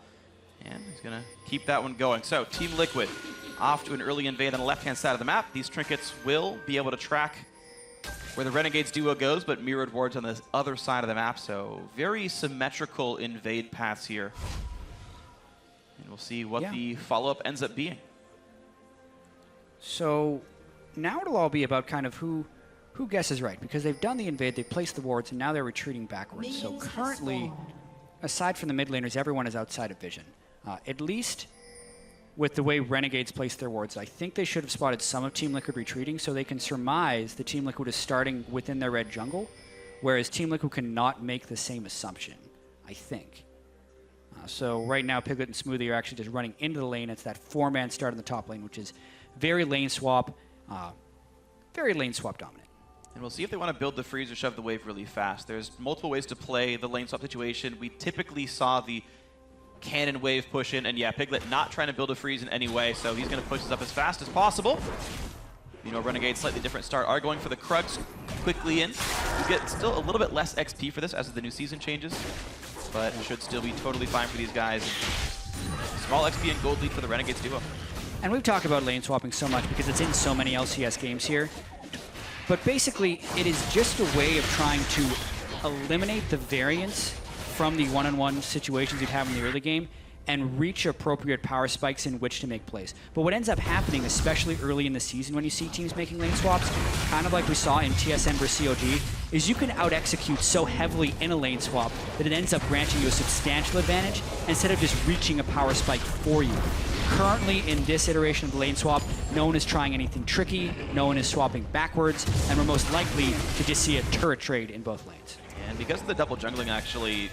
and he's going to keep that one going. So Team Liquid off to an early invade on the left-hand side of the map. These trinkets will be able to track where the Renegades duo goes, but mirrored wards on the other side of the map. So very symmetrical invade paths here. And we'll see what the follow-up ends up being. So now it'll all be about kind of who guesses right, because they've done the invade, they've placed the wards, and now they're retreating backwards. So currently, aside from the mid laners, everyone is outside of vision. At least with the way Renegades place their wards, I think they should have spotted some of Team Liquid retreating, so they can surmise the Team Liquid is starting within their red jungle, whereas Team Liquid cannot make the same assumption, I think. So right now, Piglet and Smoothie are actually just running into the lane. It's that 4-man start in the top lane, which is very lane swap dominant. And we'll see if they want to build the freeze or shove the wave really fast. There's multiple ways to play the lane swap situation. We typically saw the cannon wave push in, and yeah, Piglet not trying to build a freeze in any way, so he's going to push this up as fast as possible. You know, Renegade, slightly different start, are going for the Krugs quickly in. You get still a little bit less XP for this as the new season changes, but it should still be totally fine for these guys. Small XP and gold lead for the Renegades duo. And we've talked about lane swapping so much because it's in so many LCS games here. But basically, it is just a way of trying to eliminate the variance from the one-on-one situations you'd have in the early game and reach appropriate power spikes in which to make plays. But what ends up happening, especially early in the season when you see teams making lane swaps, kind of like we saw in TSM versus COG, is you can out-execute so heavily in a lane swap that it ends up granting you a substantial advantage instead of just reaching a power spike for you. Currently, in this iteration of the lane swap, no one is trying anything tricky, no one is swapping backwards, and we're most likely to just see a turret trade in both lanes. And because of the double jungling, actually,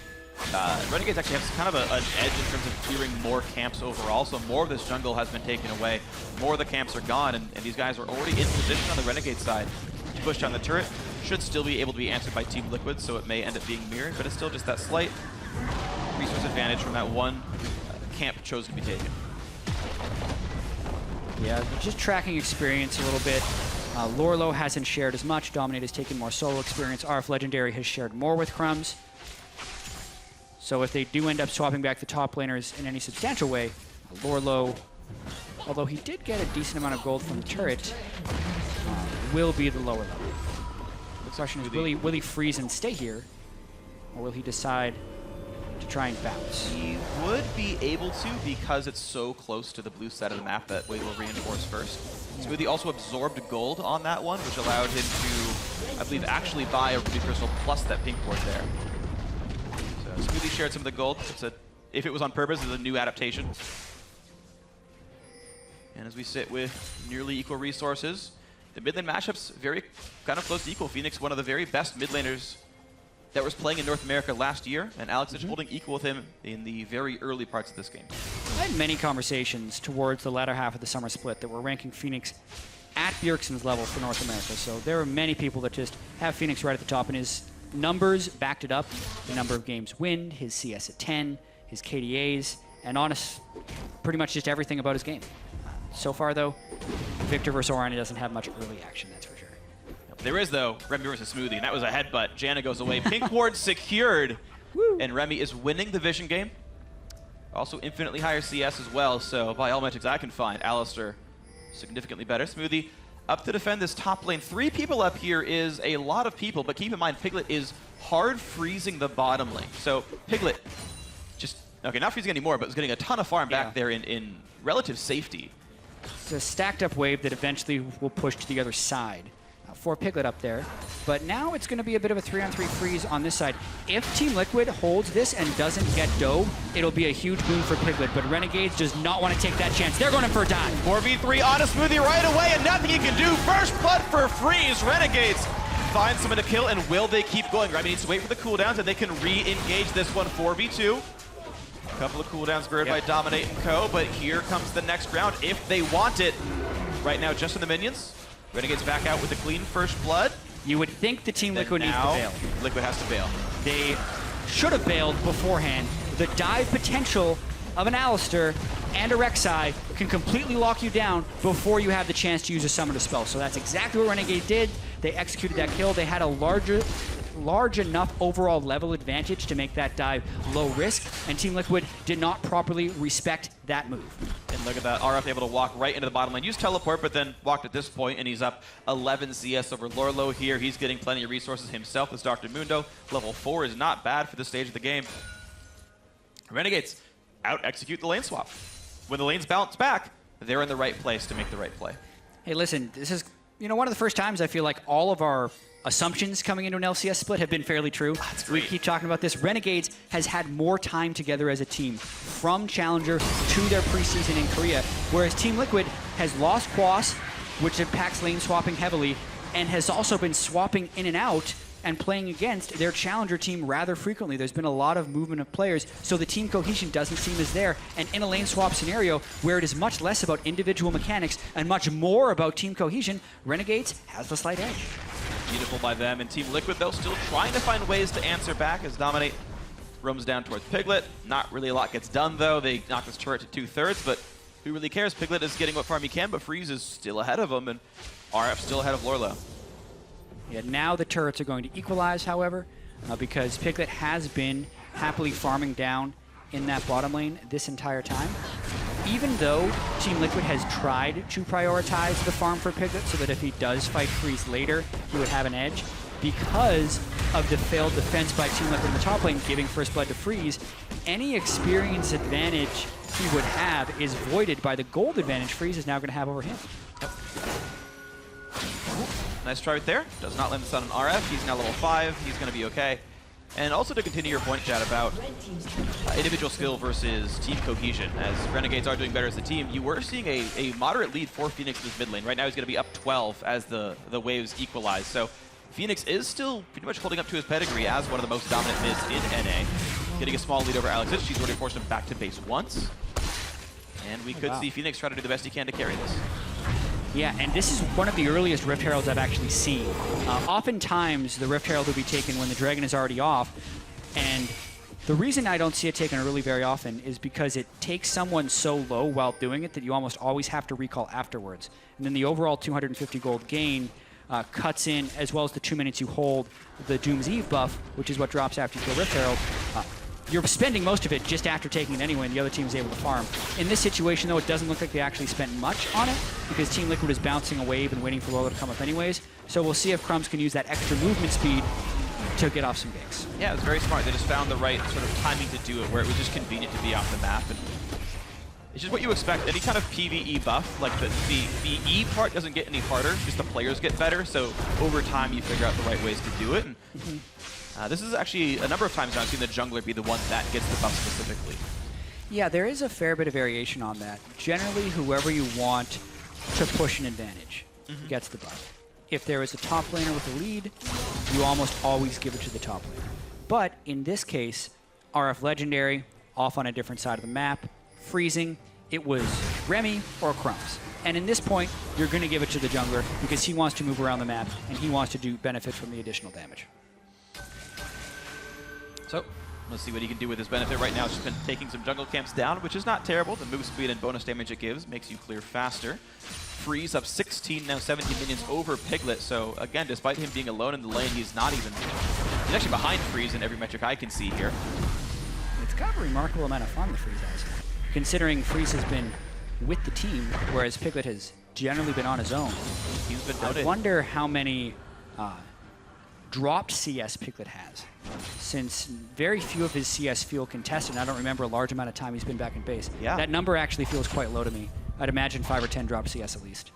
Renegades actually have kind of an edge in terms of clearing more camps overall, so more of this jungle has been taken away. More of the camps are gone, and these guys are already in position on the Renegade side to push down the turret. Should still be able to be answered by Team Liquid, so it may end up being mirrored, but it's still just that slight resource advantage from that one camp chosen to be taken. Yeah, just tracking experience a little bit. Lorlo hasn't shared as much. Dominate has taken more solo experience. RF Legendary has shared more with Crumbs. So if they do end up swapping back the top laners in any substantial way, Lorlo, although he did get a decent amount of gold from the turret, will be the lower level. The question is, will he freeze and stay here, or will he decide to try and bounce? He would be able to because it's so close to the blue side of the map that Wade will reinforce first. Yeah. Smoothie also absorbed gold on that one, which allowed him to, I believe, actually buy a Ruby Crystal plus that pink ward there. So Smoothie shared some of the gold. If it was on purpose, it's a new adaptation. And as we sit with nearly equal resources, the mid lane matchups very kind of close to equal. Phoenix, one of the very best mid laners that was playing in North America last year, and Alex is holding equal with him in the very early parts of this game. I had many conversations towards the latter half of the summer split that were ranking Phoenix at Bjergsen's level for North America. So there are many people that just have Phoenix right at the top, and his numbers backed it up. The number of games win, his CS at 10, his KDAs, and pretty much just everything about his game. So far, though, Victor versus Orion doesn't have much early action, that's for sure. There is, though, Remy versus Smoothie, and that was a headbutt. Janna goes away. Pink ward secured, and Remy is winning the vision game. Also infinitely higher CS as well, so by all metrics I can find, Alistar significantly better. Smoothie up to defend this top lane. 3 people up here is a lot of people, but keep in mind Piglet is hard freezing the bottom lane. So Piglet just, okay, not freezing anymore, but was getting a ton of farm back there in relative safety. It's a stacked up wave that eventually will push to the other side. For Piglet up there, but now it's going to be a bit of a 3-on-3 freeze on this side. If Team Liquid holds this and doesn't get dove, it'll be a huge boon for Piglet, but Renegades does not want to take that chance. They're going in for a dive. 4v3 on a Smoothie right away, and nothing he can do. First blood for Freeze. Renegades find someone to kill, and will they keep going? Remy needs to wait for the cooldowns, and they can re-engage this one 4v2. A couple of cooldowns burned by Dominate and Co, but here comes the next round if they want it. Right now, just in the minions. Renegades back out with a clean first blood. You would think the Team Liquid needs to bail. Liquid has to bail. They should have bailed beforehand. The dive potential of an Alistar and a Rek'Sai can completely lock you down before you have the chance to use a Summoner spell. So that's exactly what Renegade did. They executed that kill. They had a large enough overall level advantage to make that dive low risk, and Team Liquid did not properly respect that move. And look at that, RF able to walk right into the bottom lane, use teleport, but then walked at this point, and he's up 11 CS over Lorlo here. He's getting plenty of resources himself as Dr. Mundo. Level 4 is not bad for this stage of the game. Renegades out-execute the lane swap. When the lanes bounce back, they're in the right place to make the right play. Hey, listen, this is one of the first times I feel like all of our assumptions coming into an LCS split have been fairly true. We keep talking about this. Renegades has had more time together as a team from Challenger to their preseason in Korea, whereas Team Liquid has lost Quas, which impacts lane swapping heavily, and has also been swapping in and out and playing against their Challenger team rather frequently. There's been a lot of movement of players, so the team cohesion doesn't seem as there. And in a lane swap scenario where it is much less about individual mechanics and much more about team cohesion, Renegades has the slight edge. Beautiful by them. And Team Liquid, though, still trying to find ways to answer back as Dominate roams down towards Piglet. Not really a lot gets done, though. They knock this turret to 2/3, but who really cares? Piglet is getting what farm he can, but Freeze is still ahead of him, and RF still ahead of Lorlo. Yeah, now the turrets are going to equalize, however, because Piglet has been happily farming down in that bottom lane this entire time. Even though Team Liquid has tried to prioritize the farm for Piglet so that if he does fight Freeze later, he would have an edge, because of the failed defense by Team Liquid in the top lane, giving first blood to Freeze, any experience advantage he would have is voided by the gold advantage Freeze is now going to have over him. Yep. Nice try right there. Does not land the stun on RF. He's now level 5. He's going to be okay. And also to continue your point, Chad, about individual skill versus team cohesion. As Renegades are doing better as a team, you were seeing a moderate lead for Phoenix in this mid lane. Right now he's going to be up 12 as the waves equalize. So Phoenix is still pretty much holding up to his pedigree as one of the most dominant mids in NA. Getting a small lead over Alex. She's already forced him back to base once. And we could see Phoenix try to do the best he can to carry this. Yeah, and this is one of the earliest Rift Heralds I've actually seen. Oftentimes, the Rift Herald will be taken when the Dragon is already off, and the reason I don't see it taken early very often is because it takes someone so low while doing it that you almost always have to recall afterwards. And then the overall 250 gold gain cuts in, as well as the 2 minutes you hold the Doom's Eve buff, which is what drops after you kill Rift Herald. You're spending most of it just after taking it anyway, and the other team is able to farm. In this situation, though, it doesn't look like they actually spent much on it, because Team Liquid is bouncing a wave and waiting for Lorlo to come up anyways. So we'll see if Crumbs can use that extra movement speed to get off some ganks. Yeah, it was very smart. They just found the right sort of timing to do it, where it was just convenient to be off the map. And it's just what you expect. Any kind of PvE buff, like the E part doesn't get any harder, just the players get better. So over time, you figure out the right ways to do it. And this is actually a number of times now I've seen the jungler be the one that gets the buff specifically. Yeah, there is a fair bit of variation on that. Generally, whoever you want to push an advantage gets the buff. If there is a top laner with a lead, you almost always give it to the top laner. But in this case, RF Legendary, off on a different side of the map, freezing, it was Remy or Crumbs. And in this point, you're going to give it to the jungler because he wants to move around the map and he wants to benefit from the additional damage. So, let's see what he can do with his benefit. Right now, it's just been taking some jungle camps down, which is not terrible. The move speed and bonus damage it gives makes you clear faster. Freeze up 16, now 17 minions over Piglet. So, again, despite him being alone in the lane, he's actually behind Freeze in every metric I can see here. It's kind of a remarkable amount of farm that Freeze has, considering Freeze has been with the team, whereas Piglet has generally been on his own. He's been I noted. wonder how many dropped CS Piglet has, since very few of his CS feel contested, and I don't remember a large amount of time he's been back in base. Yeah. That number actually feels quite low to me. I'd imagine 5 or 10 dropped CS at least.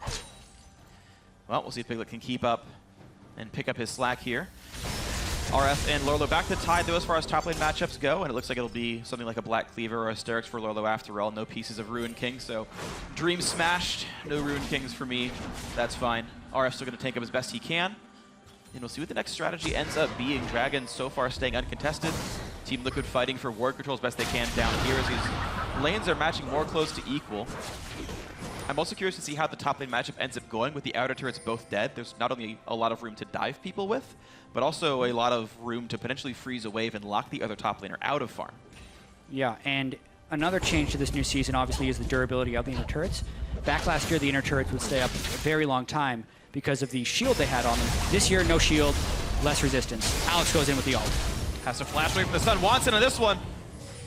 Well, we'll see if Piglet can keep up and pick up his slack here. RF and Lorlo back to tie, though, as far as top lane matchups go, and it looks like it'll be something like a Black Cleaver or a Sterix for Lorlo after all. No pieces of Ruin King, so Dream smashed. No Ruin Kings for me. That's fine. RF's still going to tank up as best he can. And we'll see what the next strategy ends up being. Dragon so far staying uncontested. Team Liquid fighting for ward control as best they can down here as these lanes are matching more close to equal. I'm also curious to see how the top lane matchup ends up going with the outer turrets both dead. There's not only a lot of room to dive people with, but also a lot of room to potentially freeze a wave and lock the other top laner out of farm. Yeah, and another change to this new season, obviously, is the durability of the inner turrets. Back last year, the inner turrets would stay up a very long time because of the shield they had on them. This year, no shield, less resistance. Alex goes in with the ult. Has to flash away from the sun. Watson on this one,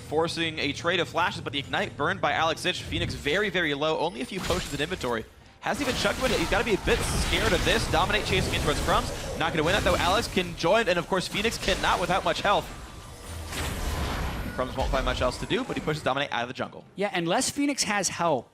forcing a trade of flashes, but the Ignite burned by Alex Ich. Phoenix very, very low, only a few potions in inventory. Hasn't even chucked one yet. He's got to be a bit scared of this. Dominate chasing in towards Crumbs. Not going to win that, though. Alex can join, and of course, Phoenix cannot without much health. Crumbs won't find much else to do, but he pushes Dominate out of the jungle. Yeah, unless Phoenix has health,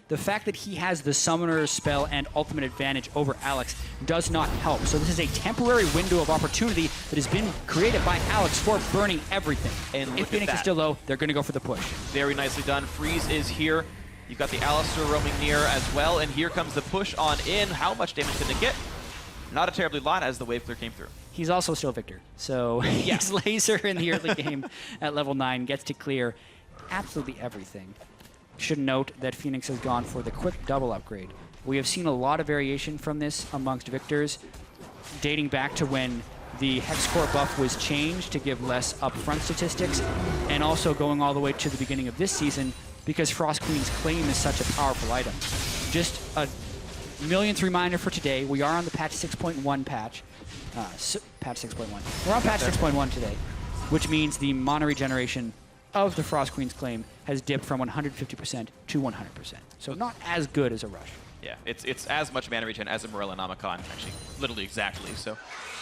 the fact that he has the Summoner spell and ultimate advantage over Alex does not help. So this is a temporary window of opportunity that has been created by Alex for burning everything. And if Phoenix is still low, they're going to go for the push. Very nicely done. Freeze is here. You've got the Alistar roaming near as well, and here comes the push on in. How much damage can they get? Not a terribly lot as the wave clear came through. He's also still Victor. So his laser in the early game at level 9 gets to clear absolutely everything. Should note that Phoenix has gone for the quick double upgrade. We have seen a lot of variation from this amongst Victors, dating back to when the Hex Core buff was changed to give less upfront statistics, and also going all the way to the beginning of this season because Frost Queen's claim is such a powerful item. Just a millionth reminder for today, we are on the patch 6.1 patch. Patch 6.1. We're on patch 6.1 today, which means the mana regeneration of the Frost Queen's claim has dipped from 150% to 100%. So not as good as a Rush. Yeah, it's as much mana regen as a Morella Namicon, actually, literally exactly. So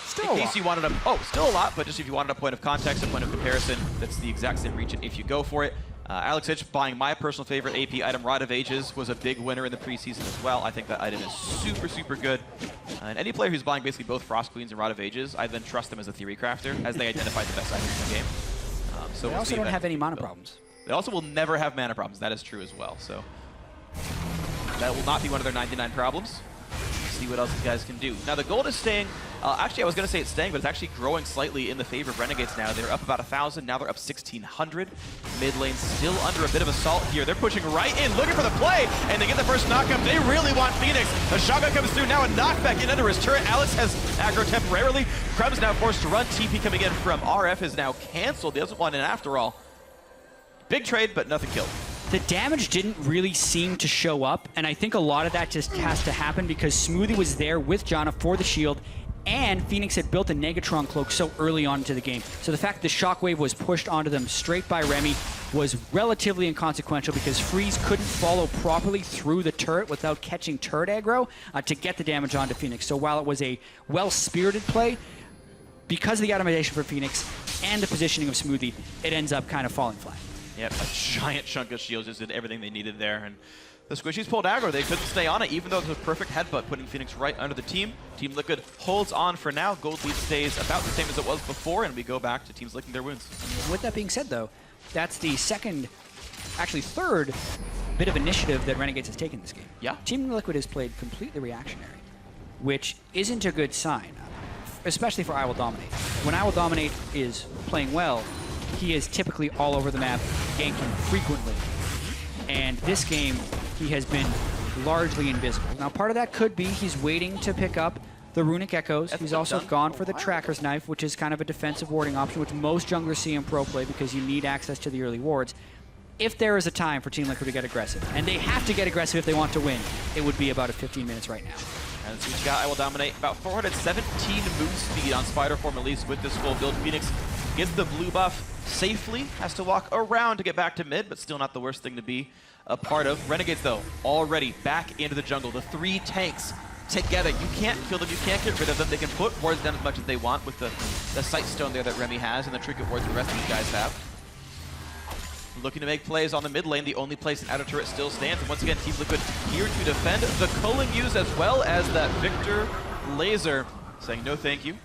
still in case you wanted still a lot, but just if you wanted a point of context, a point of comparison, that's the exact same regen if you go for it. Alex Ich buying my personal favorite AP item, Rod of Ages, was a big winner in the preseason as well. I think that item is super, super good. And any player who's buying basically both Frost Queens and Rod of Ages, I then trust them as a theory crafter, as they identify the best items in the game. So they also don't have any mana problems. They also will never have mana problems. That is true as well. So that will not be one of their 99 problems. See what else these guys can do. Now the gold is staying. Actually, I was going to say it's staying, but it's actually growing slightly in the favor of Renegades now. They're up about 1,000. Now they're up 1,600. Mid lane still under a bit of assault here. They're pushing right in, looking for the play, and they get the first knockup. They really want Phoenix. A shotgun comes through now, a knockback in under his turret. Alex has aggro temporarily. Crumb's now forced to run. TP coming in from RF is now canceled. He doesn't want in after all. Big trade, but nothing killed. The damage didn't really seem to show up, and I think a lot of that just has to happen because Smoothie was there with Janna for the shield, and Phoenix had built a Negatron cloak so early on into the game. So the fact that the Shockwave was pushed onto them straight by Remy was relatively inconsequential because Freeze couldn't follow properly through the turret without catching turret aggro to get the damage onto Phoenix. So while it was a well-spirited play, because of the automation for Phoenix and the positioning of Smoothie, it ends up kind of falling flat. Yep, a giant chunk of shields just did everything they needed there. And the Squishies pulled aggro. They couldn't stay on it, even though it was a perfect headbutt, putting Phoenix right under the team. Team Liquid holds on for now. Gold lead stays about the same as it was before, and we go back to teams licking their wounds. With that being said, though, that's the third bit of initiative that Renegades has taken this game. Yeah. Team Liquid has played completely reactionary, which isn't a good sign, especially for I Will Dominate. When I Will Dominate is playing well, he is typically all over the map, ganking frequently. And this game, he has been largely invisible. Now, part of that could be he's waiting to pick up the Runic Echoes. He's also gone for the Tracker's Knife, which is kind of a defensive warding option, which most junglers see in pro play because you need access to the early wards. If there is a time for Team Liquid to get aggressive, and they have to get aggressive if they want to win, it would be about 15 minutes right now. And let's see what you got. I Will Dominate. About 417 move speed on Spider Form, at least with this full build. Phoenix Gets the blue buff safely, has to walk around to get back to mid, but still not the worst thing to be a part of. Renegades, though, already back into the jungle. The 3 tanks together. You can't kill them, you can't get rid of them. They can put wards down as much as they want with the sight stone there that Remy has and the trinket wards the rest of these guys have. Looking to make plays on the mid lane. The only place an outer turret still stands. And once again, Team Liquid here to defend the culling use as well as that Victor laser saying no thank you.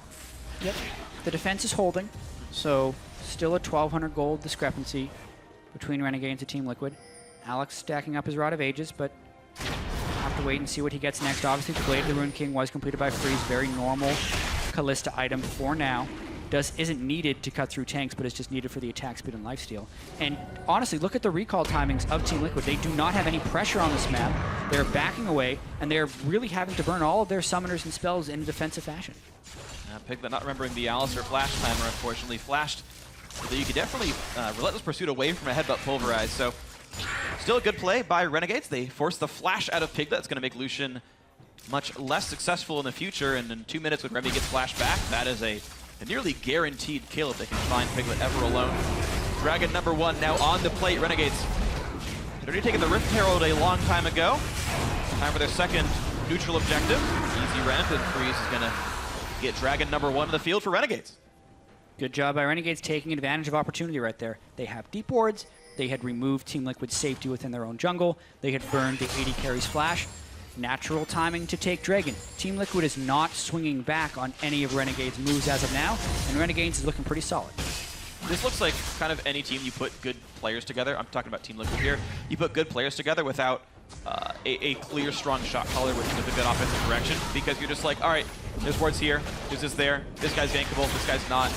Yep. The defense is holding, so still a 1,200 gold discrepancy between Renegades and Team Liquid. Alex stacking up his Rod of Ages, but have to wait and see what he gets next. Obviously, the Blade of the Rune King was completed by Freeze. Very normal Kalista item for now. Isn't needed to cut through tanks, but it's just needed for the attack speed and lifesteal. And honestly, look at the recall timings of Team Liquid. They do not have any pressure on this map. They're backing away, and they're really having to burn all of their summoners and spells in a defensive fashion. Piglet not remembering the Alistair flash timer, unfortunately. Flashed so that you could definitely Relentless Pursuit away from a headbutt Pulverize. So still a good play by Renegades. They force the flash out of Piglet. It's going to make Lucian much less successful in the future. And in 2 minutes when Remy gets flashed back, that is a nearly guaranteed kill if they can find Piglet ever alone. Dragon number 1 now on the plate. Renegades had already taken the Rift Herald a long time ago. Time for their second neutral objective. Easy rent, and Freeze is going to get Dragon number 1 in the field for Renegades. Good job by Renegades taking advantage of opportunity right there. They have deep wards. They had removed Team Liquid's safety within their own jungle. They had burned the 80 carries flash. Natural timing to take Dragon. Team Liquid is not swinging back on any of Renegade's moves as of now, and Renegades is looking pretty solid. This looks like kind of any team you put good players together. I'm talking about Team Liquid here. You put good players together without a clear, strong shot caller with a good offensive direction, because you're just like, all right, there's wards here, there's this there, this guy's gankable, this guy's not,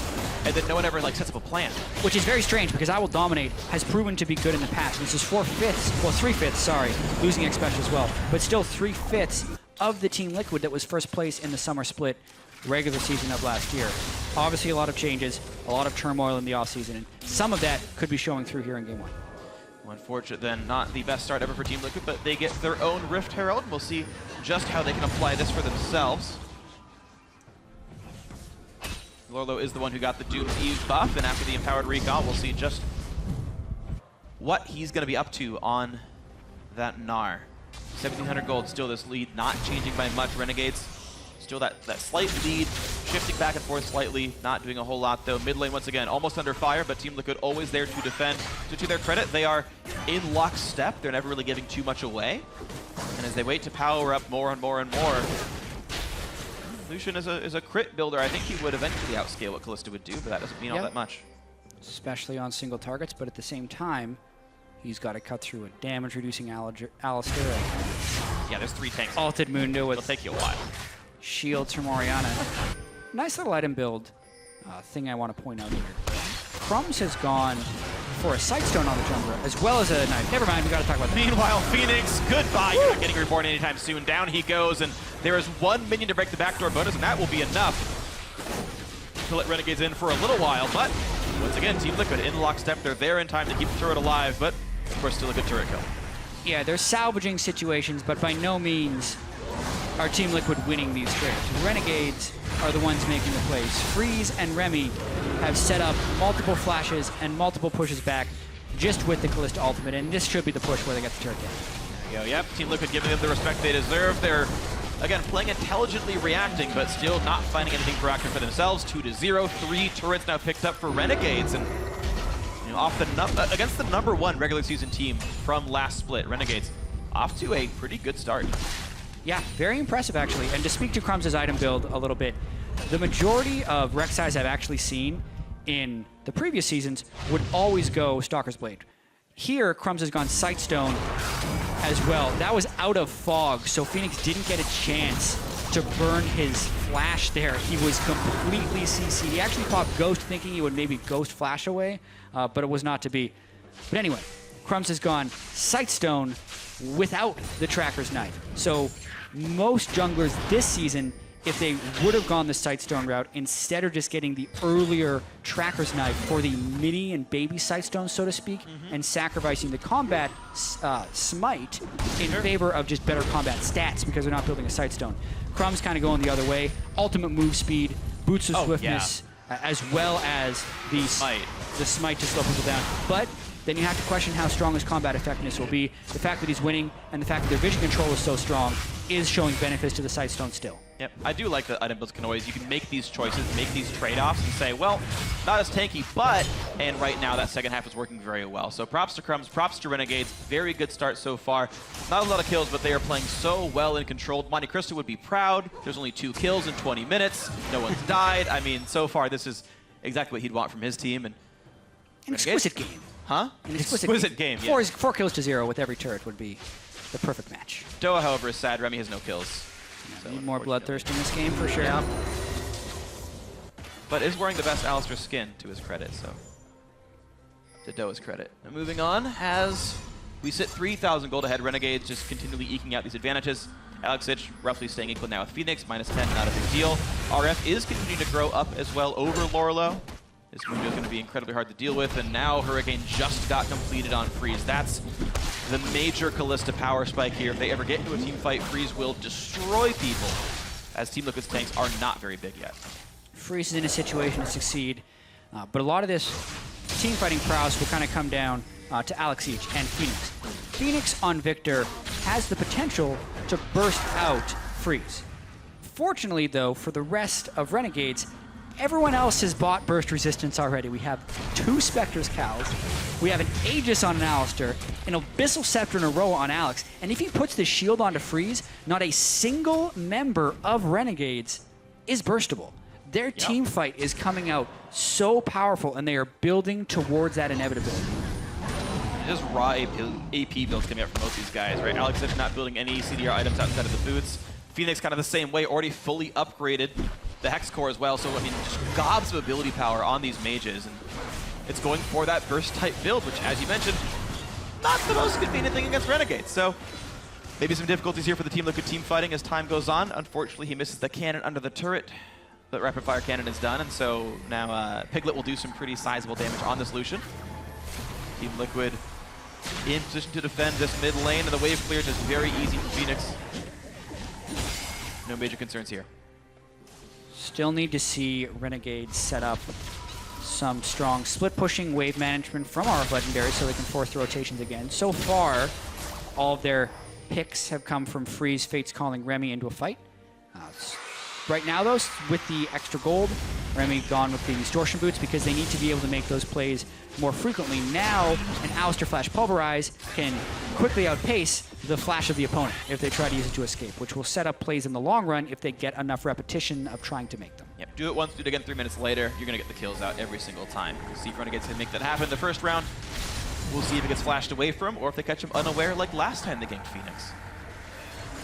and then no one ever like sets up a plan. Which is very strange, because I Will Dominate has proven to be good in the past. This is 4/5, well 3/5, sorry, losing X Special as well, but still 3/5 of the Team Liquid that was first place in the summer split regular season of last year. Obviously a lot of changes, a lot of turmoil in the offseason, and some of that could be showing through here in Game 1. Unfortunate then, not the best start ever for Team Liquid, but they get their own Rift Herald. We'll see just how they can apply this for themselves. Lorlo is the one who got the Doom's Eve buff, and after the Empowered Recall, we'll see just what he's going to be up to on that Gnar. 1,700 gold, still this lead not changing by much. Renegades, still that slight lead, shifting back and forth slightly, not doing a whole lot though. Mid lane once again, almost under fire, but Team Liquid always there to defend. So to their credit, they are in lockstep. They're never really giving too much away. And as they wait to power up more and more and more, Lucian is a crit builder. I think he would eventually outscale what Kalista would do, but that doesn't mean all that much. Especially on single targets, but at the same time, he's got to cut through a damage-reducing Alistair. Yeah, there's 3 tanks. Alted Mundo with... It'll take you a while. Shields from Orianna. Nice little item build thing I want to point out here. Crumbs has gone for a Sightstone on the jungler, as well as a knife. Never mind, we got to talk about that. Meanwhile, Phoenix, goodbye. You're not getting reborn anytime soon. Down he goes, and there is 1 minion to break the backdoor bonus, and that will be enough to let Renegades in for a little while. But once again, Team Liquid in lockstep. They're there in time to keep the turret alive, but of course, still a good turret kill. Yeah, they're salvaging situations, but by no means are Team Liquid winning these trades. Renegades are the ones making the plays. Freeze and Remy have set up multiple flashes and multiple pushes back just with the Kalista ultimate, and this should be the push where they get the turret down. There you go, yep. Team Liquid giving them the respect they deserve. They're, again, playing intelligently, reacting, but still not finding anything proactive for themselves. 2-0, 3 turrets now picked up for Renegades, and you know, off the against the #1 regular season team from last split, Renegades off to a pretty good start. Yeah, very impressive actually. And to speak to Crumbs' item build a little bit, the majority of Rek'Sais I've actually seen in the previous seasons would always go Stalker's Blade. Here, Crumbs has gone Sightstone as well. That was out of fog, so Phoenix didn't get a chance to burn his flash there. He was completely CC'd. He actually popped Ghost thinking he would maybe Ghost flash away, but it was not to be. But anyway, Crumbs has gone Sightstone without the Tracker's Knife. So most junglers this season, if they would have gone the Sightstone route, instead of just getting the earlier Tracker's Knife for the mini and baby Sightstone, so to speak, and sacrificing the combat smite in favor of just better combat stats because they're not building a Sightstone. Crumbs kind of going the other way. Ultimate move speed, boots of swiftness, as well as the smite to slow people down. But then you have to question how strong his combat effectiveness will be. The fact that he's winning and the fact that their vision control is so strong is showing benefits to the Sightstone still. Yep, I do like that item builds can always, you can make these choices, make these trade-offs and say, well, not as tanky, but, and right now that second half is working very well. So props to Crumbs, props to Renegades, very good start so far. Not a lot of kills, but they are playing so well and controlled. Monte Cristo would be proud. There's only 2 kills in 20 minutes. No one's died. I mean, so far this is exactly what he'd want from his team. And An exquisite game. Huh? An exquisite game, yeah. 4 kills to 0 with every turret would be the perfect match. Doa, however, is sad. Remy has no kills. So need more bloodthirst in this game for sure. Yeah. But is wearing the best Alistar skin to his credit, so to Doa's credit. Now moving on, as we sit 3,000 gold ahead, Renegades just continually eking out these advantages. Alexich roughly staying equal now with Phoenix, -10, not a big deal. RF is continuing to grow up as well over Lorelo. This Mundo is going to be incredibly hard to deal with, and now Hurricane just got completed on Freeze. That's the major Kalista power spike here. If they ever get into a team fight, Freeze will destroy people, as Team Liquid's tanks are not very big yet. Freeze is in a situation to succeed, but a lot of this team fighting prowess will kind of come down to Alexich and Phoenix. Phoenix on Victor has the potential to burst out Freeze. Fortunately, though, for the rest of Renegades, everyone else has bought burst resistance already. We have 2 Spectre's Cows, we have an Aegis on an Alistar, an Abyssal Scepter in a row on Alex, and if he puts the shield onto Freeze, not a single member of Renegades is burstable. Their team fight is coming out so powerful, and they are building towards that inevitability. Just raw AP builds coming out from most of these guys, right? Alex is not building any CDR items outside of the boots. Phoenix kind of the same way, already fully upgraded the Hex Core as well, so I mean, just gobs of ability power on these mages, and it's going for that burst type build, which, as you mentioned, not the most convenient thing against Renegades. So maybe some difficulties here for the Team Liquid team fighting as time goes on. Unfortunately, he misses the cannon under the turret, but rapid fire cannon is done, and so now Piglet will do some pretty sizable damage on this Lucian. Team Liquid in position to defend this mid lane, and the wave clear is just very easy for Phoenix. No major concerns here. Still need to see Renegades set up some strong split pushing wave management from our Legendary so they can force the rotations again. So far, all of their picks have come from Freeze, Fates calling Remy into a fight. Right now, though, with the extra gold, Remy gone with the distortion boots because they need to be able to make those plays more frequently. Now, an Alistar Flash Pulverize can quickly outpace the flash of the opponent if they try to use it to escape, which will set up plays in the long run if they get enough repetition of trying to make them. Yep, do it once, do it again 3 minutes later, you're going to get the kills out every single time. We'll see if Renegades can make that happen the first round. We'll see if it gets flashed away from or if they catch him unaware like last time they ganked Phoenix.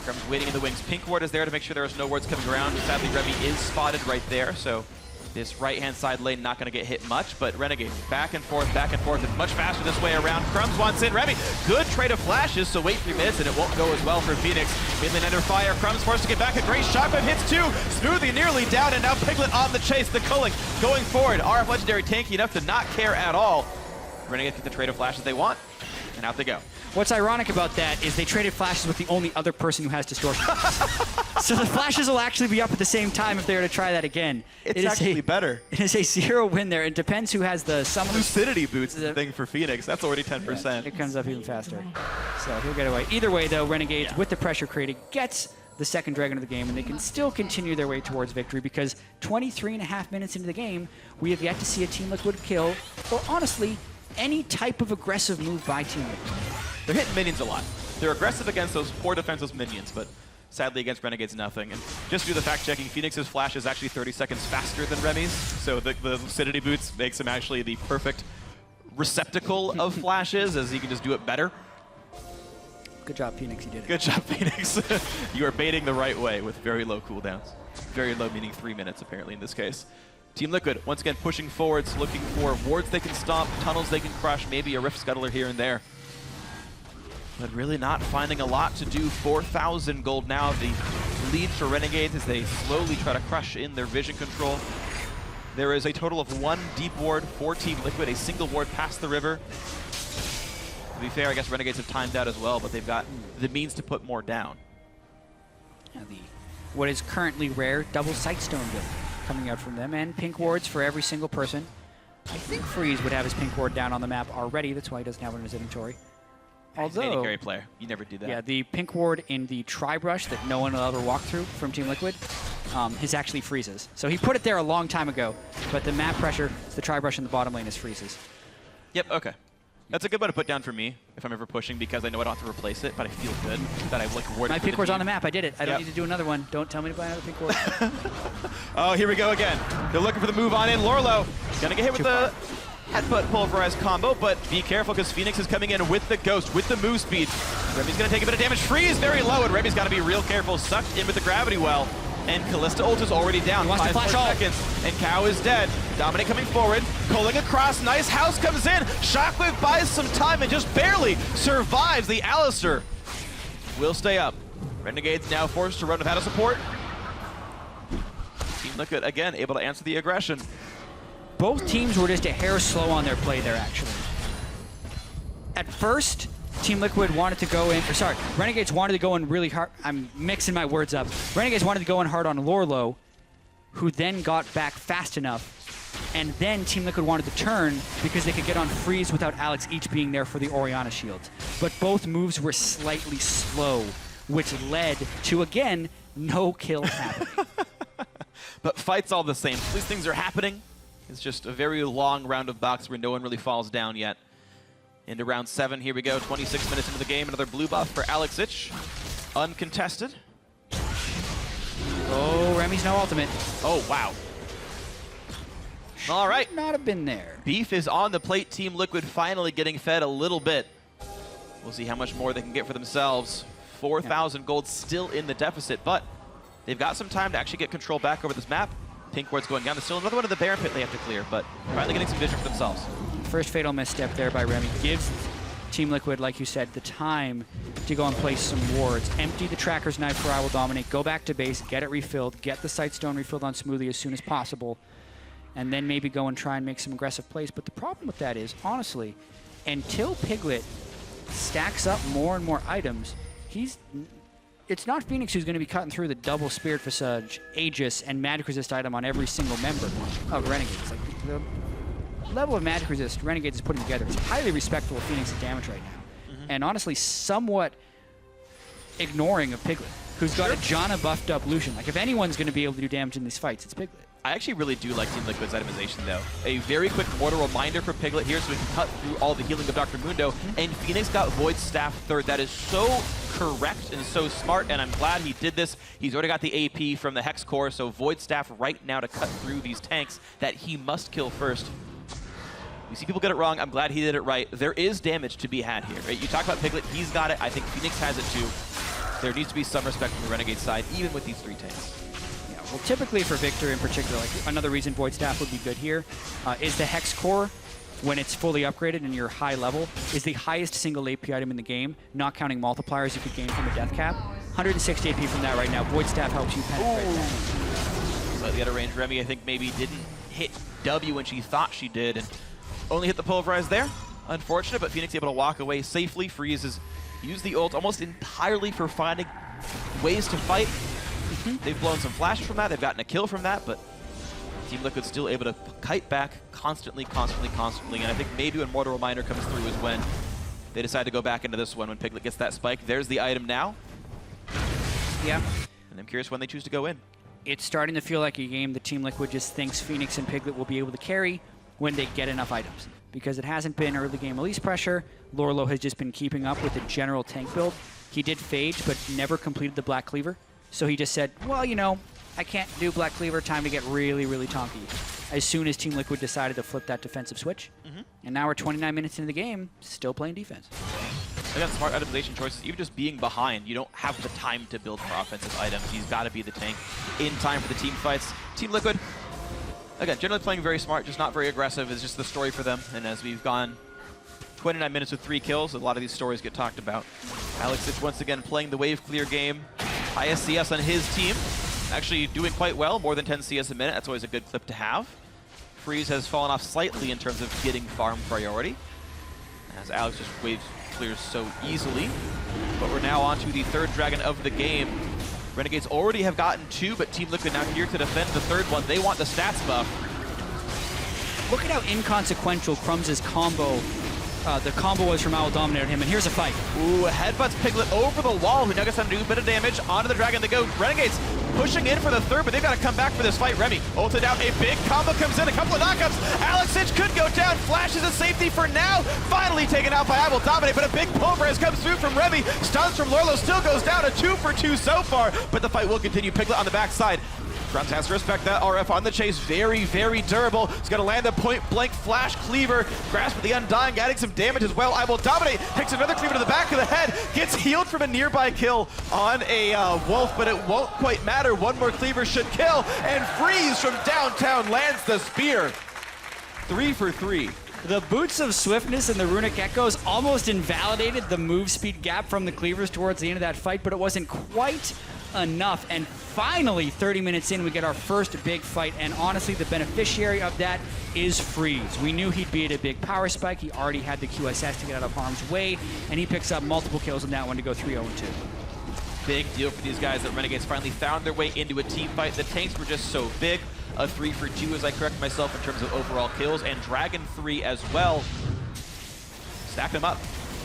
Crumbs waiting in the wings. Pink ward is there to make sure there is no wards coming around. Sadly, Remy is spotted right there, so this right-hand side lane not going to get hit much, but Renegade back and forth. It's much faster this way around. Crumbs wants in. Remy, good trade of flashes, so wait 3 minutes and it won't go as well for Phoenix. Midlane under fire. Crumbs forced to get back. A great shot, but hits 2. Smoothly nearly down, and now Piglet on the chase. The culling going forward. RF Legendary tanky enough to not care at all. Renegade get the trade of flashes they want, and out they go. What's ironic about that is they traded flashes with the only other person who has distortion. So the flashes will actually be up at the same time if they were to try that again. It's actually better. It is a 0 win there. It depends who has the summon. Lucidity boots the thing for Phoenix. That's already 10%. Yeah, it comes up even faster. So he'll get away. Either way, though, Renegades, with the pressure created, gets the second Dragon of the game, and they can still continue their way towards victory because 23.5 minutes into the game, we have yet to see a Team Liquid kill, or honestly, any type of aggressive move by Team Liquid. They're hitting minions a lot. They're aggressive against those poor defenseless minions, but sadly against Renegades, nothing. And just to do the fact-checking, Phoenix's flash is actually 30 seconds faster than Remy's, so the Lucidity boots makes him actually the perfect receptacle of flashes, as he can just do it better. Good job, Phoenix, you did it. Good job, Phoenix. You are baiting the right way with very low cooldowns. Very low, meaning 3 minutes, apparently, in this case. Team Liquid, once again, pushing forwards, looking for wards they can stomp, tunnels they can crush, maybe a Rift Scuttler here and there. But really not finding a lot to do. 4,000 gold now. The lead for Renegades as they slowly try to crush in their vision control. There is a total of 1 deep ward for Team Liquid, a single ward past the river. To be fair, I guess Renegades have timed out as well, but they've got the means to put more down. Yeah, what is currently rare, double Sightstone build. coming out from them, and pink wards for every single person. I think Freeze would have his pink ward down on the map already. That's why he doesn't have it in his inventory. He's an AD carry player. You never do that. Yeah, the pink ward in the tri-brush that no one will ever walk through from Team Liquid is actually Freezes. So he put it there a long time ago, but the map pressure, the tri-brush in the bottom lane is Freezes. Yep, okay. That's a good one to put down for me if I'm ever pushing, because I know I don't have to replace it, but I feel good that I've like warded. My pink ward's on the map. I did it. I don't Yep. need to do another one. Don't tell me to buy another pink ward. Oh, here we go again. They're looking for the move on in. Lorlo gonna get hit with the headbutt pulverized combo, but be careful because Phoenix is coming in with the Ghost, with the move speed. Remy's gonna take a bit of damage. Freeze very low, and Remy's gotta be real careful. Sucked in with the gravity well. And Callista ult is already down. He wants to 5 flash more ult. seconds. And Cow is dead. Dominate coming forward. Culling across. Nice house comes in. Shockwave buys some time and just barely survives. The Alistair will stay up. Renegade's now forced to run without a support. Team Liquid, again, able to answer the aggression. Both teams were just a hair slow on their play there, actually. At first, Team Liquid wanted to go in, or sorry, Renegades wanted to go in really hard. I'm mixing my words up. Renegades wanted to go in hard on Lorlo, who then got back fast enough. And then Team Liquid wanted to turn because they could get on Freeze without Alex each being there for the Orianna shield. But both moves were slightly slow, which led to, again, no kills happening. But fights all the same. These things are happening. It's just a very long round of box where no one really falls down yet. Into round 7, here we go, 26 minutes into the game. Another blue buff for Alex Ich. Uncontested. Oh, Remy's no ultimate. Oh, wow. All right. Should not have been there. Beef is on the plate. Team Liquid finally getting fed a little bit. We'll see how much more they can get for themselves. 4,000 gold still in the deficit, but they've got some time to actually get control back over this map. Pink ward's going down. There's still another one in the Baron Pit they have to clear, but finally getting some vision for themselves. First fatal misstep there by Remy gives Team Liquid, like you said, the time to go and place some wards. Empty the Tracker's Knife for I Will Dominate, go back to base, get it refilled, get the Sightstone refilled on Smoothie as soon as possible, and then maybe go and try and make some aggressive plays. But the problem with that is, honestly, until Piglet stacks up more and more items, it's not Phoenix who's going to be cutting through the double Spirit Visage, Aegis, and Magic Resist item on every single member of Renegades. Like, the level of Magic Resist Renegades is putting together is highly respectful of Phoenix's damage right now. And honestly, somewhat ignoring of Piglet, who's got a Janna buffed up Lucian. Like, if anyone's going to be able to do damage in these fights, it's Piglet. I actually really do like Team Liquid's itemization, though. A very quick mortal reminder for Piglet here so we can cut through all the healing of Dr. Mundo. And Phoenix got Void Staff third. That is so correct and so smart, and I'm glad he did this. He's already got the AP from the Hex Core, so Void Staff right now to cut through these tanks that he must kill first. You see people get it wrong. I'm glad he did it right. There is damage to be had here, right? You talk about Piglet. He's got it. I think Phoenix has it, too. There needs to be some respect from the Renegade side, even with these 3 tanks. Well, typically for Victor in particular, like another reason Void Staff would be good here is the Hex Core, when it's fully upgraded and you're high level, is the highest single AP item in the game, not counting multipliers you could gain from a death cap. 160 AP from that right now. Void Staff helps you penetrate that. Slightly out of range. Remy, I think, maybe didn't hit W when she thought she did, and only hit the pulverize there. Unfortunate, but Phoenix able to walk away safely. Freeze has used the ult almost entirely for finding ways to fight. They've blown some flashes from that. They've gotten a kill from that, but Team Liquid still able to kite back constantly. And I think maybe when Mortal Reminder comes through is when they decide to go back into this one when Piglet gets that spike. There's the item now. Yeah. And I'm curious when they choose to go in. It's starting to feel like a game that Team Liquid just thinks Phoenix and Piglet will be able to carry when they get enough items. Because it hasn't been early game release pressure. Lorlo has just been keeping up with the general tank build. He did Phage, but never completed the Black Cleaver. So he just said, well, you know, I can't do Black Cleaver, time to get really, really tonky. As soon as Team Liquid decided to flip that defensive switch. And now we're 29 minutes into the game, still playing defense. They got smart itemization choices. Even just being behind, you don't have the time to build more offensive items. He's got to be the tank in time for the team fights. Team Liquid, again, generally playing very smart, just not very aggressive is just the story for them. And as we've gone 29 minutes with 3 kills, a lot of these stories get talked about. Alex Ich once again playing the wave clear game. Highest CS on his team. Actually doing quite well, more than 10 CS a minute. That's always a good clip to have. Freeze has fallen off slightly in terms of getting farm priority, as Alex just waves clears so easily. But we're now on to the 3rd dragon of the game. Renegades already have gotten 2, but Team Liquid now here to defend the 3rd one. They want the stats buff. Look at how inconsequential Crumbs' combo, the combo was from Owl dominated him, and here's a fight. Ooh, headbutts Piglet over the wall, who now gets time to do a bit of damage. Onto the Dragon they go. Renegades pushing in for the 3rd, but they've got to come back for this fight. Remy ulted down, a big combo comes in, a couple of knockups. Alexich could go down, flashes in safety for now. Finally taken out by I Will Dominate, but a big pulverize comes through from Remy. Stuns from Lorlo, still goes down, a 2 for 2 so far, but the fight will continue. Piglet on the backside. Crumbs has to respect that. RF on the chase, very, very durable. He's gonna land a point-blank flash cleaver. Grasp of the Undying, adding some damage as well. I Will Dominate, takes another cleaver to the back of the head, gets healed from a nearby kill on a Wolf, but it won't quite matter. One more cleaver should kill, and Freeze from downtown lands the spear. 3 for 3. The Boots of Swiftness and the Runic Echoes almost invalidated the move speed gap from the cleavers towards the end of that fight, but it wasn't quite enough. And finally, 30 minutes in, we get our first big fight, and honestly, the beneficiary of that is Freeze. We knew he'd be at a big power spike. He already had the QSS to get out of harm's way, and he picks up multiple kills on that one to go 3-0-2. Big deal for these guys that Renegades finally found their way into a team fight. The tanks were just so big. A 3 for 2, as I correct myself, in terms of overall kills, and Dragon 3 as well. Stack them up.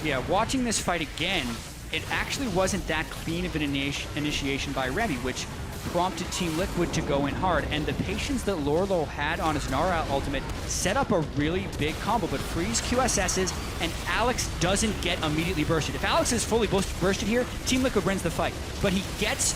Yeah, watching this fight again, it actually wasn't that clean of an initiation by Remy, which prompted Team Liquid to go in hard. And the patience that Lorlo had on his Nara ultimate set up a really big combo, but Freeze QSS's, and Alex doesn't get immediately bursted. If Alex is fully bursted here, Team Liquid wins the fight. But he gets,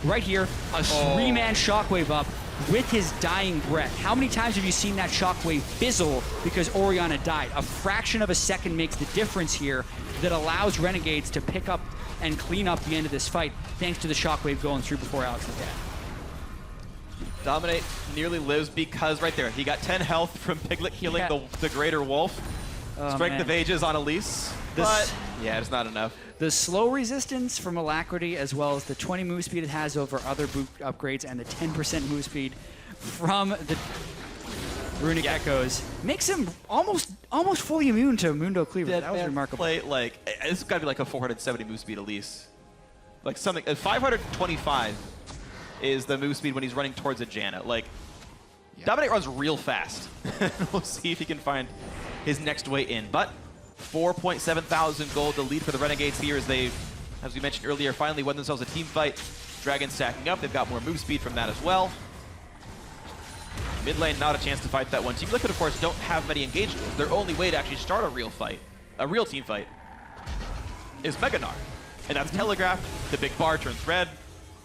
right here, a 3-man shockwave up with his dying breath. How many times have you seen that shockwave fizzle because Orianna died? A fraction of a second makes the difference here that allows Renegades to pick up and clean up the end of this fight, thanks to the shockwave going through before Alex is dead. Dominate nearly lives because right there, he got 10 health from Piglet killing the Greater Wolf. Strength of Ages on Elise, but yeah, it's not enough. The slow resistance from Alacrity, as well as the 20 move speed it has over other boot upgrades, and the 10% move speed from the Runic Echoes, makes him almost fully immune to Mundo Cleaver. That was remarkable. Play, like, this has got to be like a 470 move speed Elise. Like something, 525 is the move speed when he's running towards a Janna. Like, Dominate runs real fast. We'll see if he can find his next way in. But 4.7 thousand gold, the lead for the Renegades here as they, as we mentioned earlier, finally won themselves a team fight. Dragon stacking up. They've got more move speed from that as well. Mid lane, not a chance to fight that one. Team Liquid, of course, don't have many engagements. Their only way to actually start a real fight, a real team fight, is Mega Gnar. And that's telegraphed. The big bar turns red.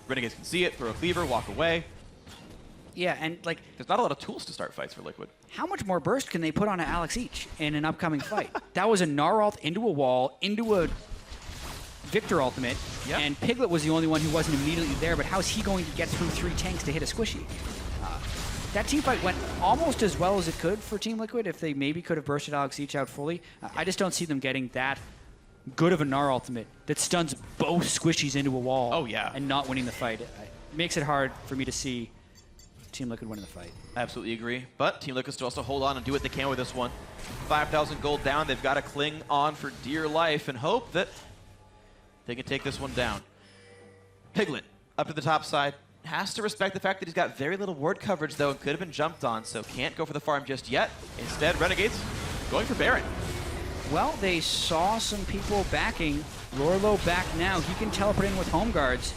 Renegades can see it, throw a cleaver, walk away. Yeah, and like, there's not a lot of tools to start fights for Liquid. How much more burst can they put on Alex each in an upcoming fight? That was a Gnar ult into a wall, into a Victor ultimate, and Piglet was the only one who wasn't immediately there, but how's he going to get through 3 tanks to hit a squishy? That team fight went almost as well as it could for Team Liquid if they maybe could have bursted Alex each out fully. I just don't see them getting that good of a Gnar ultimate that stuns both squishies into a wall and not winning the fight. It makes it hard for me to see Team Liquid winning the fight. Absolutely agree. But Team Liquid still has to hold on and do what they can with this one. 5,000 gold down. They've got to cling on for dear life and hope that they can take this one down. Piglet up to the top side. Has to respect the fact that he's got very little ward coverage, though, and could have been jumped on, so can't go for the farm just yet. Instead, Renegades going for Baron. Well, they saw some people backing. Lorlo back now. He can teleport in with home guards.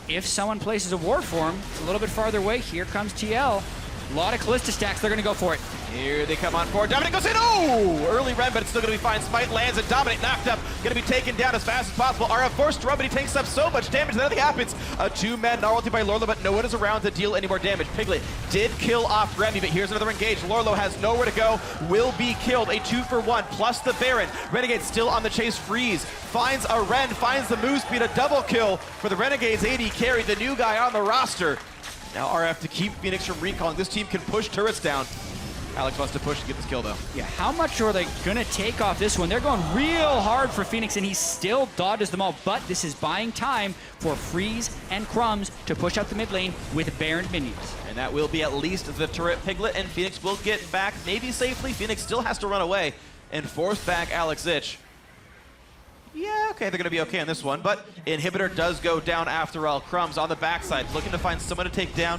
If someone places a ward for him, it's a little bit farther away. Here comes TL. A lot of Callista stacks. They're going to go for it. Here they come on forward. Dominate goes in. Oh! Early rem, but it's still going to be fine. Smite lands and Dominate knocked up. Going to be taken down as fast as possible. RF forced to run, but he takes up so much damage that nothing happens. A 2-man Gnar ulti by Lorlo, but no one is around to deal any more damage. Piglet did kill off Remy, but here's another engage. Lorlo has nowhere to go. Will be killed. A 2-for-1 plus the Baron. Renegade still on the chase. Freeze finds a Ren, finds the move speed. A double kill for the Renegades. AD carry, the new guy on the roster. Now RF to keep Phoenix from recalling. This team can push turrets down. Alex wants to push to get this kill, though. Yeah, how much are they going to take off this one? They're going real hard for Phoenix, and he still dodges them all. But this is buying time for Freeze and Crumbs to push out the mid lane with Baron minions. And that will be at least the turret. Piglet and Phoenix will get back, maybe safely. Phoenix still has to run away and force back Alex Ich. Yeah, okay, they're going to be okay on this one, but Inhibitor does go down after all. Crumbs on the backside, looking to find someone to take down.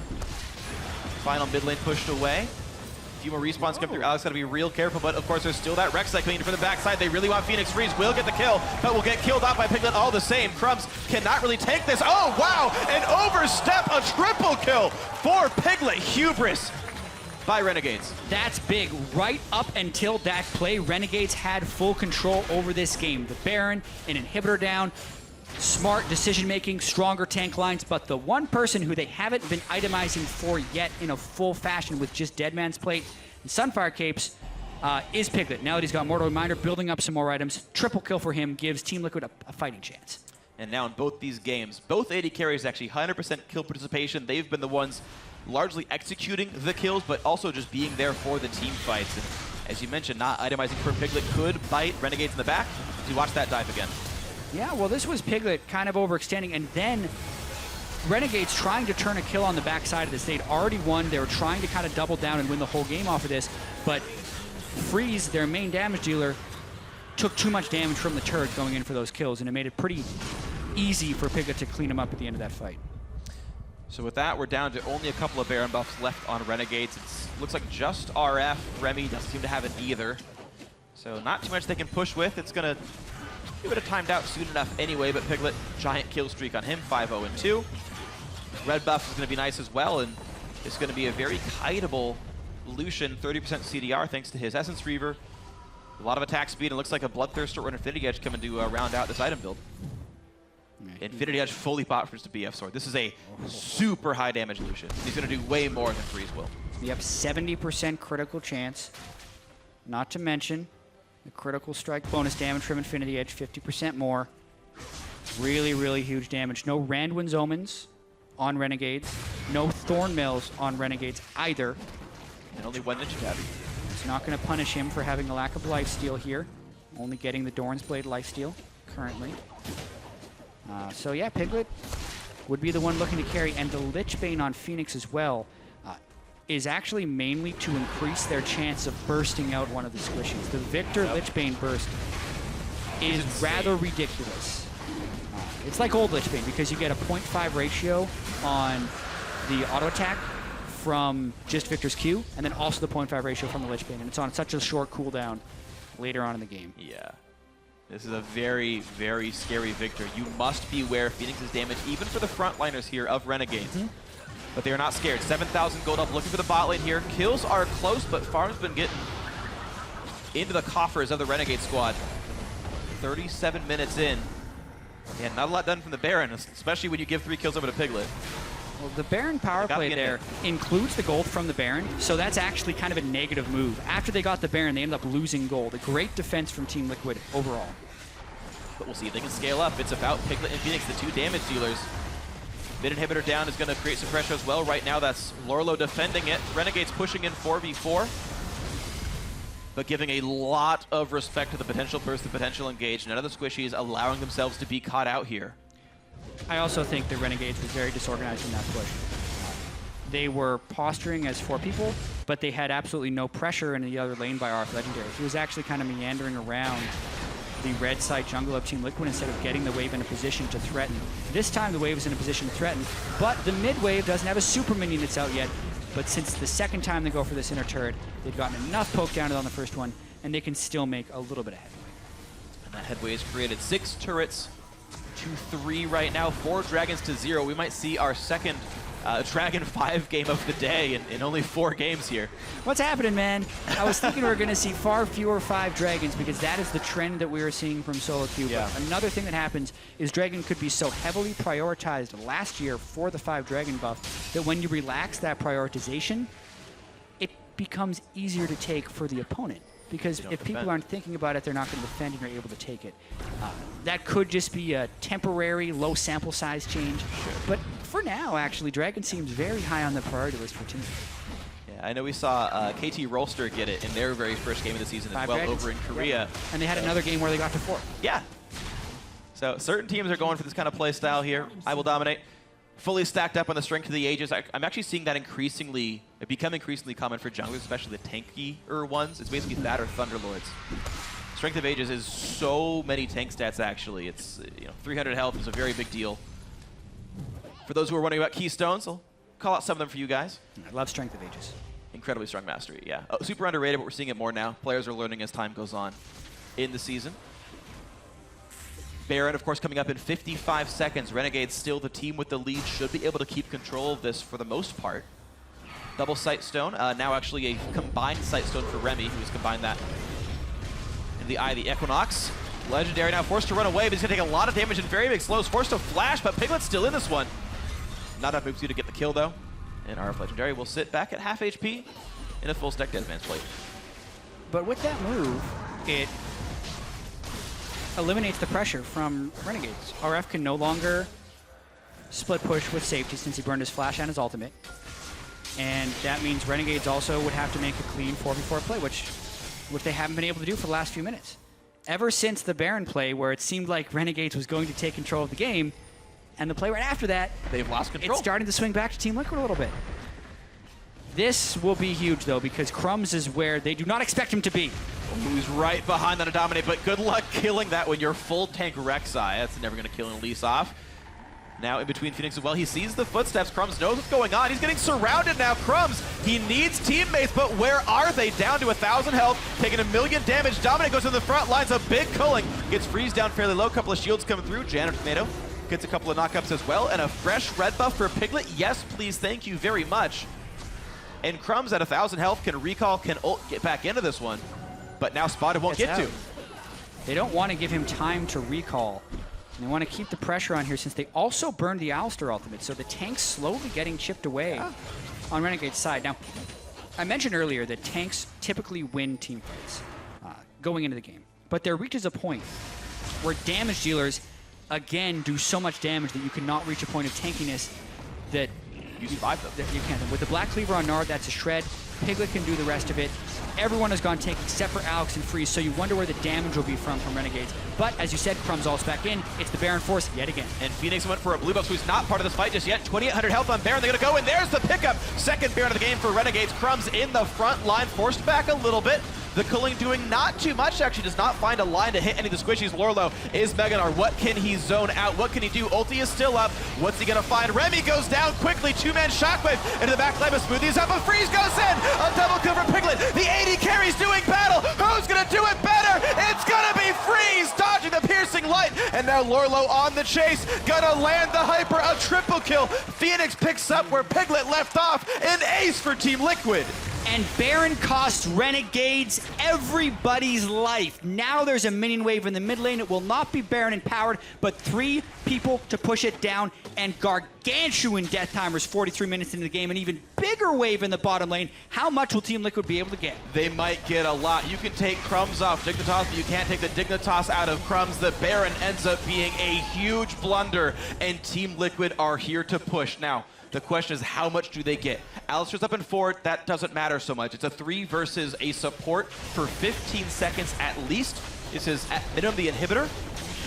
Final mid lane pushed away. A few more respawns come through. Alex got to be real careful, but of course there's still that Rek'Sai coming in from the backside. They really want Phoenix Freeze. Will get the kill, but will get killed off by Piglet all the same. Crumbs cannot really take this. Oh, wow, an overstep, a triple kill for Piglet. Hubris by Renegades. That's big. Right up until that play, Renegades had full control over this game. The Baron, an Inhibitor down, smart decision-making, stronger tank lines, but the one person who they haven't been itemizing for yet in a full fashion with just Deadman's Plate and Sunfire Capes is Piglet. Now that he's got Mortal Reminder, building up some more items, triple kill for him gives Team Liquid a fighting chance. And now in both these games, both AD carries actually 100% kill participation. They've been the ones largely executing the kills, but also just being there for the team fights. And as you mentioned, not itemizing for Piglet could bite Renegades in the back. You watch that dive again. Yeah, well, this was Piglet kind of overextending, and then Renegades trying to turn a kill on the backside of this. They'd already won. They were trying to kind of double down and win the whole game off of this, but Freeze, their main damage dealer, took too much damage from the turret going in for those kills, and it made it pretty easy for Piglet to clean him up at the end of that fight. So with that, we're down to only a couple of Baron buffs left on Renegades. It looks like just RF. Remy doesn't seem to have it either. So not too much they can push with. It's going to be a bit of timed out soon enough anyway, but Piglet, giant kill streak on him, 5-0-2. Red buff is going to be nice as well, and it's going to be a very kiteable Lucian, 30% CDR thanks to his Essence Reaver. A lot of attack speed, and looks like a Bloodthirster or an Infinity Edge coming to round out this item build. Infinity Edge fully bought for just a BF sword. This is a super high damage Lucian. He's going to do way more than Freeze will. Yep, 70% critical chance. Not to mention the critical strike bonus damage from Infinity Edge, 50% more. Really, really huge damage. No Randwin's Omens on Renegades. No Thornmails on Renegades either. And only one Ninja Tabby. It's not going to punish him for having a lack of lifesteal here. Only getting the Dorn's Blade lifesteal currently. So yeah, Piglet would be the one looking to carry, and the Lichbane on Phoenix as well is actually mainly to increase their chance of bursting out one of the squishies. The Victor Lichbane burst is rather ridiculous. It's like old Lichbane because you get a 0.5 ratio on the auto attack from just Victor's Q, and then also the 0.5 ratio from the Lichbane, and it's on such a short cooldown later on in the game. Yeah. This is a very, very scary Victor. You must beware of Phoenix's damage, even for the frontliners here of Renegades. But they are not scared. 7,000 gold up, looking for the bot lane here. Kills are close, but Farm's been getting into the coffers of the Renegade squad. 37 minutes in. Yeah, not a lot done from the Baron, especially when you give 3 kills over to Piglet. Well, the Baron power play there includes the gold from the Baron, so that's actually kind of a negative move. After they got the Baron, they ended up losing gold. A great defense from Team Liquid overall. But we'll see if they can scale up. It's about Piglet and Phoenix, the 2 damage dealers. Mid inhibitor down is going to create some pressure as well. Right now, that's Lorlo defending it. Renegades pushing in 4v4, but giving a lot of respect to the potential burst, the potential engage. None of the squishies allowing themselves to be caught out here. I also think the Renegades was very disorganized in that push. They were posturing as 4 people, but they had absolutely no pressure in the other lane by RF Legendary. He was actually kind of meandering around the red side jungle of Team Liquid instead of getting the wave in a position to threaten. This time the wave is in a position to threaten, but the mid wave doesn't have a super minion that's out yet. But since the second time they go for this inner turret, they've gotten enough poke down on the first one, and they can still make a little bit of headway. And that headway has created 6 turrets. 2-3 right now, 4 dragons to 0. We might see our second Dragon 5 game of the day in only 4 games here. What's happening, man? I was thinking we were going to see far fewer 5 dragons because that is the trend that we were seeing from solo queue. Yeah. But another thing that happens is Dragon could be so heavily prioritized last year for the 5 dragon buff that when you relax that prioritization, it becomes easier to take for the opponent. Because if people aren't thinking about it, they're not going to defend and you're able to take it. That could just be a temporary, low sample size change. Sure. But for now, actually, Dragon seems very high on the priority list for Team. Yeah, I know we saw KT Rolster get it in their very first game of the season as well dragons. over in Korea. Yeah. And they had another game where they got to 4. Yeah. So certain teams are going for this kind of play style here. I will dominate. Fully stacked up on the Strength of the Ages. I'm actually seeing that become increasingly common for junglers, especially the tankier ones. It's basically that or Thunderlords. Strength of Ages is so many tank stats, actually. It's, 300 health is a very big deal. For those who are wondering about Keystones, I'll call out some of them for you guys. I love Strength of Ages. Incredibly strong mastery, yeah. Super underrated, but we're seeing it more now. Players are learning as time goes on in the season. Baron, of course, coming up in 55 seconds. Renegades still the team with the lead, should be able to keep control of this for the most part. Double Sight Stone, now actually a combined Sight Stone for Remy, who's combined that in the Eye of the Equinox. Legendary now forced to run away, but he's going to take a lot of damage and very big slows. Forced to flash, but Piglet's still in this one. Not enough moves to get the kill, though. And RF Legendary will sit back at half HP in a full stack Deadman's Plate. But with that move, it eliminates the pressure from Renegades. RF can no longer split push with safety since he burned his flash and his ultimate. And that means Renegades also would have to make a clean 4v4 play, which they haven't been able to do for the last few minutes. Ever since the Baron play, where it seemed like Renegades was going to take control of the game, and the play right after that, they've lost control. It's starting to swing back to Team Liquid a little bit. This will be huge, though, because Crumbs is where they do not expect him to be. Who's right behind on a Dominate, but good luck killing that when you're full tank Rek'Sai. That's never going to kill an Elise off. Now in between Phoenix as well, he sees the footsteps. Crumbs knows what's going on. He's getting surrounded now. Crumbs, he needs teammates, but where are they? Down to 1,000 health, taking 1 million damage. Dominate goes to the front lines, a big culling. Gets freeze down fairly low, couple of shields coming through. Janitor Tomato gets a couple of knockups as well, and a fresh red buff for Piglet. Yes, please, thank you very much. And Crumbs at 1,000 health can recall, can ult, get back into this one. But now Spotted won't get to. They don't want to give him time to recall. And they want to keep the pressure on here since they also burned the Alistar ultimate. So the tank's slowly getting chipped away on Renegade's side. Now, I mentioned earlier that tanks typically win team fights going into the game. But there reaches a point where damage dealers, again, do so much damage that you cannot reach a point of tankiness that you survive them. You can't. With the Black Cleaver on Nard, that's a shred. Piglet can do the rest of it. Everyone has gone tank except for Alex and Freeze, so you wonder where the damage will be from Renegades. But as you said, Crumbs all's back in. It's the Baron Force yet again. And Phoenix went for a blue buff, who's not part of this fight just yet. 2,800 health on Baron. They're going to go, and there's the pickup. Second Baron of the game for Renegades. Crumbs in the front line, forced back a little bit. The culling doing not too much, actually does not find a line to hit any of the squishies. Lorlo is Meganar. What can he zone out? What can he do? Ulti is still up. What's he gonna find? Remy goes down quickly. Two-man shockwave into the back line, but Smoothie's up. A freeze goes in. A double kill for Piglet. The AD carries doing battle. Who's gonna do it better? It's gonna be Freeze dodging the piercing light. And now Lorlo on the chase. Gonna land the Hyper. A triple kill. Phoenix picks up where Piglet left off. An ace for Team Liquid. And Baron costs Renegades everybody's life. Now there's a minion wave in the mid lane. It will not be Baron empowered, but 3 people to push it down, and gargantuan death timers 43 minutes into the game, an even bigger wave in the bottom lane. How much will Team Liquid be able to get? They might get a lot. You can take Crumbs off Dignitas, but you can't take the Dignitas out of Crumbs. The Baron ends up being a huge blunder, and Team Liquid are here to push. Now, the question is, how much do they get? Alistar's up in 4, that doesn't matter so much. It's a 3 versus a support for 15 seconds at least. This is at minimum the inhibitor.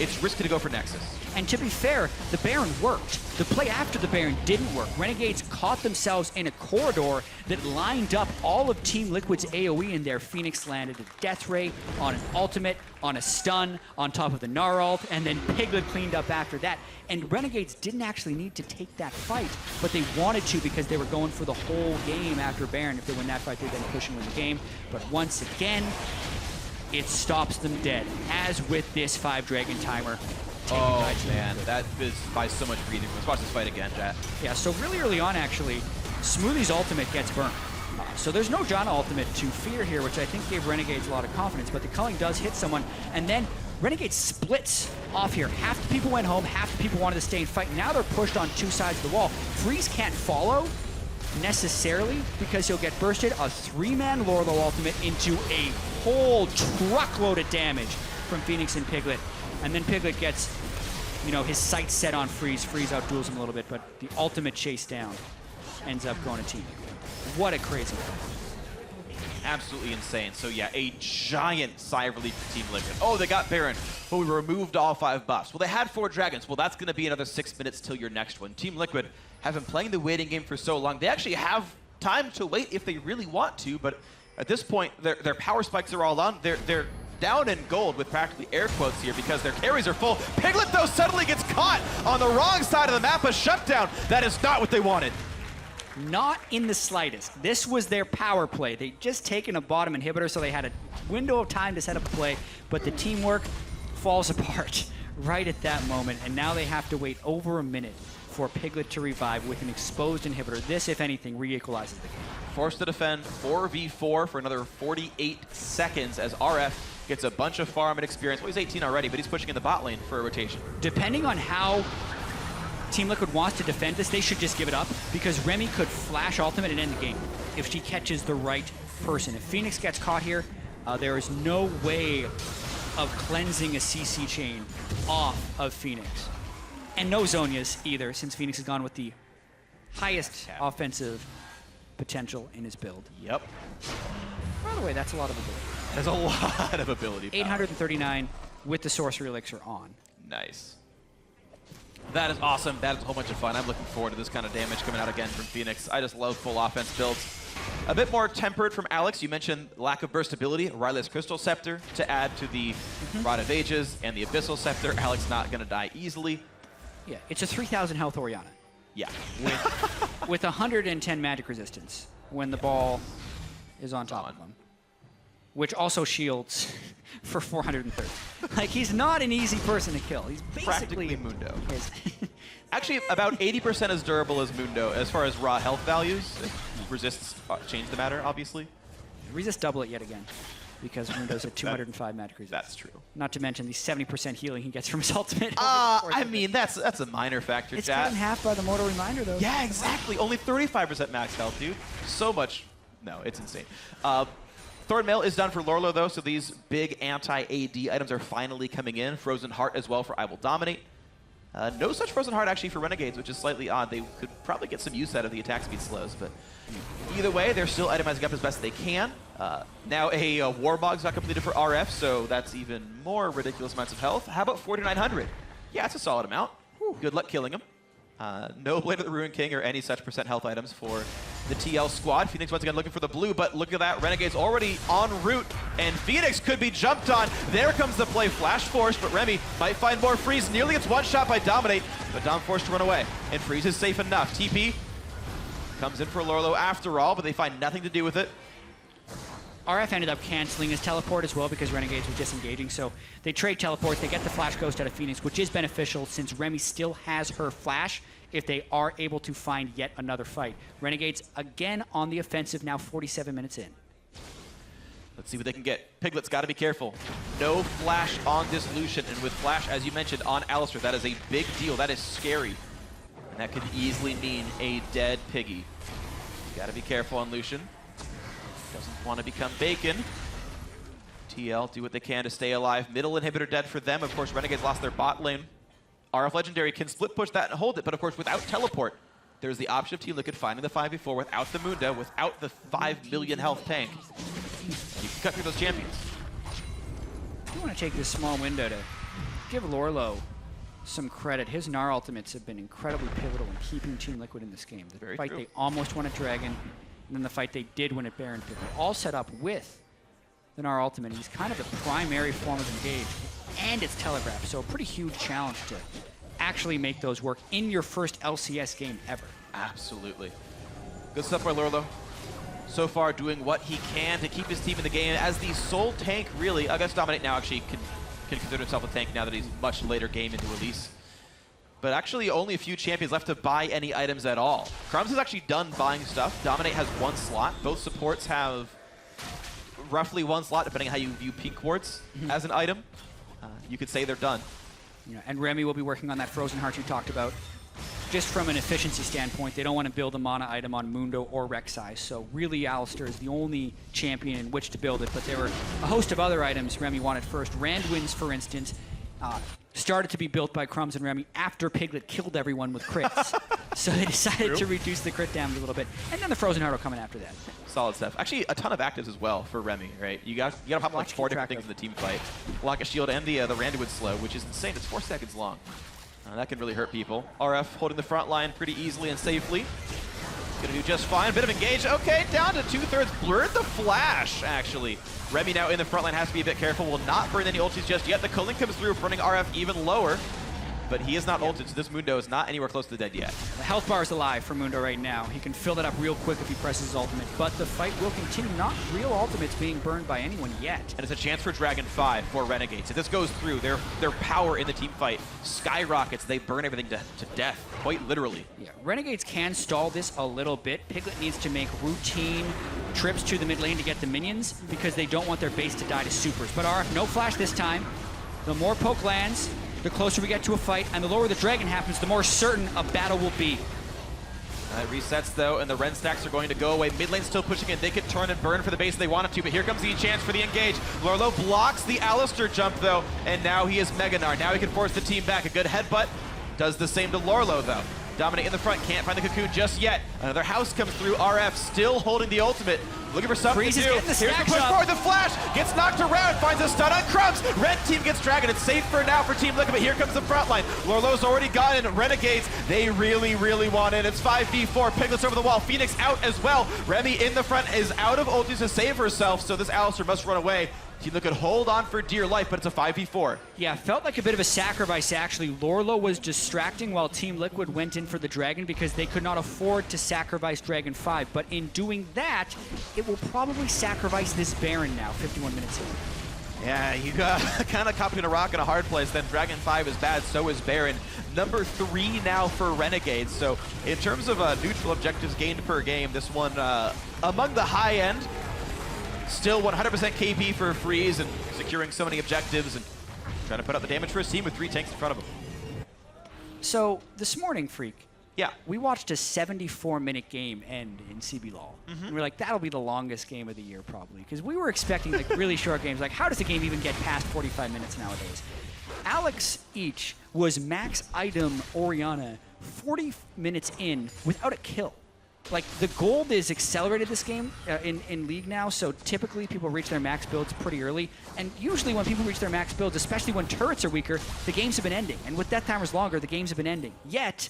It's risky to go for Nexus. And to be fair, the Baron worked. The play after the Baron didn't work. Renegades caught themselves in a corridor that lined up all of Team Liquid's AoE in there. Phoenix landed a Death Ray on an ultimate, on a stun, on top of the Gnar ult, and then Piglet cleaned up after that. And Renegades didn't actually need to take that fight, but they wanted to because they were going for the whole game after Baron. If they win that fight, they'd then push and win the game. But once again, it stops them dead, as with this 5-dragon timer. Oh man, that is by so much breathing. Let's watch this fight again, chat. Yeah, so really early on, actually, Smoothie's ultimate gets burned. So there's no Janna ultimate to fear here, which I think gave Renegades a lot of confidence, but the culling does hit someone, and then Renegade splits off here. Half the people went home, half the people wanted to stay and fight. Now they're pushed on 2 sides of the wall. Freeze can't follow necessarily because he'll get bursted. A 3-man Lorlo ultimate into a whole truckload of damage from Phoenix and Piglet. And then Piglet gets, his sights set on Freeze. Freeze outduels him a little bit, but the ultimate chase down ends up going to Team Liquid. What a crazy fight. Absolutely insane. So yeah, a giant sigh of relief for Team Liquid. Oh, they got Baron, but we removed all 5 buffs. Well, they had 4 dragons. Well, that's going to be another 6 minutes till your next one. Team Liquid have been playing the waiting game for so long. They actually have time to wait if they really want to, but at this point, their power spikes are all on. They're down in gold with practically air quotes here because their carries are full. Piglet, though, suddenly gets caught on the wrong side of the map, a shutdown. That is not what they wanted. Not in the slightest. This was their power play. They'd just taken a bottom inhibitor, so they had a window of time to set up a play, but the teamwork falls apart right at that moment, and now they have to wait over a minute for Piglet to revive with an exposed inhibitor. This, if anything, re-equalizes the game. Forced to defend 4v4 for another 48 seconds as RF gets a bunch of farm and experience. Well, he's 18 already, but he's pushing in the bot lane for a rotation. Depending on how Team Liquid wants to defend this, they should just give it up because Remy could flash ultimate and end the game if she catches the right person. If Phoenix gets caught here, there is no way of cleansing a CC chain off of Phoenix. And no Zonias either, since Phoenix has gone with the highest offensive potential in his build. Yep. By the way, that's a lot of ability. That's a lot of ability power. 839 with the Sorcery Elixir on. Nice. That is awesome. That is a whole bunch of fun. I'm looking forward to this kind of damage coming out again from Phoenix. I just love full offense builds. A bit more tempered from Alex. You mentioned lack of burst ability. Riley's Crystal Scepter to add to the Rod of Ages and the Abyssal Scepter. Alex not going to die easily. Yeah, it's a 3,000 health Orianna. Yeah. With 110 magic resistance when the ball is on top of him. Which also shields for 430. Like, he's not an easy person to kill. He's basically Mundo. Actually, about 80% as durable as Mundo as far as raw health values. Resists change the matter, obviously. Resist double it yet again because Mundo's at 205 magic resistance. That's true. Not to mention the 70% healing he gets from his ultimate. I mean, that's a minor factor, It's chat. cut in half by the Mortal Reminder, though. Yeah, exactly. Only 35% max health, dude. So much. No, it's insane. Thorn Mail is done for Lorlo, though, so these big anti-AD items are finally coming in. Frozen Heart as well for I Will Dominate. No such Frozen Heart actually for Renegades, which is slightly odd. They could probably get some use out of the attack speed slows, but either way, they're still itemizing up as best they can. Now a Warbogs got completed for RF, so that's even more ridiculous amounts of health. How about 4,900? Yeah, it's a solid amount. Good luck killing him. No Blade of the Ruin King or any such percent health items for the TL squad. Phoenix once again looking for the blue, but look at that. Renegade's already en route, and Phoenix could be jumped on. There comes the play. Flash Force, but Remy might find more Freeze. Nearly gets one shot by Dominate, but Dom forced to run away. And Freeze is safe enough. TP comes in for Lorlo after all, but they find nothing to do with it. RF ended up canceling his teleport as well because Renegades was disengaging, so they trade teleport. They get the Flash Ghost out of Phoenix, which is beneficial since Remy still has her Flash if they are able to find yet another fight. Renegades again on the offensive, now 47 minutes in. Let's see what they can get. Piglet's got to be careful. No Flash on this Lucian, and with Flash, as you mentioned, on Alistair, that is a big deal. That is scary. And that could easily mean a dead Piggy. Got to be careful on Lucian. Doesn't want to become bacon. TL do what they can to stay alive. Middle inhibitor dead for them. Of course, Renegades lost their bot lane. RF Legendary can split push that and hold it, but of course, without teleport, there's the option of Team Liquid finding the 5v4 without the Mundo, without the 5 million health tank. You can cut through those champions. I want to take this small window to give Lorlo some credit. His Gnar ultimates have been incredibly pivotal in keeping Team Liquid in this game. The Very fight true. they almost won at Dragon, and then the fight they did win at Baron Pit. All set up with the Gnar ultimate. He's kind of the primary form of engage, and it's telegraphed, so a pretty huge challenge to actually make those work in your first LCS game ever. Absolutely. Good stuff by Lorlo. So far doing what he can to keep his team in the game as the sole tank, really. I guess Dominate now actually can consider himself a tank now that he's much later game into release. But actually only a few champions left to buy any items at all. Crumbs is actually done buying stuff. Dominate has one slot. Both supports have roughly one slot, depending on how you view Pink Wards as an item. You could say they're done. Yeah, and Remy will be working on that Frozen Heart you talked about. Just from an efficiency standpoint, they don't want to build a mana item on Mundo or Rek'Sai, so really Alistair is the only champion in which to build it, but there were a host of other items Remy wanted first. Randwinds, for instance, started to be built by Crumbs and Remy after Piglet killed everyone with crits. So they decided to reduce the crit damage a little bit, and then the Frozen Heart will come in after that. Solid stuff. Actually, a ton of actives as well for Remy, right? You got to pop like 4 different things in the team fight. Lock a shield and the Randwood slow, which is insane. It's 4 seconds long. That can really hurt people. RF holding the front line pretty easily and safely. Gonna do just fine. Bit of engage. Okay, down to 2/3. Blurred the flash, actually. Remy now in the front line has to be a bit careful. Will not burn any ultis just yet. The culling comes through, burning RF even lower. But he is not ulted, so this Mundo is not anywhere close to the dead yet. The health bar is alive for Mundo right now. He can fill that up real quick if he presses his ultimate, but the fight will continue. Not real ultimates being burned by anyone yet. And it's a chance for Dragon 5 for Renegades. If this goes through, their power in the team fight skyrockets. They burn everything to death, quite literally. Yeah, Renegades can stall this a little bit. Piglet needs to make routine trips to the mid lane to get the minions because they don't want their base to die to supers. But RF, no flash this time. The more poke lands, the closer we get to a fight, and the lower the dragon happens, the more certain a battle will be. It resets though, and the Ren stacks are going to go away. Mid lane still pushing in. They could turn and burn for the base if they wanted to, but here comes the chance for the engage. Lorlo blocks the Alistar jump though, and now he is Meganar. Now he can force the team back. A good headbutt does the same to Lorlo though. Dominate in the front, can't find the cocoon just yet. Another house comes through. RF still holding the ultimate. Looking for something Freeze to is do. getting the Here's the stacks push up. forward. The flash gets knocked around. Finds a stun on Crumbs. Red team gets Dragon. It's safe for now for Team Liquid, but here comes the front line. Lorlo's already got in. Renegades, they really, really want in. It's 5v4. Piglets over the wall. Phoenix out as well. Remy in the front is out of ultis to save herself, so this Alistar must run away. Team Liquid hold on for dear life, but it's a 5v4. Yeah, felt like a bit of a sacrifice, actually. Lorlo was distracting while Team Liquid went in for the Dragon because they could not afford to sacrifice Dragon 5. But in doing that, it will probably sacrifice this Baron now, 51 minutes in. Yeah, you got kind of caught between a rock and a hard place. Then Dragon 5 is bad, so is Baron. Number 3 now for Renegades. So in terms of neutral objectives gained per game, this one among the high end. Still 100% KP for Freeze and securing so many objectives and trying to put up the damage for his team with 3 tanks in front of him. So this morning, Freak, yeah, we watched a 74-minute game end in CB LOL. And we're like, that'll be the longest game of the year probably, because we were expecting like really short games. Like, how does a game even get past 45 minutes nowadays? Alex Each was max item Orianna 40 minutes in without a kill. Like, the gold is accelerated this game in League now, so typically people reach their max builds pretty early. And usually when people reach their max builds, especially when turrets are weaker, the games have been ending. And with death timers longer, the games have been ending. Yet,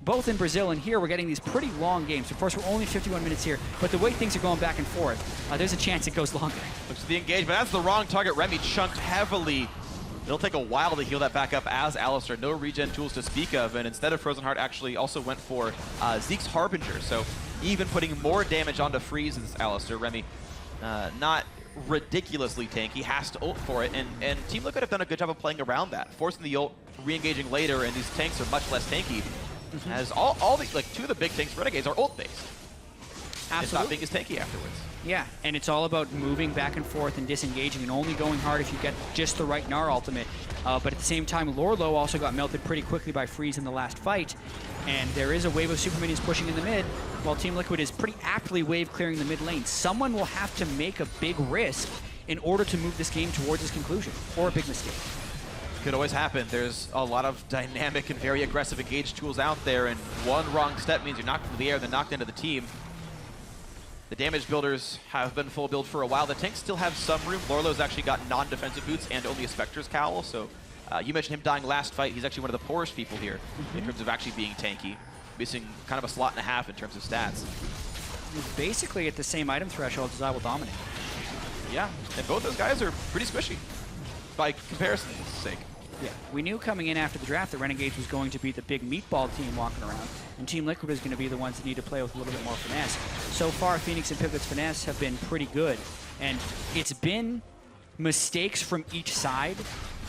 both in Brazil and here, we're getting these pretty long games. Of course, we're only 51 minutes here, but the way things are going back and forth, there's a chance it goes longer. Looks at the engagement. That's the wrong target. Remy chunked heavily. It'll take a while to heal that back up as Alistar. No regen tools to speak of, and instead of Frozen Heart actually also went for Zeke's Harbinger. So even putting more damage onto Freeze's Alistar. Remy not ridiculously tanky, has to ult for it, and Team Liquid have done a good job of playing around that, forcing the ult, re-engaging later, and these tanks are much less tanky. As all the, like 2 of the big tanks, Renegades, are ult-based. Absolutely. It's not being as tanky afterwards. Yeah, and it's all about moving back and forth and disengaging and only going hard if you get just the right Gnar ultimate. But at the same time, Lorlo also got melted pretty quickly by Freeze in the last fight. And there is a wave of super minions pushing in the mid, while Team Liquid is pretty aptly wave clearing the mid lane. Someone will have to make a big risk in order to move this game towards its conclusion, or a big mistake. Could always happen. There's a lot of dynamic and very aggressive engage tools out there, and one wrong step means you're knocked into the air, then knocked into the team. The damage builders have been full build for a while. The tanks still have some room. Lorlo's actually got non-defensive boots and only a Spectre's Cowl, so you mentioned him dying last fight. He's actually one of the poorest people here in terms of actually being tanky, missing kind of a slot and a half in terms of stats. Basically at the same item threshold as I Will Dominate. Yeah, and both those guys are pretty squishy by comparison's sake. Yeah, we knew coming in after the draft that Renegades was going to be the big meatball team walking around, and Team Liquid is going to be the ones that need to play with a little bit more finesse. So far, Phoenix and Piglet's finesse have been pretty good, and it's been mistakes from each side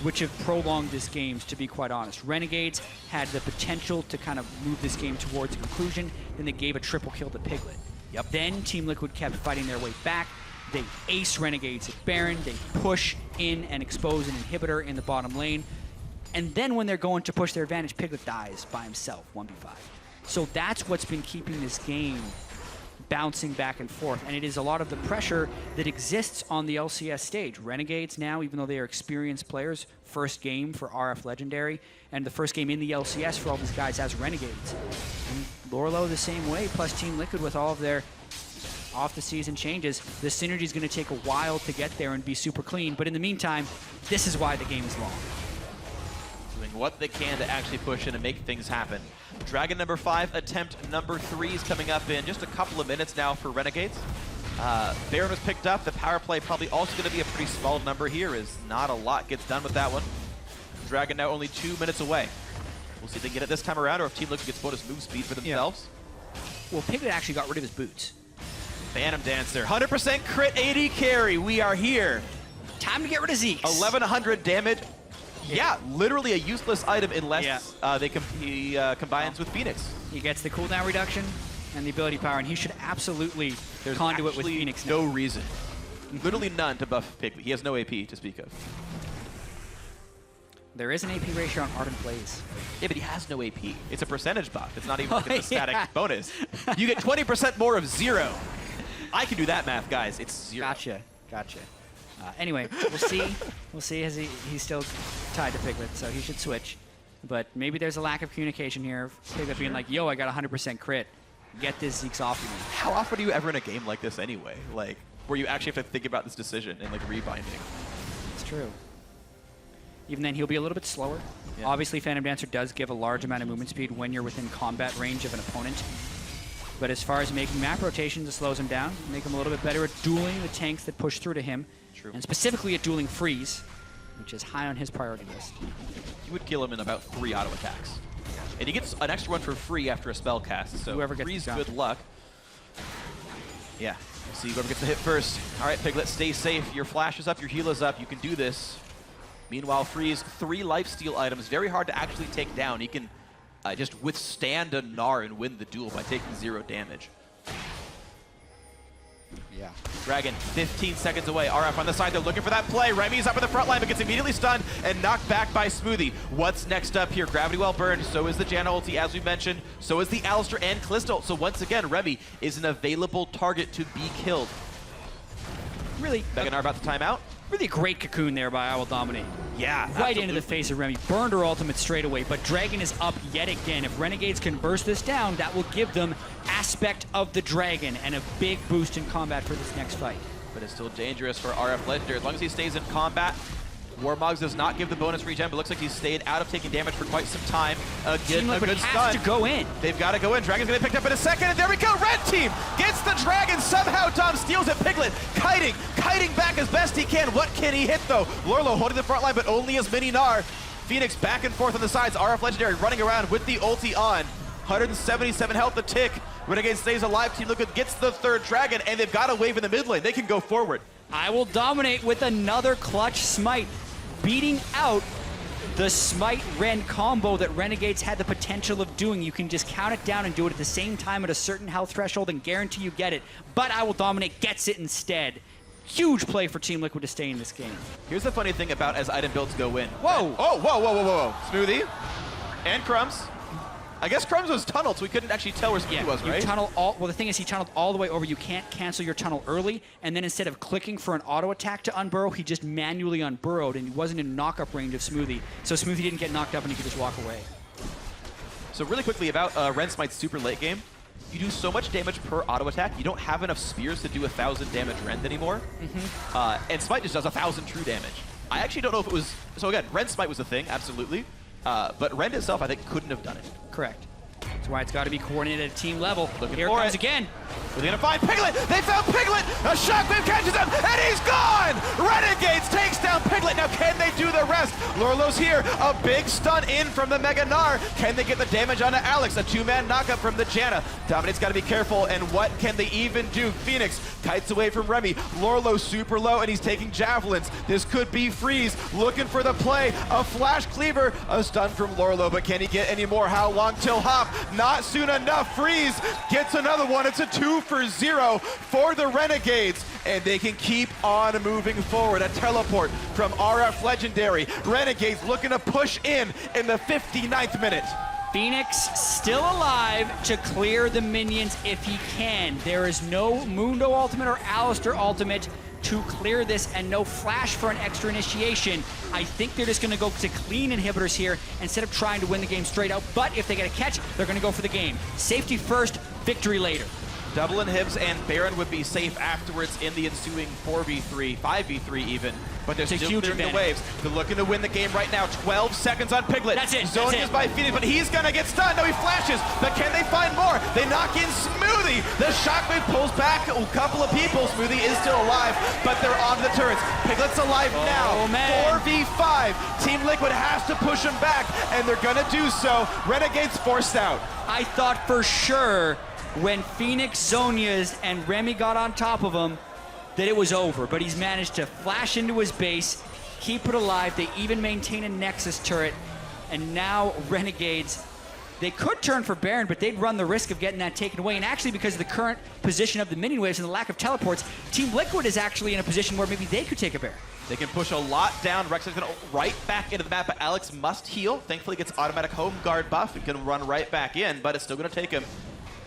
which have prolonged this game, to be quite honest. Renegades had the potential to kind of move this game towards a conclusion, then they gave a triple kill to Piglet. Yep. Then Team Liquid kept fighting their way back. They ace Renegades at Baron, they push in and expose an inhibitor in the bottom lane, and then when they're going to push their advantage, Piglet dies by himself, 1v5. So that's what's been keeping this game bouncing back and forth, and it is a lot of the pressure that exists on the LCS stage. Renegades now, even though they are experienced players, first game for RF Legendary, and the first game in the LCS for all these guys as Renegades. And Lorlo the same way, plus Team Liquid with all of their off-the-season changes. The synergy is going to take a while to get there and be super clean, but in the meantime, this is why the game is long. doing what they can to actually push in and make things happen. Dragon number 5, attempt number 3 is coming up in just a couple of minutes now for Renegades. Baron was picked up. The power play probably also going to be a pretty small number here, as not a lot gets done with that one. Dragon now only 2 minutes away. We'll see if they get it this time around, or if Team Liquid gets bonus move speed for themselves. Well, Piglet actually got rid of his boots. Phantom Dancer, 100% crit 80 carry. We are here. Time to get rid of Zeke's. 1100 damage. Yeah, literally a useless item unless he combines with Phoenix. He gets the cooldown reduction and the ability power, and he should absolutely conduit with Phoenix now. No reason. Literally none to buff Piglet. He has no AP to speak of. There is an AP ratio on Ardent Blaze. Yeah, but he has no AP. It's a percentage buff. It's not even like a static bonus. You get 20% more of 0. I can do that math, guys. It's 0. Gotcha. Anyway, we'll see. We'll see as he's still tied to Piglet, so he should switch. But maybe there's a lack of communication here. Piglet being like, yo, I got 100% crit. Get this Zeke's off of me. How often are you ever in a game like this anyway? Like, where you actually have to think about this decision and like rebinding? It's true. Even then, he'll be a little bit slower. Yeah. Obviously, Phantom Dancer does give a large amount of movement speed when you're within combat range of an opponent. But as far as making map rotations, it slows him down, make him a little bit better at dueling the tanks that push through to him. True. And specifically at dueling Freeze, which is high on his priority list. You would kill him in about 3 auto attacks. And he gets an extra one for free after a spell cast, so whoever gets Freeze, the good luck. Yeah, we'll see whoever gets the hit first. All right, Piglet, stay safe. Your flash is up, your heal is up. You can do this. Meanwhile, Freeze, 3 lifesteal items. Very hard to actually take down. He can just withstand a Gnar and win the duel by taking 0 damage. Yeah. Dragon, 15 seconds away. RF on the side, they're looking for that play. Remy's up in the front line, but gets immediately stunned and knocked back by Smoothie. What's next up here? Gravity Well burned, so is the Janna ulti, as we mentioned. So is the Alistair and Callisto. So once again, Remy is an available target to be killed. Really? Mega Gnar about to time out. Really great cocoon there by I Will Dominate. Yeah, right absolutely. into the face of Remy. Burned her ultimate straight away, but Dragon is up yet again. If Renegades can burst this down, that will give them aspect of the Dragon and a big boost in combat for this next fight. But it's still dangerous for RF Legendary. As long as he stays in combat, Warmogs does not give the bonus regen, but looks like he's stayed out of taking damage for quite some time. Team Liquid good has stun. to go in. They've got to go in. Dragon's going to be picked up in a second, and there we go. Red team gets the Dragon. Somehow Tom steals it. Piglet kiting back as best he can. What can he hit, though? Lorlo holding the front line, but only as mini Gnar. Phoenix back and forth on the sides. RF Legendary running around with the ulti on. 177 health a tick. Renegade stays alive. Team Liquid gets the 3rd Dragon, and they've got a wave in the mid lane. They can go forward. I Will Dominate with another clutch smite, beating out the Smite Ren combo that Renegades had the potential of doing. You can just count it down and do it at the same time at a certain health threshold and guarantee you get it. But I Will Dominate gets it instead. Huge play for Team Liquid to stay in this game. Here's the funny thing about as item builds go in. Whoa! Oh, whoa. Smoothie. And Crumbs. I guess Crumbs was tunneled, so we couldn't actually tell where Smoothie was, right? You tunnel all, well, the thing is he tunneled all the way over. You can't cancel your tunnel early, and then instead of clicking for an auto attack to unburrow, he just manually unburrowed, and he wasn't in knock-up range of Smoothie. So Smoothie didn't get knocked up, and he could just walk away. So really quickly about Ren Smite's super late game. You do so much damage per auto attack, you don't have enough spears to do 1,000 damage Rend anymore. And Smite just does 1,000 true damage. I actually don't know if it was... So again, Ren Smite was a thing, absolutely. But Rend itself, I think, couldn't have done it. Correct. That's why it's got to be coordinated at team level. Looking Here it for comes it. again. We're going to find Piglet. They found Piglet. A shockwave catches him, and he's gone. Renegades takes down Piglet. Now, can they do the rest? Lorlo's here. A big stun in from the Mega Gnar. Can they get the damage onto Alex? A 2-man knockup from the Janna. Dominate's got to be careful, and what can they even do? Phoenix kites away from Remy. Lorlo super low, and he's taking javelins. This could be Freeze looking for the play. A flash cleaver. A stun from Lorlo, but can he get any more? How long till Hop? Not soon enough. Freeze gets another one. It's a 2-for-0 for the Renegades, and they can keep on moving forward. A teleport from RF Legendary. Renegades looking to push in the 59th minute. Phoenix still alive to clear the minions if he can. There is no Mundo ultimate or Alistair ultimate to clear this, and no flash for an extra initiation. I think they're just going to go to clean inhibitors here instead of trying to win the game straight out. But if they get a catch, they're going to go for the game. Safety first, victory later. Double inhibs and Baron would be safe afterwards in the ensuing 4v3, 5v3 even. But they're It's a still huge clearing the advantage. waves. They're looking to win the game right now. 12 seconds on Piglet. That's it, Zoning that's is it. by Phoenix, but he's gonna get stunned. No, he flashes, but can they find more? They knock in Smoothie. The Shockwave pulls back a couple of people. Smoothie is still alive, but they're onto the turrets. Piglet's alive now. Man. 4v5. Team Liquid has to push him back, and they're gonna do so. Renegade's forced out. I thought for sure when Phoenix, Zonias, and Remy got on top of him that it was over, but he's managed to flash into his base, keep it alive. They even maintain a Nexus turret, and now Renegades, they could turn for Baron, but they'd run the risk of getting that taken away. And actually, because of the current position of the minion waves and the lack of teleports, Team Liquid is actually in a position where maybe they could take a Baron. They can push a lot down. Rex is going to right back into the map, but Alex must heal. Thankfully, gets automatic home guard buff and can run right back in, but it's still going to take him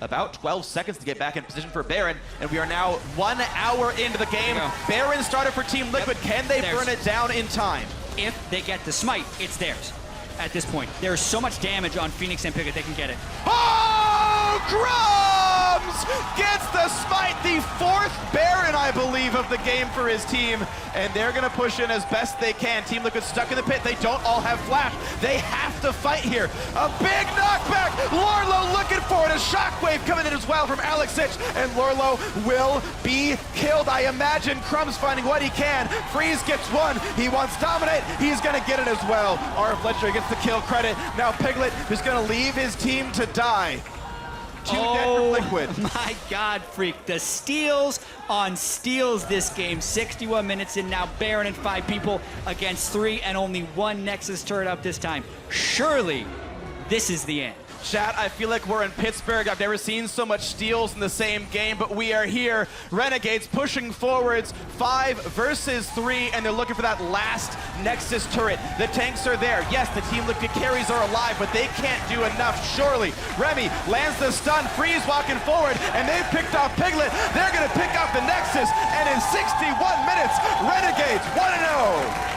about 12 seconds to get back in position for Baron, and we are now 1 hour into the game. Baron started for Team Liquid. Can they burn it down in time? If they get the smite, it's theirs at this point. There's so much damage on Phoenix and Piglet, they can get it. Oh, Crumbs gets the smite, the 4th Baron, I believe, of the game for his team, and they're going to push in as best they can. Team Liquid stuck in the pit. They don't all have flash. They have to fight here. A big knockback. Lorlo looking for it. A shockwave coming in as well from Alex Sich, and Lorlo will be killed. I imagine Crumbs finding what he can. Freeze gets one. He wants Dominate. He's going to get it as well. RF Legendary gets the kill credit. Now Piglet is going to leave his team to die. Two dead from Liquid. My God, Freak. The steals on steals this game. 61 minutes in now. Baron and 5 people against 3 and only 1 Nexus turret up this time. Surely, this is the end. Chat, I feel like we're in Pittsburgh. I've never seen so much steals in the same game, but we are here. Renegades pushing forwards, 5 versus 3, and they're looking for that last Nexus turret. The tanks are there. Yes, the Team Liquid carries are alive, but they can't do enough, surely. Remy lands the stun, Freeze walking forward, and they've picked off Piglet. They're gonna pick off the Nexus, and in 61 minutes, Renegades 1-0.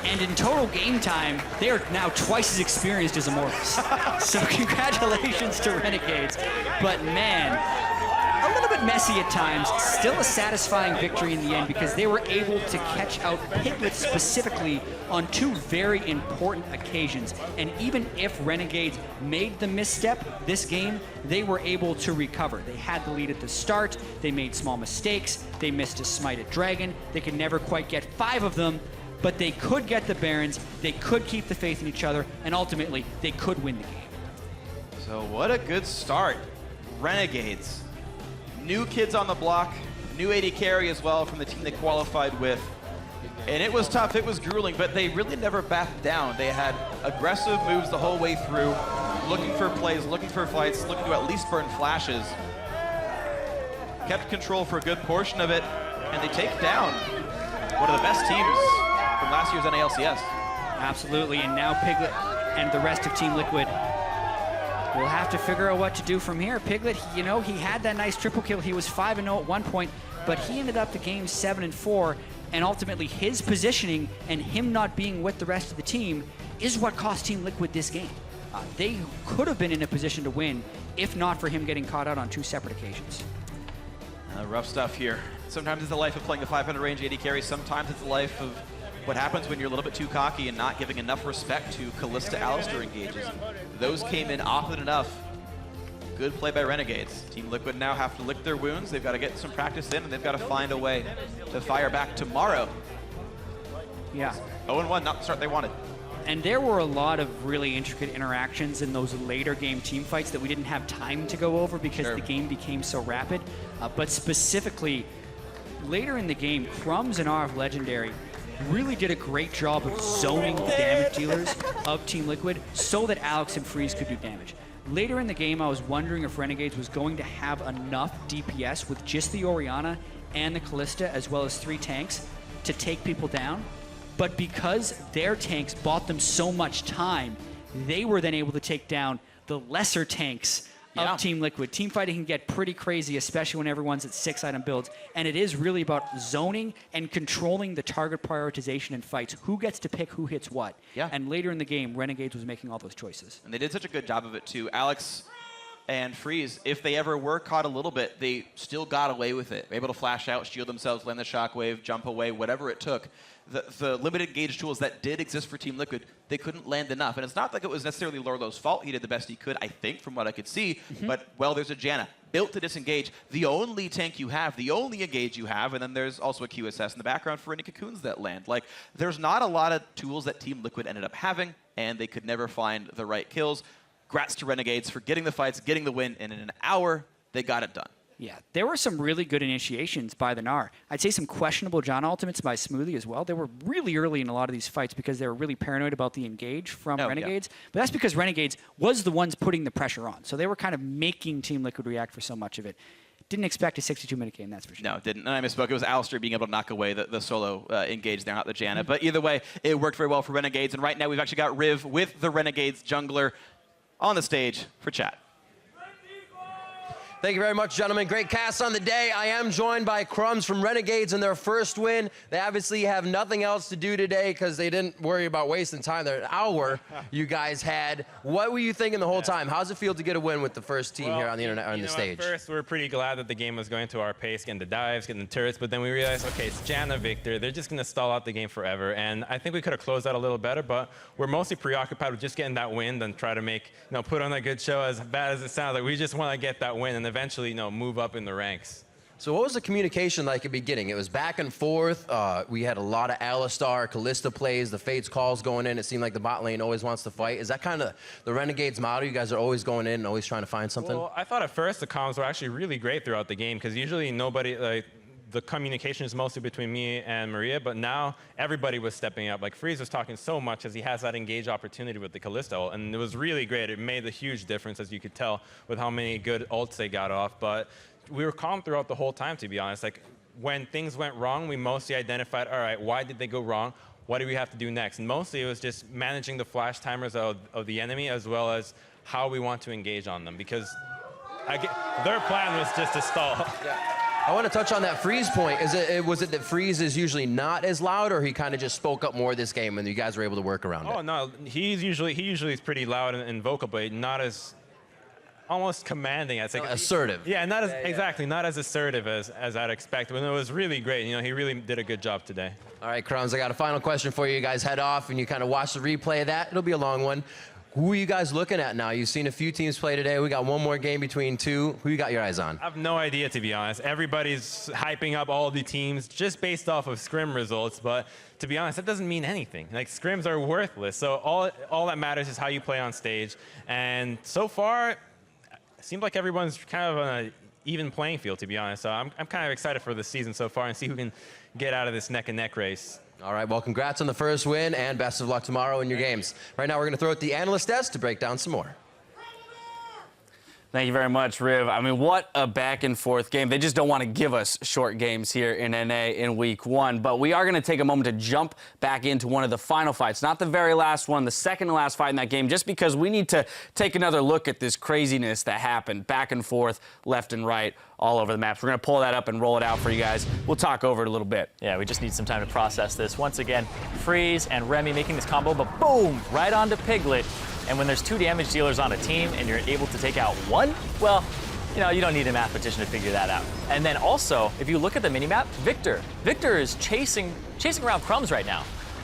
And in total game time, they are now twice as experienced as Immortals. So congratulations to Renegades. But man, a little bit messy at times. Still a satisfying victory in the end because they were able to catch out Piglet specifically on 2 very important occasions. And even if Renegades made the misstep this game, they were able to recover. They had the lead at the start. They made small mistakes. They missed a smite at Dragon. They could never quite get 5 of them. But they could get the Barons, they could keep the faith in each other, and ultimately, they could win the game. So what a good start. Renegades. New kids on the block, new AD carry as well from the team they qualified with. And it was tough, it was grueling, but they really never backed down. They had aggressive moves the whole way through, looking for plays, looking for fights, looking to at least burn flashes. Kept control for a good portion of it, and they take down one of the best teams from last year's NALCS. Absolutely, and now Piglet and the rest of Team Liquid will have to figure out what to do from here. Piglet, you know, he had that nice triple kill. He was 5-0 at one point, but he ended up the game 7-4, and ultimately his positioning and him not being with the rest of the team is what cost Team Liquid this game. They could have been in a position to win if not for him getting caught out on 2 separate occasions. Rough stuff here. Sometimes it's the life of playing the 500 range AD carry. Sometimes it's the life of what happens when you're a little bit too cocky and not giving enough respect to Kalista Alistar engages. Those came in often enough. Good play by Renegades. Team Liquid now have to lick their wounds. They've got to get some practice in, and they've got to find a way to fire back tomorrow. Yeah. 0-1, not the start they wanted. And there were a lot of really intricate interactions in those later game team fights that we didn't have time to go over because the game became so rapid. But specifically, later in the game, Crumbs and RF Legendary really did a great job of zoning the damage dealers of Team Liquid so that Alex and Freeze could do damage. Later in the game, I was wondering if Renegades was going to have enough DPS with just the Orianna and the Kalista as well as 3 tanks to take people down. But because their tanks bought them so much time, they were then able to take down the lesser tanks of Team Liquid. Team fighting can get pretty crazy, especially when everyone's at 6-item builds. And it is really about zoning and controlling the target prioritization in fights. Who gets to pick who hits what? Yeah. And later in the game, Renegades was making all those choices. And they did such a good job of it, too. Alex and Freeze, if they ever were caught a little bit, they still got away with it. They were able to flash out, shield themselves, land the shockwave, jump away, whatever it took. The limited gauge tools that did exist for Team Liquid, they couldn't land enough. And it's not like it was necessarily Lorlo's fault. He did the best he could, I think, from what I could see. But, well, there's a Janna built to disengage. The only tank you have, the only engage you have, and then there's also a QSS in the background for any cocoons that land. Like, there's not a lot of tools that Team Liquid ended up having, and they could never find the right kills. Grats to Renegades for getting the fights, getting the win, and in an hour, they got it done. Yeah, there were some really good initiations by the Gnar. I'd say some questionable John ultimates by Smoothie as well. They were really early in a lot of these fights because they were really paranoid about the engage from Renegades. Yeah. But that's because Renegades was the ones putting the pressure on. So they were kind of making Team Liquid react for so much of it. Didn't expect a 62-minute game, that's for sure. No, didn't. And I misspoke. It was Alistair being able to knock away the solo engage there, not the Janna. But either way, it worked very well for Renegades. And right now we've actually got Riv with the Renegades jungler on the stage for chat. Thank you very much, gentlemen. Great cast on the day. I am joined by Crumbs from Renegades in their first win. They obviously have nothing else to do today because they didn't worry about wasting time. They're an hour you guys had. What were you thinking the whole time? How's it feel to get a win with the first team here on the internet, on the stage? At first, we were pretty glad that the game was going to our pace, getting the dives, getting the turrets, but then we realized, okay, it's Janna Victor. They're just going to stall out the game forever, and I think we could have closed out a little better, but we're mostly preoccupied with just getting that win and try to make, put on a good show. As bad as it sounds, like we just want to get that win and eventually, move up in the ranks. So what was the communication like at the beginning? It was back and forth. We had a lot of Alistar, Callista plays, the Fates calls going in. It seemed like the bot lane always wants to fight. Is that kind of the Renegades model? You guys are always going in and always trying to find something? Well, I thought at first the comms were actually really great throughout the game because usually nobody, the communication is mostly between me and Maria, but now everybody was stepping up. Like Freeze was talking so much as he has that engage opportunity with the Callisto, and it was really great. It made a huge difference, as you could tell, with how many good ults they got off. But we were calm throughout the whole time, to be honest. Like when things went wrong, we mostly identified, all right, why did they go wrong? What do we have to do next? And mostly it was just managing the flash timers of the enemy as well as how we want to engage on them, because their plan was just to stall. Yeah. I want to touch on that Freeze point. Was it that Freeze is usually not as loud, or he kind of just spoke up more this game and you guys were able to work around it? Oh, no. He usually is pretty loud and vocal, but not as almost commanding. I'd say. Assertive. Yeah, not as exactly, not as assertive as I'd expect. But it was really great. He really did a good job today. All right, Crumbs, I got a final question for you. You guys head off and you kind of watch the replay of that. It'll be a long one. Who are you guys looking at now? You've seen a few teams play today. We got one more game between two. Who you got your eyes on? I have no idea, to be honest. Everybody's hyping up all the teams just based off of scrim results, but to be honest, that doesn't mean anything. Like, scrims are worthless, so all that matters is how you play on stage. And so far, it seems like everyone's kind of on an even playing field, to be honest. So I'm kind of excited for the season so far and see who can get out of this neck-and-neck race. All right, well, congrats on the first win, and best of luck tomorrow in your games. Right now, we're going to throw it to the analyst desk to break down some more. Thank you very much, Riv. I mean, what a back-and-forth game. They just don't want to give us short games here in NA in week one. But we are going to take a moment to jump back into one of the final fights. Not the very last one, the second to last fight in that game, just because we need to take another look at this craziness that happened back and forth, left and right, all over the maps. We're going to pull that up and roll it out for you guys. We'll talk over it a little bit. Yeah, we just need some time to process this. Once again, Freeze and Remy making this combo, but boom, right onto Piglet. And when there's 2 damage dealers on a team and you're able to take out 1, well, you don't need a mathematician to figure that out. And then also, if you look at the minimap, Victor is chasing around Crumbs right now.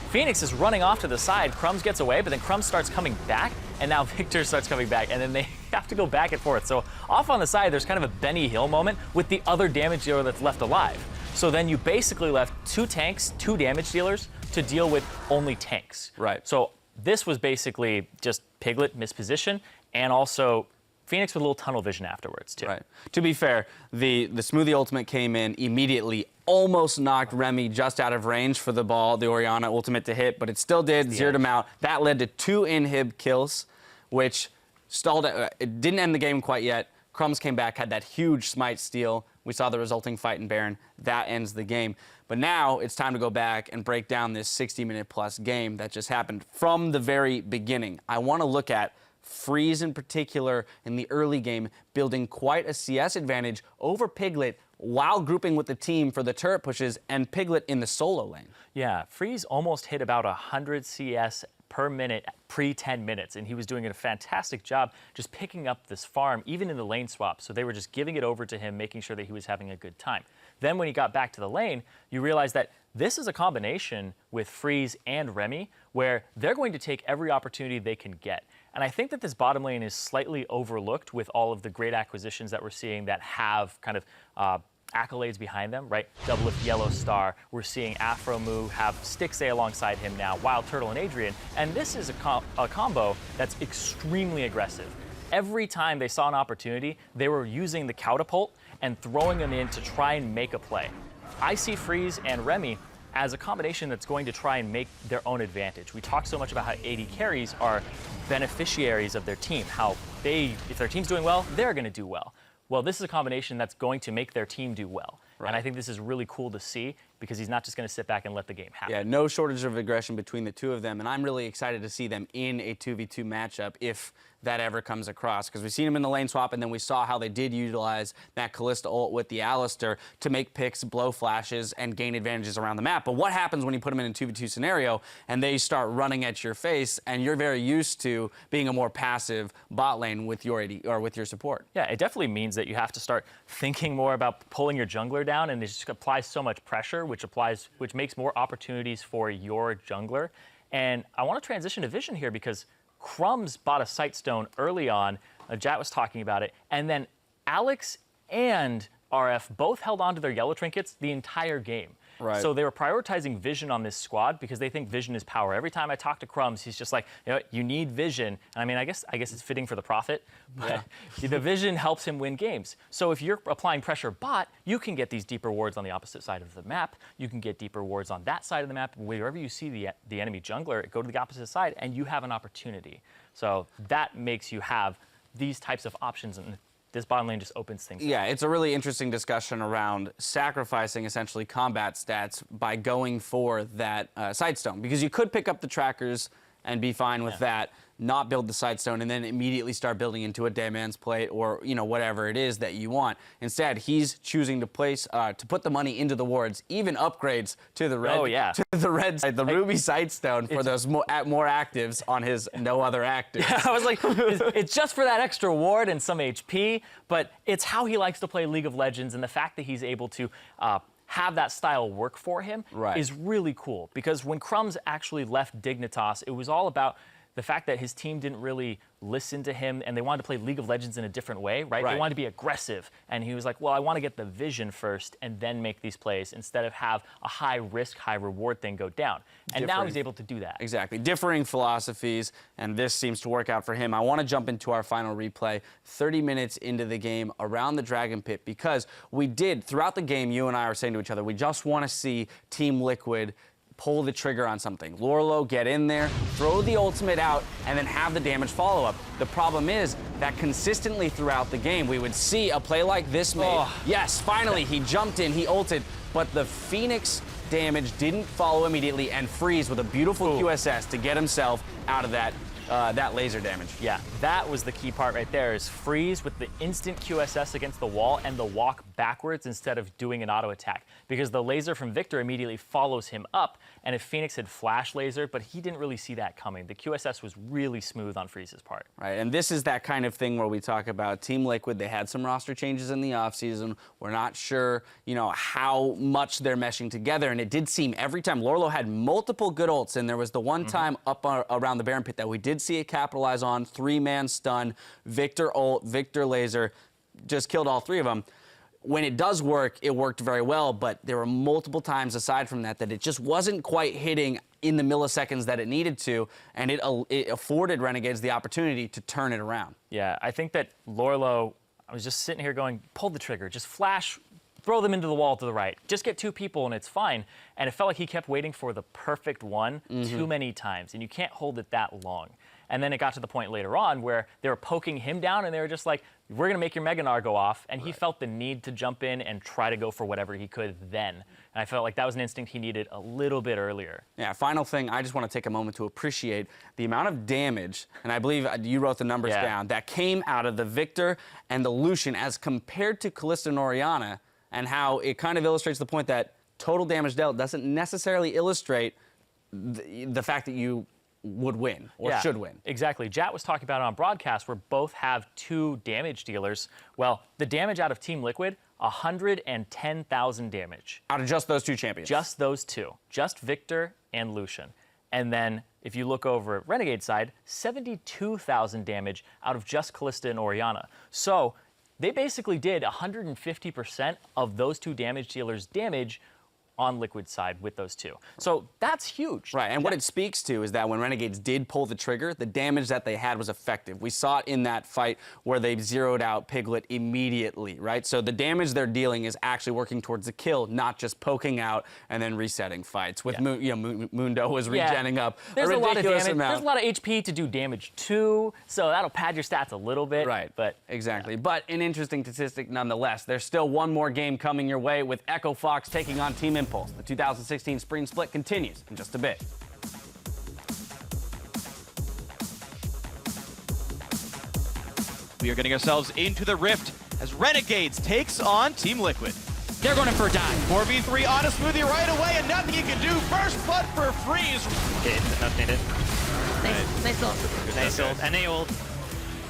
Phoenix is running off to the side, Crumbs gets away, but then Crumbs starts coming back, and now Victor starts coming back, and then they have to go back and forth. So off on the side, there's kind of a Benny Hill moment with the other damage dealer that's left alive. So then you basically left 2 tanks, 2 damage dealers to deal with only tanks. Right. So this was basically just Piglet misposition, and also Phoenix with a little tunnel vision afterwards, too. Right. To be fair, the Smoothie ultimate came in immediately, almost knocked Remy just out of range for the ball, the Orianna ultimate to hit, but it still did, zeroed him out. That led to 2 inhib kills, which stalled. It didn't end the game quite yet. Crumbs came back, had that huge smite steal. We saw the resulting fight in Baron. That ends the game. But now it's time to go back and break down this 60-minute plus game that just happened from the very beginning. I want to look at FLICKR in particular in the early game building quite a CS advantage over Piglet while grouping with the team for the turret pushes and Piglet in the solo lane. Yeah, FLICKR almost hit about 100 CS per minute pre-10 minutes, and he was doing a fantastic job just picking up this farm, even in the lane swap. So they were just giving it over to him, making sure that he was having a good time. Then when he got back to the lane, you realize that this is a combination with FLICKR and Remy, where they're going to take every opportunity they can get. And I think that this bottom lane is slightly overlooked with all of the great acquisitions that we're seeing that have kind of accolades behind them, right? Double Lift Yellow Star. We're seeing Afromu have Stixay alongside him now, Wild Turtle and Adrian. And this is a combo that's extremely aggressive. Every time they saw an opportunity, they were using the catapult and throwing them in to try and make a play. I see FLICKR and Remy as a combination that's going to try and make their own advantage. We talk so much about how AD carries are beneficiaries of their team, how if their team's doing well, they're going to do well. Well, this is a combination that's going to make their team do well. Right. And I think this is really cool to see because he's not just going to sit back and let the game happen. Yeah, no shortage of aggression between the two of them, and I'm really excited to see them in a 2v2 matchup if that ever comes across, because we've seen them in the lane swap, and then we saw how they did utilize that Kalista ult with the Alistar to make picks, blow flashes, and gain advantages around the map. But what happens when you put them in a 2v2 scenario and they start running at your face, and you're very used to being a more passive bot lane with your AD or with your support? Yeah, it definitely means that you have to start thinking more about pulling your jungler down, and it just applies so much pressure, which makes more opportunities for your jungler. And I want to transition to Vision here because Crumbs bought a Sightstone early on. Jat was talking about it. And then Alex and RF both held on to their yellow trinkets the entire game. Right. So they were prioritizing Vision on this squad because they think Vision is power. Every time I talk to Crumbs, he's just like, you need Vision. And I mean, I guess it's fitting for the Prophet, but the Vision helps him win games. So if you're applying pressure bot, you can get these deeper wards on the opposite side of the map. You can get deeper wards on that side of the map. Wherever you see the enemy jungler, go to the opposite side, and you have an opportunity. So that makes you have these types of options, and this bottom lane just opens things up. Yeah, it's a really interesting discussion around sacrificing essentially combat stats by going for that Sightstone, because you could pick up the trackers and be fine with that, not build the Sightstone, and then immediately start building into a Dead Man's Plate or whatever it is that you want. Instead, he's choosing to place to put the money into the wards, even upgrades to the red to the red side, the Ruby Sightstone for those more actives on his no other actives. Yeah, I was like, it's just for that extra ward and some HP, but it's how he likes to play League of Legends, and the fact that he's able to have that style work for him is really cool. Because when Crumbs actually left Dignitas, it was all about the fact that his team didn't really listen to him and they wanted to play League of Legends in a different way, right? They wanted to be aggressive. And he was like, well, I want to get the vision first and then make these plays instead of have a high risk, high reward thing go down. And now he's able to do that. Exactly. Differing philosophies, and this seems to work out for him. I want to jump into our final replay 30 minutes into the game around the Dragon Pit, because we did, throughout the game, you and I were saying to each other, we just want to see Team Liquid pull the trigger on something. Lorlo, get in there, throw the ultimate out, and then have the damage follow-up. The problem is that consistently throughout the game, we would see a play like this made. Yes, finally, he jumped in, he ulted, but the Phoenix damage didn't follow immediately, and Freeze with a beautiful QSS to get himself out of that laser damage. Yeah, that was the key part right there, is Freeze with the instant QSS against the wall and the walk backwards instead of doing an auto attack, because the laser from Victor immediately follows him up, and if Phoenix had flash laser, but he didn't really see that coming. The QSS was really smooth on Freeze's part. Right, and this is that kind of thing where we talk about Team Liquid. They had some roster changes in the offseason. We're not sure, how much they're meshing together, and it did seem every time. Lorlo had multiple good ults, and there was the one time up around the Baron Pit that we did see it capitalize on, 3-man stun, Victor ult, Victor laser, just killed all 3 of them. When it does work, it worked very well, but there were multiple times aside from that it just wasn't quite hitting in the milliseconds that it needed to, and it afforded Renegades the opportunity to turn it around. Yeah, I think that Lorlo, I was just sitting here going, pull the trigger, just flash, throw them into the wall to the right. Just get 2 people and it's fine. And it felt like he kept waiting for the perfect one too many times, and you can't hold it that long. And then it got to the point later on where they were poking him down and they were just like, we're going to make your Mega Gnar go off. And he felt the need to jump in and try to go for whatever he could then. And I felt like that was an instinct he needed a little bit earlier. Yeah, final thing, I just want to take a moment to appreciate the amount of damage, and I believe you wrote the numbers down, that came out of the Victor and the Lucian as compared to Kalista and Orianna, and how it kind of illustrates the point that total damage dealt doesn't necessarily illustrate the fact that you would win or should win. Exactly. Jat was talking about it on broadcast where both have 2 damage dealers. Well, the damage out of Team Liquid, 110,000 damage. Out of just those 2 champions? Just those 2. Just Victor and Lucian. And then if you look over at Renegade side, 72,000 damage out of just Kalista and Orianna. So they basically did 150% of those 2 damage dealers' damage on Liquid side with those 2. So that's huge. Right, and what it speaks to is that when Renegades did pull the trigger, the damage that they had was effective. We saw it in that fight where they zeroed out Piglet immediately, right? So the damage they're dealing is actually working towards the kill, not just poking out and then resetting fights. With Mundo was regenning up There's a ridiculous lot of damage. amount. There's a lot of HP to do damage too, so that'll pad your stats a little bit. Right, but exactly. But an interesting statistic nonetheless. There's still one more game coming your way with Echo Fox taking on Team Impulse. The 2016 Spring Split continues in just a bit. We are getting ourselves into the Rift as Renegades takes on Team Liquid. They're going in for a dive. 4v3 on a smoothie right away, and nothing you can do. First blood for Freeze. Okay, not needed. Nice ult. Nice ult. NA ult.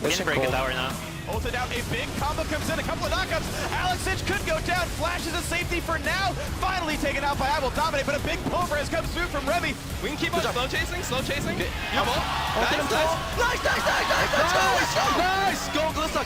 We can break a tower now. Ulted out, a big combo comes in, a couple of knockouts. Alexich could go down, flashes a safety for now. Finally taken out by I Will Dominate, but a big pulverize comes through from Remy. We can keep on slow chasing. Nice. Nice. Go, Glissa.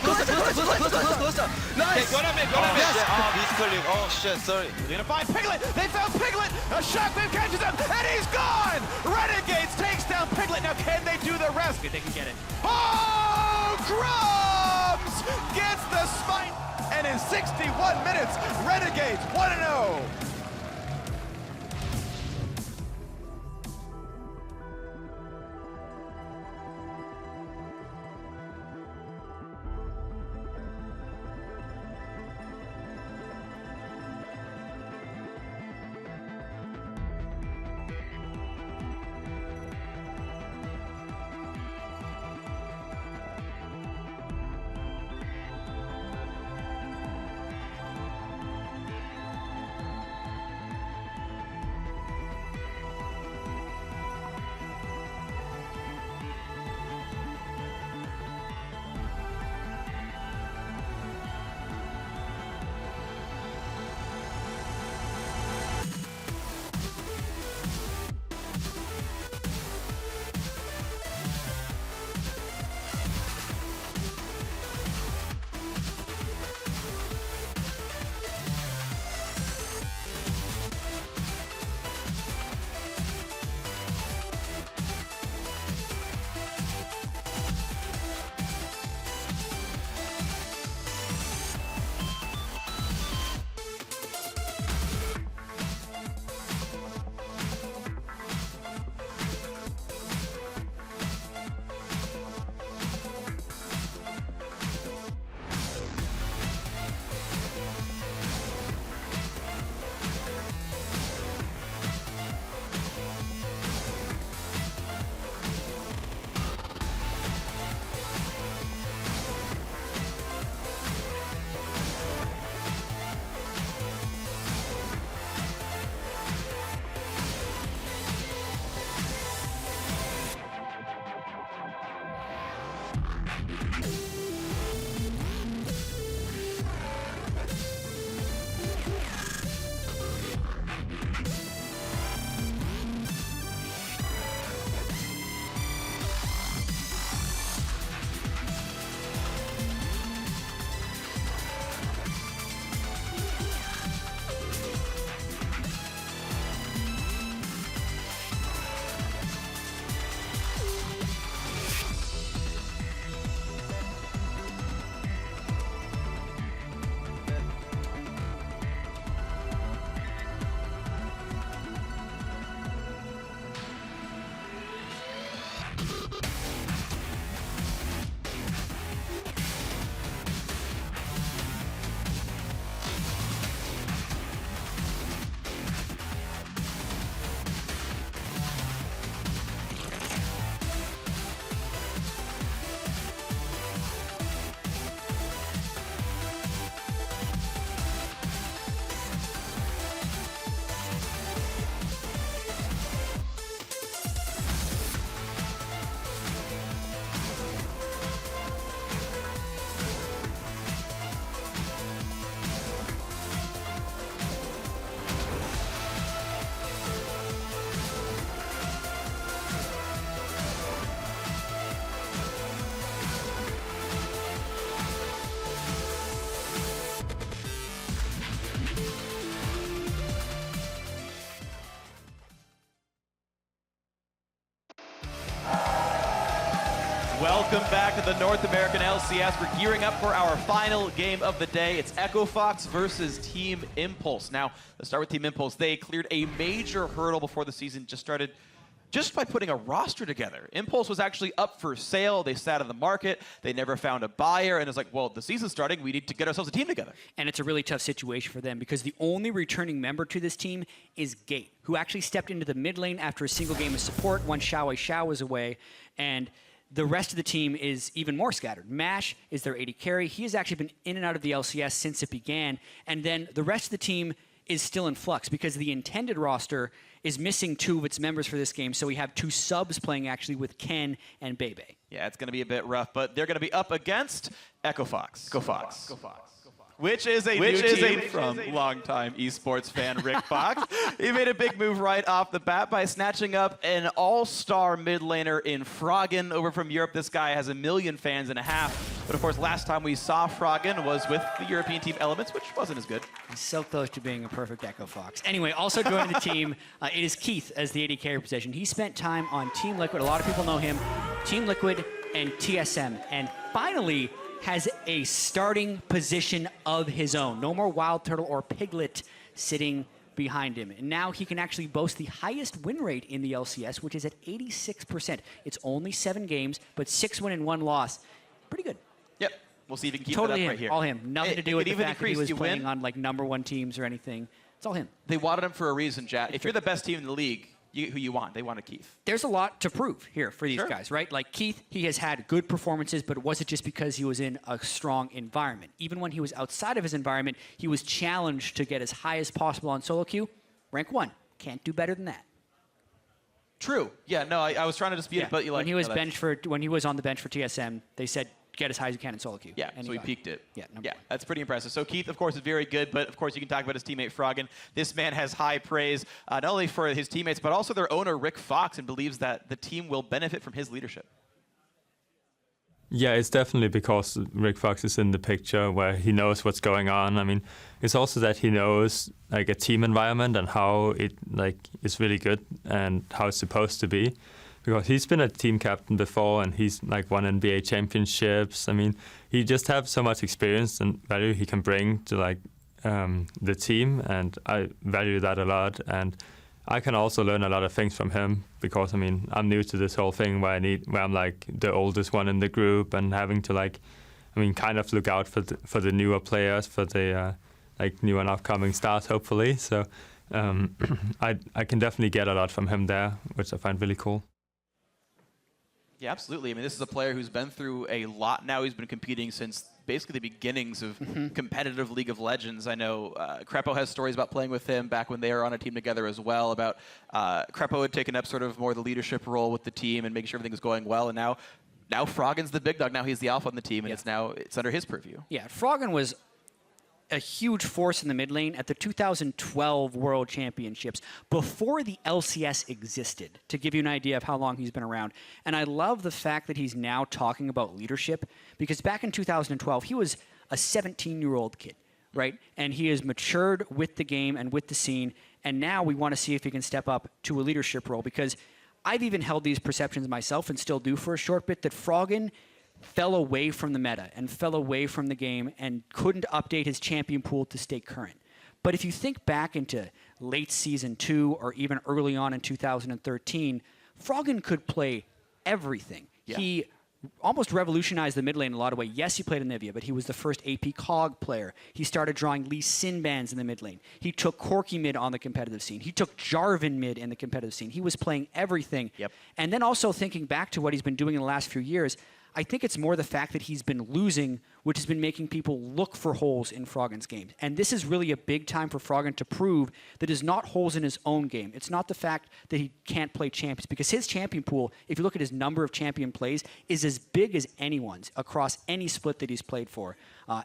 Nice. Okay, go to mid. He's clearly. Oh, shit, sorry. They're gonna find Piglet. They found Piglet. A shockwave catches him, and he's gone. Renegades takes down Piglet. Now can they do the rest? They can get it. Oh, Crumbs gets the smite, and in 61 minutes, Renegades 1-0. Welcome back to the North American LCS. We're gearing up for our final game of the day. It's Echo Fox versus Team Impulse. Now, let's start with Team Impulse. They cleared a major hurdle before the season just started just by putting a roster together. Impulse was actually up for sale. They sat on the market. They never found a buyer. And it's like, well, the season's starting. We need to get ourselves a team together. And it's a really tough situation for them because the only returning member to this team is Gate, who actually stepped into the mid lane after a single game of support when Xiao was away. And the rest of the team is even more scattered. Mash is their AD carry. He has actually been in and out of the LCS since it began. And then the rest of the team is still in flux because the intended roster is missing 2 of its members for this game. So we have 2 subs playing actually with Ken and Bebe. Yeah, it's going to be a bit rough, but they're going to be up against Echo Fox. Which is a new team from longtime esports fan Rick Fox. He made a big move right off the bat by snatching up an all-star mid laner in Froggen over from Europe. This guy has 1.5 million fans. But of course, last time we saw Froggen was with the European team Elements, which wasn't as good. He's so close to being a perfect Echo Fox. Anyway, also joining the team, it is Keith as the AD carry position. He spent time on Team Liquid. A lot of people know him. Team Liquid and TSM. And finally has a starting position of his own. No more Wild Turtle or Piglet sitting behind him. And now he can actually boast the highest win rate in the LCS, which is at 86%. It's only 7 games, but 6 win and 1 loss. Pretty good. Yep. We'll see if he can keep totally that up him, right here. all him. Nothing to do with the fact that he was playing on like #1 teams or anything. It's all him. They wanted him for a reason, Jack. If you're the best team in the league, who you want? They wanted Keith. There's a lot to prove here for these guys, right? Like Keith, he has had good performances, but it wasn't just because he was in a strong environment. Even when he was outside of his environment, he was challenged to get as high as possible on solo queue. Rank 1. Can't do better than that. True. Yeah, no, I was trying to dispute it, but when he was when he was on the bench for TSM, they said get as high as you can in solo queue. Yeah, and so he peaked it. Yeah, that's pretty impressive. So Keith, of course, is very good, but of course you can talk about his teammate Froggen. This man has high praise, not only for his teammates, but also their owner, Rick Fox, and believes that the team will benefit from his leadership. Yeah, it's definitely because Rick Fox is in the picture where he knows what's going on. I mean, it's also that he knows like a team environment and how it like is really good and how it's supposed to be. Because he's been a team captain before and he's like won NBA championships. I mean, he just has so much experience and value he can bring to like the team, and I value that a lot. And I can also learn a lot of things from him because I mean I'm new to this whole thing where I'm like the oldest one in the group and having to like kind of look out for the newer players, for the like new and upcoming stars hopefully. So I can definitely get a lot from him there, which I find really cool. Yeah, absolutely. I mean, this is a player who's been through a lot now. He's been competing since basically the beginnings of competitive League of Legends. I know Crepo has stories about playing with him back when they were on a team together as well, about Crepo had taken up sort of more the leadership role with the team and making sure everything was going well. And now Froggen's the big dog. Now he's the alpha on the team, and it's under his purview. Yeah, Froggen was a huge force in the mid lane at the 2012 World Championships before the LCS existed, to give you an idea of how long he's been around. And I love the fact that he's now talking about leadership, because back in 2012, he was a 17-year-old kid, right? And he has matured with the game and with the scene, and now we want to see if he can step up to a leadership role, because I've even held these perceptions myself and still do for a short bit, that Froggen fell away from the meta and fell away from the game and couldn't update his champion pool to stay current. But if you think back into late Season 2 or even early on in 2013, Froggen could play everything. Yeah. He almost revolutionized the mid lane in a lot of ways. Yes, he played Anivia, but he was the first AP COG player. He started drawing Lee Sin bans in the mid lane. He took Corki mid on the competitive scene. He took Jarvan mid in the competitive scene. He was playing everything. Yep. And then also thinking back to what he's been doing in the last few years, I think it's more the fact that he's been losing, which has been making people look for holes in Froggen's game. And this is really a big time for Froggen to prove that it's not holes in his own game. It's not the fact that he can't play champions, because his champion pool, if you look at his number of champion plays, is as big as anyone's across any split that he's played for.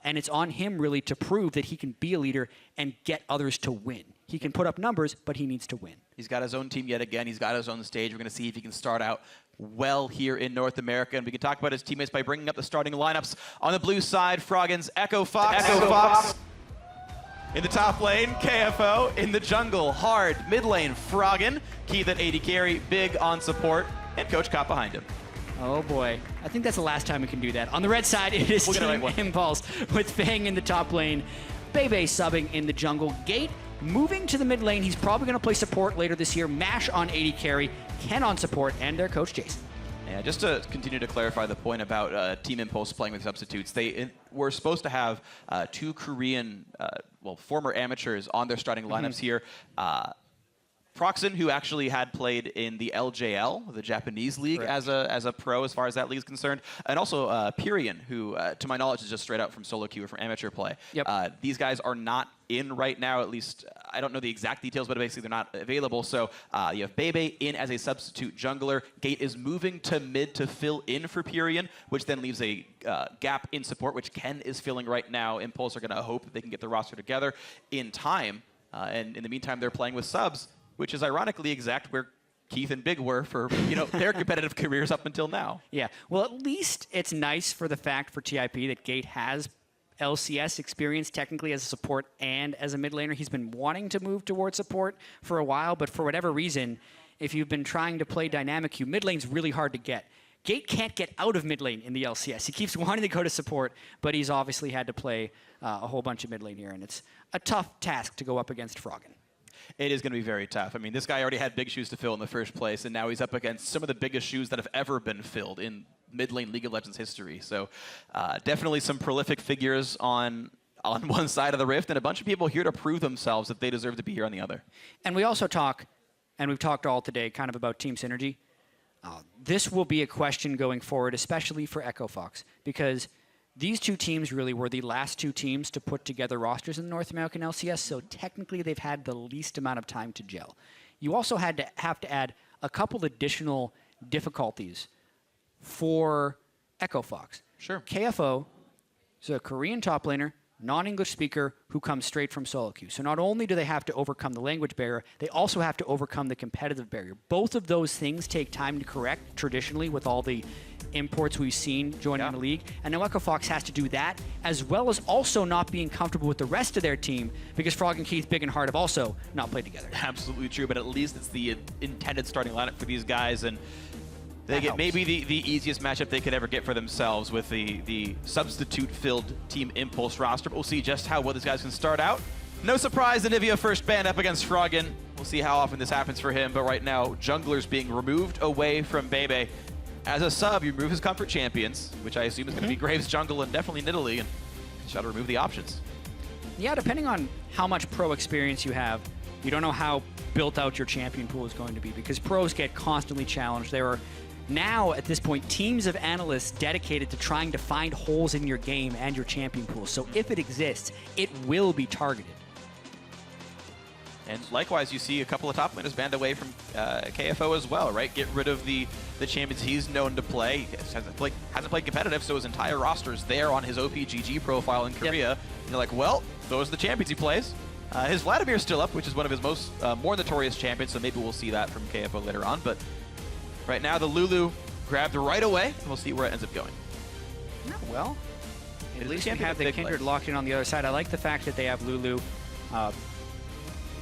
And it's on him really to prove that he can be a leader and get others to win. He can put up numbers, but he needs to win. He's got his own team yet again. He's got his own stage. We're going to see if he can start out well here in North America. And we can talk about his teammates by bringing up the starting lineups. On the blue side, Froggen's Echo Fox. In the top lane, KFO. In the jungle, Hard. Mid lane, Froggen. Keith at AD carry, Big on support, and Coach Cop behind him. Oh boy. I think that's the last time we can do that. On the red side, it is Team Impulse with Fang in the top lane. Bebe subbing in the jungle. Gate moving to the mid lane. He's probably going to play support later this year. Mash on AD carry, Ken on support, and their coach Jason. Yeah, just to continue to clarify the point about Team Impulse playing with substitutes, they were supposed to have 2 Korean, former amateurs on their starting lineups here. Proxen, who actually had played in the LJL, the Japanese league, as a pro as far as that league is concerned, and also Pyrian, who, to my knowledge, is just straight out from solo queue or from amateur play. These guys are not in right now, at least I don't know the exact details, but basically they're not available. So you have Bebe in as a substitute jungler. Gate is moving to mid to fill in for Pyrian, which then leaves a gap in support, which Ken is filling right now. Impulse are going to hope that they can get the roster together in time, and in the meantime they're playing with subs, which is ironically exact where Keith and Big were for their competitive careers up until now. Yeah, well, at least it's nice for the fact for TIP that Gate has LCS experience technically as a support and as a mid laner. He's been wanting to move towards support for a while, but for whatever reason, if you've been trying to play dynamic queue, mid lane's really hard to get. Gate can't get out of mid lane in the LCS. He keeps wanting to go to support, but he's obviously had to play a whole bunch of mid lane here, and it's a tough task to go up against Froggen. It is going to be very tough. I mean, this guy already had big shoes to fill in the first place, and now he's up against some of the biggest shoes that have ever been filled in mid-lane League of Legends history. So definitely some prolific figures on one side of the rift, and a bunch of people here to prove themselves that they deserve to be here on the other. And we also talk, and we've talked all today, kind of about team synergy. This will be a question going forward, especially for Echo Fox, because these 2 teams really were the last 2 teams to put together rosters in the North American LCS, so technically they've had the least amount of time to gel. You also have to add a couple additional difficulties for Echo Fox. Sure. KFO is a Korean top laner, non-English speaker who comes straight from solo queue. So not only do they have to overcome the language barrier, they also have to overcome the competitive barrier. Both of those things take time to correct traditionally with all the imports we've seen joining the league. And now Echo Fox has to do that, as well as also not being comfortable with the rest of their team, because Frog and Keith, Big and Hard have also not played together. Absolutely true, but at least it's the intended starting lineup for these guys, and they get maybe the easiest matchup they could ever get for themselves with the substitute-filled Team Impulse roster. But we'll see just how well these guys can start out. No surprise, the Nivea first ban up against Froggen. We'll see how often this happens for him, but right now, Jungler's being removed away from Bebe. As a sub, you remove his comfort champions, which I assume is going to be Graves Jungle and definitely Nidalee, and try to remove the options. Yeah, depending on how much pro experience you have, you don't know how built out your champion pool is going to be, because pros get constantly challenged. There are now, at this point, teams of analysts dedicated to trying to find holes in your game and your champion pool. So if it exists, it will be targeted. And likewise, you see a couple of top laners banned away from KFO as well, right? Get rid of the champions he's known to play. He hasn't played competitive, so his entire roster is there on his OPGG profile in Korea. And you're like, well, those are the champions he plays. His Vladimir's still up, which is one of his more notorious champions, so maybe we'll see that from KFO later on. But right now, the Lulu grabbed right away, and we'll see where it ends up going. Well, at least we have the Kindred locked in on the other side. I like the fact that they have Lulu.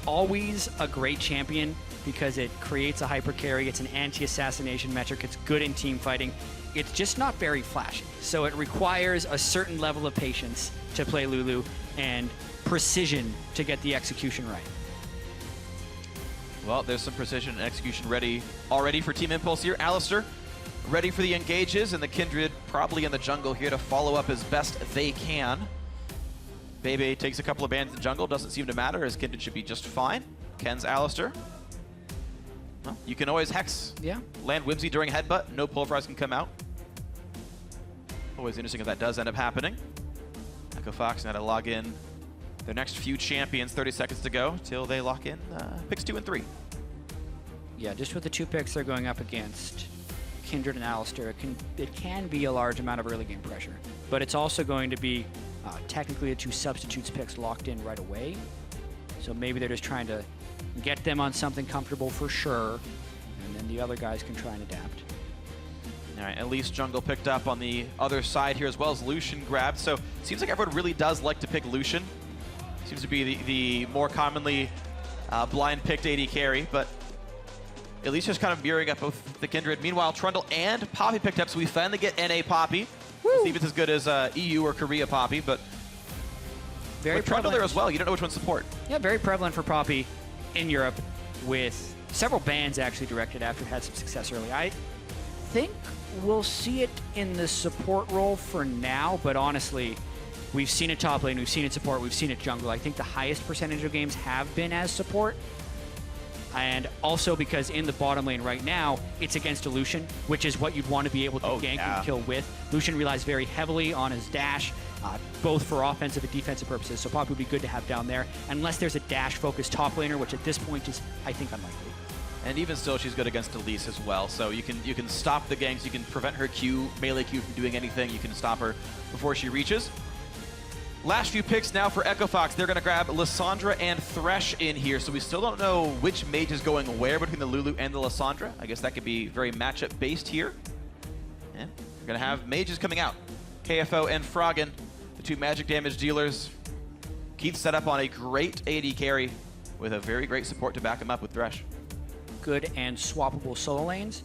Always a great champion because it creates a hyper carry. It's an anti-assassination metric. It's good in team fighting. It's just not very flashy. So it requires a certain level of patience to play Lulu and precision to get the execution right. Well, there's some precision and execution ready already for Team Impulse here. Alistair ready for the engages, and the Kindred probably in the jungle here to follow up as best they can. Bebe takes a couple of bans in the jungle, doesn't seem to matter, as Kindred should be just fine. Ken's Alistair. Well, you can always Hex. Yeah. Land Whimsy during Headbutt, no Pulverize can come out. Always interesting if that does end up happening. Echo Fox now to log in their next few champions, 30 seconds to go till they lock in picks 2 and 3. Yeah, just with the 2 picks they're going up against, Kindred and Alistair, it can be a large amount of early game pressure. But it's also going to be technically the 2 substitutes picks locked in right away. So maybe they're just trying to get them on something comfortable for sure, and then the other guys can try and adapt. All right, at least jungle picked up on the other side here, as well as Lucian grabbed. So it seems like everyone really does like to pick Lucian. Seems to be the more commonly blind picked AD carry, but at least just kind of mirroring up both the Kindred. Meanwhile, Trundle and Poppy picked up, so we finally get NA Poppy. We'll see if it's as good as EU or Korea Poppy, but very with Trundle there as well. You don't know which one to support. Yeah, very prevalent for Poppy in Europe, with several bans actually directed after it had some success early. I think we'll see it in the support role for now, but honestly, we've seen it top lane, we've seen it support, we've seen it jungle. I think the highest percentage of games have been as support. And also because in the bottom lane right now, it's against a Lucian, which is what you'd want to be able to gank and kill with. Lucian relies very heavily on his dash, both for offensive and defensive purposes, so Poppy would be good to have down there, unless there's a dash-focused top laner, which at this point is, I think, unlikely. And even still, she's good against Elise as well, so you can stop the ganks, you can prevent her Q, melee Q from doing anything, you can stop her before she reaches. Last few picks now for Echo Fox. They're going to grab Lissandra and Thresh in here, so we still don't know which mage is going where between the Lulu and the Lissandra. I guess that could be very matchup-based here. And we're going to have mages coming out. KFO and Froggen, the two magic damage dealers. Keith set up on a great AD carry with a very great support to back him up with Thresh. Good and swappable solo lanes.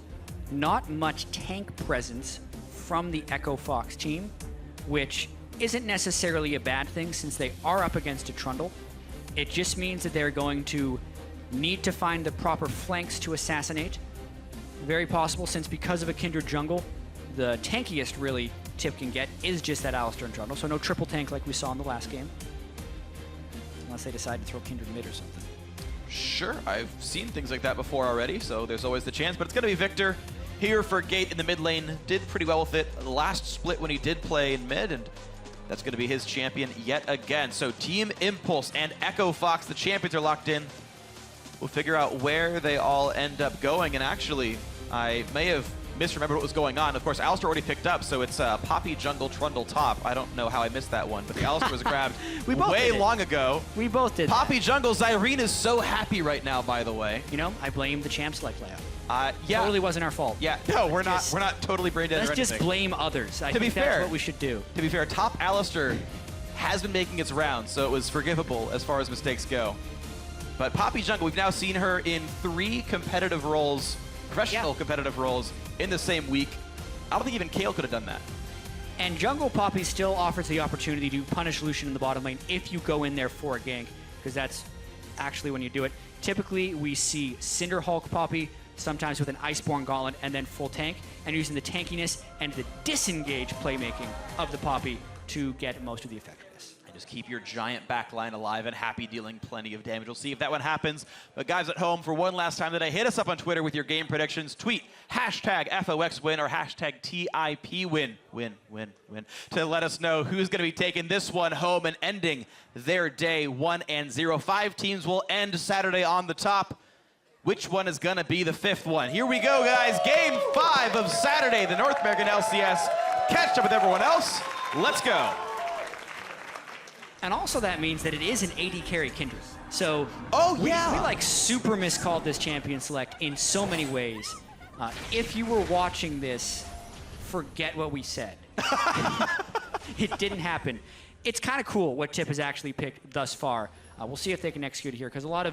Not much tank presence from the Echo Fox team, which isn't necessarily a bad thing since they are up against a Trundle. It just means that they're going to need to find the proper flanks to assassinate. Very possible since because of a Kindred jungle, the tankiest really Tip can get is just that Alistar and Trundle, so no triple tank like we saw in the last game. Unless they decide to throw Kindred mid or something. Sure, I've seen things like that before already, so there's always the chance, but it's going to be Victor here for Gate in the mid lane. Did pretty well with it last split when he did play in mid, and that's going to be his champion yet again. So Team Impulse and Echo Fox, the champions, are locked in. We'll figure out where they all end up going, and actually, I may have misremembered what was going on. Of course, Alistar already picked up, so it's Poppy Jungle Trundle top. I don't know how I missed that one, but the Alistar was grabbed way long ago. We both did. Poppy Jungle, Zyrene is so happy right now, by the way. You know, I blame the champs like layout. Yeah. Totally wasn't our fault. Yeah, no, we're not totally brain dead. Let's just blame others. I to be think fair, that's what we should do. To be fair, top Alistar has been making its rounds, so it was forgivable as far as mistakes go. But Poppy Jungle, we've now seen her in 3 competitive roles, professional competitive roles, in the same week. I don't think even Kale could have done that. And Jungle Poppy still offers the opportunity to punish Lucian in the bottom lane if you go in there for a gank, because that's actually when you do it. Typically, we see Cinder Hulk Poppy, sometimes with an Iceborne Gauntlet, and then full tank, and using the tankiness and the disengage playmaking of the Poppy to get most of the effectiveness. And just keep your giant backline alive and happy, dealing plenty of damage. We'll see if that one happens. But guys at home, for one last time today, hit us up on Twitter with your game predictions. Tweet hashtag FOXWin or hashtag TIPWin, win, to let us know who's going to be taking this one home and ending their day 1-0. 5 teams will end Saturday on the top. Which one is going to be the 5th one? Here we go, guys. Game 5 of Saturday, the North American LCS. Catch up with everyone else. Let's go. And also that means that it is an AD carry Kindred. So we like super miscalled this champion select in so many ways. If you were watching this, forget what we said. It didn't happen. It's kind of cool what Tip has actually picked thus far. We'll see if they can execute it here, because a lot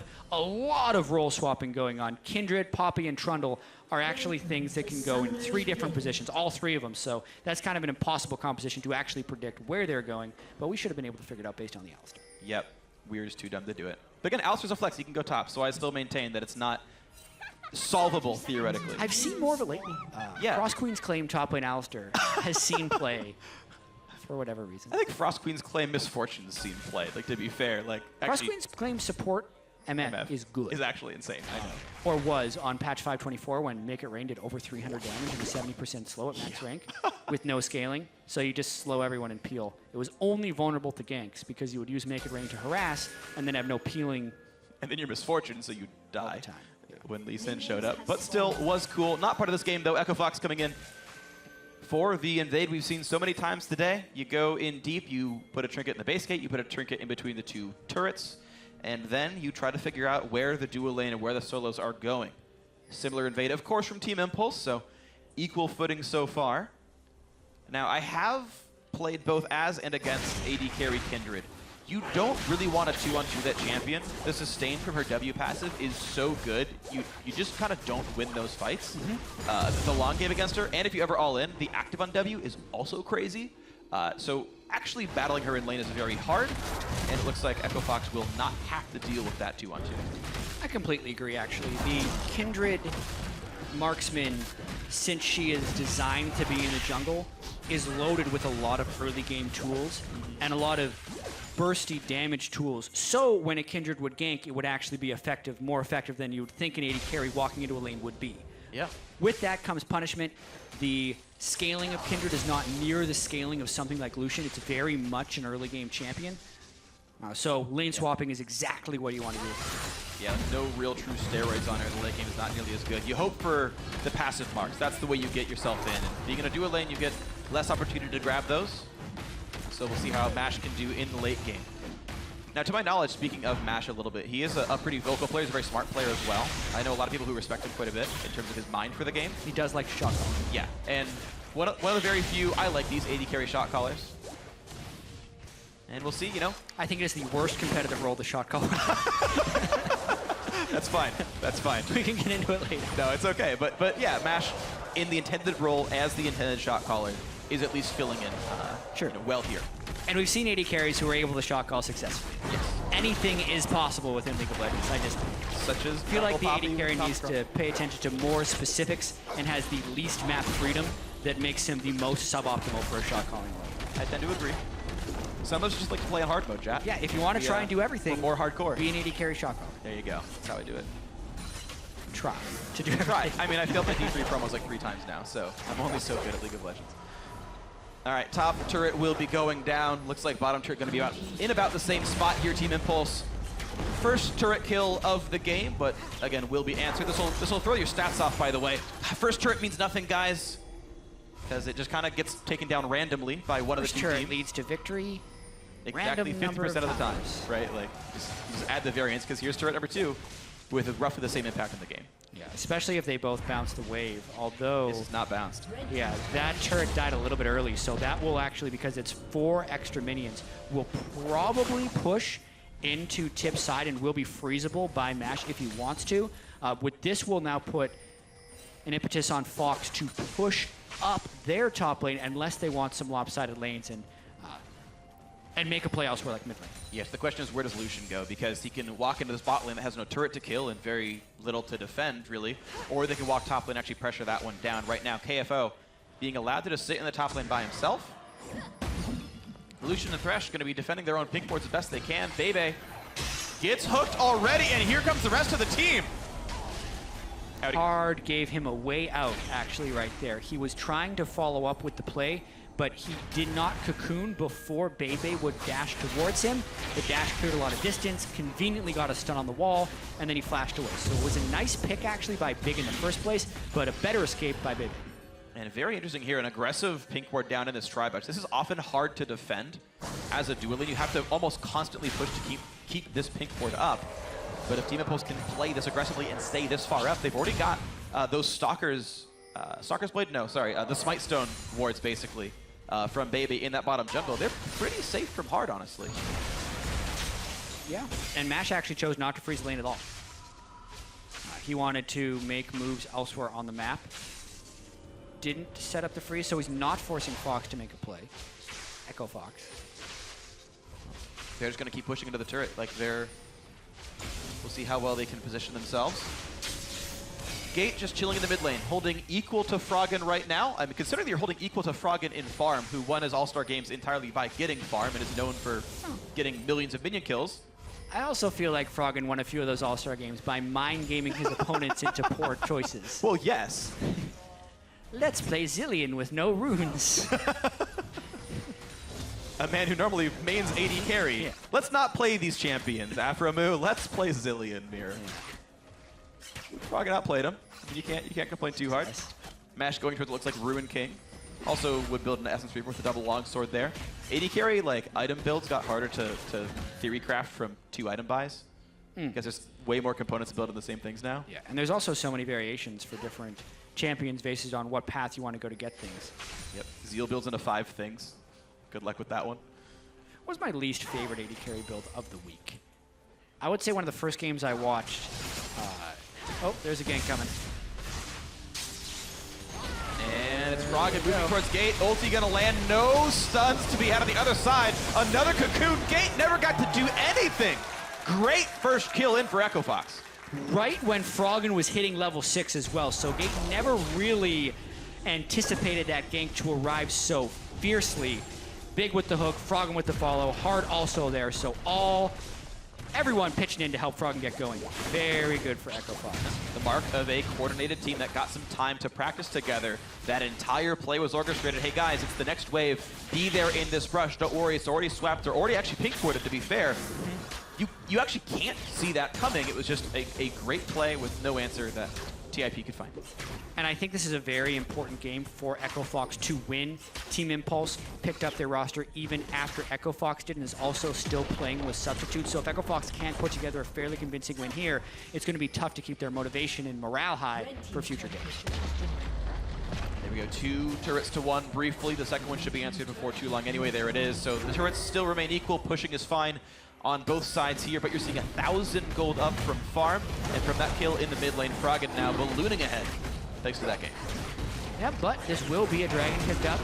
of role swapping going on. Kindred, Poppy, and Trundle are actually things that can go in 3 different positions, all 3 of them. So that's kind of an impossible composition to actually predict where they're going, but we should have been able to figure it out based on the Alistar. Yep, we were just too dumb to do it. But again, Alistar's a flex, he can go top, so I still maintain that it's not solvable theoretically. I've seen more of it lately. Cross Queen's claim top lane Alistar has seen play. For whatever reason. I think Frost Queen's claim Misfortune's seen play, like, to be fair. Like, Frost Queen's claim support MF is good. Is actually insane, I know. Or was on patch 524 when Make It Rain did over 300 damage and was 70% slow at max rank with no scaling. So you just slow everyone and peel. It was only vulnerable to ganks because you would use Make It Rain to harass and then have no peeling. And then you're Misfortune, so you die when Lee Sin showed up. But still was cool. Not part of this game, though. Echo Fox coming in for the invade we've seen so many times today. You go in deep, you put a trinket in the base gate, you put a trinket in between the 2 turrets, and then you try to figure out where the dual lane and where the solos are going. Similar invade, of course, from Team Impulse, so equal footing so far. Now, I have played both as and against AD carry Kindred you don't really want to 2-on-2 that champion. The sustain from her W passive is so good, you just kind of don't win those fights. The long game against her, and if you ever all in, the active on W is also crazy. So actually battling her in lane is very hard, and it looks like Echo Fox will not have to deal with that 2-on-2. I completely agree, actually. The Kindred marksman, since she is designed to be in the jungle, is loaded with a lot of early game tools and a lot of bursty damage tools. So when a Kindred would gank, it would actually be effective, more effective than you would think an AD carry walking into a lane would be. Yeah. With that comes punishment. The scaling of Kindred is not near the scaling of something like Lucian. It's very much an early game champion. So lane swapping is exactly what you want to do. Yeah, no real true steroids on her. The late game is not nearly as good. You hope for the passive marks. That's the way you get yourself in. And if you're going to do a lane, you get less opportunity to grab those. So we'll see how Mash can do in the late game. Now, to my knowledge, speaking of Mash a little bit, he is a pretty vocal player. He's a very smart player as well. I know a lot of people who respect him quite a bit in terms of his mind for the game. He does like shot calling. Yeah, and one of the very few, I like these AD carry shot callers. And we'll see, you know. I think it is the worst competitive role, the shot caller. That's fine. That's fine. We can get into it later. No, it's okay. But yeah, Mash, in the intended role as the intended shot caller, is at least filling in sure. Well here. And we've seen AD carries who are able to shot call successfully. Yes. Anything is possible within League of Legends. I just feel like the AD carry needs to pay attention to more specifics and has the least map freedom that makes him the most suboptimal for a shot calling role. I tend to agree. Some of us just like to play in hard mode, Jack. Yeah, if you want to try and do everything, more hardcore. Be an AD carry shot caller. There you go. That's how I do it. Try to do everything. Try. I mean, I failed my D3 promos like 3 times now, so I'm only so good at League of Legends. All right, top turret will be going down. Looks like bottom turret going to be in about the same spot here, Team Impulse. First turret kill of the game, but again, will be answered. This will throw your stats off, by the way. First turret means nothing, guys, because it just kind of gets taken down randomly by one of the two teams. First turret leads to victory. Exactly 50% of the time, right? Like, just add the variance, because here's turret number 2 with roughly the same impact in the game. Yeah, especially if they both bounce the wave, although... This is not bounced. Yeah, that turret died a little bit early, so that will actually, because it's 4 extra minions, will probably push into Tip's side and will be freezable by Mash if he wants to. With this will now put an impetus on Fox to push up their top lane unless they want some lopsided lanes and make a play elsewhere like mid lane. Yes, the question is, where does Lucian go? Because he can walk into this bot lane that has no turret to kill and very little to defend, really. Or they can walk top lane and actually pressure that one down. Right now, KFO being allowed to just sit in the top lane by himself. Lucian and Thresh going to be defending their own pink boards as best they can. Bebe gets hooked already, and here comes the rest of the team. Hard gave him a way out, actually, right there. He was trying to follow up with the play, but he did not cocoon before Bebe would dash towards him. The dash cleared a lot of distance, conveniently got a stun on the wall, and then he flashed away. So it was a nice pick, actually, by Big in the first place, but a better escape by Bebe. And very interesting here, an aggressive pink ward down in this tri-box. This is often hard to defend as a dueling. You have to almost constantly push to keep this pink ward up. But if Team Impulse can play this aggressively and stay this far up, they've already got those Stalker's Blade? No, sorry, the Smite Stone wards, basically, from Bebe in that bottom jungle. They're pretty safe from hard, honestly. Yeah, and Mash actually chose not to freeze the lane at all. He wanted to make moves elsewhere on the map. Didn't set up the freeze, so he's not forcing Fox to make a play. Echo Fox. They're just going to keep pushing into the turret. Like, we'll see how well they can position themselves. Gate just chilling in the mid lane, holding equal to Froggen right now. I mean, considering that you're holding equal to Froggen in Farm, who won his All-Star games entirely by getting Farm and is known for getting millions of minion kills. I also feel like Froggen won a few of those All-Star games by mind-gaming his opponents into poor choices. Well, yes. Let's play Zillion with no runes. A man who normally mains AD carry. Yeah. Let's not play these champions, Afromu. Let's play Zillion, Mirror. Froggen outplayed him. You can't complain too hard. Mash going towards what looks like Ruin King. Also would build an Essence Reaper with a double longsword there. AD carry, like, item builds got harder to theory craft from 2 item buys. Because there's way more components to build in the same things now. Yeah, and there's also so many variations for different champions based on what path you want to go to get things. Yep. Zeal builds into 5 things. Good luck with that one. was my least favorite AD carry build of the week? I would say one of the first games I watched. Oh, there's a gank coming. And it's Froggen moving towards Gate. Ulti gonna land. No stuns to be had on the other side. Another cocoon. Gate never got to do anything. Great first kill in for Echo Fox. Right when Froggen was hitting level 6 as well, so Gate never really anticipated that gank to arrive so fiercely. Big with the hook, Froggen with the follow, Hard also there, so everyone pitching in to help Froggen get going. Very good for Echo Fox. The mark of a coordinated team that got some time to practice together. That entire play was orchestrated. Hey guys, it's the next wave. Be there in this rush. Don't worry, it's already swapped. They're already actually pink-ported, to be fair. You actually can't see that coming. It was just a great play with no answer that TIP could find. And I think this is a very important game for Echo Fox to win. Team Impulse picked up their roster even after Echo Fox did and is also still playing with substitutes. So if Echo Fox can't put together a fairly convincing win here, it's going to be tough to keep their motivation and morale high for future games. There we go, 2 turrets to 1 briefly. The second one should be answered before too long anyway. There it is. So the turrets still remain equal. Pushing is fine on both sides here, but you're seeing 1,000 gold up from farm, and from that kill in the mid lane, Froggen now ballooning ahead, thanks to that game. Yeah, but this will be a dragon picked up.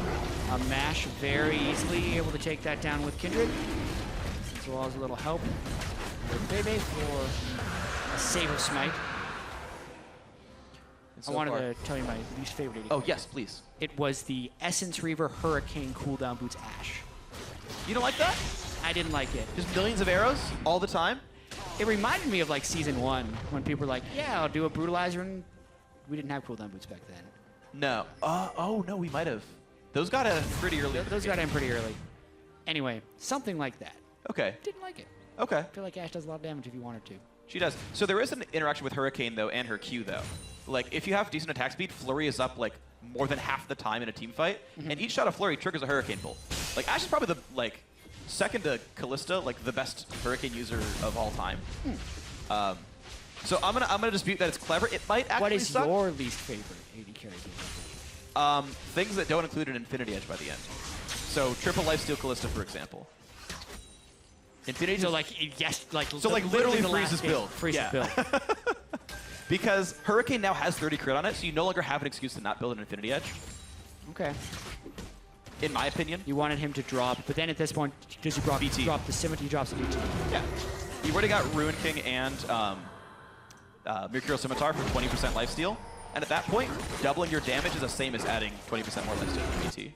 A Mash very easily able to take that down with Kindred, as well as a little help with Bebe for a save of Smite. So I wanted far, to tell you my least favorite AD. Oh, yes, please. It was the Essence Reaver Hurricane cooldown boots Ashe. You don't like that? I didn't like it. Just millions of arrows all the time? It reminded me of like season 1 when people were like, yeah, I'll do a brutalizer, and we didn't have cooldown boots back then. No. Oh, no, we might have. Those got in pretty early. Those got in pretty early. Anyway, something like that. Okay. Didn't like it. Okay. I feel like Ashe does a lot of damage if you wanted to. She does. So there is an interaction with Hurricane, though, and her Q, though. Like, if you have decent attack speed, Flurry is up, like, more than half the time in a team fight, and each shot of Flurry triggers a Hurricane bolt. Like, Ashe is probably the, like, second to Callista, like, the best Hurricane user of all time. So I'm gonna dispute that it's clever. It might actually What is suck. your least favorite AD carry game? Things that don't include an Infinity Edge by the end. So triple lifesteal Callista, for example. Infinity. So like yes, like so like literally the freezes last game. build. Freezes build. Because Hurricane now has 30 crit on it, so you no longer have an excuse to not build an Infinity Edge. Okay. In my opinion. You wanted him to drop, but then at this point, does he drop the Scimitar? He drops the BT. Yeah. You already got Ruin King and Mercurial Scimitar for 20% lifesteal. And at that point, doubling your damage is the same as adding 20% more lifesteal to BT.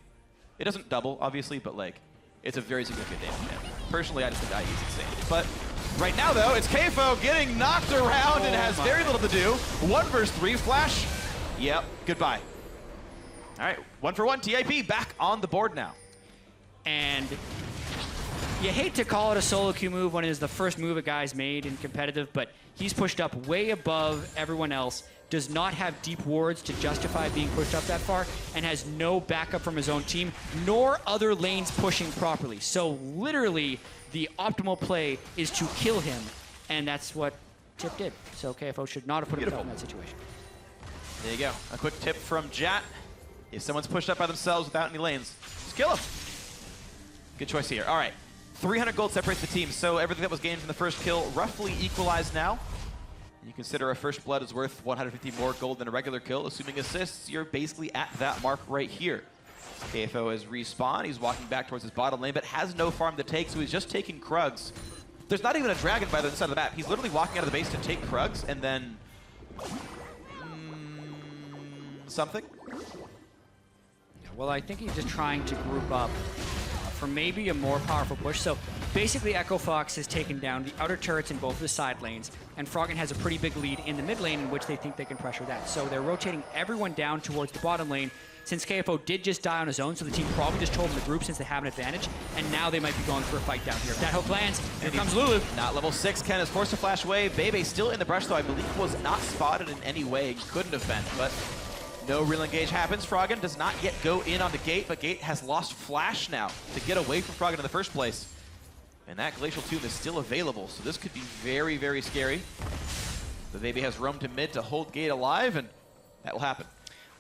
It doesn't double, obviously, but like, it's a very significant damage. Personally, I just think IE is insane. But right now, though, it's Kfo getting knocked around and has very little to do. 1 versus 3 flash. Yep, goodbye. All right, 1 for 1. TIP back on the board now. And you hate to call it a solo queue move when it is the first move a guy's made in competitive, but he's pushed up way above everyone else, does not have deep wards to justify being pushed up that far, and has no backup from his own team, nor other lanes pushing properly. So literally, the optimal play is to kill him, and that's what Tip did. So KFO should not have put himself in that situation. There you go. A quick tip from Jat. If someone's pushed up by themselves without any lanes, just kill them. Good choice here. All right. 300 gold separates the team, so everything that was gained from the first kill roughly equalized now. You consider a first blood is worth 150 more gold than a regular kill. Assuming assists, you're basically at that mark right here. KFO has respawned. He's walking back towards his bottom lane, but has no farm to take, so he's just taking Krugs. There's not even a dragon by the other side of the map. He's literally walking out of the base to take Krugs, and then... something? Well, I think he's just trying to group up for maybe a more powerful push. So basically, Echo Fox has taken down the outer turrets in both of the side lanes, and Froggen has a pretty big lead in the mid lane in which they think they can pressure that. So they're rotating everyone down towards the bottom lane. Since KFO did just die on his own, so the team probably just told him to group since they have an advantage, and now they might be going for a fight down here. If that hook lands, here comes Lulu. Not level 6. Ken is forced to flash away. Bebe still in the brush, though I believe was not spotted in any way. Couldn't have been, but no real engage happens. Froggen does not yet go in on the Gate, but Gate has lost Flash now to get away from Froggen in the first place. And that Glacial Tomb is still available, so this could be very, very scary. The Bebe has roamed to mid to hold Gate alive, and that will happen.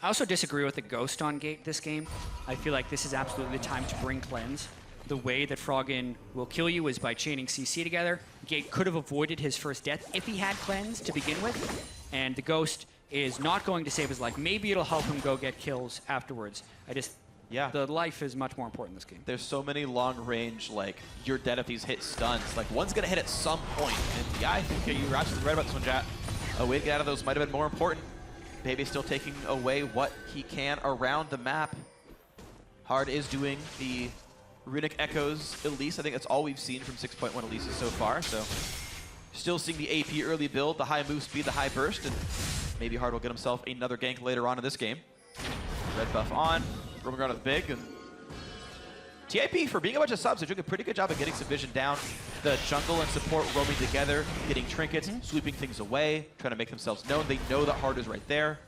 I also disagree with the Ghost on Gate this game. I feel like this is absolutely the time to bring Cleanse. the way that Froggen will kill you is by chaining CC together. Gate could have avoided his first death if he had cleanse to begin with, and the Ghost is not going to save his life. Maybe it'll help him go get kills afterwards. The life is much more important in this game. There's so many long range, like, you're dead if these hit stuns. Like, one's going to hit at some point. And yeah, I think you're absolutely right about this one, Jat. A way to get out of those might have been more important. Baby still taking away what he can around the map. Hard is doing the Runic Echoes Elise. I think that's all we've seen from 6.1 Elises so far. So still seeing the AP early build, the high move speed, the high burst, and maybe Hard will get himself another gank later on in this game. Red buff on. Roaming around with Big, and TIP, for being a bunch of subs, they're doing a pretty good job of getting some vision down. The jungle and support roaming together, getting trinkets, sweeping things away, trying to make themselves known. They know that Hard is right there.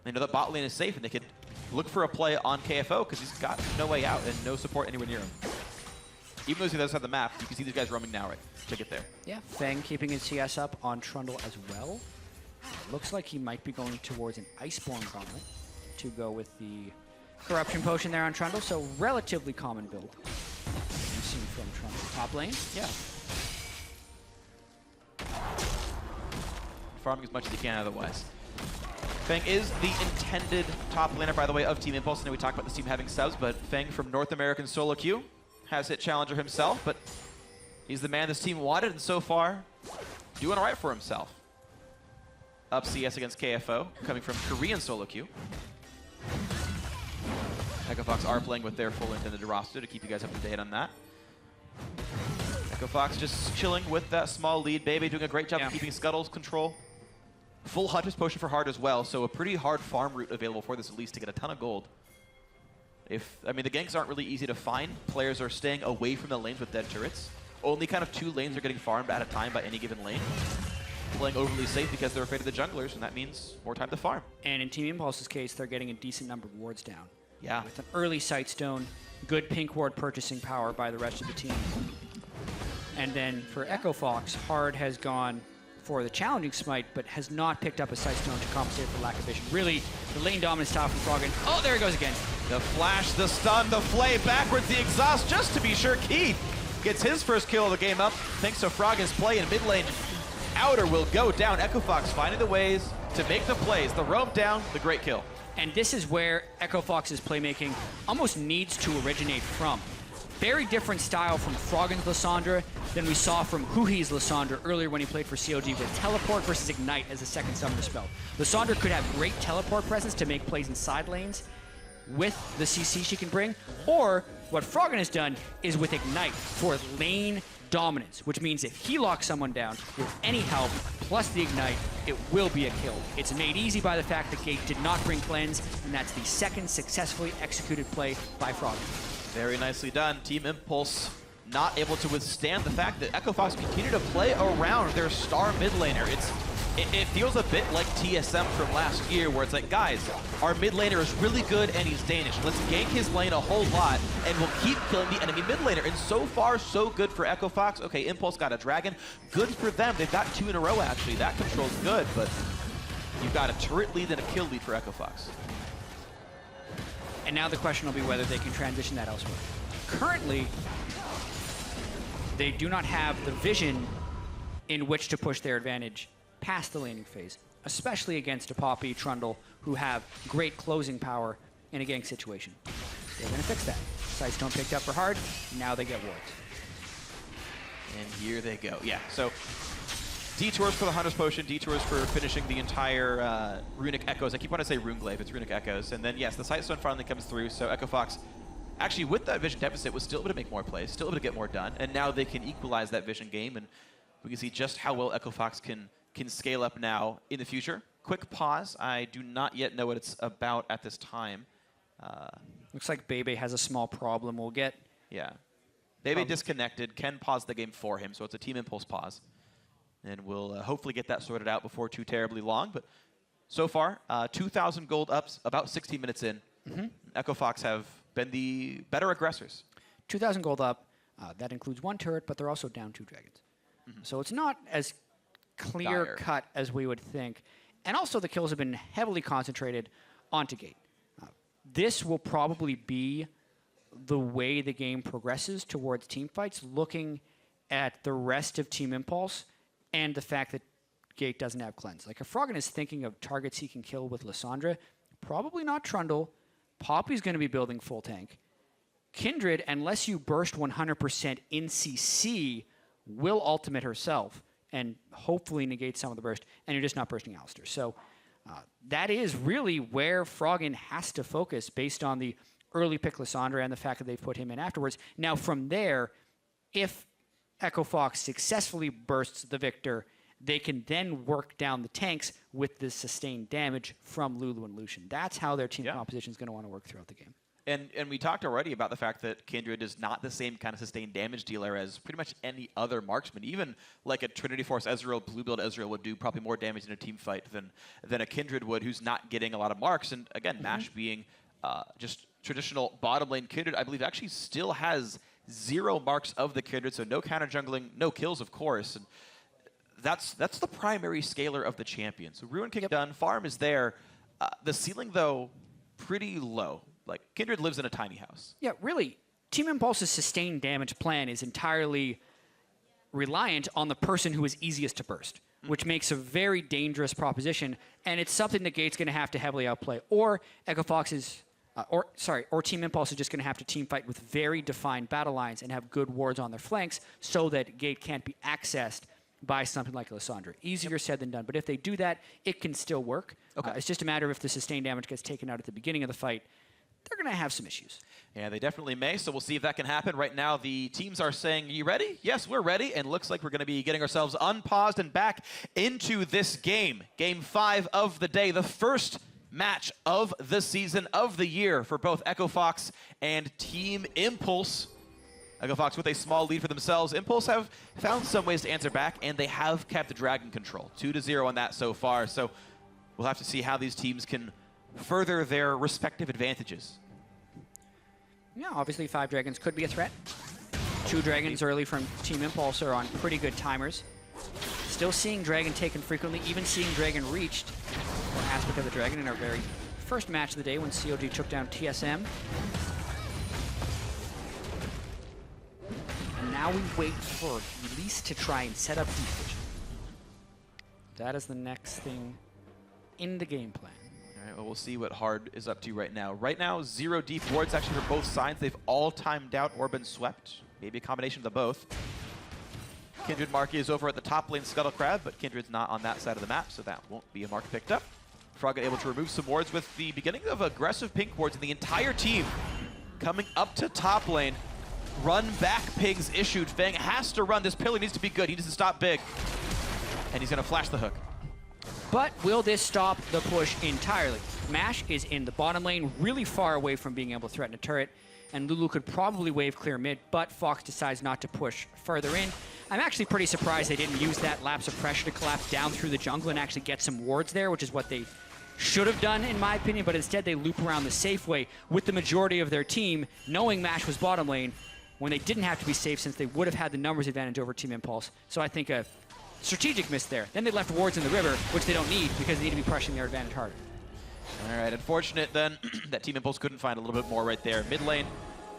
They know that bot lane is safe, and they can look for a play on KFO because he's got no way out and no support anywhere near him. Even though he's on the other side of the map, you can see these guys roaming now, right, to get there. Yeah, Feng keeping his CS up on Trundle as well. Looks like he might be going towards an Iceborne Gauntlet to go with the Corruption Potion there on Trundle, so relatively common build. You've seen from Trundle. Top lane? Yeah. Farming as much as he can otherwise. Feng is the intended top laner, by the way, of Team Impulse. I know we talked about this team having subs, but Feng from North American solo queue has hit Challenger himself, but he's the man this team wanted, and so far, doing all right for himself. Up CS against KFO, coming from Korean solo queue. Echo Fox are playing with their full intended roster to keep you guys up to date on that. Echo Fox just chilling with that small lead. Baby doing a great job of keeping Scuttle's control. Full Hunter's Potion for Hard as well, so a pretty hard farm route available for this Elise to get a ton of gold. I mean, the ganks aren't really easy to find. Players are staying away from the lanes with dead turrets. Only kind of 2 lanes are getting farmed at a time by any given lane. Playing overly safe because they're afraid of the junglers, and that means more time to farm. And in Team Impulse's case, they're getting a decent number of wards down. Yeah. With an early Sightstone, good pink ward purchasing power by the rest of the team. And then for Echo Fox, Hard has gone for the challenging smite, but has not picked up a Sightstone to compensate for lack of vision. Really, the lane dominance style from Froggen. Oh, there he goes again. The flash, the stun, the flay, backwards, the exhaust, just to be sure Keith gets his first kill of the game up. Thanks to Froggen's play in mid lane. Outer will go down. Echo Fox finding the ways to make the plays. The roam down, the great kill. And this is where Echo Fox's playmaking almost needs to originate from. Very different style from Froggen's Lissandra than we saw from Huhi's Lissandra earlier when he played for COG with Teleport versus Ignite as a second summoner spell. Lissandra could have great teleport presence to make plays in side lanes with the CC she can bring, or what Froggen has done is with Ignite for lane dominance, which means if he locks someone down with any help, plus the Ignite, it will be a kill. It's made easy by the fact that Gate did not bring Cleanse, and that's the second successfully executed play by Froggen. Very nicely done. Team Impulse not able to withstand the fact that Echo Fox continue to play around their star mid laner. It feels a bit like TSM from last year, where it's like, guys, our mid laner is really good and he's Danish. Let's gank his lane a whole lot and we'll keep killing the enemy mid laner. And so far, so good for Echo Fox. Okay, Impulse got a dragon. Good for them. They've got 2 in a row, actually. That control's good, but you've got a turret lead and a kill lead for Echo Fox. And now the question will be whether they can transition that elsewhere. Currently, they do not have the vision in which to push their advantage past the laning phase, especially against a Poppy, Trundle, who have great closing power in a gank situation. They're going to fix that. Sightstone picked up for Hard, now they get wards. And here they go. Yeah, so detours for the Hunter's Potion, detours for finishing the entire Runic Echoes. I keep wanting to say Runeglaive, it's Runic Echoes. And then, yes, the Sightstone finally comes through, so Echo Fox, actually with that vision deficit, was still able to make more plays, still able to get more done, and now they can equalize that vision game, and we can see just how well Echo Fox can scale up now in the future. Quick pause. I do not yet know what it's about at this time. Looks like Bebe has a small problem. We'll get... Yeah. Bebe disconnected. Ken paused the game for him, so it's a Team Impulse pause. And we'll hopefully get that sorted out before too terribly long. But so far, 2,000 gold ups, about 16 minutes in. Echo Fox have been the better aggressors. 2,000 gold up. That includes 1 turret, but they're also down 2 dragons. So it's not as clear-cut as we would think. And also the kills have been heavily concentrated onto Gate. This will probably be the way the game progresses towards team fights, looking at the rest of Team Impulse and the fact that Gate doesn't have cleanse. Like if Froggen is thinking of targets he can kill with Lissandra, probably not Trundle. Poppy's going to be building full tank. Kindred, unless you burst 100% in CC, will ultimate herself and hopefully negate some of the burst, and you're just not bursting Alistair. So that is really where Froggen has to focus based on the early pick Lissandra and the fact that they've put him in afterwards. Now from there, if Echo Fox successfully bursts the Victor, they can then work down the tanks with the sustained damage from Lulu and Lucian. That's how their team composition is going to want to work throughout the game. And we talked already about the fact that Kindred is not the same kind of sustained damage dealer as pretty much any other marksman. Even like a Trinity Force Ezreal, blue build Ezreal would do probably more damage in a team fight than a Kindred would, who's not getting a lot of marks. And again, MASH being just traditional bottom lane Kindred, I believe actually still has 0 marks of the Kindred, so no counter jungling, no kills, of course. And that's the primary scaler of the champion. So Ruin Kick done, farm is there. The ceiling, though, pretty low. Like, Kindred lives in a tiny house. Yeah, really, Team Impulse's sustained damage plan is entirely reliant on the person who is easiest to burst, which makes a very dangerous proposition, and it's something that Gate's going to have to heavily outplay. Or Echo Fox is, or Team Impulse is just going to have to team fight with very defined battle lines and have good wards on their flanks so that Gate can't be accessed by something like Lissandra. Easier said than done, but if they do that, it can still work. It's just a matter of if the sustained damage gets taken out at the beginning of the fight, they're going to have some issues. Yeah, they definitely may, so we'll see if that can happen. Right now, the teams are saying, you ready? Yes, we're ready, and looks like we're going to be getting ourselves unpaused and back into this game. Game 5 of the day, the first match of the season, of the year for both Echo Fox and Team Impulse. Echo Fox with a small lead for themselves. Impulse have found some ways to answer back, and they have kept the Dragon control. 2-0 on that so far, so we'll have to see how these teams can further their respective advantages. Yeah, obviously 5 dragons could be a threat. 2 dragons early from Team Impulse are on pretty good timers. Still seeing dragon taken frequently, even seeing dragon reached for aspect of the dragon in our very first match of the day when COG took down TSM. And now we wait for Elise to try and set up deep vision. That is the next thing in the game plan. All right, well, we'll see what Hard is up to right now. Right now, 0 deep wards actually for both sides. They've all timed out or been swept. Maybe a combination of the both. Kindred Marky is over at the top lane Scuttle Crab, but Kindred's not on that side of the map, so that won't be a mark picked up. Froggen able to remove some wards with the beginning of aggressive pink wards, and the entire team coming up to top lane. Run back pings issued. Fang has to run. This pillar needs to be good. He needs to stop big. And he's going to flash the hook. But will this stop the push entirely? MASH is in the bottom lane, really far away from being able to threaten a turret, and Lulu could probably wave clear mid, but Fox decides not to push further in. I'm actually pretty surprised they didn't use that lapse of pressure to collapse down through the jungle and actually get some wards there, which is what they should have done, in my opinion, but instead they loop around the safe way with the majority of their team, knowing MASH was bottom lane, when they didn't have to be safe since they would have had the numbers advantage over Team Impulse. So I think a strategic miss there. Then they left wards in the river, which they don't need because they need to be pressuring their advantage harder. All right, unfortunate then that Team Impulse couldn't find a little bit more right there. Mid lane,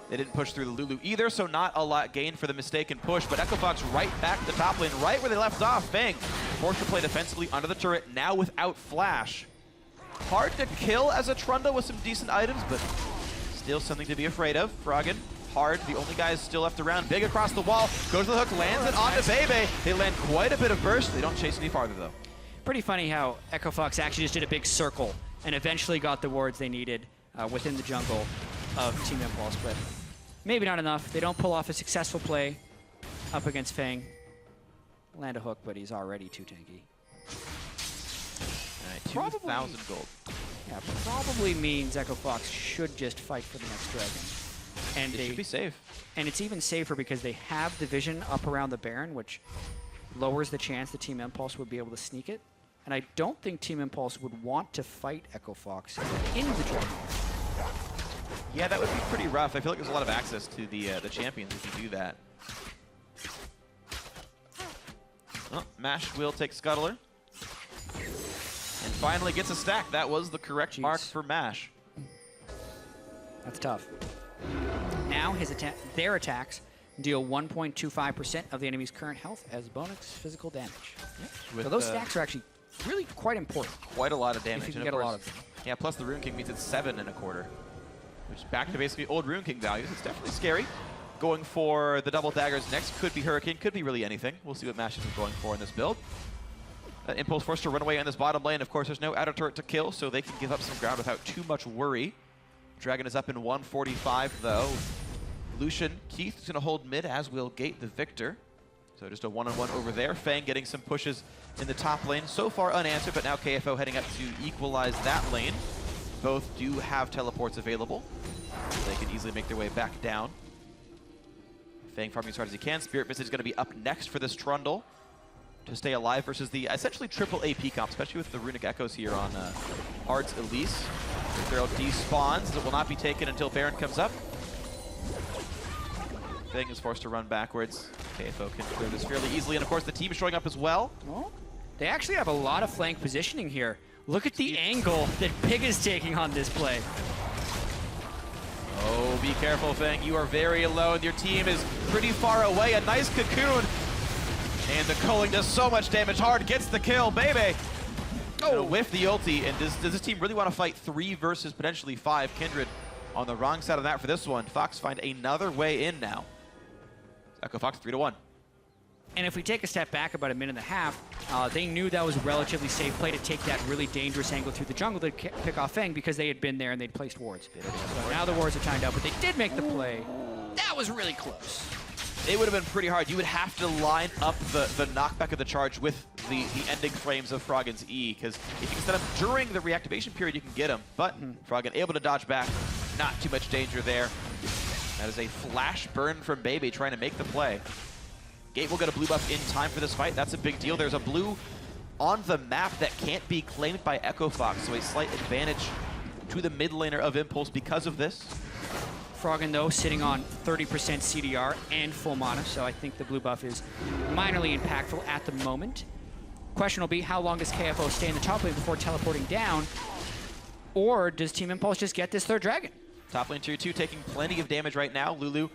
they didn't push through the Lulu either, so not a lot gained for the mistaken push, but Echo Fox right back to the top lane, right where they left off. Fang forced to play defensively under the turret, now without flash. Hard to kill as a Trundle with some decent items, but still something to be afraid of. Froggen, Hard, the only guys still left around. Big across the wall, goes to the hook, lands it onto Bebe. They land quite a bit of burst. They don't chase any farther, though. Pretty funny how Echo Fox actually just did a big circle and eventually got the wards they needed within the jungle of Team Impulse, but maybe not enough. They don't pull off a successful play up against Fang. Land a hook, but he's already too tanky. All right, 2,000 gold. Yeah, probably means Echo Fox should just fight for the next dragon. And they should be safe. And it's even safer because they have the vision up around the Baron, which lowers the chance that Team Impulse would be able to sneak it. And I don't think Team Impulse would want to fight Echo Fox in the dragon. Yeah, that would be pretty rough. I feel like there's a lot of access to the champions if you do that. Oh, MASH will take Scuttler. And finally gets a stack. That was the correct mark for MASH. That's tough. now their attacks deal 1.25% of the enemy's current health as bonus physical damage. So those stacks are actually really quite important. Quite a lot of damage. If you can and get a course, lot of them. Yeah, plus the Rune King means it's 7.25, which is back to basically old Rune King values. It's definitely scary. Going for the double daggers next could be Hurricane, could be really anything. We'll see what Mashes is going for in this build. Impulse forced to run away in this bottom lane. Of course, there's no outer turret to kill, so they can give up some ground without too much worry. Dragon is up in 145, though. Lucian, Keith is going to hold mid, as will Gate the Victor. So just a one-on-one over there. Fang getting some pushes in the top lane. So far unanswered, but now KFO heading up to equalize that lane. Both do have teleports available. So they can easily make their way back down. Fang farming as hard as he can. Spirit Message is going to be up next for this Trundle to stay alive versus the essentially triple AP comp, especially with the Runic Echoes here on Ard's Elise. Feral despawns. It will not be taken until Baron comes up. Fang is forced to run backwards. KFO can clear this fairly easily, and of course the team is showing up as well. Well, they actually have a lot of flank positioning here. Look at the angle that Pig is taking on this play. Oh, be careful, Fang. You are very alone. Your team is pretty far away. A nice cocoon. And the culling does so much damage. Hard gets the kill, baby. Oh, whiff the ulti. And does this team really want to fight 3 versus potentially 5? Kindred on the wrong side of that for this one. Fox find another way in now. Echo Fox 3-1. And if we take a step back about a minute and a half, they knew that was a relatively safe play to take that really dangerous angle through the jungle to pick off Fang because they had been there and they'd placed wards. So now the wards are timed up, but they did make the play. That was really close. It would have been pretty hard. You would have to line up the knockback of the charge with the ending frames of Froggen's E, because if you can set up during the reactivation period, you can get him. But Froggen able to dodge back. Not too much danger there. That is a flash burn from Baby trying to make the play. Gate will get a blue buff in time for this fight. That's a big deal. There's a blue on the map that can't be claimed by Echo Fox, so a slight advantage to the mid laner of Impulse because of this. Froggen, though, sitting on 30% CDR and full mana, so I think the blue buff is minorly impactful at the moment. Question will be, how long does KFO stay in the top lane before teleporting down? Or does Team Impulse just get this third dragon? Top lane tier 2 taking plenty of damage right now. Lulu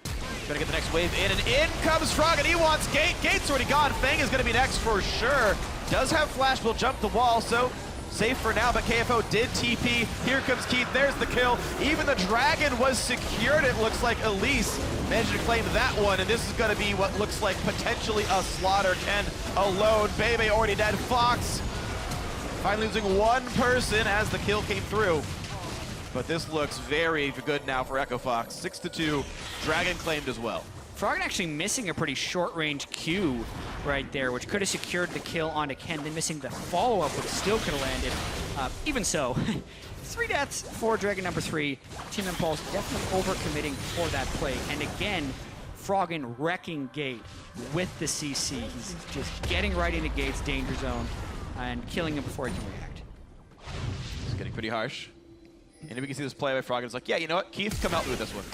trying to get the next wave in, and in comes Froggen. He wants Gate. Gate's already gone. Fang is going to be next for sure. Does have flash, will jump the wall, so safe for now, but KFO did TP. Here comes Keith, there's the kill. Even the dragon was secured, it looks like. Elise managed to claim that one, and this is gonna be what looks like potentially a slaughter. Ken alone, Bebe already dead. Fox finally losing one person as the kill came through. But this looks very good now for Echo Fox. 6-2, dragon claimed as well. Froggen actually missing a pretty short-range Q right there, which could have secured the kill onto Ken, then missing the follow-up, which still could have landed. Even so, 3 deaths for Dragon number 3. Team Impulse definitely overcommitting for that play. And again, Froggen wrecking Gate with the CC. He's just getting right into Gate's danger zone and killing him before he can react. It's getting pretty harsh. And we can see this play by Froggen. It's like, yeah, you know what? Keith, come help me with this one.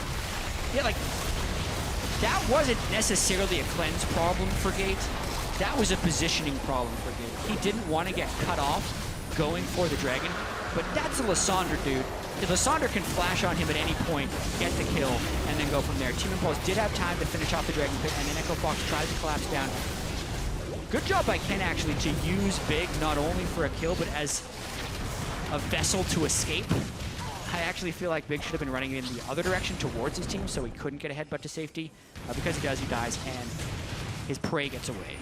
Yeah, like, that wasn't necessarily a cleanse problem for Gate. That was a positioning problem for Gate. He didn't want to get cut off going for the dragon, but that's a Lysandre dude. If Lysandre can flash on him at any point, get the kill, and then go from there. Team Impulse did have time to finish off the dragon pit, and then Echo Fox tries to collapse down. Good job by Ken, actually, to use Big not only for a kill, but as a vessel to escape. I actually feel like Big should have been running in the other direction towards his team so he couldn't get a headbutt to safety. Because he does, he dies, and his prey gets away.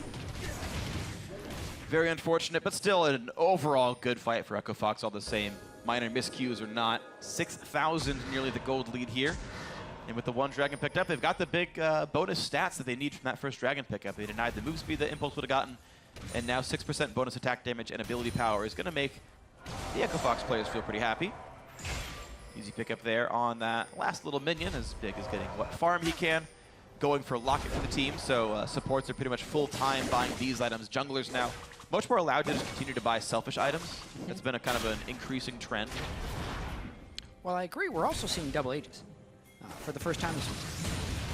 Very unfortunate, but still an overall good fight for Echo Fox all the same. Minor miscues or not. 6,000 nearly the gold lead here. And with the one dragon picked up, they've got the big bonus stats that they need from that first dragon pickup. They denied the move speed that Impulse would have gotten, and now 6% bonus attack damage and ability power is going to make the Echo Fox players feel pretty happy. Easy pickup there on that last little minion, as Big is getting what farm he can. Going for locket for the team, so supports are pretty much full-time buying these items. Junglers now much more allowed to just continue to buy selfish items. It's been a kind of an increasing trend. Well, I agree. We're also seeing double Aegis for the first time this week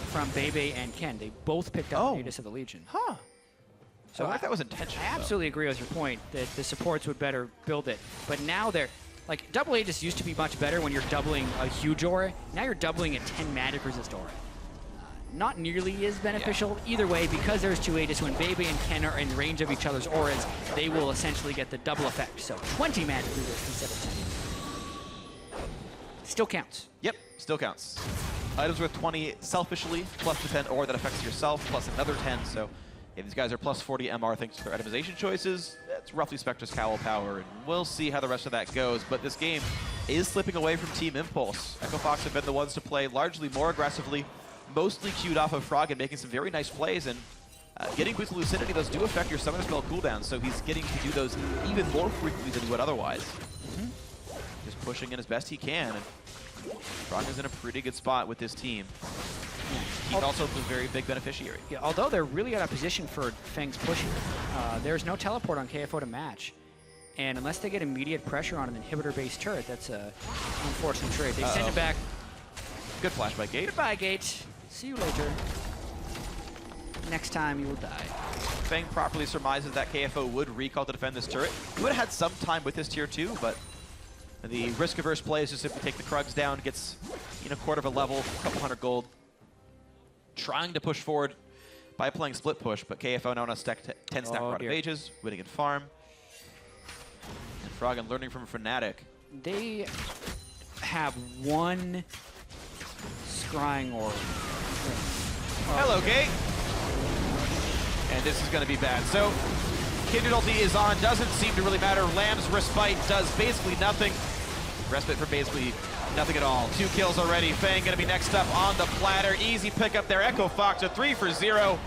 from Bebe and Ken. They both picked up Aegis of the Legion. Huh. So I think that was intentional. I absolutely agree with your point that the supports would better build it. But now they're Like, double Aegis used to be much better when you're doubling a huge aura. Now you're doubling a 10 magic resist aura. Not nearly as beneficial either way, because there's 2 Aegis. When Bebe and Ken are in range of each other's auras, they will essentially get the double effect. So 20 magic resist instead of 10. Still counts. Yep, still counts. Items worth 20 selfishly, plus the 10 aura that affects yourself, plus another 10. So if these guys are plus 40 MR thanks to their itemization choices, that's roughly Spectre's Cowl power, and we'll see how the rest of that goes. But this game is slipping away from Team Impulse. Echo Fox have been the ones to play largely more aggressively, mostly queued off of Frog and making some very nice plays, and getting Quick Lucidity, those do affect your Summoner Spell cooldowns, so he's getting to do those even more frequently than he would otherwise. Just pushing in as best he can, and Frog is in a pretty good spot with this team. He's also a very big beneficiary. Yeah, although they're really out of position for Feng's pushing, there's no teleport on KFO to match. And unless they get immediate pressure on an inhibitor-based turret, that's an unfortunate trade. They send it back. Good flash by Gate. Goodbye, Gate. See you later. Next time you will die. Feng properly surmises that KFO would recall to defend this turret. He would have had some time with this tier 2, but the risk-averse play is just simply take the Krugs down, gets a quarter of a level, a couple hundred gold. Trying to push forward by playing split push, but KFO now on a 10 stack Rod of Ages, winning in farm. And Froggen learning from Fnatic. They have one scrying orb. Hello, Gate. And this is going to be bad. So, Kindred ulti is on, doesn't seem to really matter. Lamb's Respite does basically nothing. Respite for basically nothing at all. 2 kills already. Feng going to be next up on the platter. Easy pickup there. Echo Fox, a 3 for 0.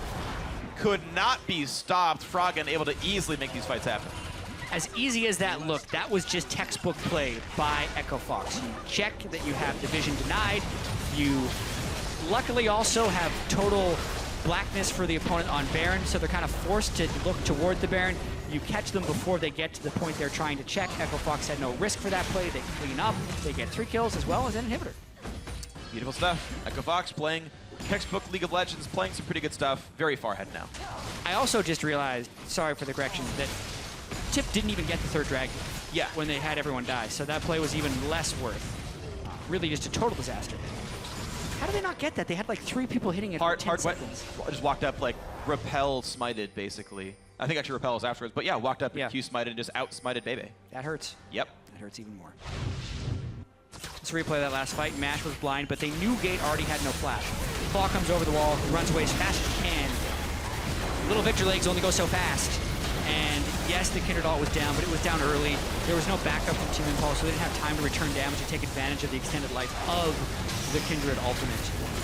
Could not be stopped. Froggen able to easily make these fights happen. As easy as that looked, that was just textbook play by Echo Fox. You check that you have division denied. You luckily also have total blackness for the opponent on Baron, so they're kind of forced to look toward the Baron. You catch them before they get to the point they're trying to check. Echo Fox had no risk for that play. They clean up. They get 3 kills as well as an inhibitor. Beautiful stuff. Echo Fox playing textbook League of Legends, playing some pretty good stuff. Very far ahead now. I also just realized, sorry for the correction, that Tip didn't even get the 3rd dragon. Yeah. When they had everyone die, so that play was even less worth. Really just a total disaster. How did they not get that? They had like 3 people hitting it for 10 seconds. Just walked up like Repel smited, basically. I think actually Repel was afterwards, but yeah, walked up and Q smited and just out-smited Bebe. That hurts. Yep. That hurts even more. Let's replay that last fight. Mash was blind, but they knew Gate already had no flash. Claw comes over the wall, runs away as fast as he can. Little Victor legs only go so fast. And yes, the Kindred ult was down, but it was down early. There was no backup from Team Impulse, so they didn't have time to return damage and take advantage of the extended life of the Kindred ultimate.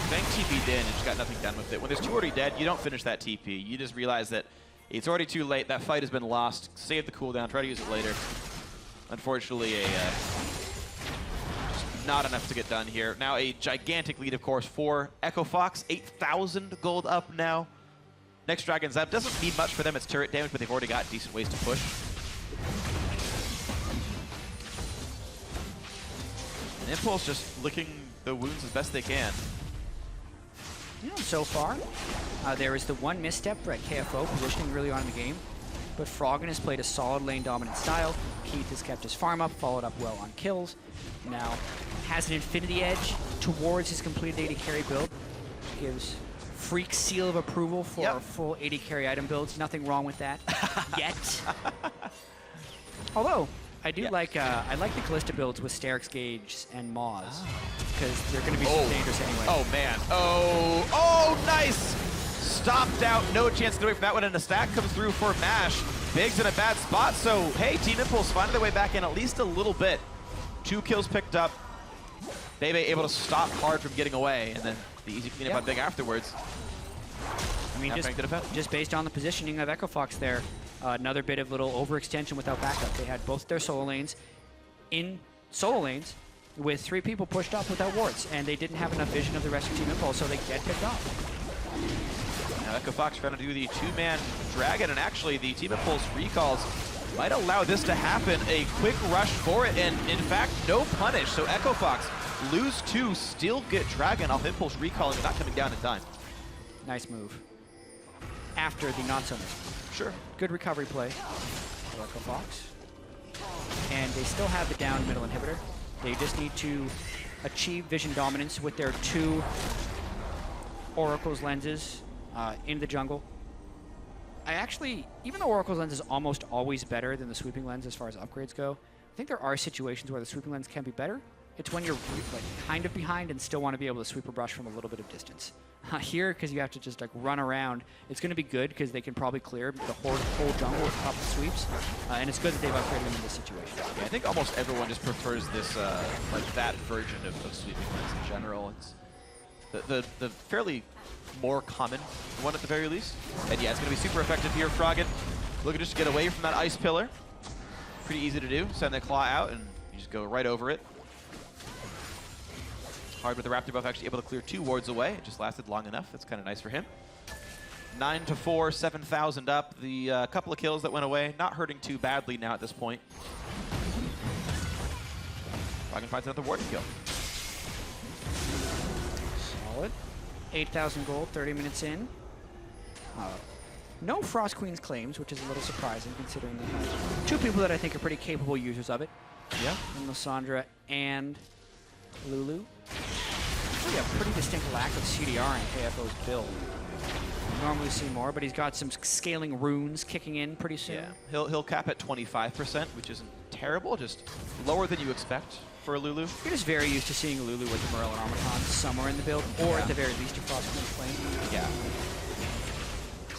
Feng TP'd in and just got nothing done with it. When there's 2 already dead, you don't finish that TP. You just realize that it's already too late. That fight has been lost. Save the cooldown. Try to use it later. Unfortunately, just not enough to get done here. Now a gigantic lead, of course, for Echo Fox. 8,000 gold up now. Next Dragon's up. Doesn't need much for them. It's turret damage, but they've already got decent ways to push. And Impulse just licking the wounds as best they can. You know, so far, there is the one misstep for at KFO, positioning really on in the game. But Froggen has played a solid lane dominant style. Keith has kept his farm up, followed up well on kills. Now has an infinity edge towards his completed AD carry build. Gives Freak seal of approval for full AD carry item builds. Nothing wrong with that yet. Although I do like I like the Callista builds with Sterix Gauge and Moz because they're going to be so dangerous anyway. Oh man! Oh nice! Stopped out. No chance to get away from that one, and a stack comes through for Mash. Big's in a bad spot, so hey, Team Impulse finding their way back in at least a little bit. 2 kills picked up. Bebe able to stop hard from getting away, and then the easy cleanup on Big afterwards. I mean, just based on the positioning of Echo Fox there, another bit of little overextension without backup. They had both their solo lanes in solo lanes with 3 people pushed up without wards, and they didn't have enough vision of the rest of Team Impulse, so they get picked off. Now Echo Fox trying to do the 2-man dragon, and actually the Team Impulse recalls might allow this to happen. A quick rush for it, and in fact, no punish. So Echo Fox lose 2, still get dragon off Impulse recalling, not coming down in time. Nice move. After the not so nice move. Sure. Good recovery play for Echo Fox. and they still have the down middle inhibitor. They just need to achieve vision dominance with their 2 Oracle's lenses in the jungle. Even though Oracle's lens is almost always better than the sweeping lens as far as upgrades go, I think there are situations where the sweeping lens can be better. It's when you're like kind of behind and still want to be able to sweep a brush from a little bit of distance. Here, because you have to just like run around, it's going to be good because they can probably clear the whole jungle with a couple sweeps, and it's good that they've upgraded them in this situation. Yeah, I think almost everyone just prefers this, like that version of sweeping lens in general. It's the fairly more common one at the very least. And yeah, it's going to be super effective here. Froggen looking just to get away from that ice pillar. Pretty easy to do. Send that claw out and you just go right over it. Hard with the Raptor buff actually able to clear 2 wards away. It just lasted long enough. That's kind of nice for him. 9-4, 7,000 up. The couple of kills that went away, not hurting too badly now at this point. Froggen finds another warden kill. Solid. 8,000 gold, 30 minutes in. No Frost Queen's claims, which is a little surprising considering they have 2 people that I think are pretty capable users of it. Yeah. And Lysandra and Lulu. Actually a pretty distinct lack of CDR in KFO's build. You normally see more, but he's got some scaling runes kicking in pretty soon. Yeah, he'll cap at 25%, which isn't terrible, just lower than you expect for a Lulu. You're just very used to seeing Lulu with the Morel and Armaton somewhere in the build, or at the very least a Frost Queen's Flame. Yeah.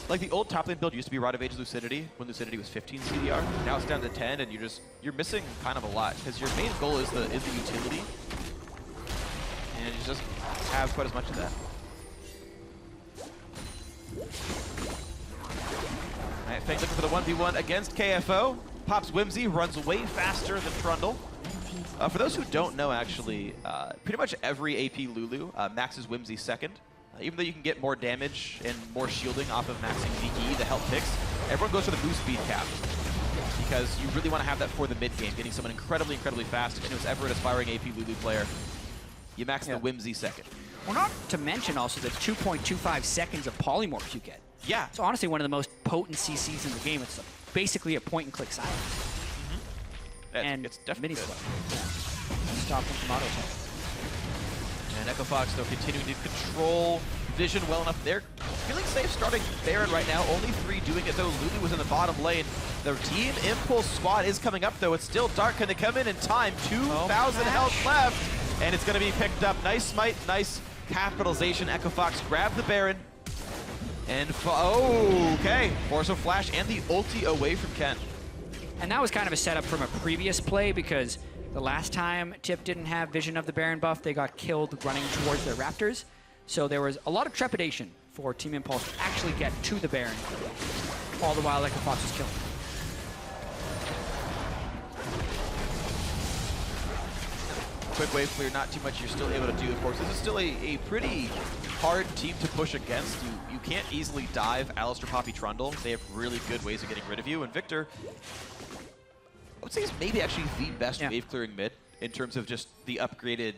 Like the old top lane build used to be Rod of Age's Lucidity, when Lucidity was 15 CDR. Now it's down to 10, and you're missing kind of a lot, because your main goal is the utility. And you just have quite as much of that. Alright, Fang looking for the 1v1 against KFO. Pops Whimsy, runs way faster than Trundle. For those who don't know, actually, pretty much every AP Lulu maxes Whimsy second. Even though you can get more damage and more shielding off of maxing VKE, the health picks, everyone goes for the boost speed cap. Because you really want to have that for the mid game, getting someone incredibly, incredibly fast. If anyone's ever an aspiring AP Lulu player, you max the Whimsy second. Well, not to mention also the 2.25 seconds of polymorph you get. Yeah. It's honestly one of the most potent CCs in the game. It's basically a point-and-click silence. And it's definitely mini slow. Stop them from auto-attack. And Echo Fox, though, continuing to control vision well enough. They're feeling safe starting Baron right now. Only 3 doing it, though. Lulu was in the bottom lane. The Team Impulse squad is coming up, though. It's still dark. Can they come in time? 2,000 health left. And it's going to be picked up. Nice smite, nice capitalization. Echo Fox grab the Baron. And, okay. Force of Flash and the ulti away from Ken. And that was kind of a setup from a previous play because the last time Tip didn't have vision of the Baron buff, they got killed running towards their Raptors. So there was a lot of trepidation for Team Impulse to actually get to the Baron, all the while Echo Fox was killing. Quick wave clear, not too much you're still able to do, of course. This is still a pretty hard team to push against. You can't easily dive Alistar, Poppy, Trundle. They have really good ways of getting rid of you. And Victor, I would say is maybe actually the best wave clearing mid in terms of just the upgraded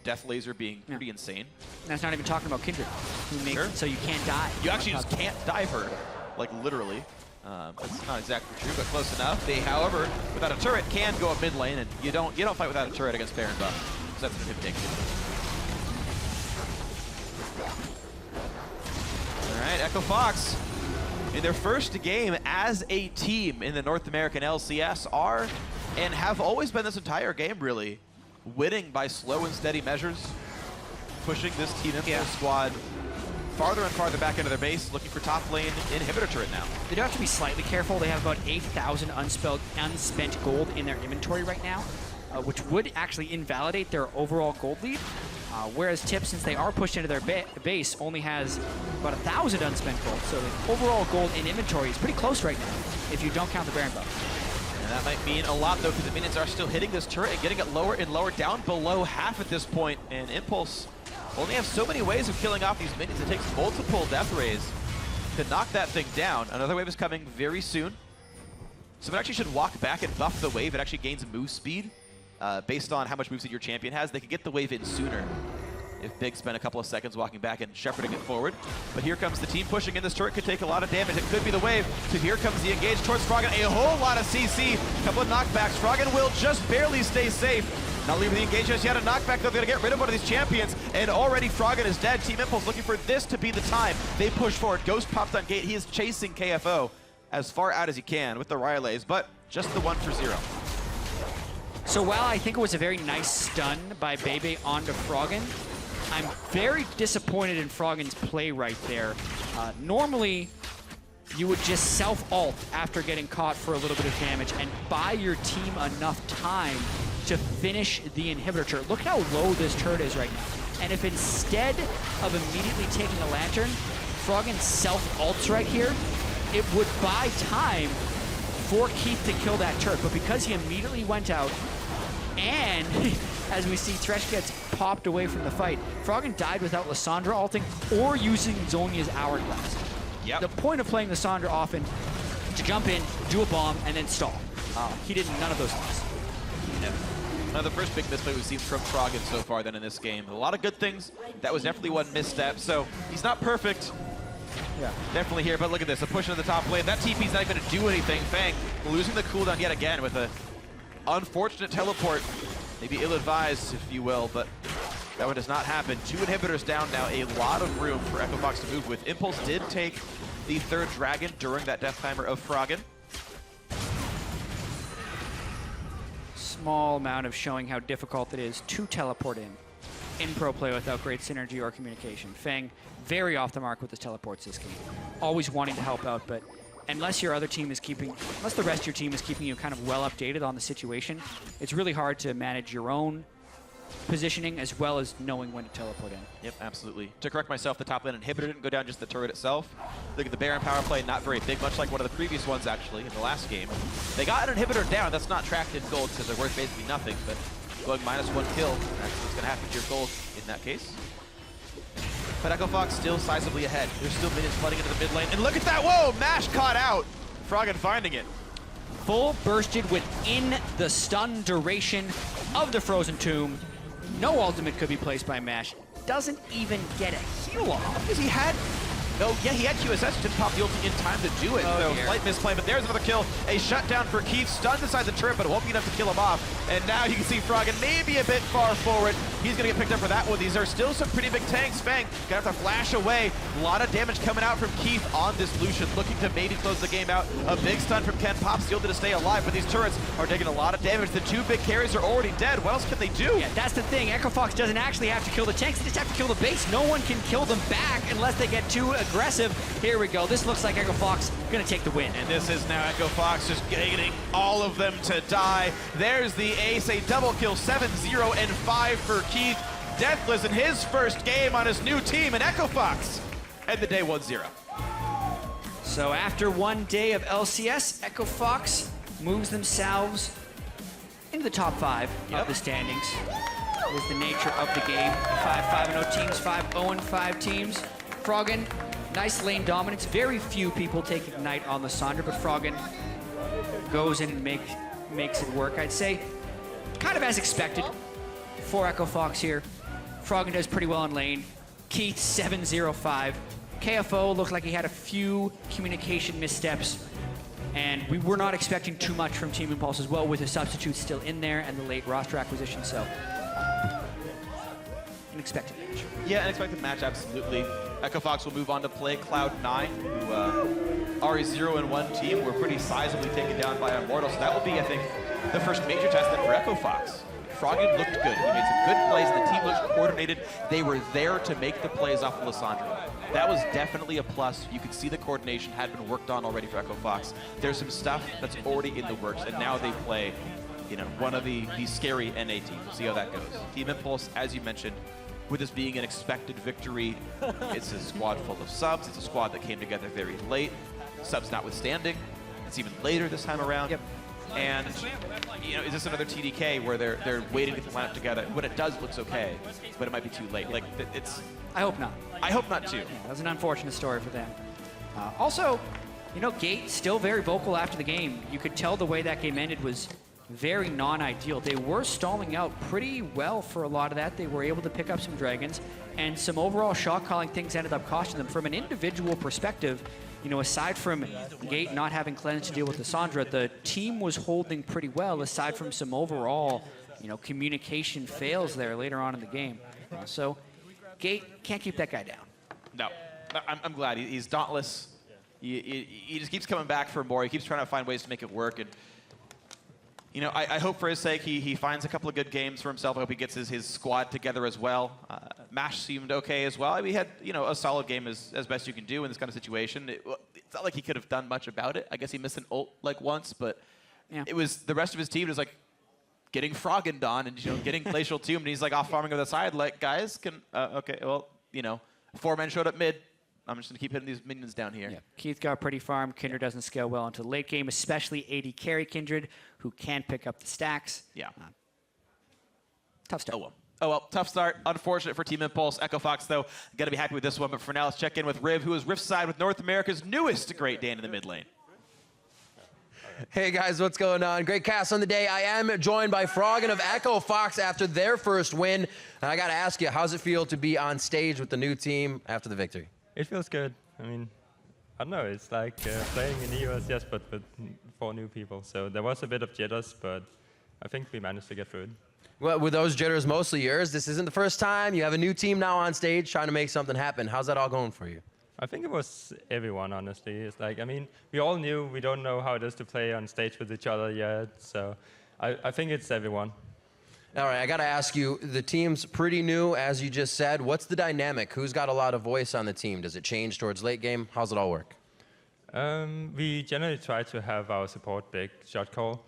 Death Laser being pretty insane. And that's not even talking about Kindred, who makes it so you can't die. You actually just can't dive her, like literally. That's not exactly true, but close enough. They, however, without a turret, can go up mid lane, and you don't fight without a turret against Baron buff, because that's an intimidation. All right, Echo Fox, in their first game as a team in the North American LCS, are and have always been this entire game really winning by slow and steady measures, pushing this Team Impulse squad farther and farther back into their base, looking for top lane inhibitor turret now. They do have to be slightly careful. They have about 8,000 unspent gold in their inventory right now, which would actually invalidate their overall gold lead. Whereas Tip, since they are pushed into their base, only has about 1,000 unspent gold. So the overall gold in inventory is pretty close right now, if you don't count the Baron buff. And that might mean a lot, though, because the minions are still hitting this turret and getting it lower and lower, down below half at this point. And Impulse only have so many ways of killing off these minions. It takes multiple death rays to knock that thing down. Another wave is coming very soon. Someone actually should walk back and buff the wave. It actually gains move speed based on how much move speed your champion has. They could get the wave in sooner. if Big spent a couple of seconds walking back and shepherding it forward. But here comes the team pushing in. This turret could take a lot of damage. It could be the wave. So here comes the engage towards Froggen. A whole lot of CC. A couple of knockbacks. Froggen will just barely stay safe. Not leaving the engage just yet. A knockback. They're going to get rid of one of these champions. And already Froggen is dead. Team Impulse looking for this to be the time. They push forward. Ghost popped on gate. He is chasing KFO as far out as he can with the Rylays, but just the 1 for 0. So while I think it was a very nice stun by Bebe onto Froggen, I'm very disappointed in Froggen's play right there. Normally, you would just self-ult after getting caught for a little bit of damage and buy your team enough time to finish the inhibitor turret. Look how low this turret is right now. And if instead of immediately taking a lantern, Froggen self-ults right here, it would buy time for Keith to kill that turret. But because he immediately went out, and as we see, Thresh gets popped away from the fight, Froggen died without Lissandra ulting or using Zhonya's Hourglass. Yep. The point of playing Lissandra often to jump in, do a bomb, and then stall. He did none of those things. Yep. One of the first big misplay we've seen from Froggen so far then in this game. A lot of good things. That was definitely one misstep. So he's not perfect. Yeah. Definitely here, but look at this. A push into the top lane. That TP's not even going to do anything. Fang losing the cooldown yet again with a unfortunate teleport. Maybe ill-advised, if you will, but that one does not happen. 2 inhibitors down now. A lot of room for Echo Fox to move with. Impulse did take the 3rd dragon during that death timer of Froggen. Small amount of showing how difficult it is to teleport in pro play without great synergy or communication. Fang very off the mark with his teleports this game. Always wanting to help out, but unless your other team is unless the rest of your team is keeping you kind of well updated on the situation, it's really hard to manage your own positioning as well as knowing when to teleport in. Yep, absolutely. To correct myself, the top lane inhibitor didn't go down, just the turret itself. Look at the Baron power play, not very big, much like one of the previous ones actually in the last game. They got an inhibitor down. That's not tracked in gold because they're worth basically nothing, but going -1 kill, that's what's going to happen to your gold in that case. But Echo Fox still sizably ahead. There's still minions flooding into the mid lane. And look at that! Whoa! Mash caught out! Froggen finding it. Full bursted within the stun duration of the Frozen Tomb. No ultimate could be placed by Mash. Doesn't even get a heal off. Because he had... Oh, yeah, he had QSS, didn't pop the ulti in time to do it. Oh, so slight misplay, but there's another kill. A shutdown for Keith, stunned inside the turret, but it won't be enough to kill him off. And now you can see Froggen maybe a bit far forward. He's going to get picked up for that one. These are still some pretty big tanks. Fang going to have to flash away. A lot of damage coming out from Keith on this Lucian, looking to maybe close the game out. A big stun from Ken. Pop shielded to stay alive, but these turrets are taking a lot of damage. The 2 big carries are already dead. What else can they do? Yeah, that's the thing. Echo Fox doesn't actually have to kill the tanks. They just have to kill the base. No one can kill them back unless they get too aggressive. Here we go. This looks like Echo Fox going to take the win. And this is now Echo Fox just getting all of them to die. There's the ace, a double kill, 7-0 and 5 for Keith. Deathless in his first game on his new team, and Echo Fox end the day 1-0. So after 1 day of LCS, Echo Fox moves themselves into the top 5 of the standings. With the nature of the game. 5-5-0 teams, 5-0-5 teams. Froggen, nice lane dominance. Very few people take Ignite on Lissandra, but Froggen goes in and makes it work. I'd say kind of as expected for Echo Fox here. Froggen does pretty well in lane. Keith, 7-0-5. KFO looked like he had a few communication missteps, and we were not expecting too much from Team Impulse as well, with the substitutes still in there and the late roster acquisition, so an expected match. Yeah, an expected match, absolutely. Echo Fox will move on to play Cloud9, who are a 0-1 team. We're pretty sizably taken down by Immortal, so that will be, I think, the first major test then for Echo Fox. Froggen looked good. He made some good plays. The team looked coordinated. They were there to make the plays off of Lissandra. That was definitely a plus. You could see the coordination had been worked on already for Echo Fox. There's some stuff that's already in the works, and now they play, you know, one of the scary NA teams. We'll see how that goes. Team Impulse, as you mentioned, with this being an expected victory, it's a squad full of subs. It's a squad that came together very late. Subs notwithstanding. It's even later this time around. Yep. And, you know, is this another TDK where they're waiting to get the lineup together? When it does, it looks okay, but it might be too late. Like, it's... I hope not. I hope not, too. Yeah, that was an unfortunate story for them. Also, you know, Gate still very vocal after the game. You could tell the way that game ended was very non-ideal. They were stalling out pretty well for a lot of that. They were able to pick up some dragons, and some overall shot calling things ended up costing them. From an individual perspective, you know, aside from Gate not having cleanse to deal with the Sandra, the team was holding pretty well, aside from some overall, you know, communication fails there later on in the game. So Gate can't keep that guy down. No, I'm glad. He's dauntless. He just keeps coming back for more. He keeps trying to find ways to make it work. And you know, I hope for his sake he finds a couple of good games for himself. I hope he gets his squad together as well. Mash seemed okay as well. I mean, he had, you know, a solid game as best you can do in this kind of situation. It's not like he could have done much about it. I guess he missed an ult like once, but it was the rest of his team was like getting Froggened on and, you know, getting Glacial Tomb, and he's like off farming on the side. Like, guys, can okay, well, you know, 4 men showed up mid. I'm just gonna keep hitting these minions down here. Yeah. Keith got pretty farm. Kindred doesn't scale well into the late game, especially AD carry Kindred, who can pick up the stacks. Yeah. Tough start. Oh well, tough start. Unfortunate for Team Impulse. Echo Fox, though, gotta be happy with this one. But for now, let's check in with Riv, who is Rift side with North America's newest Great Dane in the mid lane. Hey guys, what's going on? Great cast on the day. I am joined by Froggen of Echo Fox after their first win. And I gotta ask you, how's it feel to be on stage with the new team after the victory? It feels good. I mean, I don't know. It's like playing in the US, yes, but with 4 new people. So there was a bit of jitters, but I think we managed to get through it. Well, were those jitters mostly yours? This isn't the first time. You have a new team now on stage trying to make something happen. How's that all going for you? I think it was everyone, honestly. It's like, I mean, we all knew we don't know how it is to play on stage with each other yet. So I think it's everyone. All right, I got to ask you, the team's pretty new, as you just said. What's the dynamic? Who's got a lot of voice on the team? Does it change towards late game? How's it all work? We generally try to have our support big shot call.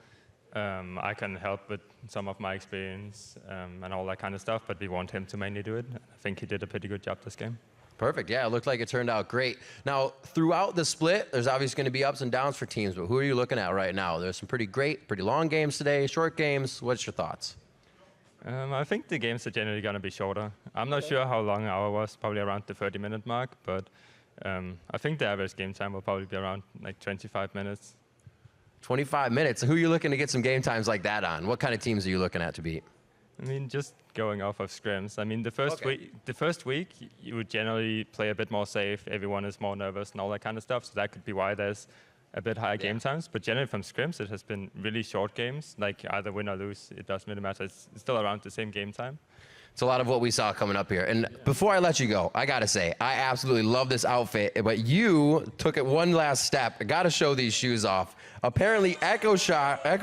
I can help with some of my experience and all that kind of stuff, but we want him to mainly do it. I think he did a pretty good job this game. Perfect. Yeah, it looked like it turned out great. Now, throughout the split, there's obviously going to be ups and downs for teams, but who are you looking at right now? There's some pretty great, pretty long games today, short games. What's your thoughts? I think the games are generally going to be shorter. I'm not sure how long our was, probably around the 30-minute mark, but I think the average game time will probably be around like 25 minutes. 25 minutes. Who are you looking to get some game times like that on? What kind of teams are you looking at to beat? I mean, just going off of scrims. I mean, the first week, you would generally play a bit more safe. Everyone is more nervous and all that kind of stuff, so that could be why there's a bit higher game times, but generally from scrims, it has been really short games, like either win or lose, it doesn't really matter. It's still around the same game time. It's a lot of what we saw coming up here. And before I let you go, I gotta say, I absolutely love this outfit, but you took it one last step. I gotta show these shoes off. Apparently, Echo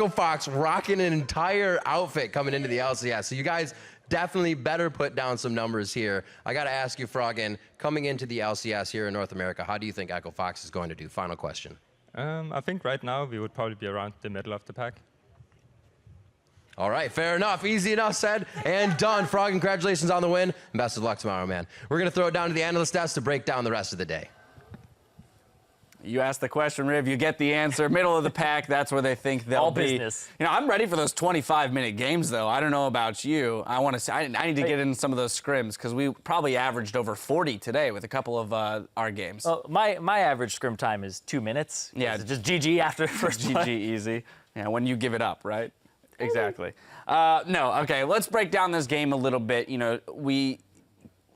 Fox rocking an entire outfit coming into the LCS. So you guys definitely better put down some numbers here. I gotta ask you, Froggen, coming into the LCS here in North America, how do you think Echo Fox is going to do? Final question. I think right now we would probably be around the middle of the pack. All right, fair enough. Easy enough said and done. Frog, congratulations on the win. And best of luck tomorrow, man. We're going to throw it down to the analyst desk to break down the rest of the day. You ask the question, Riv, you get the answer. Middle of the pack, that's where they think they'll All be. business. You know, I'm ready for those 25-minute games, though. I don't know about you. I want to say I need to get in some of those scrims because we probably averaged over 40 today with a couple of our games. Well, my average scrim time is 2 minutes. Yeah, it's just GG after the first GG play. easy. Yeah, when you give it up, right? Exactly. No, okay, let's break down this game a little bit. You know, we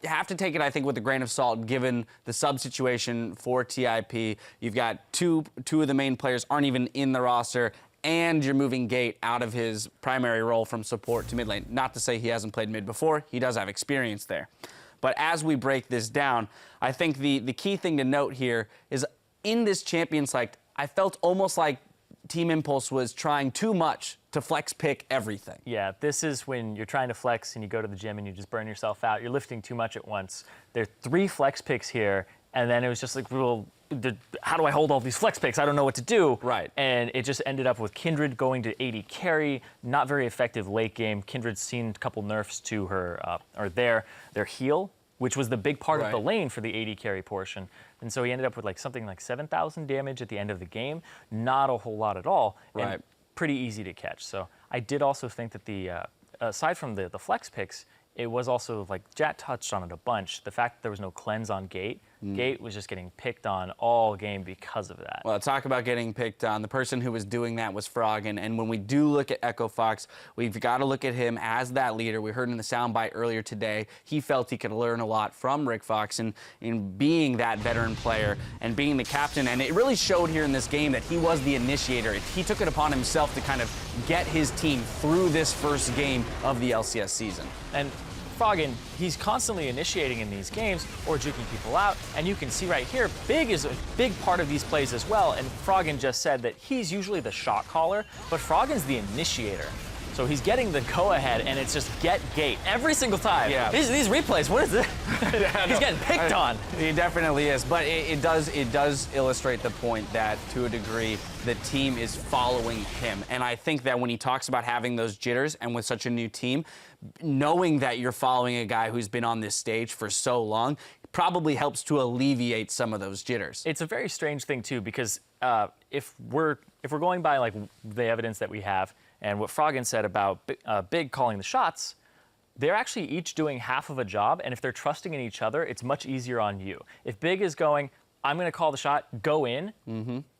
have to take it, I think, with a grain of salt, given the sub situation for TIP. You've got two of the main players aren't even in the roster, and you're moving Gate out of his primary role from support to mid lane. Not to say he hasn't played mid before. He does have experience there. But as we break this down, I think the key thing to note here is in this champion select, I felt almost like Team Impulse was trying too much to flex pick everything. Yeah, this is when you're trying to flex and you go to the gym and you just burn yourself out. You're lifting too much at once. There are 3 flex picks here, and then it was just like, well, how do I hold all these flex picks? I don't know what to do. Right. And it just ended up with Kindred going to AD carry, not very effective late game. Kindred's seen a couple nerfs to her, or their heal, which was the big part of the lane for the AD carry portion. And so he ended up with like something like 7,000 damage at the end of the game. Not a whole lot at all. Right. And pretty easy to catch. So I did also think that the, aside from the flex picks, it was also, like Jat touched on it a bunch, the fact that there was no cleanse on Gate Gate was just getting picked on all game because of that. Well, talk about getting picked on. The person who was doing that was Froggen. And when we do look at Echo Fox, we've got to look at him as that leader. We heard in the soundbite earlier today, he felt he could learn a lot from Rick Fox in being that veteran player and being the captain. And it really showed here in this game that he was the initiator. He took it upon himself to kind of get his team through this first game of the LCS season. And Froggen, he's constantly initiating in these games or juking people out, and you can see right here, Big is a big part of these plays as well, and Froggen just said that he's usually the shot caller, but Froggen's the initiator. So he's getting the go-ahead, and it's just get Gate every single time. Yeah. These replays, what is it? He's getting picked on. He definitely is, but it does illustrate the point that, to a degree, the team is following him. And I think that when he talks about having those jitters and with such a new team, knowing that you're following a guy who's been on this stage for so long probably helps to alleviate some of those jitters. It's a very strange thing, too, because if we're going by like the evidence that we have, and what Froggen said about Big calling the shots, they're actually each doing half of a job, and if they're trusting in each other, it's much easier on you. If Big is going, I'm going to call the shot, go in,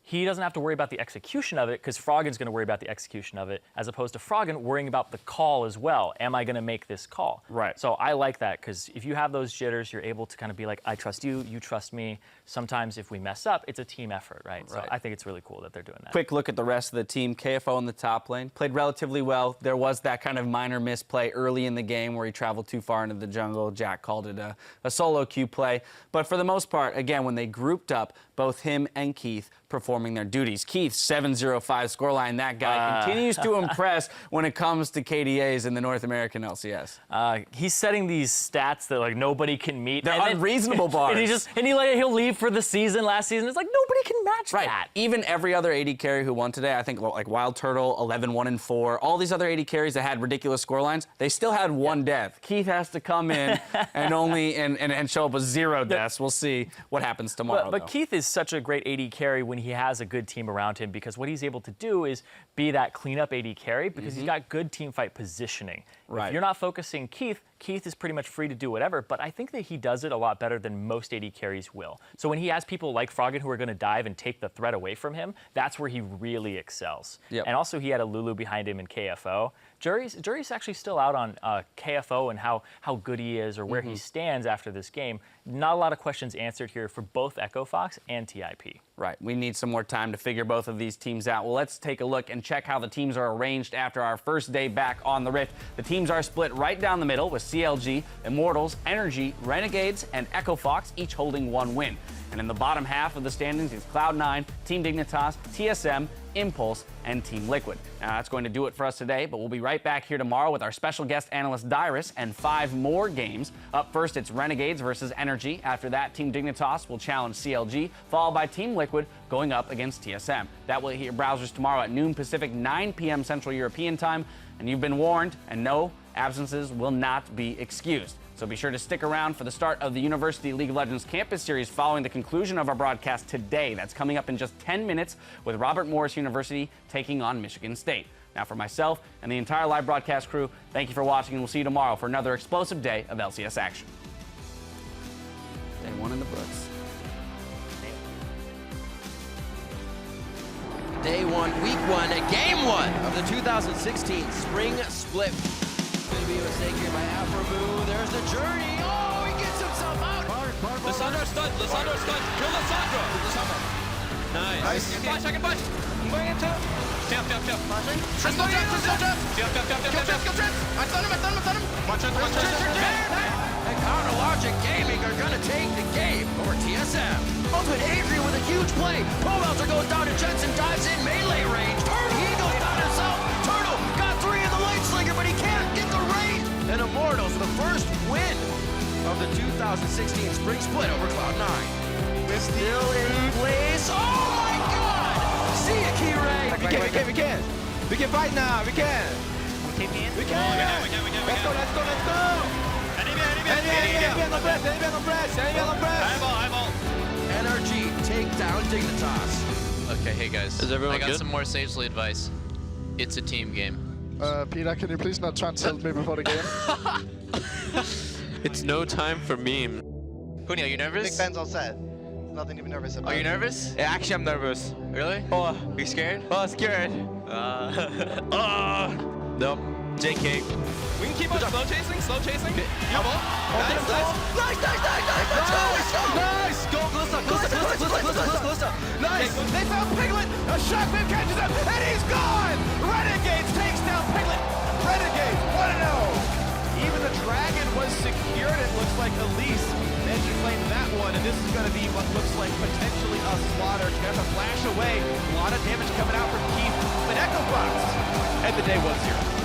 he doesn't have to worry about the execution of it because Froggen's going to worry about the execution of it, as opposed to Froggen worrying about the call as well. Am I going to make this call? Right. So I like that because if you have those jitters, you're able to kind of be like, I trust you, you trust me. Sometimes if we mess up, it's a team effort, right? So I think it's really cool that they're doing that. Quick look at the rest of the team. KFO in the top lane played relatively well. There was that kind of minor misplay early in the game where he traveled too far into the jungle. Jack called it a solo queue play. But for the most part, again, when they grouped up, both him and Keith performing their duties. Keith, 705 scoreline. That guy continues to impress when it comes to KDAs in the North American LCS. He's setting these stats that like nobody can meet. They're unreasonable bars. And he'll leave for the season. Last season, it's like nobody can match that. Even every other AD carry who won today, I think like Wild Turtle, 11-1-4, all these other AD carries that had ridiculous scorelines, they still had one death. Keith has to come in and show up with 0 deaths. We'll see what happens tomorrow. But Keith is such a great AD carry when he has a good team around him, because what he's able to do is be that cleanup AD carry because he's got good team fight positioning. Right. If you're not focusing Keith is pretty much free to do whatever, but I think that he does it a lot better than most AD carries will. So when he has people like Froggen who are going to dive and take the threat away from him, that's where he really excels. Yep. And also he had a Lulu behind him in KFO. Jury's actually still out on KFO and how good he is or where he stands after this game. Not a lot of questions answered here for both Echo Fox and TIP. Right. We need some more time to figure both of these teams out. Well, let's take a look and check how the teams are arranged after our first day back on the Rift. The teams are split right down the middle with CLG, Immortals, Energy, Renegades, and Echo Fox, each holding 1 win. And in the bottom half of the standings is Cloud9, Team Dignitas, TSM, Impulse, and Team Liquid. Now, that's going to do it for us today, but we'll be right back here tomorrow with our special guest analyst Dyrus and 5 more games. Up first, it's Renegades versus Energy. After that, Team Dignitas will challenge CLG, followed by Team Liquid going up against TSM. That will hit your browsers tomorrow at noon Pacific, 9 p.m. Central European time. And you've been warned, and no, absences will not be excused. So be sure to stick around for the start of the University League of Legends Campus Series following the conclusion of our broadcast today. That's coming up in just 10 minutes with Robert Morris University taking on Michigan State. Now, for myself and the entire live broadcast crew, thank you for watching, and we'll see you tomorrow for another explosive day of LCS action. Day 1 in the books. Day 1, week 1, and game 1 of the 2016 Spring Split. Baby USA geared by Afrobu. There's the journey. Oh, he gets himself out. Lissandro stun. Kill Lissandro. Nice. I can punch. Going into. Tap. Triple jump. Kill Trips. I stun him. Watch it. And Chronologic Gaming are going to take the game over TSM. Ultimate Adrian with a huge play. Pomelzer goes down to Jensen, dives in melee range. He goes down himself. Turtle got 3 in the light slinger, but he can't get the range. And Immortals the first win of the 2016 Spring Split over Cloud9. We're still in place. Oh my God! See ya, Key-Ray. We can fight now. We can. We can. Let's go. Energy take down Dignitas. Okay, hey guys. Is everyone I got good? some more sagely advice. It's a team game. Peter, can you please not try and tell me before the game? It's no time for memes. Huni, are you nervous? Big Ben's all set. Nothing to be nervous about. Are you nervous? Yeah, actually, I'm nervous. Really? Oh, are you scared? Oh, scared. Nope. JK. We can keep on slow chasing. Yep. Nice. Let's go. Nice. Go, closer. Nice. They found Piglet. A Shockman catches him, and he's gone. Renegades takes down Piglet. Renegades 1-0. Even the dragon was secured. It looks like Elise managed to claim that one, and this is going to be what looks like potentially a slaughter. She's going to have to flash away. A lot of damage coming out from Keith, but Echo Fox, and the day 1-0.